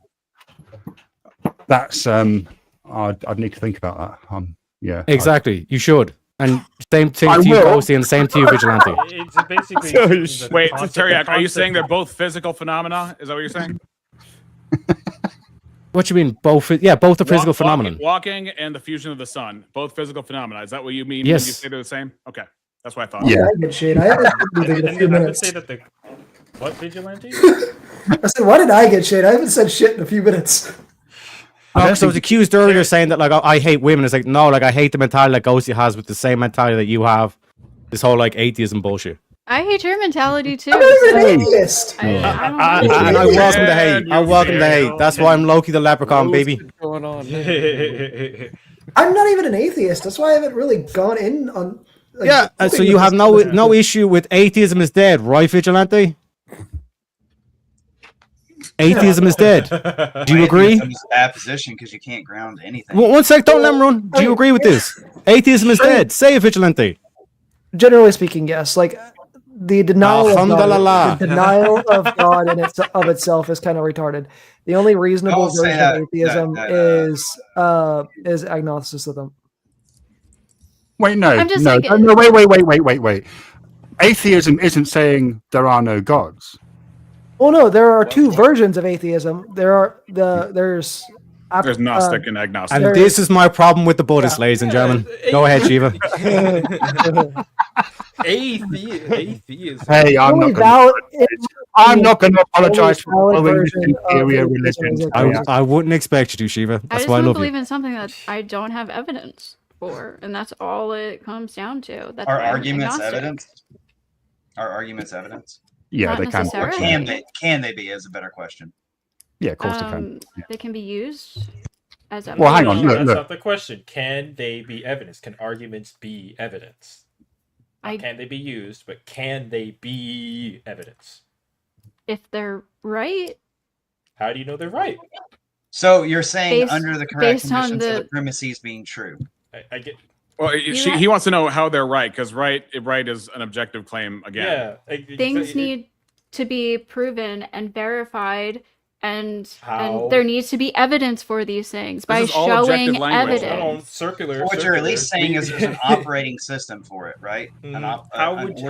That's I'd need to think about that. Yeah, Exactly. You should. And same thing I to you, will. Posty, and same to you, Vigilante. it's basically. Wait, Teriak, are you saying they're both physical phenomena? Is that what you're saying? What you mean? Both? Yeah, both are physical phenomenon. Walking and the fusion of the sun, both physical phenomena. Is that what you mean Yes. when you say they're the same? Okay, that's what I thought. I get shit. I haven't said anything in a few I would minutes. say that the what vigilante? I said, why did I get shit? I haven't said shit in a few minutes. No, so I was accused earlier saying that like I hate women. It's like no, like I hate the mentality that Ghosty has with the same mentality that you have. This whole like atheism bullshit. I hate your mentality too. I'm not even so an atheist. I don't And know. I welcome the hate. I welcome the hate. That's why I'm Loki the leprechaun, baby. What's going on? I'm not even an atheist. That's why I haven't really gone in on. Like, Yeah, so you have no issue with atheism is dead, right, Vigilante? Atheism is dead. Do you agree? It's a bad position because you can't ground anything. One sec, don't let him run. Do you agree with this? Atheism is dead. Say it, Vigilante. Generally speaking, yes. Like the denial of Alhamdulillah. God, the denial of God in of itself is kind of retarded. The only reasonable Don't say version that- of atheism is agnosticism. Wait, no, I'm just no, like- no, wait. Atheism isn't saying there are no gods. Well, no, there are two versions of atheism. There's Gnostic and agnostic. And this is my problem with the Buddhists, ladies and gentlemen. Go ahead, Shiva. Atheist. Hey, I'm only not going to apologize for valid following this version of inferior atheism religion. is I wouldn't expect you to, Shiva. I That's just why I don't love believe you. in something that I don't have evidence for, and that's all it comes down to. That's Are why I'm arguments agnostic. evidence? Are arguments evidence? Yeah, Not they can. necessarily. Or can they be is a better question. Yeah, of course they can. They can be used as Well, hang on. No, Look, that's look. not the question. Can they be evidence? Can arguments be evidence? Not can they be used, but can they be evidence? If they're right. How do you know they're right? So you're saying Based- under the correct based on conditions of the the- premises being true. I get. Well, he wants to know how they're right, because right is an objective claim again. Yeah. Things need to be proven and verified, and How? there needs to be evidence for these things by is all showing objective language. evidence. Circular. What you're at least saying is there's an operating system for it, right? How would it be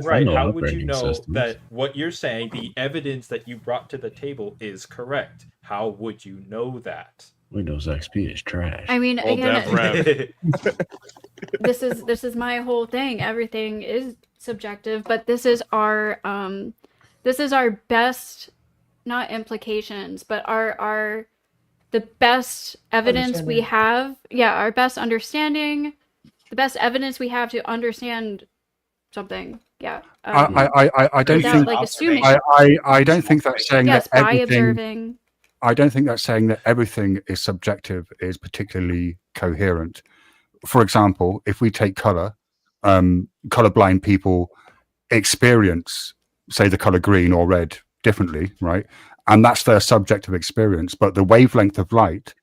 right? How would you know that what you're saying, the evidence that you brought to the table, is correct? How would you know that? Windows XP is trash. I mean, again, this is my whole thing. Everything is subjective, but this is our best, not implications, but the best evidence we have. Yeah, our best understanding, the best evidence we have to understand something. Yeah. I don't think like assuming. I don't think that's saying yes, that by everything. Observing. I don't think that's saying that everything is subjective is particularly coherent. For example, if we take color, colorblind people experience, say, the color green or red differently, right? And that's their subjective experience. But the wavelength of light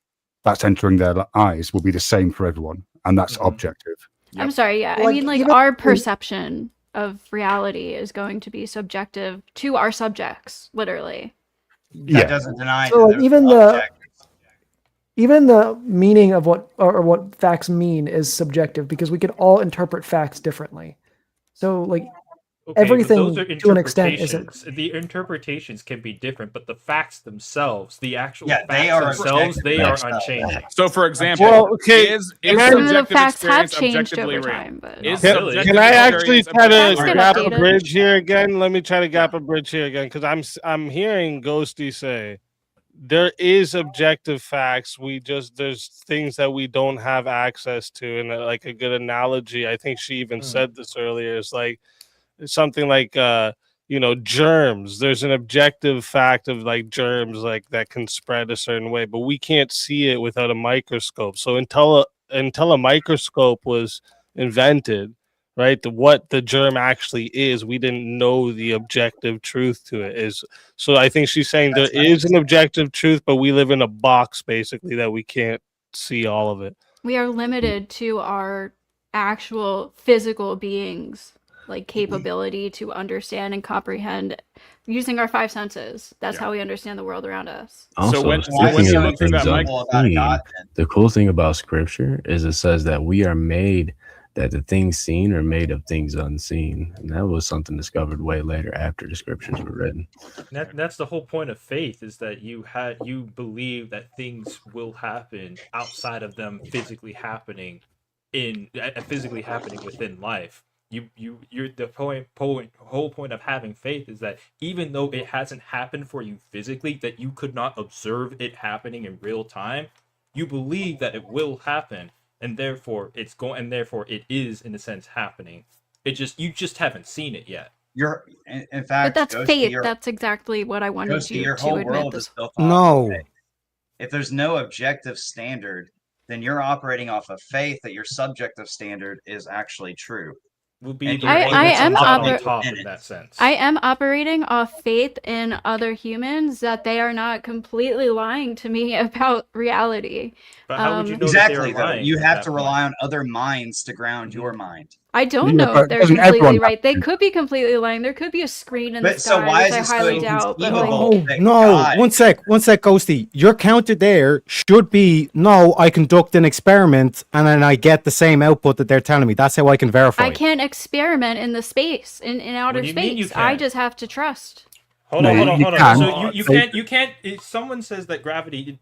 that's entering their eyes will be the same for everyone, and that's objective. I'm sorry. Yeah, Like, I mean, like even- our perception of reality is going to be subjective to our subjects, literally. That doesn't deny So that like, there's even the meaning of what facts mean is subjective, because we can all interpret facts differently. So like everything to an extent is the interpretations can be different, but the facts themselves, the actual Yeah, facts they are themselves, objective they are facts. unchanging. So, for example, Well, okay, is can I- subjective facts have experience changed objectively over real? time, but- Is Can subjective I actually experience try to objectively real? gap a updated. bridge here again? Let me try to gap a bridge here again, because I'm hearing Ghosty say there is objective facts. There's things that we don't have access to, and like a good analogy, I think she even said this earlier, is like something like germs. There's an objective fact of like germs like that can spread a certain way, but we can't see it without a microscope. So until a microscope was invented, right, what the germ actually is, we didn't know the objective truth to it is. So I think she's saying there is an objective truth, but we live in a box basically that we can't see all of it. We are limited to our actual physical beings, like capability to understand and comprehend using our five senses. That's how we understand the world around us. Also, when speaking you of look through things that unseen, the cool thing about scripture is it says that we are made, that the things seen are made of things unseen. And that was something discovered way later after the scriptures were written. That's the whole point of faith, is that you believe that things will happen outside of them physically happening within life. You're the whole point of having faith is that even though it hasn't happened for you physically, that you could not observe it happening in real time, you believe that it will happen, and therefore it is in a sense happening. You just haven't seen it yet. In fact, But that's faith. That's exactly what I wanted you your to whole admit. world This. is built off No. of faith. If there's no objective standard, then you're operating off of faith that your subjective standard is actually true. Will be And the you're one able that's to on operate top within in it. that sense. I am operating off faith in other humans that they are not completely lying to me about reality. But how would you know Exactly, that they're though. lying You at have that to rely on other minds to ground your mind. I don't Yeah, know but if they're doesn't completely everyone right. They could be completely lying. There could be a screen in the But so sky, why which is I it so highly doubt. But like, inconceivable that No, God- one sec, Ghosty. Your counter there should be no. I conduct an experiment and then I get the same output that they're telling me. That's how I can verify. I can't experiment in the space, in outer What do you mean you space. I can't? just have to trust. Hold No, on. you can. So you can't. If someone says that gravity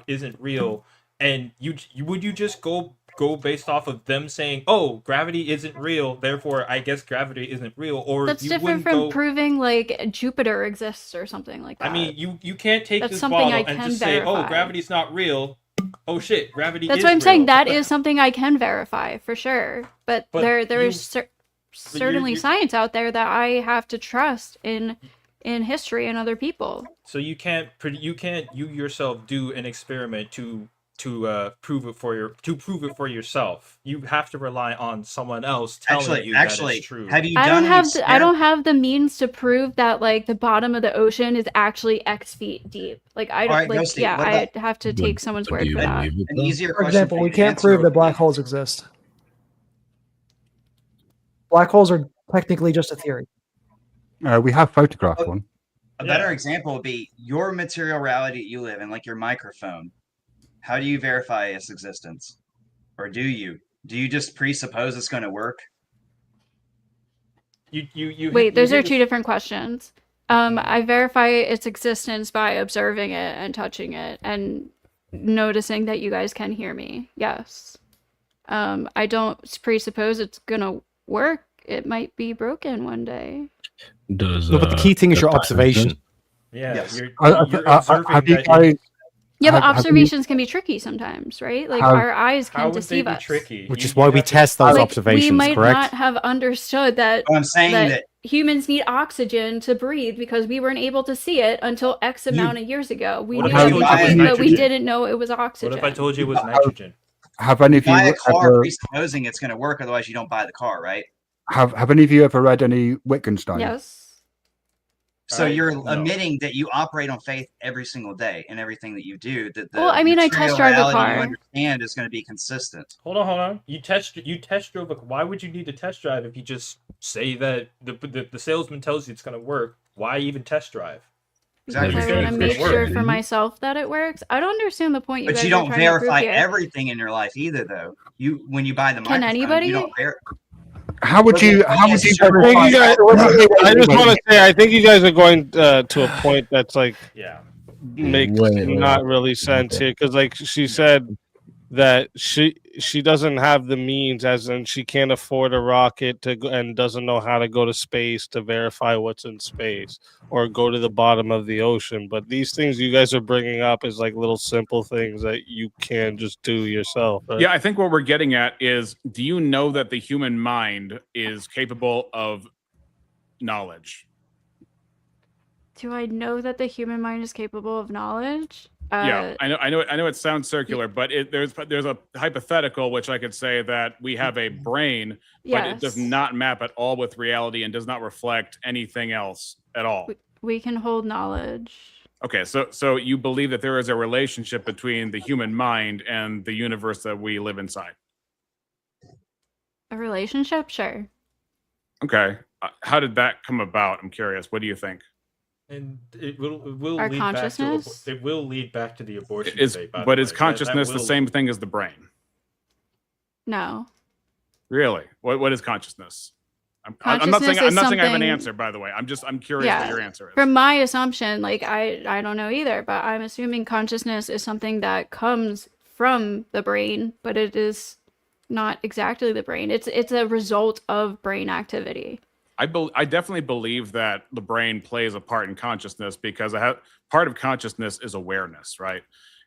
isn't real, and would you just go based off of them saying, "Oh, gravity isn't real, therefore I guess gravity isn't real," or That's you different wouldn't from proving like Jupiter exists or something like that. I mean, you can't take That's this something bottle I and can just say, "Oh, verify. gravity's not real." Oh shit, gravity. That's is what I'm saying. real. That is something I can verify for sure. But there you- is certainly science out there that I have to trust in in history and other people. So you can't you yourself do an experiment to prove it for yourself. You have to rely on someone else telling you that it's true. Have you I done don't an have I experiment? don't have the means to prove that like the bottom of the ocean is actually X feet deep. Like I don't All right, like Ghosty, yeah, what I about- have to take someone's But do word you for that. believe it, An though? easier For question example, for we you to can't answer prove that would black be- holes exist. Black holes are technically just a theory. We have photographed one. A better example would be your material reality that you live in, like your microphone. How do you verify its existence? Or do you? Do you just presuppose it's going to work? Wait, those are two different questions. I verify its existence by observing it and touching it and noticing that you guys can hear me. Yes. I don't presuppose it's gonna work. It might be broken one day. Does No, but the key thing is your the observation. scientist- Yeah, Yes. you're observing Have you that guys? Yeah, but have you- observations can be tricky sometimes, right? Like How- our eyes How can would they deceive be us. tricky? Which You- is why you'd we have to- test those Like we observations, might correct? not have understood that Well, I'm saying that humans need oxygen to breathe because we weren't able to see it until X amount of years ago. We What knew if I that told we you it was breathed, but we nitrogen? didn't know it was What oxygen. if I told you it was nitrogen? Have any of you buy a car ever? presupposing it's going to work, otherwise you don't buy the car, right? Have any of you ever read any Wittgenstein? Yes. So Right, you're no. admitting that you operate on faith every single day in everything that you do. That the Well, I mean, I test material drive a reality you car. understand is going to be consistent. Hold on. You test drove a. Why would you need to test drive if you just say that the salesman tells you it's going to work? Why even test drive? Because Exactly. I want to make sure for Mhm. myself that it works. I don't understand the point you But guys you are don't trying to prove verify here. everything in your life either, though. You when you buy the Can microphone, anybody? you don't How would you? How would you? I think you guys. I just want to say, I think you guys are going to a point that's like Yeah. makes Wait. not really sense here, because like she said that she doesn't have the means, as in she can't afford a rocket to go, and doesn't know how to go to space to verify what's in space or go to the bottom of the ocean. But these things you guys are bringing up is like little simple things that you can just do yourself, right? Yeah, I think what we're getting at is, do you know that the human mind is capable of knowledge? Do I know that the human mind is capable of knowledge? Yeah, I know it sounds circular, but there's a hypothetical which I could say that we have a brain, but it does Yes. not map at all with reality and does not reflect anything else at all. We can hold knowledge. Okay, so you believe that there is a relationship between the human mind and the universe that we live inside. A relationship? Sure. Okay. How did that come about? I'm curious. What do you think? And it will Our lead consciousness? back to it will lead back to the abortion Is debate. By the but is way. consciousness the will- same thing as the brain? No. Really? What is consciousness? I'm not Consciousness saying is I have an something- answer, by the way. I'm curious what your answer is. From my assumption, like I don't know either, but I'm assuming consciousness is something that comes from the brain, but it is not exactly the brain. It's a result of brain activity. I definitely believe that the brain plays a part in consciousness because part of consciousness is awareness, right?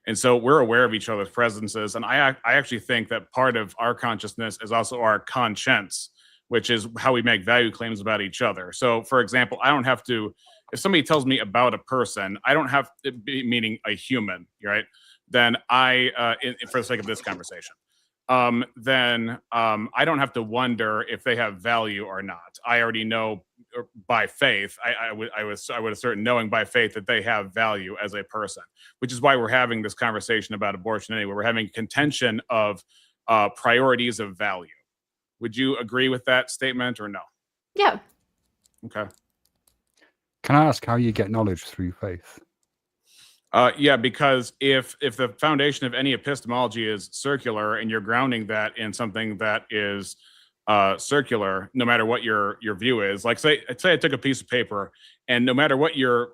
And so we're aware of each other's presences. And I actually think that part of our consciousness is also our conscience, which is how we make value claims about each other. So, for example, I don't have to, if somebody tells me about a person, I don't have to be meaning a human, right? Then for the sake of this conversation, then I don't have to wonder if they have value or not. I already know by faith. I would assert knowing by faith that they have value as a person, which is why we're having this conversation about abortion anyway. We're having contention of priorities of value. Would you agree with that statement or no? Yeah. Okay. Can I ask how you get knowledge through faith? Yeah, because if the foundation of any epistemology is circular and you're grounding that in something that is circular, no matter what your view is, like say I took a piece of paper and no matter what your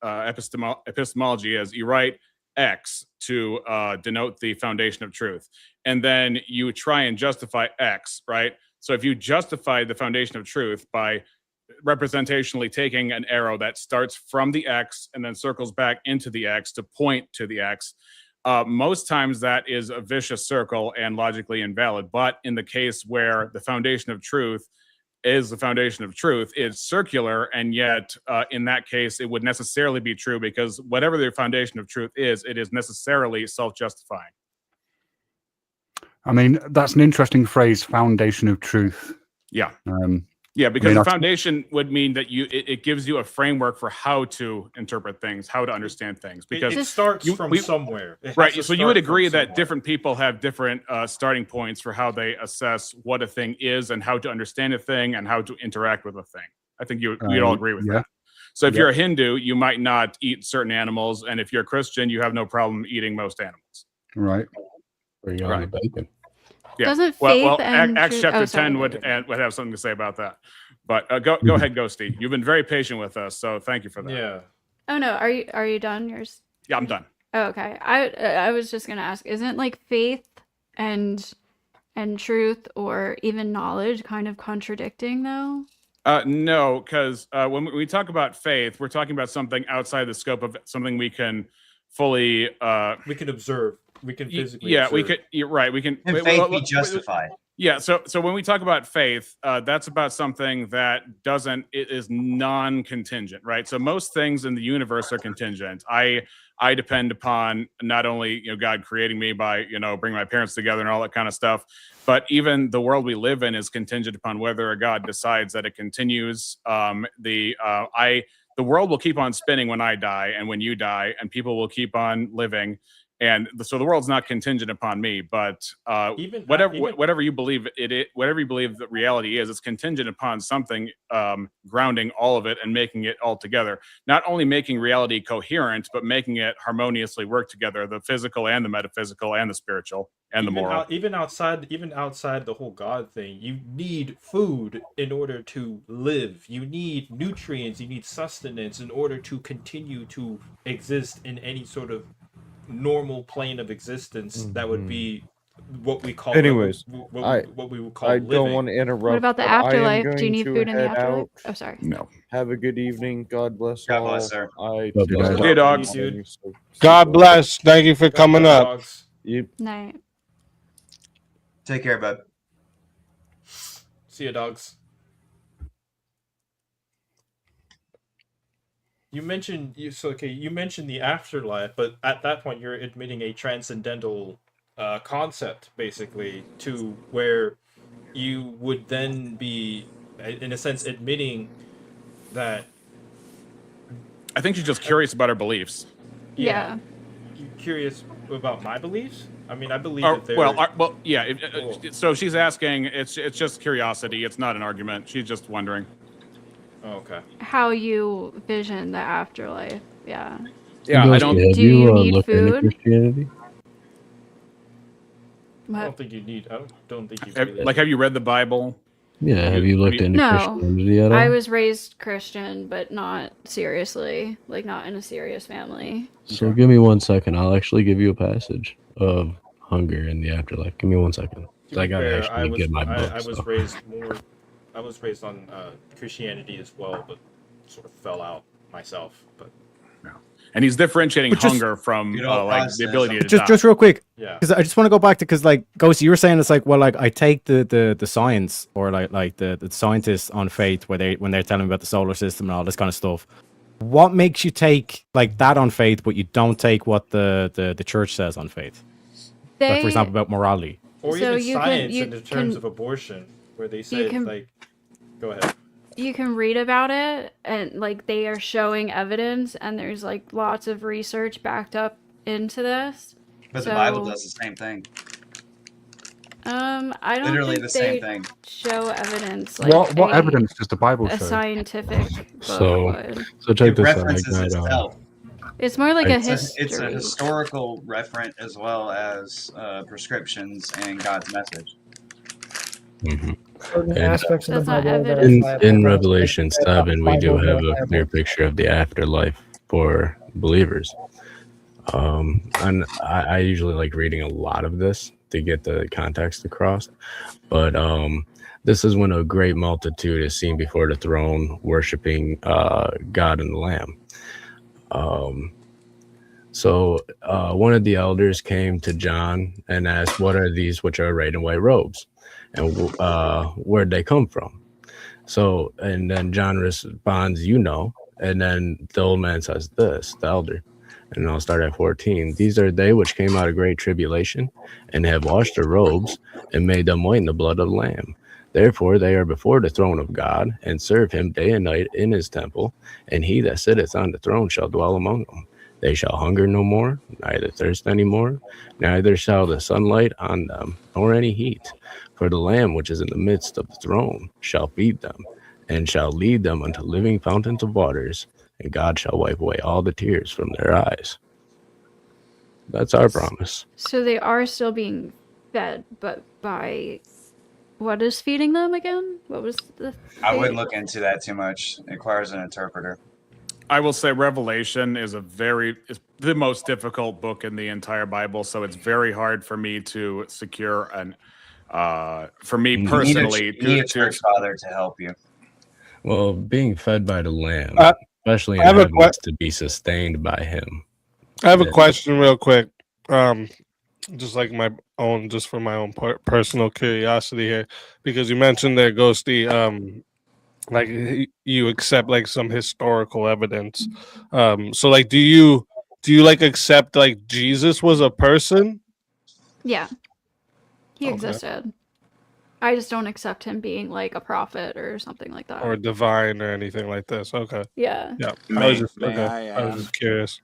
epistemology is, you write X to denote the foundation of truth, and then you try and justify X, right? So if you justify the foundation of truth by representationally taking an arrow that starts from the X and then circles back into the X to point to the X, most times that is a vicious circle and logically invalid. But in the case where the foundation of truth is the foundation of truth is circular, and yet in that case it would necessarily be true, because whatever the foundation of truth is, it is necessarily self-justifying. I mean, that's an interesting phrase, foundation of truth. Yeah. Yeah, because I mean, the foundation would mean that it gives you a framework for how to interpret things, how to understand things. Because it starts from somewhere. It has right. to So you would start from agree that somewhere. different people have different starting points for how they assess what a thing is and how to understand a thing and how to interact with a thing. I think we'd all agree with that. So if you're a Hindu, you might not eat certain animals, and if you're a Christian, you have no problem eating most animals. Right. Or you on the bacon. Yeah. Doesn't well, faith and Acts truth- chapter oh, sorry. 10 would have something to say about that. But go ahead, Ghosty. You've been very patient with us, so thank you for that. Yeah. Oh no, are you done? Yours? Yeah, I'm done. Oh, okay. I was just gonna ask, isn't like faith and truth or even knowledge kind of contradicting though? No, because when we talk about faith, we're talking about something outside the scope of something we can fully we can observe. We can physically yeah, observe. we could. You're right. We can. And faith be justified. Yeah. So when we talk about faith, that's about something that it is non-contingent, right? So most things in the universe are contingent. I depend upon not only God creating me by bringing my parents together and all that kind of stuff, but even the world we live in is contingent upon whether a God decides that it continues. The world will keep on spinning when I die and when you die, and people will keep on living. And so the world's not contingent upon me, but whatever you believe whatever you believe that reality is, it's contingent upon something grounding all of it and making it all together. Not only making reality coherent, but making it harmoniously work together: the physical and the metaphysical and the spiritual and the moral. Even outside the whole God thing, you need food in order to live. You need nutrients. You need sustenance in order to continue to exist in any sort of normal plane of existence. That would be what we call Anyways, what we would call I living. don't want to interrupt. What about the but I am afterlife? Do you going need to food in the head afterlife? out. Oh, sorry. No. Have a good evening. God bless God all. bless, sir. I God bless. Hey, dogs. God bless. Thank you for coming up. Dogs. Yep. Night. Take care, bud. See ya, dogs. You mentioned the afterlife, but at that point you're admitting a transcendental concept, basically, to where you would then be, in a sense, admitting that. I think she's just curious about her beliefs. Yeah. You curious about my beliefs? I mean, I believe Or, that they're well, yeah. Cool. So she's asking. It's just curiosity. It's not an argument. She's just wondering. Oh, okay. How you vision the afterlife? Yeah. Yeah, I don't. Have Do you need looked into food? Christianity? I don't think you need. I don't think you. Have you read the Bible? Yeah, have you looked into No. Christianity at all? I was raised Christian, but not seriously. Like not in a serious family. So give me 1 second. I'll actually give you a passage of hunger in the afterlife. Give me 1 second. I gotta Fair, actually get my book. I was so. raised more. I was raised on Christianity as well, but sort of fell out myself. But And he's differentiating But just- hunger from Good old like the ability to just die. just real quick, yeah, because I just want to go back to, because like Ghost, you were saying it's like, well, like I take the science or like the scientists on faith when they're telling me about the solar system and all this kind of stuff. What makes you take like that on faith, but you don't take what the church says on faith? Like, for example, about morality. or So even you can- science you in the terms can- of abortion, where they say can- like, go ahead. You can read about it, and like they are showing evidence, and there's like lots of research backed up into this. But So, the Bible does the same thing. I don't Literally think the same they thing. show evidence like What evidence does the Bible a show? scientific book So would. check It this out. I references got, itself. It's more like a It's history. a historical reference as well as prescriptions and God's message. Certain And, aspects of the That's not Bible that evidence. in Revelation 7, we do have a clear picture of the afterlife for believers. And I usually like reading a lot of this to get the context across. But this is when a great multitude is seen before the throne, worshiping God and the Lamb. So one of the elders came to John and asked, "What are these which are arrayed in white robes? And where'd they come from?" So, and then John responds, you know, and then the old man says this, the elder, and I'll start at 14. These are they which came out of great tribulation and have washed their robes and made them white in the blood of the Lamb. Therefore, they are before the throne of God and serve him day and night in his temple, and he that sitteth on the throne shall dwell among them. They shall hunger no more, neither thirst any more, neither shall the sunlight on them, nor any heat. For the Lamb which is in the midst of the throne shall feed them, and shall lead them unto living fountains of waters, and God shall wipe away all the tears from their eyes. That's our promise. So they are still being fed, but by what is feeding them again? What was the? I wouldn't look into that too much. It requires an interpreter. I will say Revelation is is the most difficult book in the entire Bible, so it's very hard for me to secure an. For me personally, you need a church father to help you. Well, being fed by the Lamb, especially in I have a heaven, is to be sustained by Him. I have a question real quick. Just like my own, just for my own personal curiosity here, because you mentioned there, Ghosty, like you accept like some historical evidence. So like, do you like accept like Jesus was a person? Yeah, he existed. I just don't accept him being like a prophet or something like that, or divine or anything like this. Okay. Yeah. Yeah. May I was just curious.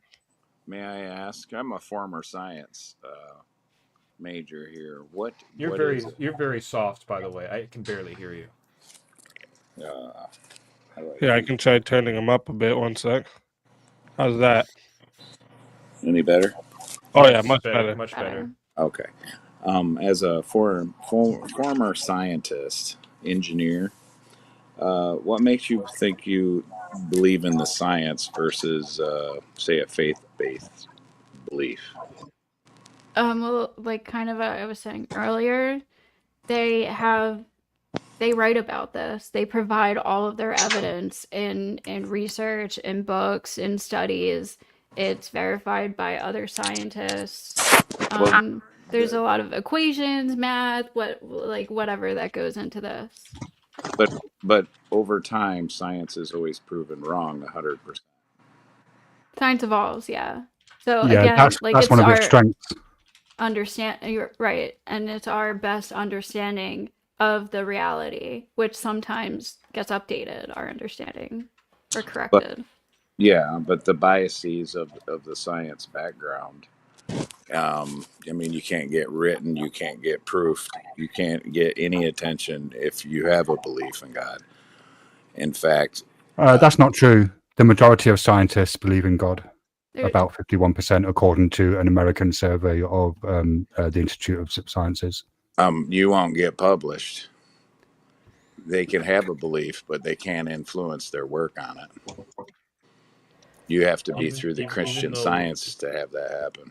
May I ask? I'm a former science major here. What You're very soft, by the way. I can barely hear you. Yeah, I can try turning them up a bit. One sec. How's that? Any better? Oh yeah, much better. Much better. Okay. As a former scientist, engineer, what makes you think you believe in the science versus, say, a faith-based belief? Well, like kind of I was saying earlier, they write about this. They provide all of their evidence in research, in books, in studies. It's verified by other scientists. There's a lot of equations, math, whatever that goes into this. But over time, science is always proven wrong 100%. Science evolves, yeah. So Yeah, again, that's it's one of our its strengths. you're right, and it's our best understanding of the reality, which sometimes gets updated, our understanding, or corrected. But the biases of the science background. I mean, you can't get written, you can't get proof, you can't get any attention if you have a belief in God. In fact, That's not true. The majority of scientists believe in God. About 51%, according to an American survey of the Institute of Sciences. You won't get published. They can have a belief, but they can't influence their work on it. You have to be through the Christian Science to have that happen.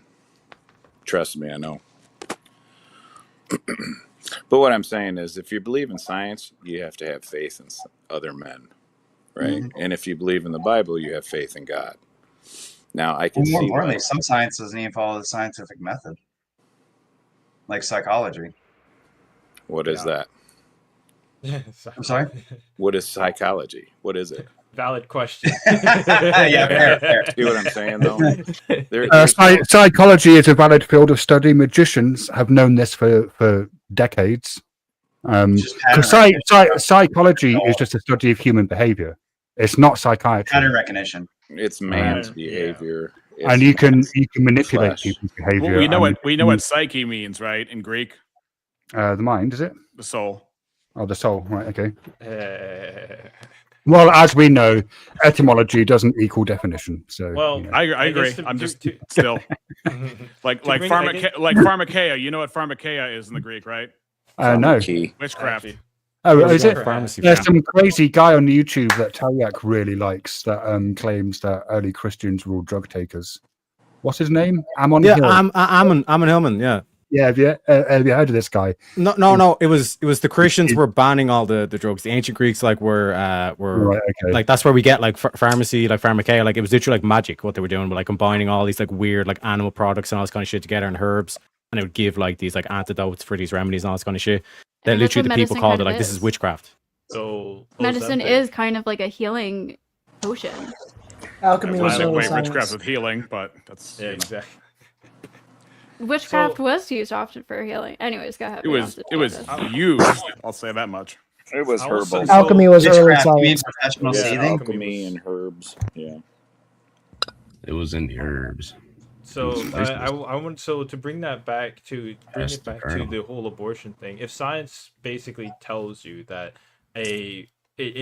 Trust me, I know. But what I'm saying is, if you believe in science, you have to have faith in other men, right? Mm-hmm. And if you believe in the Bible, you have faith in God. Now, I can More see importantly, some science doesn't even follow the scientific method, like psychology. What is that? I'm sorry? What is psychology? What is it? Valid question. Yeah, fair. See what I'm saying, though? Psychology is a valid field of study. Magicians have known this for decades. Psychology is just a study of human behavior. It's not psychiatry. Pattern recognition. It's man's behavior. Yeah. And you can manipulate people's behavior. Well, we know what psyche means, right? In Greek. The mind, is it? The soul. Oh, the soul. Right. Okay. Well, as we know, etymology doesn't equal definition. So, well, I agree. I'm just still like pharmakeia. You know what pharmakeia is in the Greek, right? No. Witchcraft. Oh, is it? Pharmacy. There's some crazy guy on YouTube that Talyak really likes that claims that early Christians were all drug takers. What's his name? Ammon Hill. Ammon Hillman. Yeah. Yeah, have you heard of this guy? No. It was the Christians were banning all the drugs. The ancient Greeks were right, okay. Like that's where we get like pharmacy, like pharmakeia. Like it was literally like magic what they were doing, but like combining all these like weird like animal products and all this kind of shit together and herbs, and it would give like these like antidotes for these remedies and all this kind of shit. That literally the people called it like this is witchcraft. So Medicine Ozempic. is kind of like a healing potion. Alchemy was early Witchcraft science. with healing, but that's exactly. Witchcraft was used often for healing. Anyways, go ahead. It was used. I'll say that much. It was herbal. Alchemy was early Witchcraft, you mean science. professional Yeah, seething? alchemy and herbs. Yeah. It was in the herbs. So It was I want to bring that back to That's the kernel. the whole abortion thing. If science basically tells you that it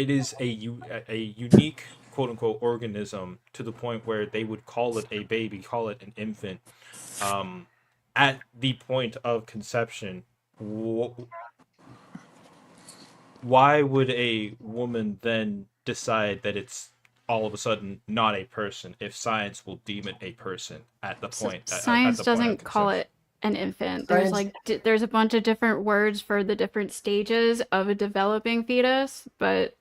is a unique quote unquote organism to the point where they would call it a baby, call it an infant, at the point of conception, why would a woman then decide that it's all of a sudden not a person if science will deem it a person at the point? Science doesn't call it an infant. There's there's a bunch of different words for the different stages of a developing fetus, but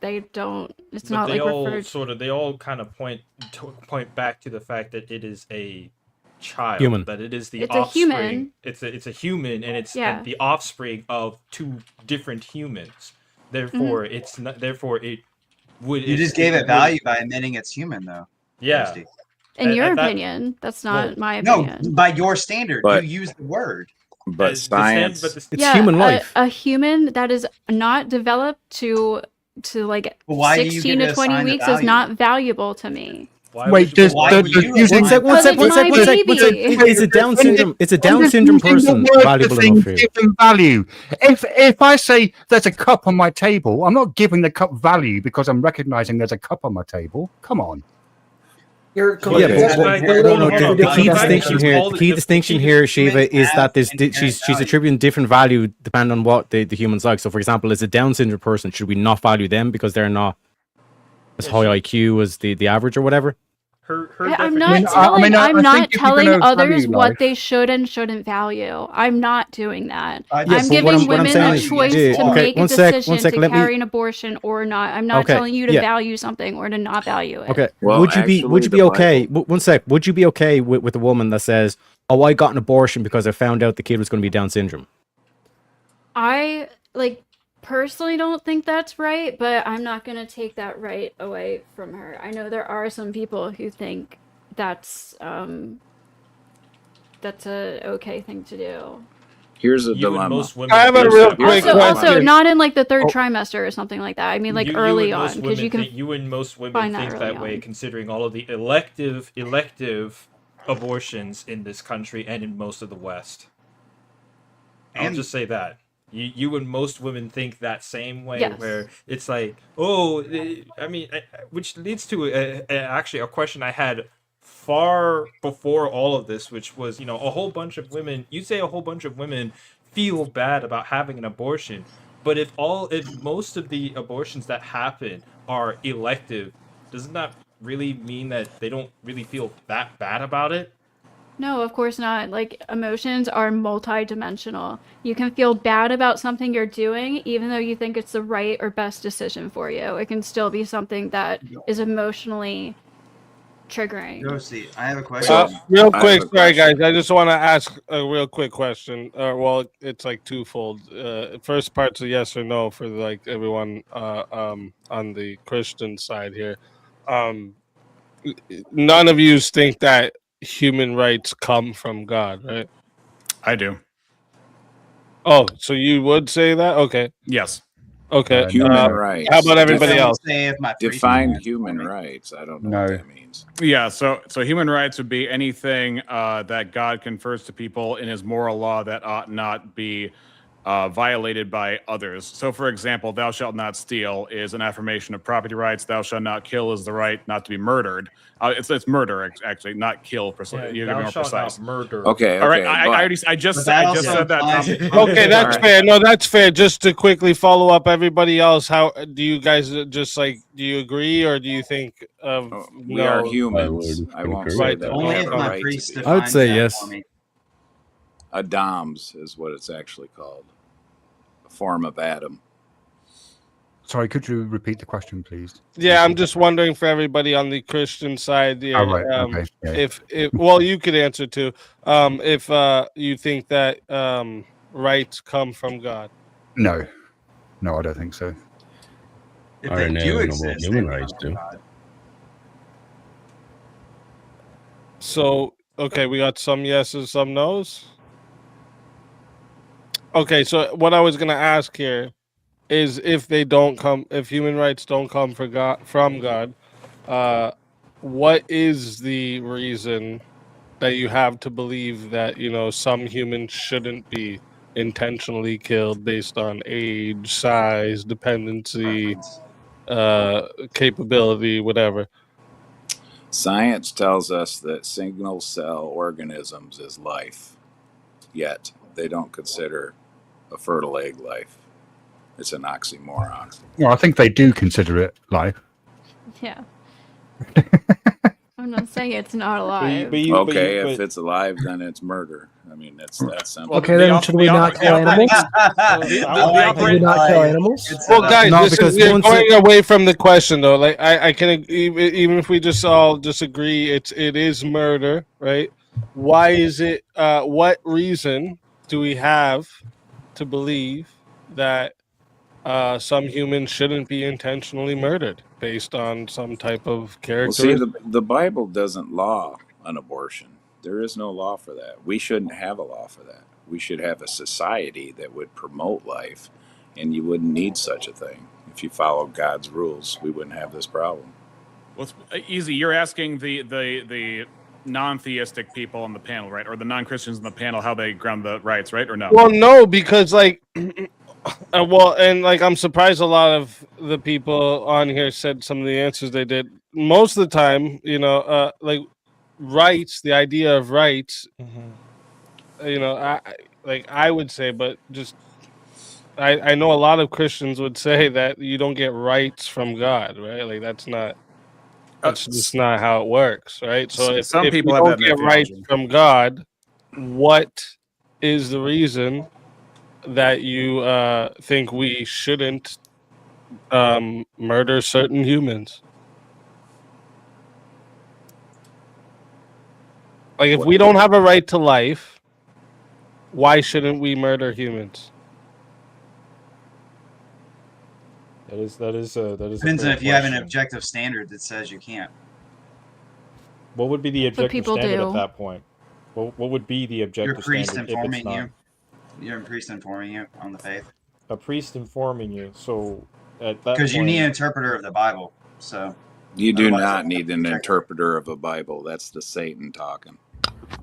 they don't. It's But not they like all referred. they all kind of point back to the fact that it is a child, Human. that it is the It's a offspring. human. It's a human, and it's Yeah. the offspring of two different humans. Therefore, it's not. Therefore, it would. You just gave it value by admitting it's human, though. Yeah. Ghosty. In your opinion, that's not my opinion. No, by your standard, But- you use the word. But science. It's human life. A human that is not developed to like why do you 16 give it to a 20 sign of weeks is value? not valuable to me. Wait, does One sec. Because it's my baby. It's a Down syndrome. It's a Down syndrome person valuable enough for you. Given value. If I say there's a cup on my table, I'm not giving the cup value because I'm recognizing there's a cup on my table. Come on. You're Yeah, completely the key distinction here, Shiva, is that she's attributing different value depending on what the human's like. So, for example, as a Down syndrome person, should we not value them because they're not as high IQ as the average or whatever? I'm not telling, I'm not telling others what they should and shouldn't value. I'm not doing that. Yeah, I'm but giving what I'm women saying a is- choice yeah, to okay, make a one sec, decision to let me- carry an abortion or not. I'm not Okay, telling you to yeah. value something or to not value it. Okay. Well, would you be actually, okay? One sec. Would you be okay with a woman that says, "Oh, I got an abortion because I found out the kid was going to be Down syndrome"? I personally don't think that's right, but I'm not going to take that right away from her. I know there are some people who think that's a okay thing to do. Here's a You and dilemma. most women I have a real quick Also, question. not in like the third trimester or something like that. I mean, like You early and on, most because you women can. you and most women find that think early that way, on. considering all of the elective abortions in this country and in most of the West. I'll And- just say that. You and most women think that same way, Yes. where it's like, which leads to actually a question I had far before all of this, which was, a whole bunch of women. You say a whole bunch of women feel bad about having an abortion, but if most of the abortions that happen are elective, doesn't that really mean that they don't really feel that bad about it? No, of course not. Like, emotions are multidimensional. You can feel bad about something you're doing, even though you think it's the right or best decision for you. It can still be something that is emotionally triggering. Ghosty, I have a question. Real I have quick, a sorry question. guys. I just want to ask a real quick question. Well, it's like twofold. First part's a yes or no for like everyone on the Christian side here. None of you think that human rights come from God, right? I do. Oh, so you would say that? Okay. Yes. Okay. Human rights. How about everybody I would else? say if my priest Define answered human for me. rights. I don't know No. what that means. Yeah, so human rights would be anything that God confers to people in his moral law that ought not be violated by others. So, for example, thou shalt not steal is an affirmation of property rights. Thou shalt not kill is the right not to be murdered. It's murder, actually, not kill. You're thou more shalt precise. not murder. Okay. All right, okay, I just But that also said that. implies- Okay, that's fair. No, that's fair. Just to quickly follow up, everybody else, how do you guys just like? Do you agree or do you think of We are no? humans. I won't agree. say Right, that. Only we if have a my right priest to be. I would defines say that yes. for me. A DOMS is what it's actually called. A form of Adam. Sorry, could you repeat the question, please? Yeah, I'm just wondering for everybody on the Christian side. Yeah, Oh, right. Okay. Yeah. if well, you could answer too. If you think that rights come from God. No, I don't think so. If Our they do inalienable exist, human they would rights come from do. God. So, okay, we got some yeses, some nos. Okay, so what I was gonna ask here is if human rights don't come from God, what is the reason that you have to believe that some humans shouldn't be intentionally killed based on age, size, dependency, Preference. capability, whatever? Science tells us that single cell organisms is life, yet they don't consider a fertile egg life. It's an oxymoron. Well, I think they do consider it life. Yeah. I'm not saying it's not But you, alive. but you, but Okay, you, if but it's alive, then it's murder. I mean, it's that simple. well, Okay, then should we not kill animals? The I like Should we it. not I kill like it. animals? Good setup. Well, guys, No, this is because we're once going away from the question though. Like I can even if we just all disagree, it is murder, right? Why is it? What reason do we have to believe that some humans shouldn't be intentionally murdered based on some type of Well, see, characteristic? the Bible doesn't law an abortion. There is no law for that. We shouldn't have a law for that. We should have a society that would promote life, and you wouldn't need such a thing. If you follow God's rules, we wouldn't have this problem. Well, it's easy. You're asking the non-theistic people on the panel, right, or the non-Christians on the panel, how they ground the rights, right, or no? Well, no, because like, and like I'm surprised a lot of the people on here said some of the answers they did. Most of the time, like rights, the idea of rights, I would say, but just I know a lot of Christians would say that you don't get rights from God, right? Like that's just not how it works, right? So Some if you people have that don't in their get rights theology. from God, what is the reason that you think we shouldn't murder certain humans? Like if we don't have a right to life, why shouldn't we murder humans? that is a Depends on fair if you have an question. objective standard that says you can't. What would be the That's what objective people standard do. at that point? What would be the Your objective priest standard if it's informing not you. Your priest informing you on the faith. a priest informing you? So at that Because you need an point, interpreter of the Bible. So You do otherwise, not it's need an objective. interpreter of a Bible. That's the Satan talking.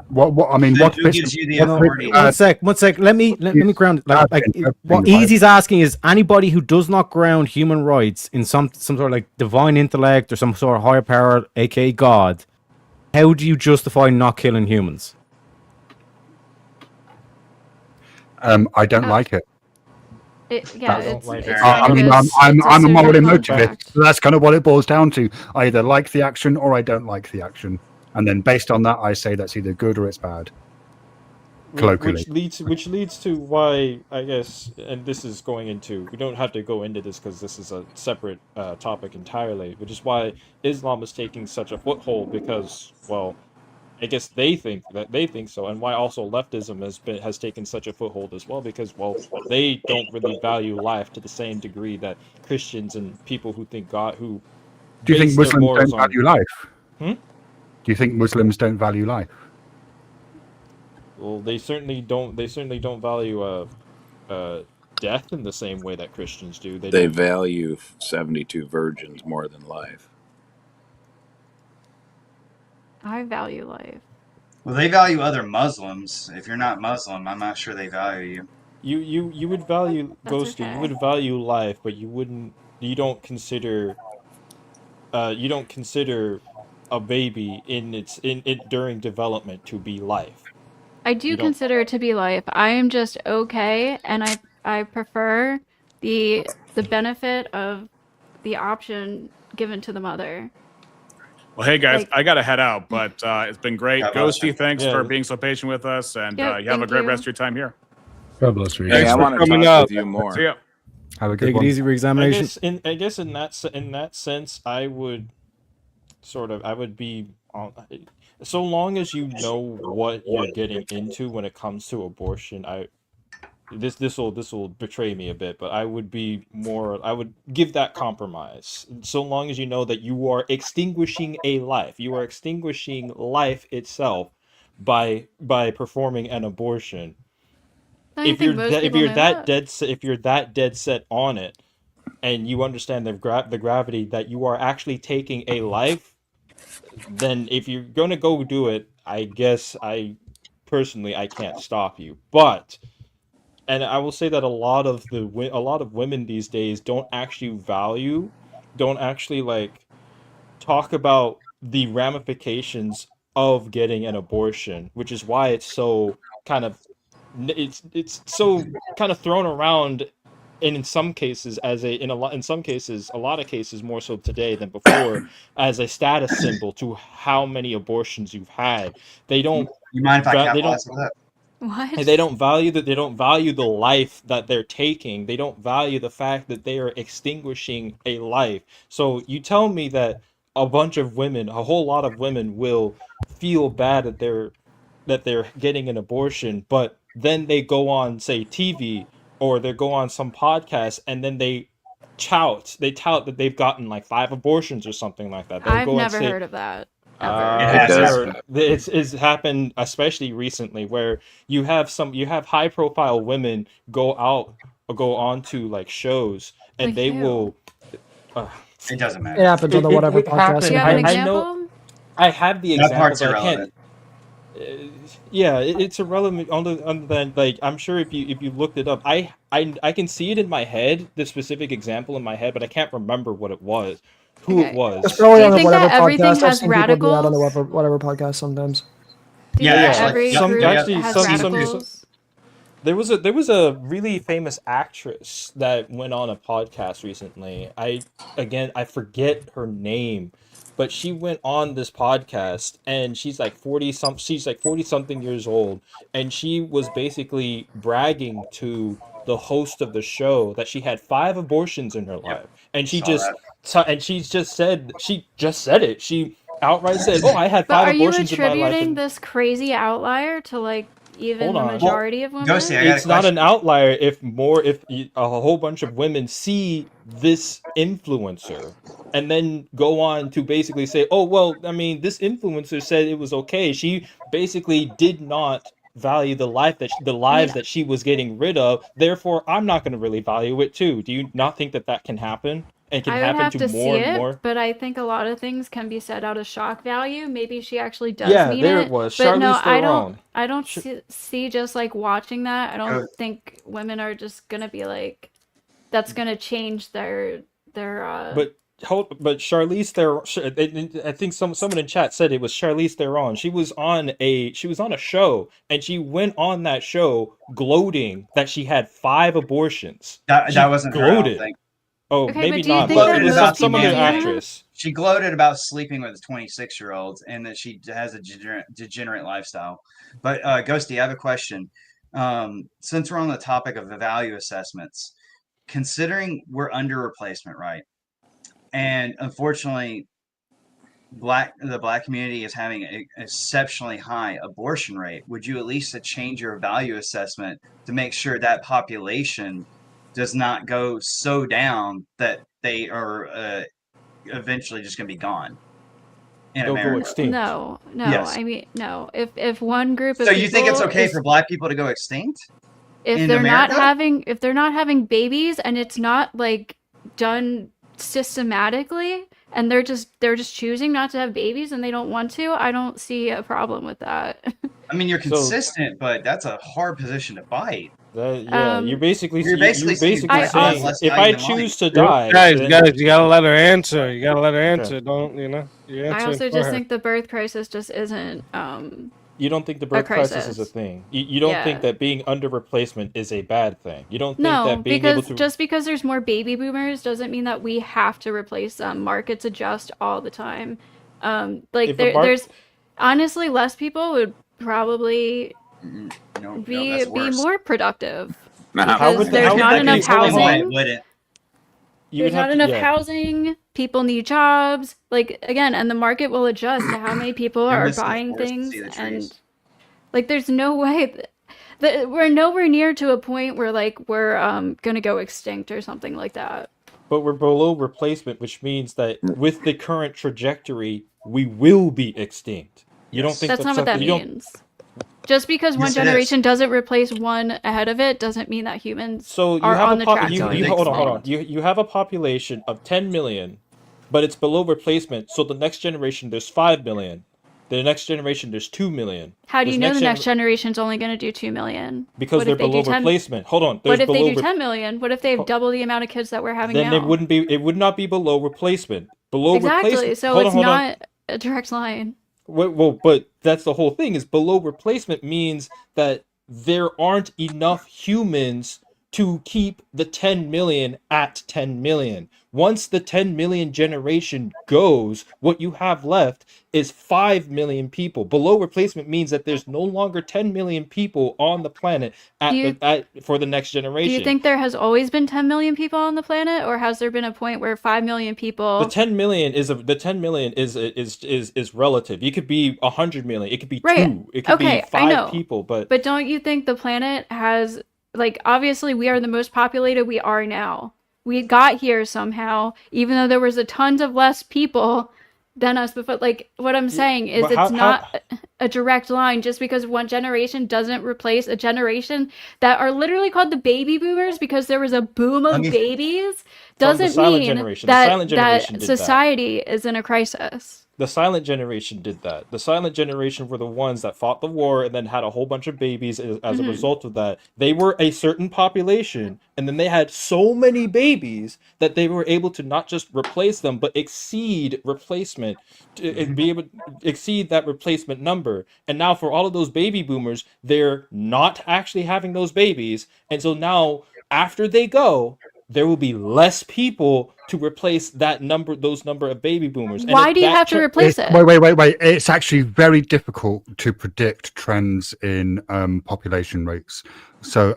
What I mean, Then what who bits? gives you the What no, bits authority? one sec, one sec. Let me ground it. Like what interpreting, right? Easy's asking is anybody who does not ground human rights in some sort of like divine intellect or some sort of higher power, aka God, how do you justify not killing humans? I don't like it. Yeah, I don't it's like it's it. I kind of mean, a I'm it's a a social moral emotivist. contract. So that's kind of what it boils down to. I either like the action or I don't like the action, and then based on that, I say that's either good or it's bad. Colloquially, which leads to why I guess, and this is going into, we don't have to go into this because this is a separate topic entirely, which is why Islam is taking such a foothold because, well, I guess they think so, and why also leftism has taken such a foothold as well because, well, they don't really value life to the same degree that Christians and people who think God who do you think base their Muslims morals don't on. value life? Hmm? Do you think Muslims don't value life? Well, they certainly don't. They certainly don't value death in the same way that Christians do. They They don't. value 72 virgins more than life. I value life. Well, they value other Muslims. If you're not Muslim, I'm not sure they value you. You would value That's Ghosty. You okay. would value life, but you wouldn't. You don't consider. You don't consider a baby in it during development to be life. I do You don't. consider it to be life. I am just okay, and I prefer the benefit of the option given to the mother. Well, hey guys, Like, I gotta head out, but it's been great. God bless you. Ghosty, thanks Yeah. for being so patient with us, and Yep, you have a thank great you. rest of your time here. God bless you. Hey, Thanks I for want to coming talk up. with you more. See ya. Have a good Take one. it easy, I re-examination. guess in that sense, I would I would be so long as you know what you're getting into when it comes to abortion. this will betray me a bit, but I would give that compromise. So long as you know that you are extinguishing a life. You are extinguishing life itself by performing an abortion. Don't you think most people know that? If you're that dead set on it, and you understand the gravity that you are actually taking a life, then if you're gonna go do it, I guess I can't stop you. But and I will say that a lot of women these days don't actually like talk about the ramifications of getting an abortion, which is why it's so kind of it's so kind of thrown around, and in some cases in some cases, a lot of cases more so today than before, as a status symbol to how many abortions you've had. They don't You mind if I they don't capitalize on that? What? they don't value the life that they're taking. They don't value the fact that they are extinguishing a life. So you tell me that a whole lot of women will feel bad that they're getting an abortion, but then they go on, say, TV, or they go on some podcast, and then they tout that they've gotten like 5 abortions or something like that. They'll I've go and never say, heard of that. Ever. It does happen. it's happened especially recently, where you have high profile women go on to like shows, and Like they who? will. It doesn't It matter. happens on the whatever podcast. happened. Do you have an I example? know. I have the That example, part's but I can't. irrelevant. Yeah, it's irrelevant. Other than like, I'm sure if you looked it up, I can see it in my head, the specific example in my head, but I can't remember what it was, who it Okay. was. It's probably Do you on the think whatever that everything podcast. I've has seen people do that on the radicals? whatever podcast sometimes. Do you Yeah, think that actually, every Some group actually has some radicals? there was a really famous actress that went on a podcast recently. I forget her name, but she went on this podcast, and she's like 40 something years old, and she was basically bragging to the host of the show that she had 5 abortions in her Yep, life. And saw that. she just said it. She outright said, "Oh, I had But 5 are you abortions in my life." attributing And this crazy outlier to like even hold the on. Well, majority of women? Ghosty, I got a It's not an question. outlier if a whole bunch of women see this influencer and then go on to basically say, "Oh, well, I mean, this influencer said it was okay. She basically did not value the I mean, lives that she was getting rid of. Therefore, I'm not going to really value it too." Do you not think that can happen, and can I would happen have to to more see and it, more? but I think a lot of things can be said out of shock value. Maybe she actually does Yeah, mean there it it, was. but no, Charlize Theron. I don't Sh- see just like watching that. I Go- don't think women are just gonna be like, that's gonna change their but Charlize Theron, I think someone in chat said it was Charlize Theron. She was on a show, and she went on that show gloating that she had 5 abortions. That She wasn't her, I don't gloated. think. Oh, Okay, maybe but do you not, think but that it Gloated was most about the some people other do manly. that? actress. She gloated about sleeping with 26-year-olds and that she has a degenerate lifestyle. But Ghosty, I have a question. Since we're on the topic of the value assessments, considering we're under replacement, right? And unfortunately, the black community is having an exceptionally high abortion rate. Would you at least change your value assessment to make sure that population does not go so down that they are eventually just going to be gone in They'll go America? extinct. No, Yes. I mean, no. If one group of So you think it's people okay for black people to go extinct if in they're not America? having babies and it's not like done systematically and they're just choosing not to have babies and they don't want to, I don't see a problem with that. I mean, you're So consistent, but that's a hard position to bite. yeah, you're Um, basically You're basically saying basically I black people have saying, also less if value I than white. choose to die, Guys, then you gotta let her answer. You gotta let her okay. answer. Don't you I answer also for just her. think the birth crisis just isn't You don't think the a birth crisis is a crisis. thing. You don't think Yeah. that being under replacement is a bad thing. You don't think No, that being able because to. just because there's more baby boomers doesn't mean that we have to replace them. Markets adjust all the time. Like If the mark. there's honestly less people would probably No, be that's worse. more productive Now, How because would there's how not would that enough be really No, more? it housing. wouldn't. You would There's not have to, enough yeah. housing. People need jobs. Like again, and the market will adjust to how many people You're are missing the buying forest to see things the trees. and like there's no way We're nowhere near to a point where like we're gonna go extinct or something like that. But we're below replacement, which means that with the current trajectory, we will be extinct. You don't think That's not what that you don't? means. Just because one Yes, it is. generation doesn't replace one ahead of it doesn't mean that humans So you are have on a the track you going hold on, extinct. You have a population of 10 million, but it's below replacement. So the next generation there's 5 million. The next generation there's 2 million. How do you This know the next generation's only going to do 2 million? Because What they're if they below do 10? replacement. Hold on. What if they below do 10 million? What if they have double the amount of kids that we're having Then now? it would not be below replacement. Below Exactly. replacement. So Hold it's on, hold on. not a direct line. Well, but that's the whole thing. Is below replacement means that there aren't enough humans to keep the 10 million at 10 million. Once the 10 million generation goes, what you have left is 5 million people. Below replacement means that there's no longer 10 million people on the planet for the next generation. Do you think there has always been 10 million people on the planet, or has there been a point where 5 million people? The 10 million is relative. It could be 100 million. It could be Right. 2. It could be 5 people. But don't you think the planet has, like, obviously we are the most populated we are now. We got here somehow, even though there was a tons of less people than us before. Like, what I'm saying is it's not a direct line. Just because one generation doesn't replace a generation that are literally called the baby boomers because there was a boom of babies doesn't mean that society is in a crisis. the silent generation did that. The silent generation were the ones that fought the war and then had a whole bunch of babies as a result of that. They were a certain population, and then they had so many babies that they were able to not just replace them, but exceed replacement, be able to exceed that replacement number. And now for all of those baby boomers, they're not actually having those babies. And so now after they go, there will be less people to replace those number of baby boomers. Why do you have to replace it? Wait. It's actually very difficult to predict trends in population rates. So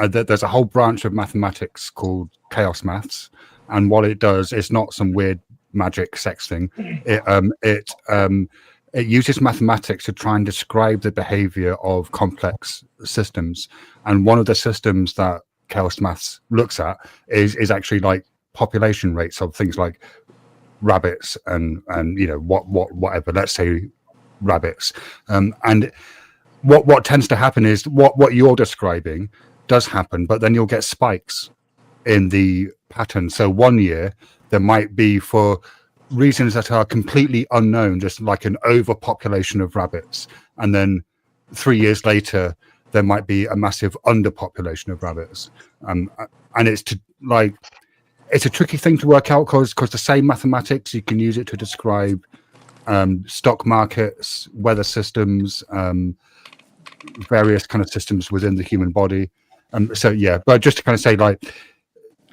there's a whole branch of mathematics called chaos maths. And what it does, it's not some weird magic sex thing. It uses mathematics to try and describe the behavior of complex systems. And one of the systems that chaos maths looks at is actually like population rates of things like rabbits and whatever, let's say rabbits, and what tends to happen is what you're describing does happen, but then you'll get spikes in the pattern. So one year there might be, for reasons that are completely unknown, just like an overpopulation of rabbits, and then 3 years later there might be a massive underpopulation of rabbits, and it's a tricky thing to work out because the same mathematics, you can use it to describe stock markets, weather systems, various kind of systems within the human body. But just to kind of say, like,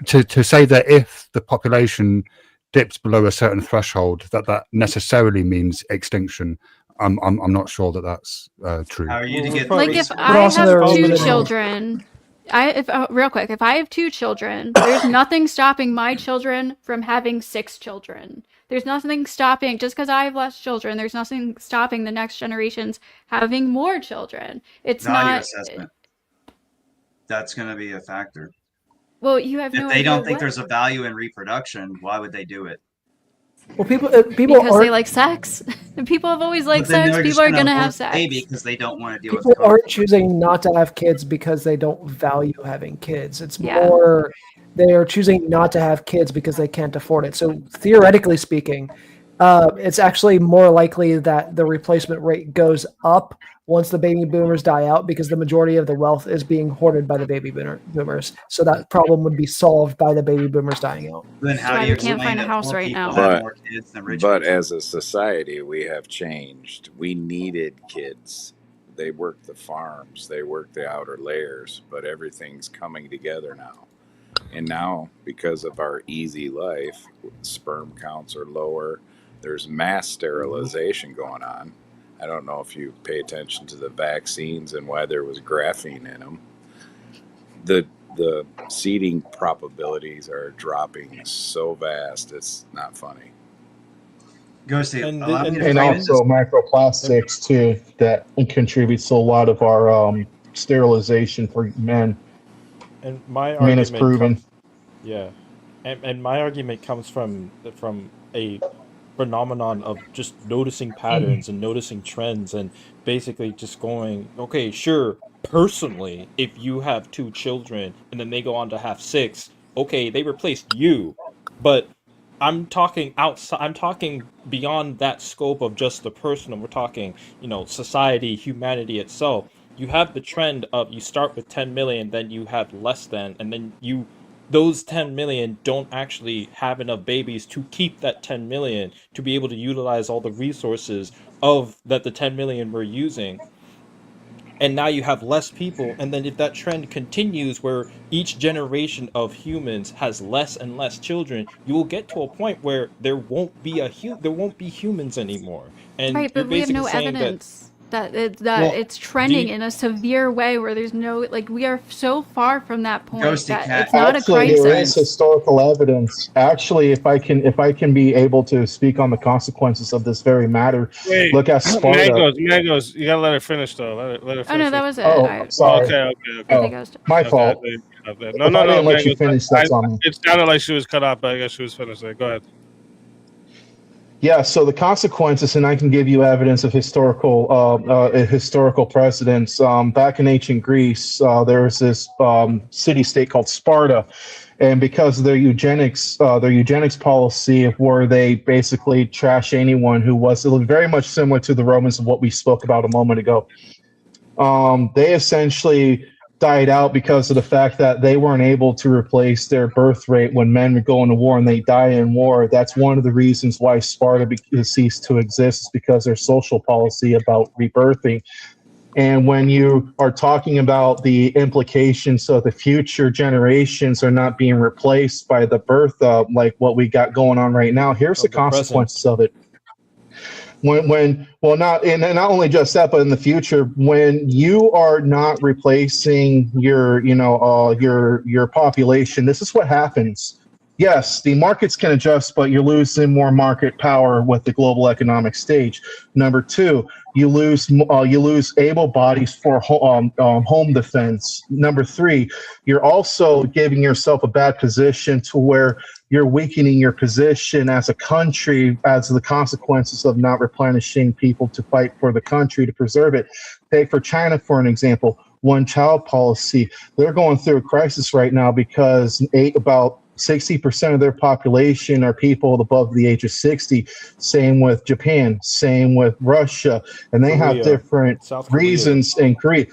to say that if the population dips below a certain threshold, that necessarily means extinction. I'm not sure that that's true. How are you to get like if I have 2 children, real quick, if I have 2 children, there's nothing stopping my children from having 6 children. There's nothing stopping, just because I have less children, there's nothing stopping the next generations having more children. It's value not assessment. That's going to be a factor. Well, you have if no they idea don't think what... there's a value in reproduction, why would they do it? Well, people because they like sex. People have always liked sex. People are gonna have sex. Maybe because they don't want to deal with. People aren't choosing not to have kids because they don't value having kids. It's more they are choosing not to have kids because they can't afford it. So theoretically speaking, it's actually more likely that the replacement rate goes up once the baby boomers die out, because the majority of the wealth is being hoarded by the baby boomers. So that problem would be solved by the baby boomers dying out. Then how do you can't find a house right now? But as a society, we have changed. We needed kids. They worked the farms, they worked the outer layers, but everything's coming together now. And now, because of our easy life, sperm counts are lower. There's mass sterilization going on. I don't know if you pay attention to the vaccines and why there was graphene in them. The seeding probabilities are dropping so vast, it's not funny. And also microplastics too, that contributes to a lot of our sterilization for men. And my I mean, it's argument proven. comes, yeah, and my argument comes from a phenomenon of just noticing patterns and noticing trends and basically just going, okay, sure, personally, if you have two children and then they go on to have six, okay, they replaced you, but I'm talking outside. I'm talking beyond that scope of just the personal. We're talking, society, humanity itself. You have the trend of you start with 10 million, then you have less than, and then those 10 million don't actually have enough babies to keep that 10 million to be able to utilize all the resources of that the 10 million we're using. And now you have less people, and then if that trend continues where each generation of humans has less and less children, you will get to a point where there won't be humans anymore. And Right, you're but we have basically no saying that, evidence that well, it's trending the in a severe way where there's no, like, we are so far from that point Ghosty that cat. it's not a Actually, there is crisis. historical evidence. Actually, if I can be able to speak on the consequences of this very matter, Wait, look at Sparta. mangoes. You gotta let her finish though. Let her Oh no, finish. that was it. Oh, I sorry. I Okay. think Oh, I was. my Okay. I fault. thought you cut off there. No, If no, I no, didn't let you mangoes. finish, I, that's on me. it sounded like she was cut off, but I guess she was finished there. Go ahead. Yeah, so the consequences, and I can give you evidence of historical precedents. Back in ancient Greece, there was this city-state called Sparta, and because of their eugenics policy, where they basically trash anyone who was, it looked very much similar to the Romans of what we spoke about a moment ago. They essentially died out because of the fact that they weren't able to replace their birth rate when men would go into war and they die in war. That's one of the reasons why Sparta ceased to exist, is because their social policy about rebirthing. And when you are talking about the implications of the future generations are not being replaced by the birth of like what we got going on right now, here's the of the consequences present. of it. When well, not and not only just that, but in the future, when you are not replacing your population, this is what happens. Yes, the markets can adjust, but you're losing more market power with the global economic stage. Number two, you lose able bodies for home defense. Number three, you're also giving yourself a bad position to where you're weakening your position as a country as the consequences of not replenishing people to fight for the country to preserve it. Take for China, for an example, one child policy. They're going through a crisis right now because about 60% of their population are people above the age of 60. Same with Japan, same with Russia. And they have Korea, different South Korea. reasons in Korea.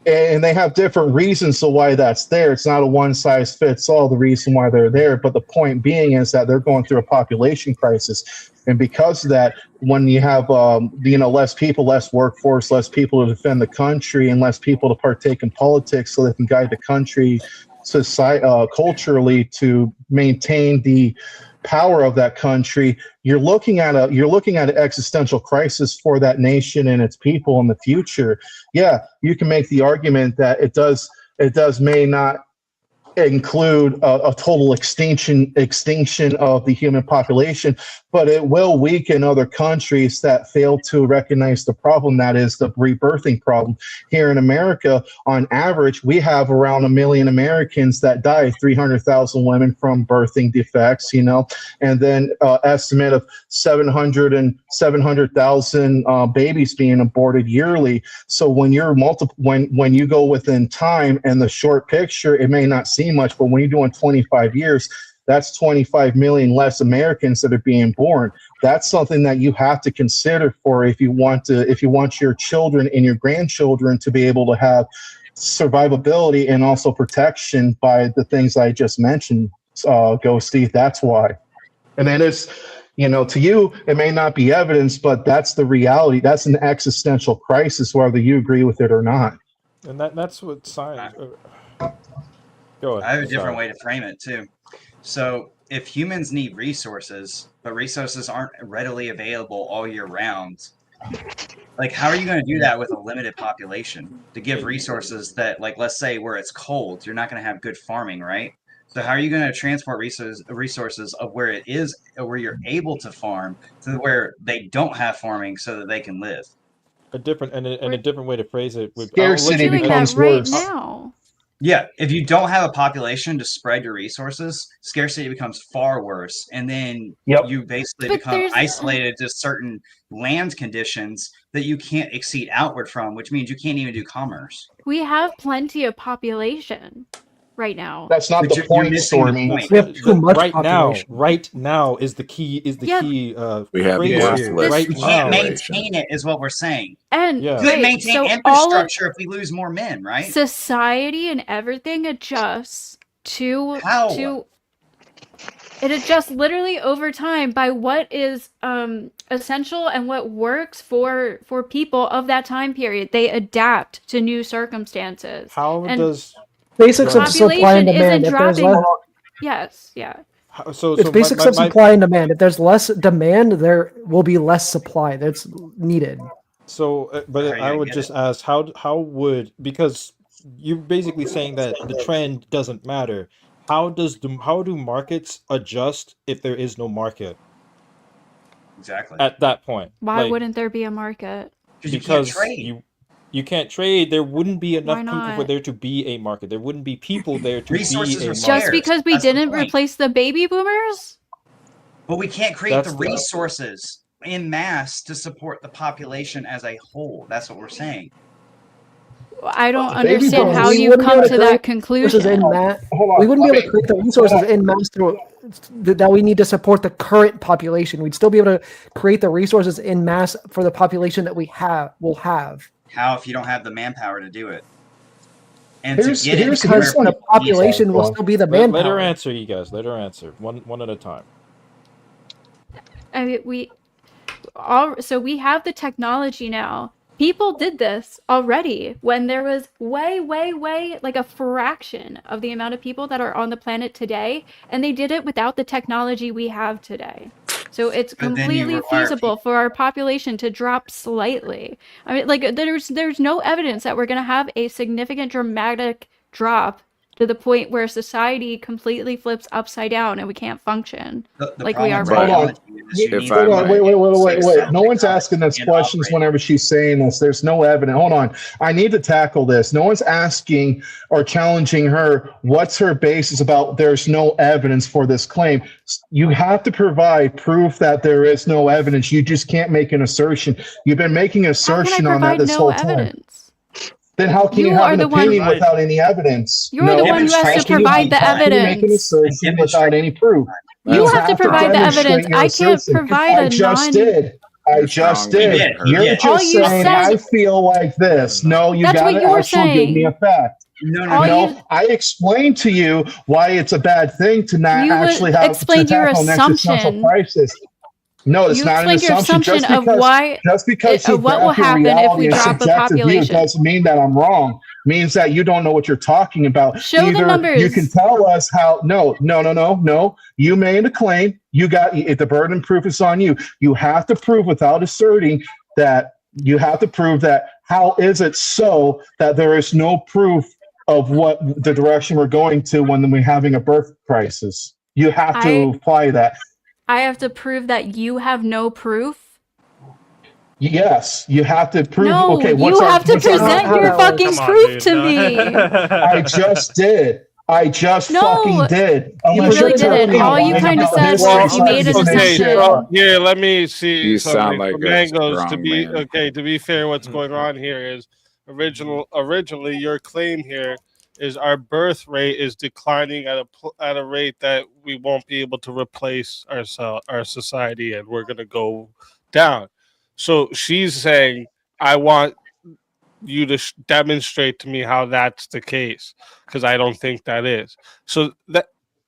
And they have different reasons to why that's there. It's not a one size fits all the reason why they're there. But the point being is that they're going through a population crisis. And because of that, when you have less people, less workforce, less people to defend the country, and less people to partake in politics so they can guide the country society, culturally to maintain the power of that country, you're looking at an existential crisis for that nation and its people in the future. Yeah, you can make the argument that it does may not include a total extinction of the human population, but it will weaken other countries that fail to recognize the problem, that is the rebirthing problem. Here in America, on average, we have around 1 million Americans that die, 300,000 women from birthing defects, and then estimate of 700,000 babies being aborted yearly. So when when you go within time and the short picture, it may not seem much, but when you're doing 25 years, that's 25 million less Americans that are being born. That's something that you have to consider for if you want your children and your grandchildren to be able to have survivability and also protection by the things I just mentioned. Ghosty, that's why. And then to you, it may not be evidence, but that's the reality. That's an existential crisis, whether you agree with it or not. And that's what science. Go I ahead. have a different Sorry. way to frame it too. So if humans need resources, but resources aren't readily available all year round, like how are you going to do that with a limited population to give resources that, like, let's say where it's cold, you're not going to have good farming, right? So how are you going to transport resources of where it is, where you're able to farm, to where they don't have farming so that they can live? a different and a different way to phrase it would Scarcity We're doing becomes that right worse. now. Yeah, if you don't have a population to spread your resources, scarcity becomes far worse. And then you basically But become there's- isolated to certain land conditions that you can't exceed outward from, which means you can't even do commerce. We have plenty of population right now. That's not But the you're point, missing the Stormy. point. We have too much right population. right now is the key Yeah. We have phrase worthless here. This- Right You now. can't maintain it, is what we're saying. And Yeah. You couldn't right, maintain so all of infrastructure if we lose more men, right? society and everything adjusts to How? it adjusts literally over time by what is essential and what works for people of that time period. They adapt to new circumstances. How and does Basics of supply and population demand. isn't If there's dropping. less, Yes, yeah. it's basics of supply and demand. If there's less demand, there will be less supply that's needed. So, but I would just ask, how would, because you're basically saying that the trend doesn't matter. How do markets adjust if there is no market Exactly. at that point? Why Like, wouldn't there be a market? because you can't trade. There wouldn't be enough Why proof for not? there to be a market. There wouldn't be people there to Resources be a are market. Just because we That's the didn't point. replace the baby boomers? But we can't create That's the the- resources in mass to support the population as a whole. That's what we're saying. I don't Baby understand boomers. how We you've wouldn't be come able to to that create resources conclusion. in mass. Hold on. We wouldn't be let able to me- create the resources in mass that we need to support the current population. We'd still be able to create the resources in mass for the population that we will have. How if you don't have the manpower to do it? And Here's- to get here's- it here's Because some- the population will still be the Let her manpower. answer, you guys. Let her answer. One at a time. I mean, we have the technology now. People did this already when there was way, like a fraction of the amount of people that are on the planet today, and they did it without the technology we have today. So it's But then you completely require feasible for our population to drop slightly. I mean, like there's no evidence that we're going to have a significant dramatic drop to the point where society completely flips upside down and we can't function The like we are problem with right now. technology is you need Hold on, to wait. No one's asking us questions whenever she's saying this. There's no evidence. Hold on. I need to tackle this. No one's asking or challenging her. What's her basis about there's no evidence for this claim? You have to provide proof that there is no evidence. You just can't make an assertion. You've been making an How can I assertion on that provide this no whole time. evidence? Then how can you You have are an the one- opinion without any evidence? You're the one who has to provide the How can you make an evidence. assertion without any proof? You have to provide the demonstrate evidence. your I can't assertion. provide I a just non- did. I just did. You're Yeah. just All you saying, said- I feel like this. No, you That's what gotta you were actually give me saying. a fact. No. I explained to you why it's a bad thing to not You actually have to explained your tackle an existential assumption. crisis. No, it's You not an explained your assumption. assumption of why- just because of what will happen if we drop a population. doesn't mean that I'm wrong. Means that you don't know what you're talking about. Show the Either numbers. You can tell us how. No. You made a claim. You got if the burden of proof is on you. You have to prove without asserting that. You have to prove that. How is it so that there is no proof of what the direction we're going to when we're having a birth crisis? You have to apply that. I have to prove that you have no proof. Yes, you have to prove. No, okay, you have to present your fucking proof to me. I just did. I just No, fucking did. you Unless really you're telling didn't. me All you why kind of about said this was you or made an something. Okay, assumption. so here, let me see You sound something. like a Flamingos, strong man. to be fair, what's going on here is originally your claim here is our birth rate is declining at a rate that we won't be able to replace our society, and we're going to go down. So she's saying, I want you to demonstrate to me how that's the case, because I don't think that is. So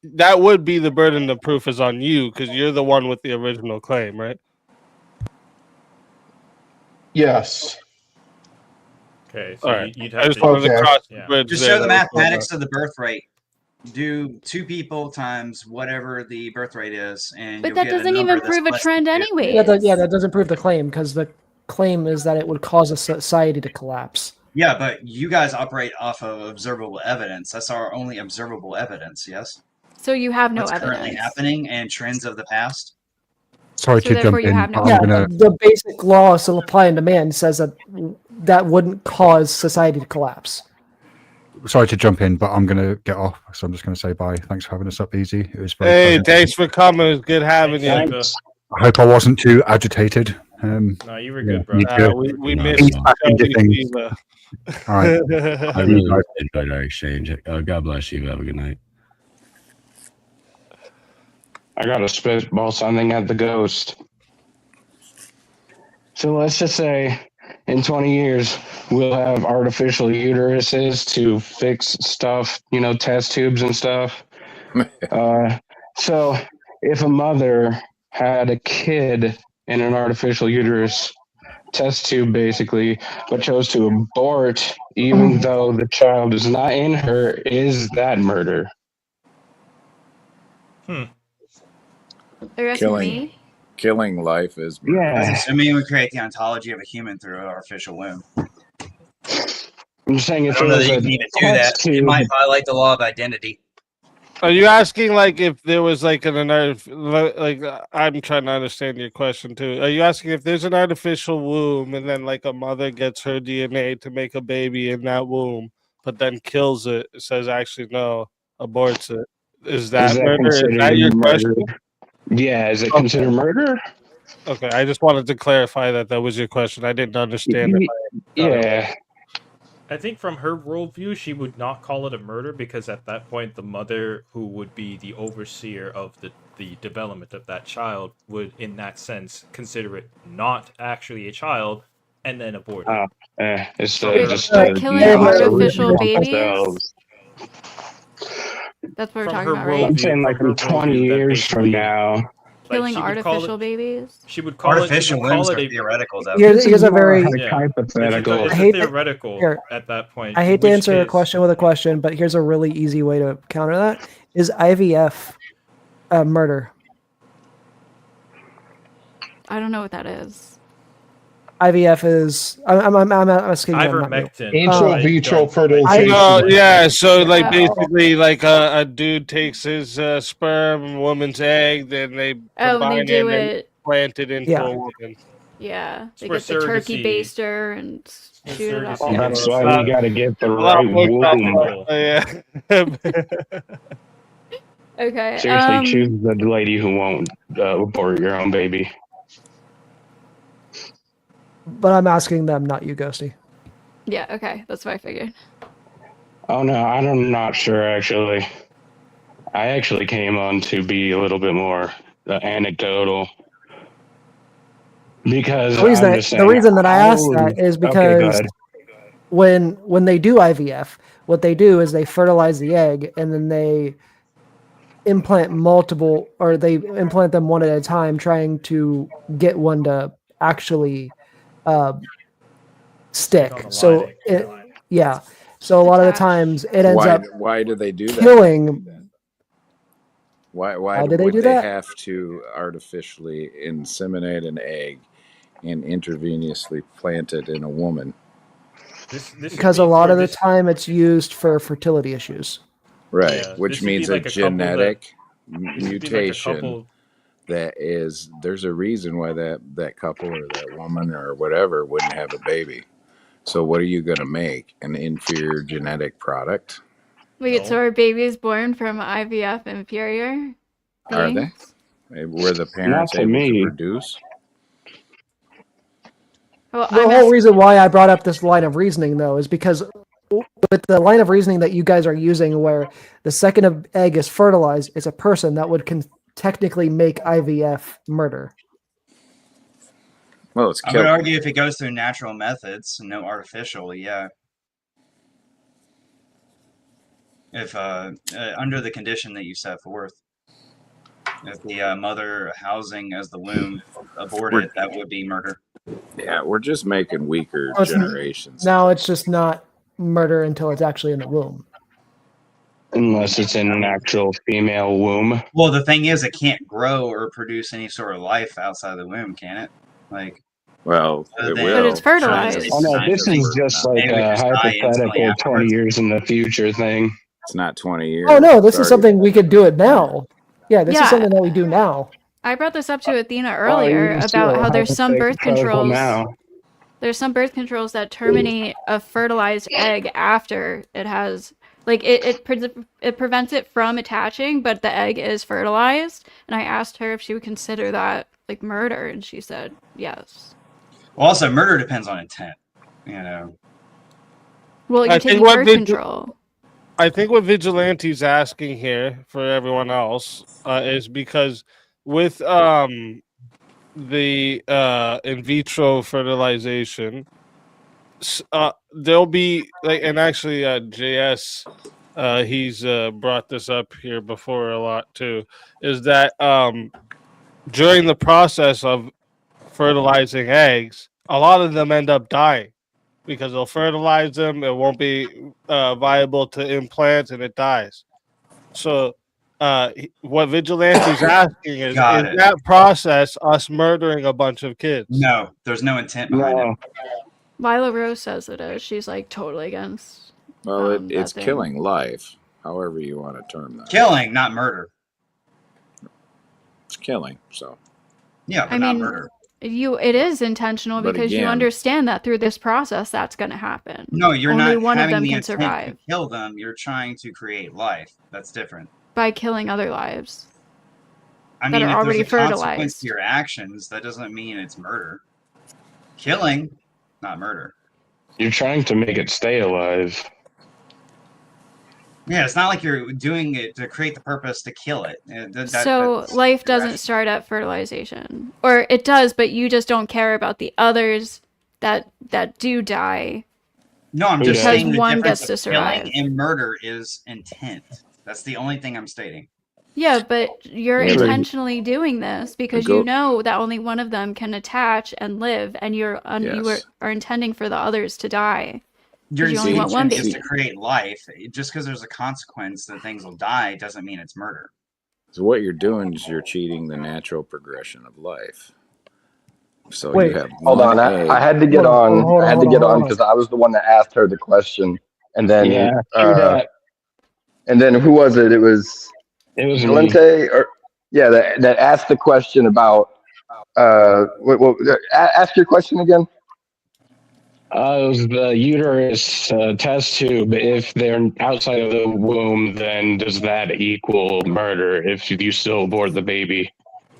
that would be the burden of proof is on you, because you're the one with the original claim, right? Yes. Okay, so All right. you'd I have just wanted to cross the yeah. bridge Just there. show the That was mathematics of the birth rate. Do 2 people times whatever the birth rate is, and But you'll that get a doesn't number even that's prove a less trend than 2. anyway. That doesn't prove the claim, because the claim is that it would cause a society to collapse. Yeah, but you guys operate off of observable evidence. That's our only observable evidence, yes? So you have no What's currently evidence. happening and trends of the past. Sorry So to therefore jump you in, have no but Yeah, I'm gonna. the basic law still apply in demand says that that wouldn't cause society to collapse. Sorry to jump in, but I'm gonna get off. So I'm just gonna say bye. Thanks for having us up, Easy. It was very Hey, pleasant. thanks for coming. It was good having you. Thanks. I hope I wasn't too agitated. No, you were good, bro. Need to We Not missed at all. back into Tony things. Siva. All right. I really enjoyed our exchange. God bless you. Have a good night. I got to spitball something at the ghost. So let's just say in 20 years, we'll have artificial uteruses to fix stuff, test tubes and stuff. So if a mother had a kid in an artificial uterus test tube, basically, but chose to abort, even though the child is not in her, is that murder? Hmm. Are you asking me? Killing life is murder. That's assuming we create the ontology of a human through an artificial womb. I'm just saying I if don't it know was that you a can even do that. test It tube. might violate the law of identity. Are you asking like if there was like I'm trying to understand your question too. Are you asking if there's an artificial womb and then like a mother gets her DNA to make a baby in that womb, but then kills it, says actually no, aborts it. Is that murder? Is that considered your murder? question? Yeah, is it Okay. considered murder? Okay, I just wanted to clarify that was your question. I didn't understand it. Yeah. I think from her worldview, she would not call it a murder because at that point, the mother, who would be the overseer of the development of that child, would, in that sense, consider it not actually a child and then abort it. Instead Wait, of just but killing artificial babies? themselves. That's what we're From talking her about, right? I'm saying like in 20 years from now. Killing she would artificial babies? She would call Artificial it. She would call wombs it are a theoretical, though. Here's a very hypothetical. It's I a hate to- theoretical here, at that point. I in hate to which answer a case- question with a question, but here's a really easy way to counter that: is IVF murder? I don't know what that is. IVF is. I'm asking them, not you. Ivermectin. In vitro fertilization. Yeah, so like basically like a dude takes his sperm, woman's egg, then they Oh, and combine they do and it. plant it into Yeah. a woman. Yeah, they for get the turkey surrogacy. baster and shoot it up. Well, Yeah. that's why we got to get the A lot right more womb. complicated. Yeah. Okay. Seriously, choose the lady who won't abort your own baby. But I'm asking them, not you, Ghosty. Yeah. Okay, that's what I figured. Oh no, I'm not sure actually. I actually came on to be a little bit more anecdotal because The reason, I'm just the saying. reason that I asked that is Okay, go because ahead. when they do IVF, what they do is they fertilize the egg and then they implant multiple, or they implant them one at a time, trying to get one to actually stick. So yeah. So a lot of the times it ends up Why do they do that? killing. Why do they would do they that? have to artificially inseminate an egg and intravenously plant it in a woman? Because a lot of the time it's used for fertility issues. Right, Yeah, which this would be means like a a couple that- genetic this would be like a mutation couple- that is, there's a reason why that couple or that woman or whatever wouldn't have a baby. So what are you going to make? An inferior genetic product? Wait, so are babies born from IVF inferior Are they? beings? Were the parents to able me. to produce? Well, The whole reason why I brought up this line of reasoning, though, is because with the line of reasoning that you guys are using, where the second of egg is fertilized, it's a person that would technically make IVF murder. Well, it's I would argue if it goes through natural methods and no artificial, yeah. If under the condition that you set forth, if the mother housing as the womb aborted, that would be murder. Yeah, we're just making weaker So it's- generations. Now it's just not murder until it's actually in the womb. Unless it's in an actual female womb. Well, the thing is, it can't grow or produce any sort of life outside the womb, can it? Like, Well, other it than- will. But it's fertilized. Oh no, this is just like Maybe we a just die instantly hypothetical afterwards. 20 years in the future thing. It's not 20 years. Oh no, this Sorry. is something we could do it now. Yeah, this Yeah. is something that we do now. I brought this up to Athena earlier about how there's some birth controls. There's some birth controls that terminate a fertilized egg after it has, like, it prevents it from attaching, but the egg is fertilized. And I asked her if she would consider that like murder, and she said yes. Well, also murder depends on intent. Well, you're taking birth control. I think what Vigilante's asking here for everyone else is because with the in vitro fertilization, there'll be like, and actually JS, he's brought this up here before a lot too, is that during the process of fertilizing eggs, a lot of them end up dying. Because they'll fertilize them, it won't be viable to implant, and it dies. So, what Vigilante's asking is that process us murdering a bunch of kids? No, there's no intent behind it. Lila Rose says it is. She's like totally against. Well, it's killing life, however you want to term that. Killing, not murder. It's killing, so. Yeah, but not murder. It is intentional because you understand that through this process that's going to happen. No, you're Only not one having of them the can intent survive to kill them. You're trying to create life. That's different. by killing other lives. I that mean, are if already there's a consequence fertilized. to your actions, that doesn't mean it's murder. Killing, not murder. You're trying to make it stay alive. Yeah, it's not like you're doing it to create the purpose to kill it. So life doesn't start at fertilization, or it does, but you just don't care about the others that do die. No, I'm just because saying the one difference gets to of survive. killing and murder is intent. That's the only thing I'm stating. Yeah, but you're Yeah, but- intentionally doing this because you know that only one of them can attach and live, and you are intending for the others to die. Your 'Cause you only want one intention is baby. to create life. Just because there's a consequence that things will die doesn't mean it's murder. So what you're doing is you're cheating the natural progression of life. So Wait, you have hold on. one egg. I had to get on. I had to get on because I was the one that asked her the question, and then Yeah, true that. and then who was it? It was me. Valente, or that asked the question about ask your question again. It was the uterus test tube. If they're outside of the womb, then does that equal murder if you still abort the baby?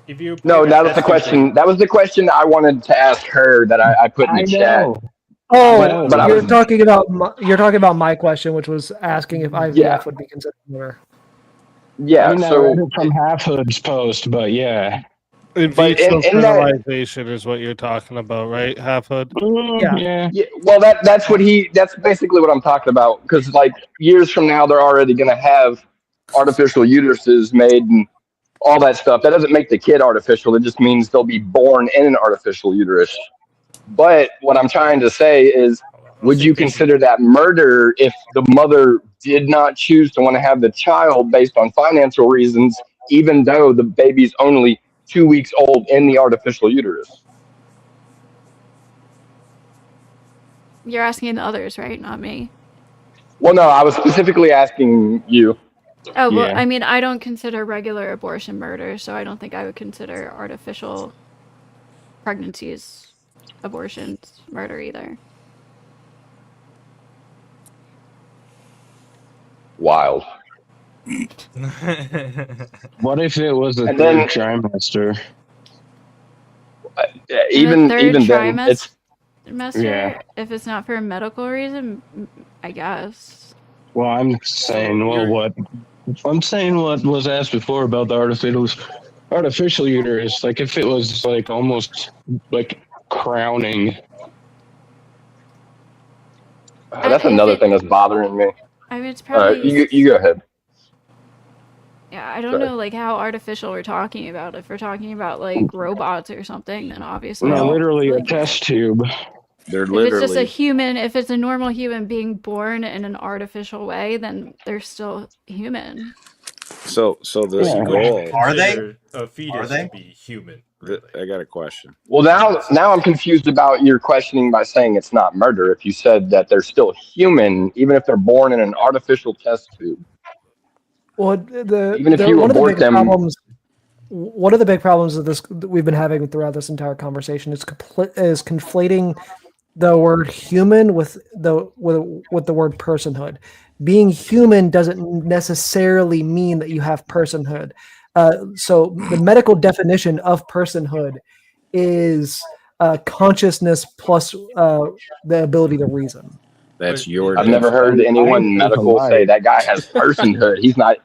If you No, that was the question. That was the question I wanted to ask her that I put in the chat. Oh, But I you're was- talking about my question, which was asking if IVF would be considered murder. Yeah, I mean, I read it from Half Hood's post, but yeah. In But vitro in that- fertilization is what you're talking about, right, Half Hood? Yeah. Well, that's basically what I'm talking about. Because like years from now, they're already going to have artificial uteruses made and all that stuff. That doesn't make the kid artificial. It just means they'll be born in an artificial uterus. But what I'm trying to say is, would you consider that murder if the mother did not choose to want to have the child based on financial reasons, even though the baby's only 2 weeks old in the artificial uterus? You're asking the others, right? Not me. Well, no, I was specifically asking you. Oh, well, I mean, I don't consider regular abortion murder, so I don't think I would consider artificial pregnancies, abortions, murder either. Wild. What if it was a And third then- trimester? Even third even then, it's if it's not for a medical reason, I guess. Well, I'm saying, what was asked before about the artificial uterus. Like, if it was like almost like crowning. that's another thing that's bothering me. I mean, it's probably. You go ahead. Yeah, I don't Sorry. know like how artificial we're talking about. If we're talking about like robots or something, then obviously. No, literally a test tube. They're If literally. it's just a human, if it's a normal human being born in an artificial way, then they're still human. So this goal. Are they? A fetus Are they? to be human. I got a question. Well, now I'm confused about your questioning by saying it's not murder. If you said that they're still human, even if they're born in an artificial test tube. Well, Even if you one of the abort biggest them- problems one of the big problems of this that we've been having throughout this entire conversation is conflating the word human with the word personhood. Being human doesn't necessarily mean that you have personhood. So the medical definition of personhood is consciousness plus the ability to reason. That's your I've never heard definition. anyone medical say that guy has personhood. He's not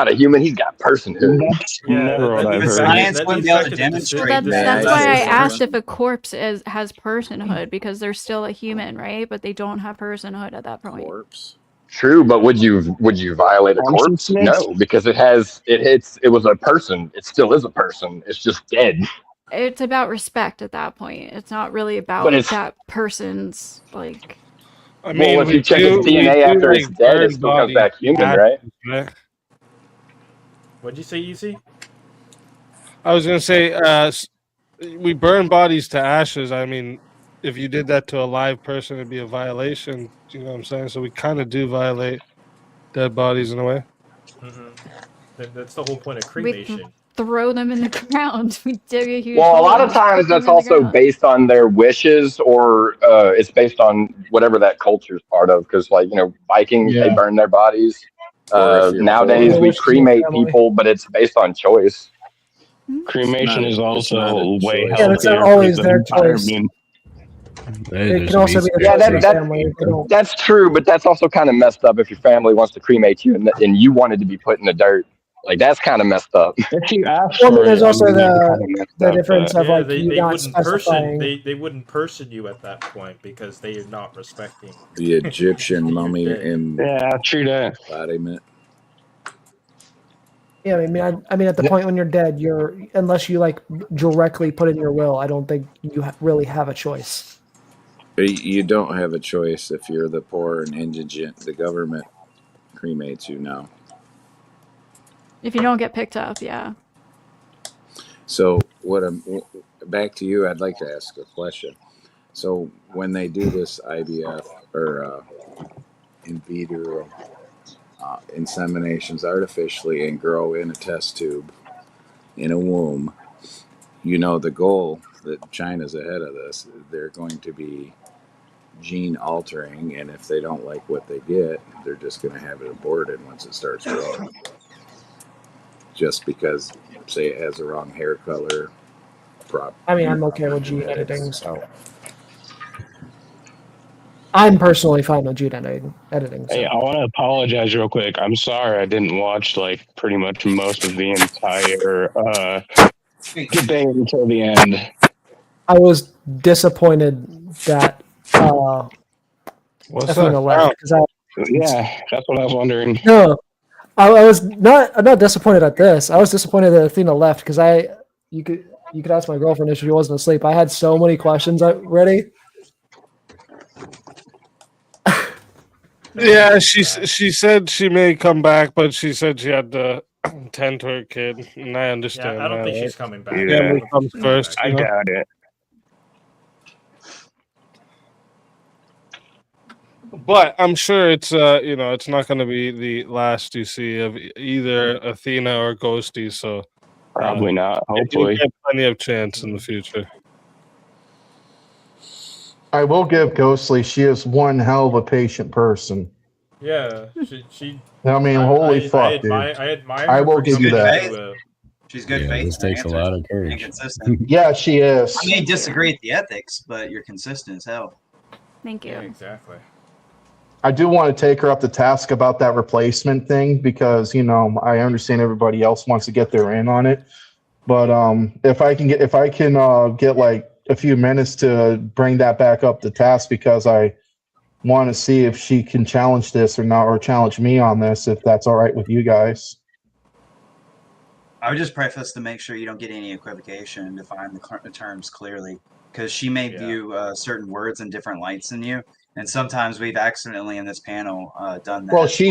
a human. He's got personhood. That's never what I've heard. Science wouldn't be able to demonstrate Well, that's why I asked if a corpse has personhood, because they're still a human, right? But they don't have personhood at that point. True, but would you violate a corpse? No, because it was a person. It still is a person. It's just dead. It's about respect at that point. It's not really about But it's- that person's like. I mean, well, if you check its DNA after it's dead, it still comes back human, right? What'd you say, Easy? I was gonna say, we burn bodies to ashes. I mean, if you did that to a live person, it'd be a violation. You know what I'm saying? So we kind of do violate dead bodies in a way. That's the whole point of We cremation. throw them in the ground. We dig a huge Well, a hole lot and of times put them that's in the also ground. based on their wishes, or it's based on whatever that culture is part of. Because, like, Vikings, they burn their bodies. Nowadays, we cremate people, but it's based on choice. Cremation is also way Yeah, that's not healthier always for the their choice. environment. It can also be the Yeah, choice of the family. that's true, but that's also kind of messed up if your family wants to cremate you and you wanted to be put in the dirt. Like, that's kind of messed up. If you ask Well, for there's it, also I mean, it's kinda messed the up, difference but- of like they you not wouldn't person specifying. they wouldn't person you at that point because they are not respecting The Egyptian mummy Yeah, true that. embodiment. Yeah, I mean, at the point when you're dead, unless you like directly put in your will, I don't think you really have a choice. But you don't have a choice if you're the poor and indigent. The government cremates you now. If you don't get picked up, yeah. So back to you. I'd like to ask a question. So when they do this IVF or in vitro inseminations artificially and grow in a test tube in a womb, the goal that China's ahead of this. They're going to be gene altering, and if they don't like what they get, they're just going to have it aborted once it starts growing. Just because, say, it has the wrong hair color. I mean, I'm okay with gene editing, so I'm personally fine with gene editing. So. Hey, I want to apologize real quick. I'm sorry I didn't watch like pretty much most of the entire debate until the end. I was disappointed that Athena left because Yeah, that's what I was wondering. No, I was not. I'm not disappointed at this. I was disappointed that Athena left because you could ask my girlfriend if she wasn't asleep. I had so many questions ready. Yeah, she said she may come back, but she said she had to tend to her kid, and I understand. Yeah, I don't that, think right? she's coming back. Family comes first. I doubt it. But I'm sure it's it's not going to be the last you see of either Athena or Ghosty. So Probably not. you'll Hopefully. get plenty of chance in the future. I will give Ghostly. She is one hell of a patient person. Yeah, she I mean, holy fuck, dude. I admire I her will for give you coming that. to, She's good Yeah, faith. this takes a lot of courage. Consistent. Yeah, she is. I may disagree with the ethics, but you're consistent as hell. Thank you. Yeah, exactly. I do want to take her up to task about that replacement thing because I understand everybody else wants to get their in on it, but if I can get like a few minutes to bring that back up to task because I want to see if she can challenge this or not, or challenge me on this, if that's all right with you guys. I would just preface to make sure you don't get any equivocation and define the terms clearly, because she may view certain words in different lights than you, and sometimes we've accidentally in this panel done that. Well, she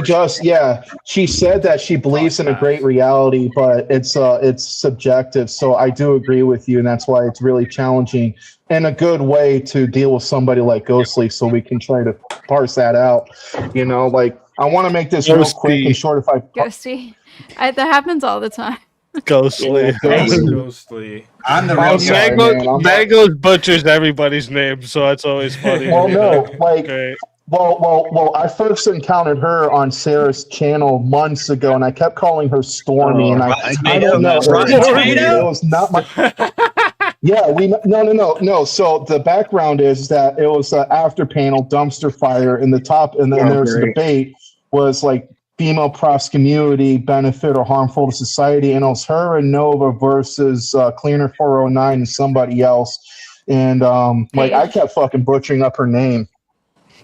said that she believes in a great reality, but it's subjective. So I do agree with you, and that's why it's really challenging and a good way to deal with somebody like Ghostly, so we can try to parse that out. Like I want to make this real quick and short. Ghosty, that happens all the time. Ghostly. Ghostly. I'm the Oh, real sorry, man. Mango's butchers everybody's name, so that's always funny. Well, no, like, Great. well, I first encountered her on Sarah's channel months ago, and I kept calling her Stormy, and I don't know, it was not my. Yeah, no. So the background is that it was an after panel dumpster fire in the top, and then there was a debate was like female promiscuity benefit or harmful to society, and it was her and Nova versus Cleaner 409 and somebody else, and like I kept fucking butchering up her name,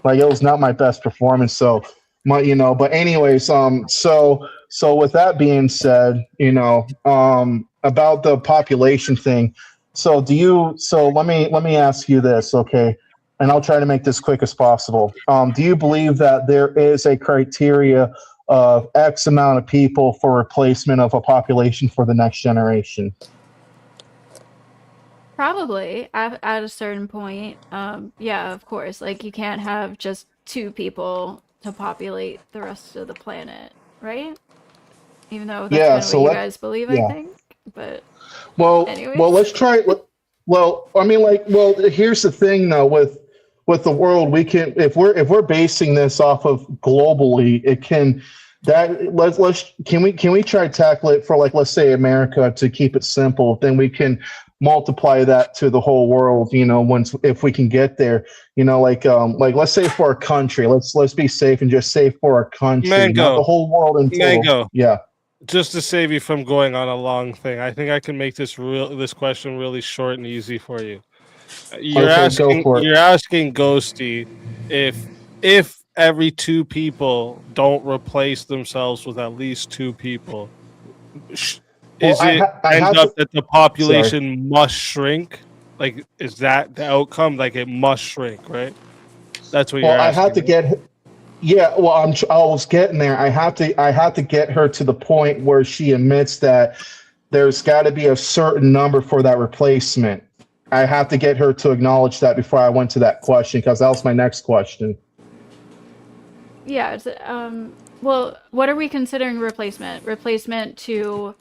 like it was not my best performance. So but anyways, so with that being said, about the population thing. So let me ask you this, okay? And I'll try to make this quick as possible. Do you believe that there is a criteria of X amount of people for replacement of a population for the next generation? Probably at a certain point. Yeah, of course. Like you can't have just 2 people to populate the rest of the planet, right? Even though that's kind of what you guys believe, I think. But anyways. Well, let's try. Well, I mean, here's the thing, though. With the world, we can if we're basing this off of globally, it can can we try to tackle it for let's say America to keep it simple? Then we can multiply that to the whole world. If we can get there, let's say for a country, let's be safe and just say for a country, not the whole world in total. Mango. Yeah. Just to save you from going on a long thing, I think I can make this question really short and easy for you. You're asking Ghosty if every 2 people don't replace themselves with at least 2 people, is that the population must shrink? Like, is that the outcome? Like, it must shrink, right? That's what you're asking. I have to get. Yeah, well, I was getting there. I have to get her to the point where she admits that there's got to be a certain number for that replacement. I have to get her to acknowledge that before I went to that question, because that was my next question. Yeah, it's, well, what are we considering replacement? Replacement to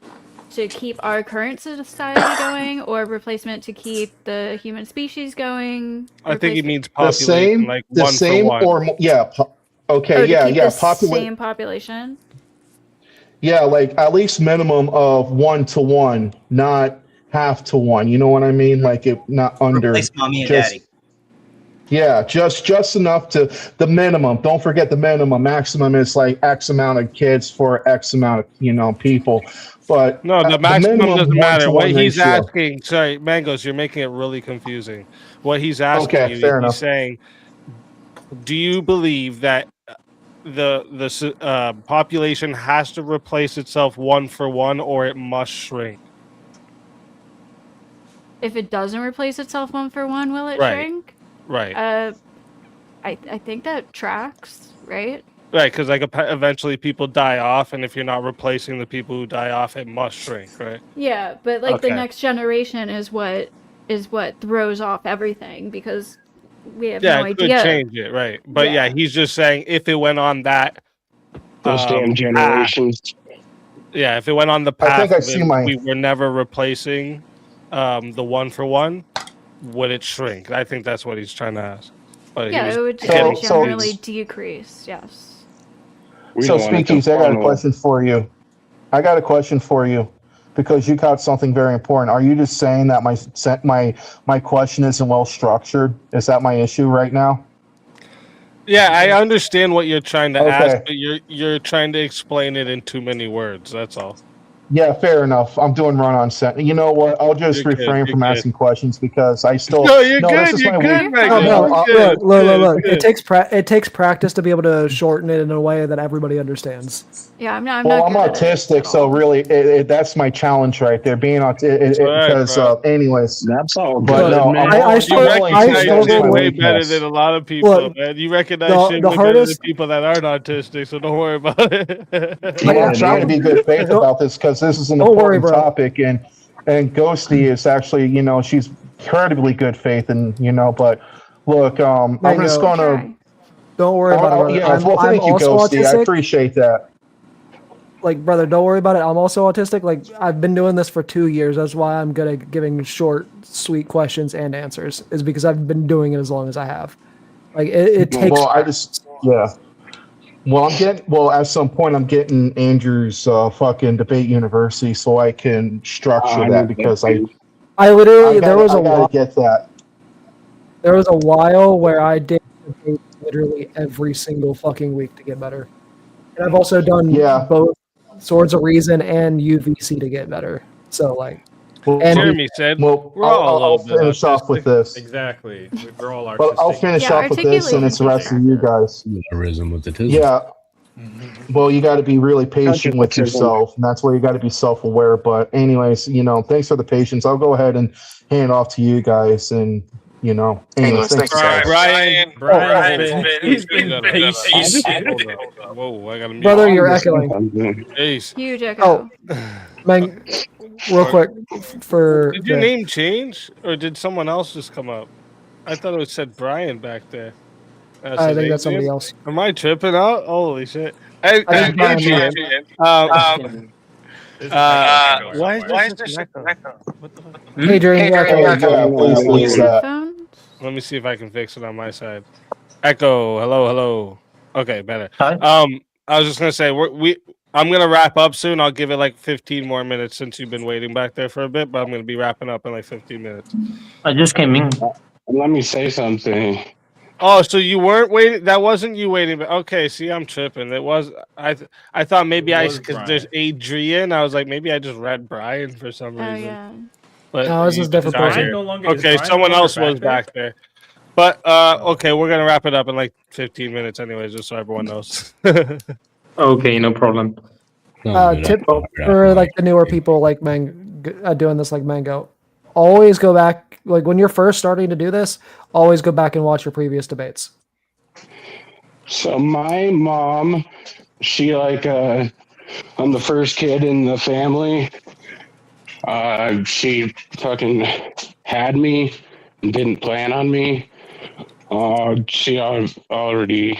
keep our current society going, or replacement to keep the human species going? I think he means population, like the one same, for one. or yeah. Okay, The same population. Yeah, like at least minimum of 1 to 1, not half to 1. You know what I mean? Like it not under. Replace mommy and daddy. Yeah, just enough to the minimum. Don't forget the minimum. Maximum is like X amount of kids for X amount of people. But no, the maximum doesn't matter. What he's ratio. asking, sorry, Mangos, you're making it really confusing. What he's asking fair he's saying, do you believe that the population has to replace itself 1 for 1, or it must shrink? If it doesn't replace itself 1 for 1, will it shrink? Right. I think that tracks, right? Right, because eventually people die off, and if you're not replacing the people who die off, it must shrink, right? Yeah, but the next generation is what throws off everything, because we have no idea. Yeah, it could change it, right? But yeah, he's just saying if it went on that those damn generations. Yeah, if it went on the path, I think we were never replacing the 1 for 1, would it shrink? I think that's what he's trying to ask. But it would generally decrease. Yes. So, Speakeasy, I got a question for you. Because you got something very important. Are you just saying that my question isn't well structured? Is that my issue right now? Yeah, I understand what you're trying to ask, but you're trying to explain it in too many words. That's all. Yeah, fair enough. I'm doing run-on set. You know what? I'll just refrain from asking questions because I still. No, you're good. You're good. Look. It takes practice to be able to shorten it in a way that everybody understands. Yeah, I'm not. I'm autistic, so really, that's my challenge right there. Being autistic, anyways. That's all good. But no, I struggled way better than a lot of people, man. You recognize shit better than people that aren't autistic, so don't worry about it. I'm trying to be good faith about this because this is an important topic, and Ghosty is actually, she's incredibly good faith, and but look, I'm just gonna. Don't worry about it. Yeah, thank you, Ghosty. I appreciate that. like, brother, don't worry about it. I'm also autistic. Like, I've been doing this for 2 years. That's why I'm good at giving short, sweet questions and answers. Is because I've been doing it as long as I have. Like, it takes. Well, yeah. Well, at some point, I'm getting Andrew's fucking debate university so I can structure I that need that because too. I literally there was I a gotta while, get that. there was a while where I did debate literally every single fucking week to get better. And I've also done Yeah. both Swords of Reason and UVC to get better. So like, Well, and Jeremy said, well, we're all a I'll little bit finish off with autistic. this. Exactly. We're all Well, I'll artistic. finish off with this, and it's the rest of you guys. Arisen with autism. Yeah. Well, you got to be really patient with Autism. yourself, and that's where you got to be self-aware. But anyways, thanks for the patience. I'll go ahead and hand it off to you guys, and anyways, thanks guys. He's been Hold patient. up. Whoa, I gotta mute. brother, you're echoing. Jeez. Huge echo. Man, real quick for Did your the- name change, or did someone else just come up? I thought it said Brian back there. I think that's somebody Adrian? else. Am I tripping out? Holy shit! Hey, I think Brian- Adrian. Why is there such an echo? What the fuck? Adrian, Yeah, please fix that. Let me see if I can fix it on my side. Echo. Hello. Okay, better. Hi. I was just gonna say I'm gonna wrap up soon. I'll give it like 15 more minutes since you've been waiting back there for a bit, but I'm gonna be wrapping up in like 15 minutes. I just came in. Let me say something. Oh, so you weren't waiting? That wasn't you waiting, but okay. See, I'm tripping. It was I thought maybe because there's Adrian. I was like maybe I just read Brian for some reason. Yeah. But No, this is different not person. here. No longer- is Okay, Brian someone no longer else was back back there. But okay, we're gonna wrap it up in like 15 minutes, anyways, just so everyone knows. Okay, no problem. Tip for like the newer people like doing this like Mango. Always go back, like when you're first starting to do this, always go back and watch your previous debates. So my mom, she I'm the first kid in the family. She fucking had me and didn't plan on me. She already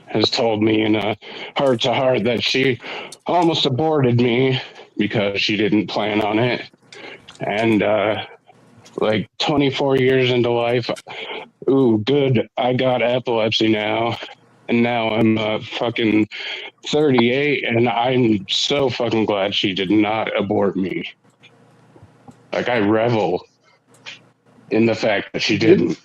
has told me in a heart to heart that she almost aborted me because she didn't plan on it. And like 24 years into life, ooh, good, I got epilepsy now. And now I'm fucking 38, and I'm so fucking glad she did not abort me. Like, I revel in the fact that she didn't.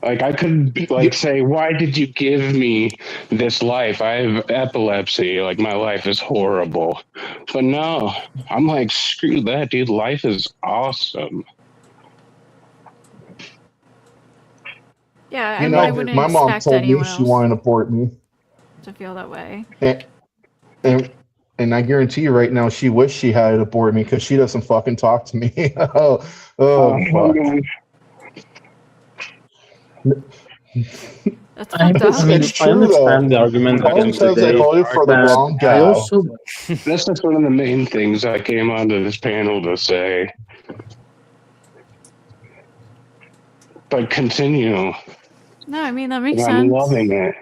Like, I could say, why did you give me this life? I have epilepsy. Like, my life is horrible. But no, I'm like, screw that, dude. Life is awesome. Yeah, I wouldn't my mom expect told me anyone she else wanted to abort me, to feel that way. and I guarantee you right now, she wished she had aborted me because she doesn't fucking talk to me. oh fuck. That's I understand the argument All against because I the voted for the but wrong I guy. also That's just one of the main things I came onto this panel to say. But continue. No, I mean that makes I'm sense. loving it.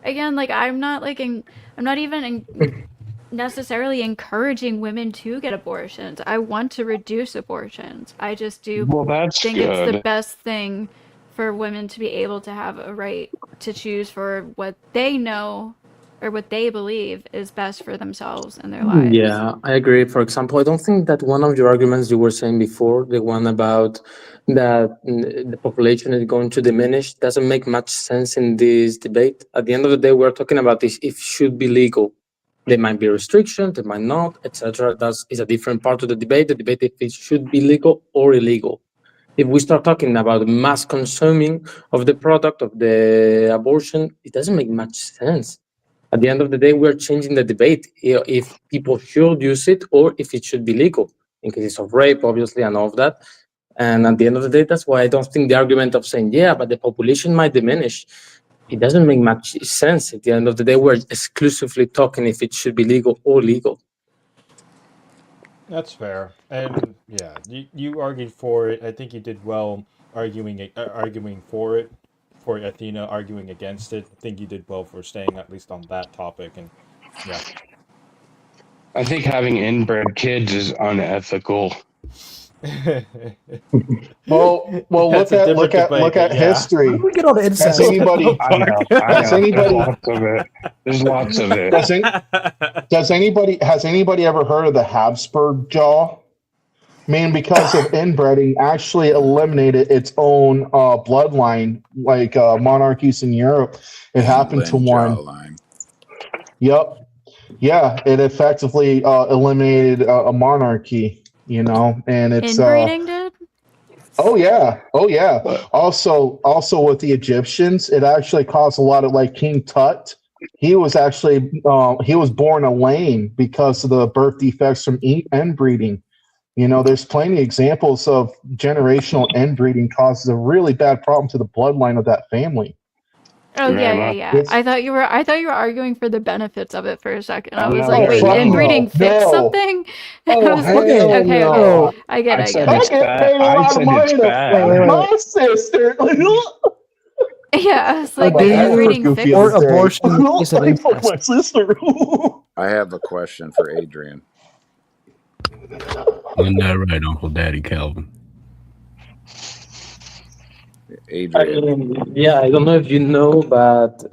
Again, like I'm not even necessarily encouraging women to get abortions. I want to reduce abortions. I just do Well, that's think it's the good. best thing for women to be able to have a right to choose for what they know or what they believe is best for themselves and their lives. Yeah, I agree. For example, I don't think that one of your arguments you were saying before, the one about that the population is going to diminish, doesn't make much sense in this debate. At the end of the day, we're talking about this if it should be legal. There might be restrictions, there might not, etc. That is a different part of the debate. The debate if it should be legal or illegal. If we start talking about mass consuming of the product of the abortion, it doesn't make much sense. At the end of the day, we're changing the debate if people should use it or if it should be legal in cases of rape, obviously, and all of that. And at the end of the day, that's why I don't think the argument of saying, yeah, but the population might diminish, it doesn't make much sense. At the end of the day, we're exclusively talking if it should be legal or legal. That's fair. And yeah, you argued for it. I think you did well arguing for it. For Athena arguing against it. I think you did well for staying at least on that topic. And yeah. I think having inbred kids is unethical. Well, That's a different debate, look but at yeah. history. How do we get on Has incest? anybody I know. has There's anybody lots of it. There's lots of it. has anybody ever heard of the Habsburg jaw? I mean, because of inbreeding, actually eliminated its own bloodline, like monarchies in Europe. It happened to Lynn one. jawline. Yep. Yeah, it effectively eliminated a monarchy, you know, and it's Inbreeding did? oh yeah, oh yeah. Also with the Egyptians, it actually caused a lot of like King Tut. He was actually he was born a lame because of the birth defects from inbreeding. You know, there's plenty of examples of generational inbreeding causes a really bad problem to the bloodline of that family. Oh yeah. It's, I thought you were arguing for the benefits of it for a second. I was No, like, oh wait, fuck inbreeding fix no. something? I Oh was like, hell okay, no. I get I it. said I it's get bad. paid a I lot of said money it's to bad. fuck my sister. Yeah, I was Oh, like, my wait, God, that was inbreeding goofy fix? of the day. Abortion is an I fuck my incest. sister. I have a question for Adrian. Isn't that right, Uncle Daddy Calvin? Adrian. Yeah, I don't know if you know, but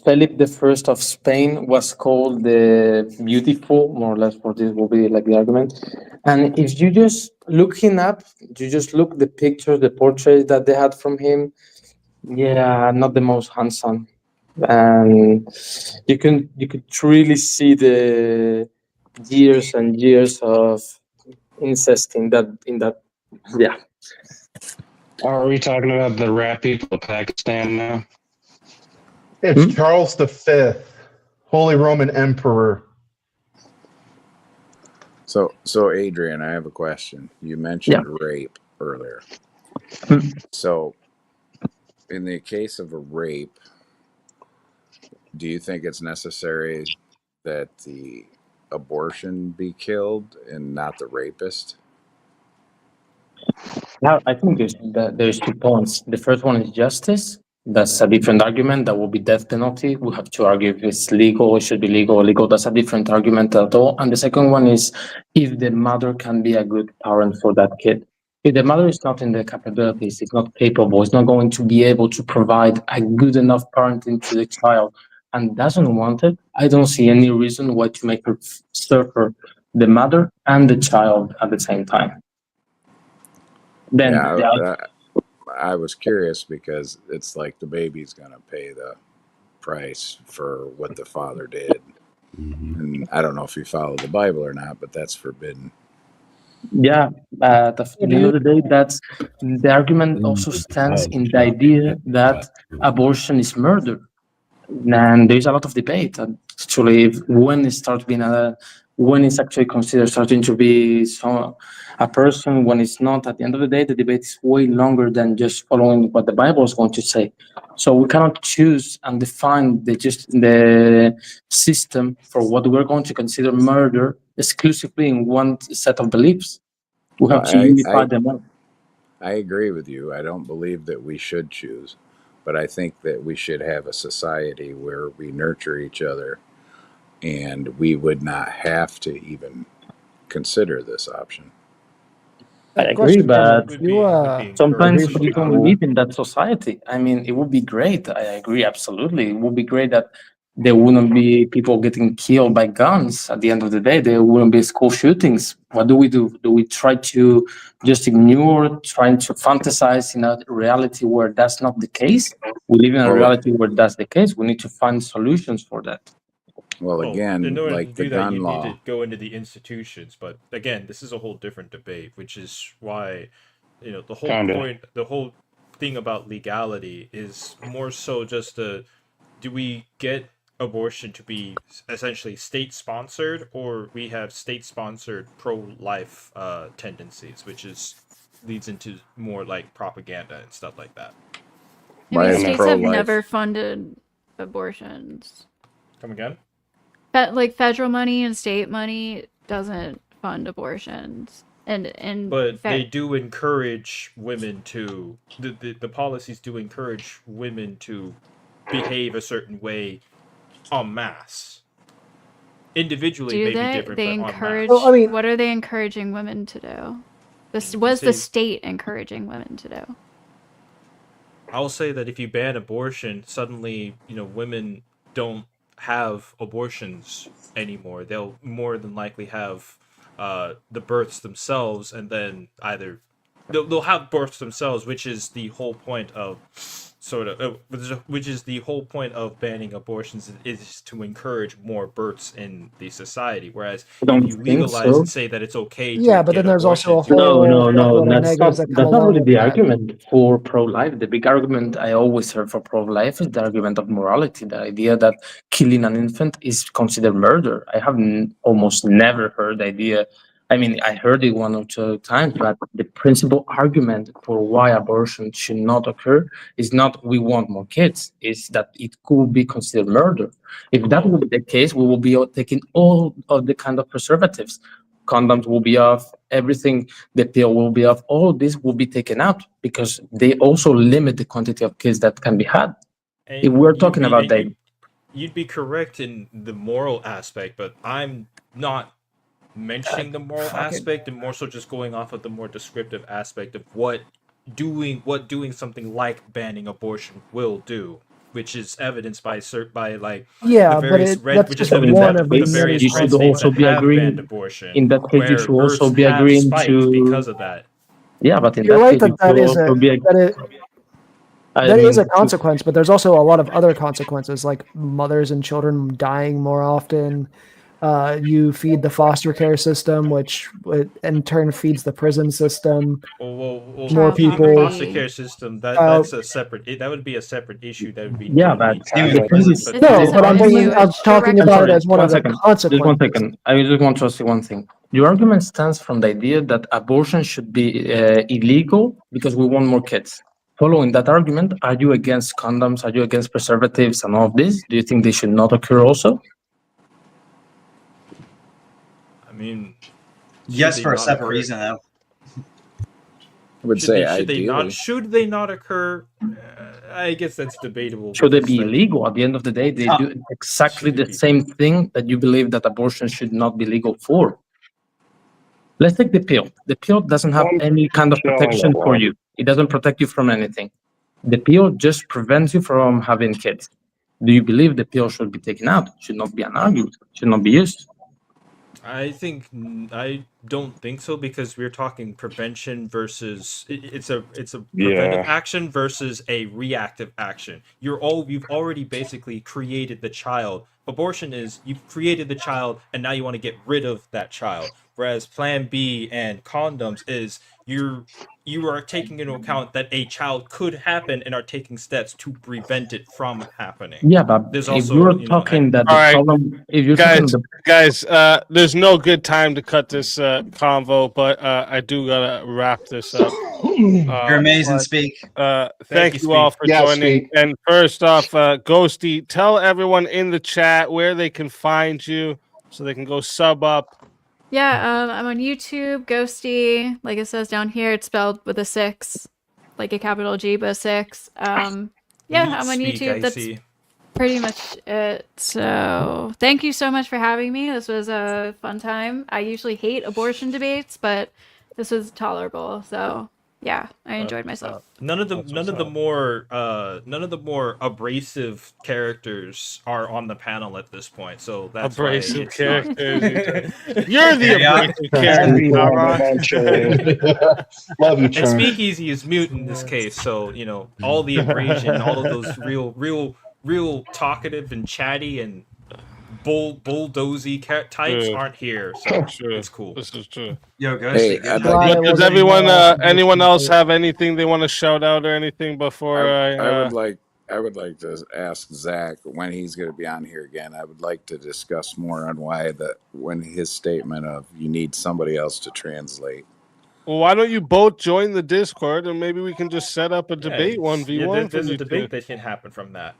Philip the First of Spain was called the Beautiful, more or less. For this will be like the argument. And if you just look him up, you just look the pictures, the portraits that they had from him. Yeah, not the most handsome, and you could really see the years and years of incest in that. Yeah. Are we talking about the rat people of Pakistan now? It's Charles V, Holy Roman Emperor. So Adrian, I have a question. You mentioned rape earlier. So, in the case of a rape, do you think it's necessary that the abortion be killed and not the rapist? Now, I think there's 2 points. The first one is justice. That's a different argument. That will be death penalty. We have to argue if it's legal, it should be legal or illegal. That's a different argument at all. And the second one is if the mother can be a good parent for that kid. If the mother is not in the capabilities, is not capable, is not going to be able to provide a good enough parenting to the child and doesn't want it, I don't see any reason why to make her suffer the mother and the child at the same time. Then I was curious because it's like the baby's gonna pay the price for what the father did, and I don't know if you follow the Bible or not, but that's forbidden. Yeah, but at the end of the day, that's the argument also stands in the idea that abortion is murder, and there's a lot of debate actually when it starts being when it's actually considered starting to be a person, when it's not. At the end of the day, the debate is way longer than just following what the Bible is going to say. So we cannot choose and define the system for what we're going to consider murder exclusively in one set of beliefs. We have to unify them all. I agree with you. I don't believe that we should choose, but I think that we should have a society where we nurture each other and we would not have to even consider this option. I agree, but sometimes Agree we for don't live in that society. I mean, it would be great. I agree, absolutely. It would be great that there wouldn't be people getting killed by guns at the end of the day. There wouldn't be school shootings. What do? Do we try to just ignore, trying to fantasize in a reality where that's not the case? We live in a reality where that's the case. We need to find solutions for that. Well, again, in order like to the do that, gun you law. need to go into the institutions. But again, this is a whole different debate, which is why, the whole point, the whole thing about legality is more so just do we get abortion to be essentially state-sponsored, or we have state-sponsored pro-life tendencies, which leads into more like propaganda and stuff like that. I mean, states have never funded abortions. Come again? Like federal money and state money doesn't fund abortions, but they do encourage women to the policies do encourage women to behave a certain way en masse. individually Do may be they? different, They but en encourage. masse. Well, I mean, what are they encouraging women to do? This You was the say- state encouraging women to do. I'll say that if you ban abortion, suddenly, women don't have abortions anymore. They'll more than likely have the births themselves, and then either they'll have births themselves, which is the whole point of which is the whole point of banning abortions is to encourage more births in the society. Whereas I don't if you think legalize so. and say that it's okay to yeah, but get then there's also a abortions, you No, whole no, no. buttload of negatives that come That's not along really with the that. argument for pro-life. The big argument I always heard for pro-life is the argument of morality. The idea that killing an infant is considered murder. I have almost never heard the idea. I mean, I heard it one or two times, but the principal argument for why abortion should not occur is not we want more kids. It's that it could be considered murder. If that would be the case, we will be taking all of the kind of preservatives. Condoms will be off, everything, the pill will be off, all of this will be taken out because they also limit the quantity of kids that can be had. If And we're talking about that, you'd be correct in the moral aspect, but I'm not mentioning the moral aspect and more so just going off of the more descriptive aspect of what doing something like banning abortion will do, which is evidenced by the Yeah, but various that's which is just evidenced one by of the the many various you red should states also that be have banned agreeing. abortion, In that case, you where should also births be have agreeing spiked because to. of that. Yeah, but in You're that right case, you that that should is a also be. I that is mean, a consequence, but there's also a lot of other consequences, like mothers and children dying more often. You feed the foster care system, which in turn feeds the prison system. Well, More feeding the people. foster care system that would be a separate issue that would be Yeah, totally but tackled. the thing is, No, but I'm talking I'm about sorry, it as one one of the second. consequences. Just one second. I just want to say one thing. Your argument stands from the idea that abortion should be illegal because we want more kids. Following that argument, are you against condoms? Are you against preservatives and all of this? Do you think they should not occur also? I mean, Yes, should they for a not separate occur? reason though. I would say ideally. Should they not occur? I guess that's debatable. Should they because, be like, illegal? At the end of the day, they do exactly the same thing that you believe that abortion should not be legal for. Let's take the pill. The pill doesn't have any kind of protection for you. It doesn't protect you from anything. The pill just prevents you from having kids. Do you believe the pill should be taken out? Should not be an argument. Should not be used. I don't think so because we're talking prevention versus it's a Yeah. preventive action versus a reactive action. You've already basically created the child. Abortion is you've created the child and now you want to get rid of that child. Whereas Plan B and condoms is you are taking into account that a child could happen and are taking steps to prevent it from happening. Yeah, but There's if also, you're talking that the All right, problem, if you're guys, talking guys, there's no good time to cut this convo, but I do gotta wrap this up. You're amazing, but, Speak. Thank you, you all Speak. for Yeah, joining. Speak. And first off, Ghosty, tell everyone in the chat where they can find you so they can go sub up. Yeah, I'm on YouTube, Ghosty. Like it says down here, it's spelled with a 6, like a capital G, but a 6. Yeah, I'm on Speak, YouTube. I That's see. pretty much it. So thank you so much for having me. This was a fun time. I usually hate abortion debates, but this was tolerable. So yeah, I enjoyed myself. None of the more abrasive characters are on the panel at this point, so that's Abrasive why it's not- characters. You're the abrasive character, all right? Love you, And Churn. Speakeasy is mute in this case, so all the abrasion, all of those real talkative and chatty and bulldozy types True. aren't here, so True. it's cool. This is true. Yo, Hey, I'd But like. does everyone, anyone else have anything they want to shout out or anything before I would like to ask Zach when he's going to be on here again. I would like to discuss more on when his statement of you need somebody else to translate. Well, why don't you both join the Discord and maybe we can just set up a debate 1v1 for there's you a debate two. that can happen from that.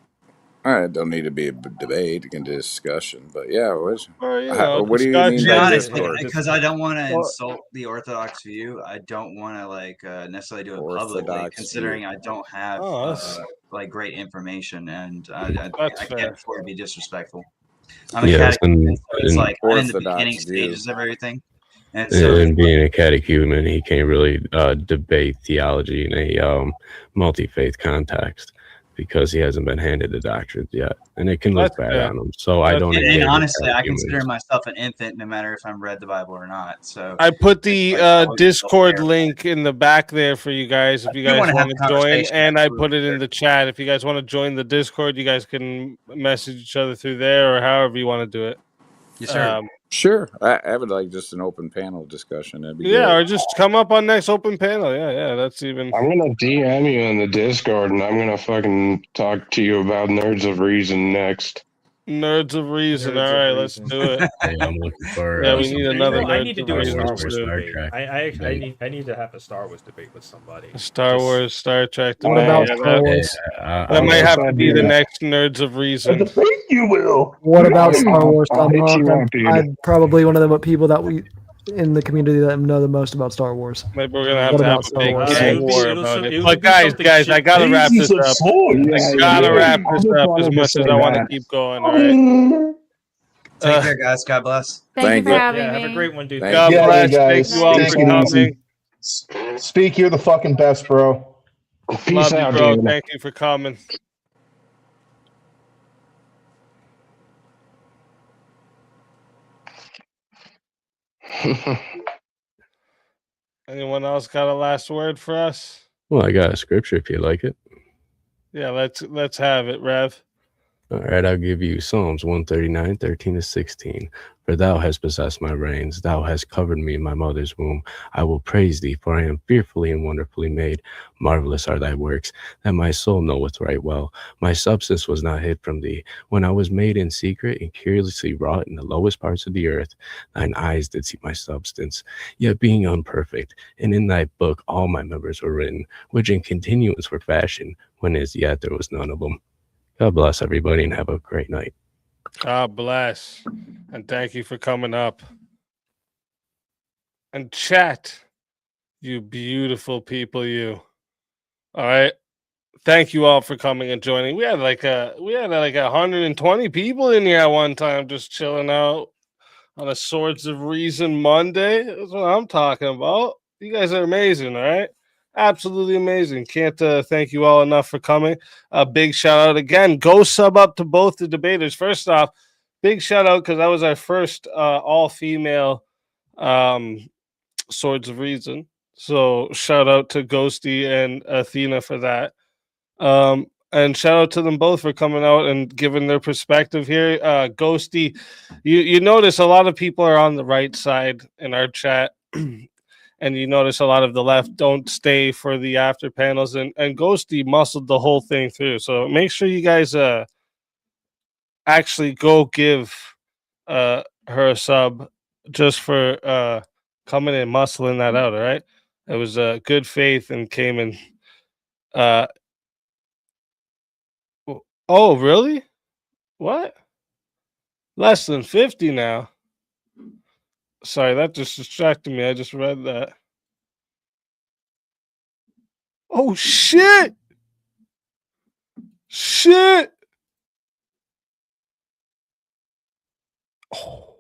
It don't need to be a debate. It can be a discussion. But yeah, what do you To mean be by honest, Discord? because I don't want to insult the Orthodox view, I don't want to necessarily do it publicly, Orthodox considering view. I don't have Oh, that's great information, and I That's can't fair. afford to be disrespectful. I'm a Yes, catechumen, so it's and like I'm in the Orthodox beginning view. stages of everything. And so and being a catechumen, he can't really debate theology in a multi-faith context because he hasn't been handed the doctrines yet, and it can look That's bad fair. on him. So I don't and engage with honestly, I catechumens. consider myself an infant no matter if I'm read the Bible or not. So I put it's the like always still Discord fair. link in the back there for you guys if you I do guys want to have want a to join, conversation. and I put it in the chat. If you guys want to join the Discord, you guys can message each other through there or however you want to do it. Yes, sir. Sure, I would like just an open panel discussion. That'd be Yeah, great. or just come up on next open panel. Yeah, that's even. I'm gonna DM you in the Discord, and I'm gonna fucking talk to you about Nerds of Reason next. Nerds of Reason. Nerds All of right, let's Reason. do it. Hey, I'm looking for Yeah, we some need another I need Nerds to of do a Reason Star Wars Star debate. Trek I debate. need to have a Star Wars debate with somebody. Star Wars, Star Trek. What debate. about Yeah, Star Wars? that might have to be the next Nerds of Reason. You will. What about Star Wars, I'll hit Tomahawk? you up, dude. I'm probably one of the people that we in the community that know the most about Star Wars. Maybe we're gonna have What to have about a Star big Wars? gang it'll be- war it'll about so- it. it'll But be guys, something I gotta wrap this up. I gotta wrap this up as much as I want to keep going. All right. Take care, guys. God bless. Thank you for having Yeah, me. have a great one, dude. God Yeah, bless. hey, Thank guys. you all Take for it coming. easy. Speak, you're the fucking best, bro. Peace Love you, out, bro. dude. Thank you for coming. Anyone else got a last word for us? Well, I got a scripture if you like it. Yeah, let's have it, Rev. All right, I'll give you Psalms 139, 13 to 16. For thou hast possessed my reins, thou hast covered me in my mother's womb. I will praise thee, for I am fearfully and wonderfully made. Marvelous are thy works, that my soul knoweth right well. My substance was not hid from thee, when I was made in secret and curiously wrought in the lowest parts of the earth. Thine eyes did see my substance, yet being unperfect, and in thy book all my members were written, which in continuance were fashioned, when as yet there was none of them. God bless everybody and have a great night. God bless. And thank you for coming up. And chat, you beautiful people, you. All right. Thank you all for coming and joining. We had like 120 people in here at one time just chilling out on a Swords of Reason Monday. That's what I'm talking about. You guys are amazing, all right? Absolutely amazing. Can't thank you all enough for coming. A big shout out again. Go sub up to both the debaters. First off, big shout out because that was our first all female Swords of Reason. So shout out to Ghosty and Athena for that. And shout out to them both for coming out and giving their perspective here. Ghosty, you notice a lot of people are on the right side in our chat. And you notice a lot of the left don't stay for the after panels, and Ghosty muscled the whole thing through. So make sure you guys actually go give her a sub just for coming and muscling that out. All right, it was good faith and came in. Oh, really? What? Less than 50 now. Sorry, that just distracted me. I just read that. Oh shit! Shit! Oh.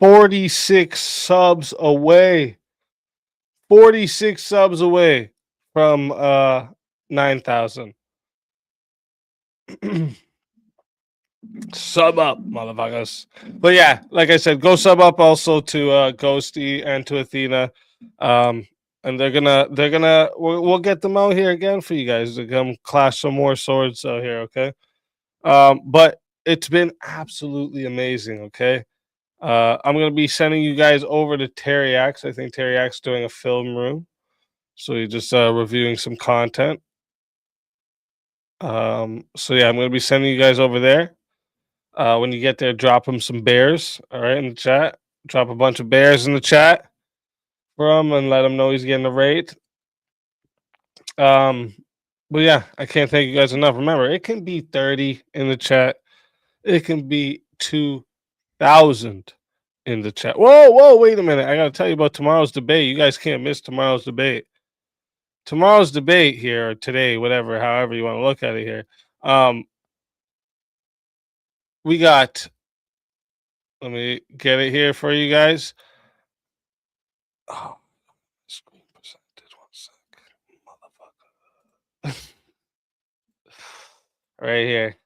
46 subs away. 46 subs away from 9,000. Sub up, motherfuckers. But yeah, like I said, go sub up also to Ghosty and to Athena. And we'll get them out here again for you guys to come clash some more swords out here, okay? But it's been absolutely amazing, okay? I'm gonna be sending you guys over to Terry Axe. I think Terry Axe doing a film room. So you're just reviewing some content. So yeah, I'm gonna be sending you guys over there. When you get there, drop him some bears, all right, in the chat. Drop a bunch of bears in the chat for him and let him know he's getting a rate. But yeah, I can't thank you guys enough. Remember, it can be 30 in the chat. It can be 2,000 in the chat. Whoa, wait a minute. I gotta tell you about tomorrow's debate. You guys can't miss tomorrow's debate. Tomorrow's debate here, or today, whatever, however you want to look at it here. we got. Let me get it here for you guys. Oh, screen percentage. 1 sec, motherfucker. Right here.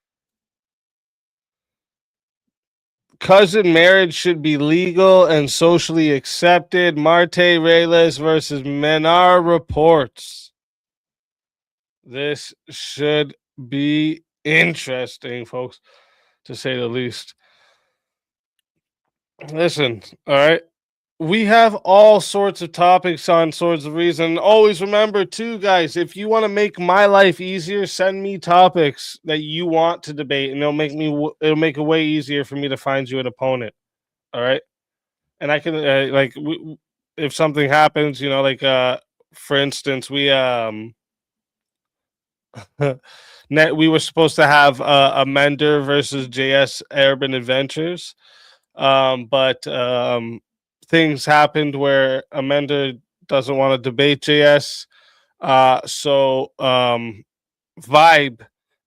Cousin marriage should be legal and socially accepted. Marte Reyes versus Menar reports. This should be interesting, folks, to say the least. Listen, all right. We have all sorts of topics on Swords of Reason. Always remember, too, guys, if you want to make my life easier, send me topics that you want to debate, and it'll make it way easier for me to find you an opponent. All right, and I can if something happens, for instance, we we were supposed to have a Mender versus JS Urban Adventures, but things happened where Amanda doesn't want to debate JS. So Vibe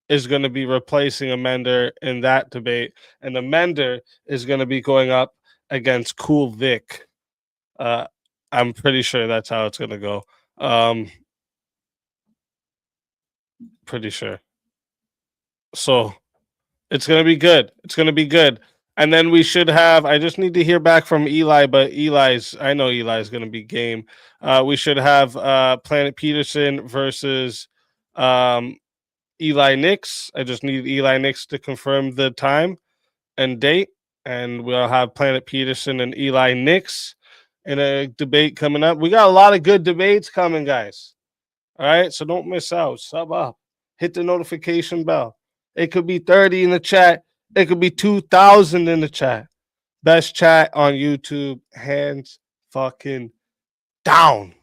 is going to be replacing Amender in that debate. And Amender is going to be going up against Cool Vic. I'm pretty sure that's how it's going to go. Pretty sure. So it's going to be good. It's going to be good. And then we should have, I just need to hear back from Eli, but I know Eli's going to be game. We should have Planet Peterson versus Eli Nix. I just need Eli Nix to confirm the time and date. And we'll have Planet Peterson and Eli Nix in a debate coming up. We got a lot of good debates coming, guys. All right, so don't miss out. Sub up. Hit the notification bell. It could be 30 in the chat. It could be 2,000 in the chat. Best chat on YouTube, hands fucking down.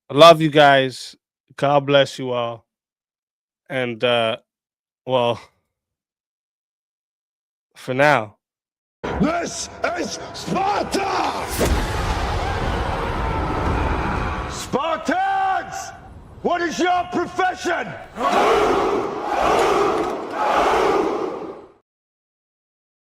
I love you guys. God bless you all. And, well, for now. This is Sparta! Spartans! What is your profession?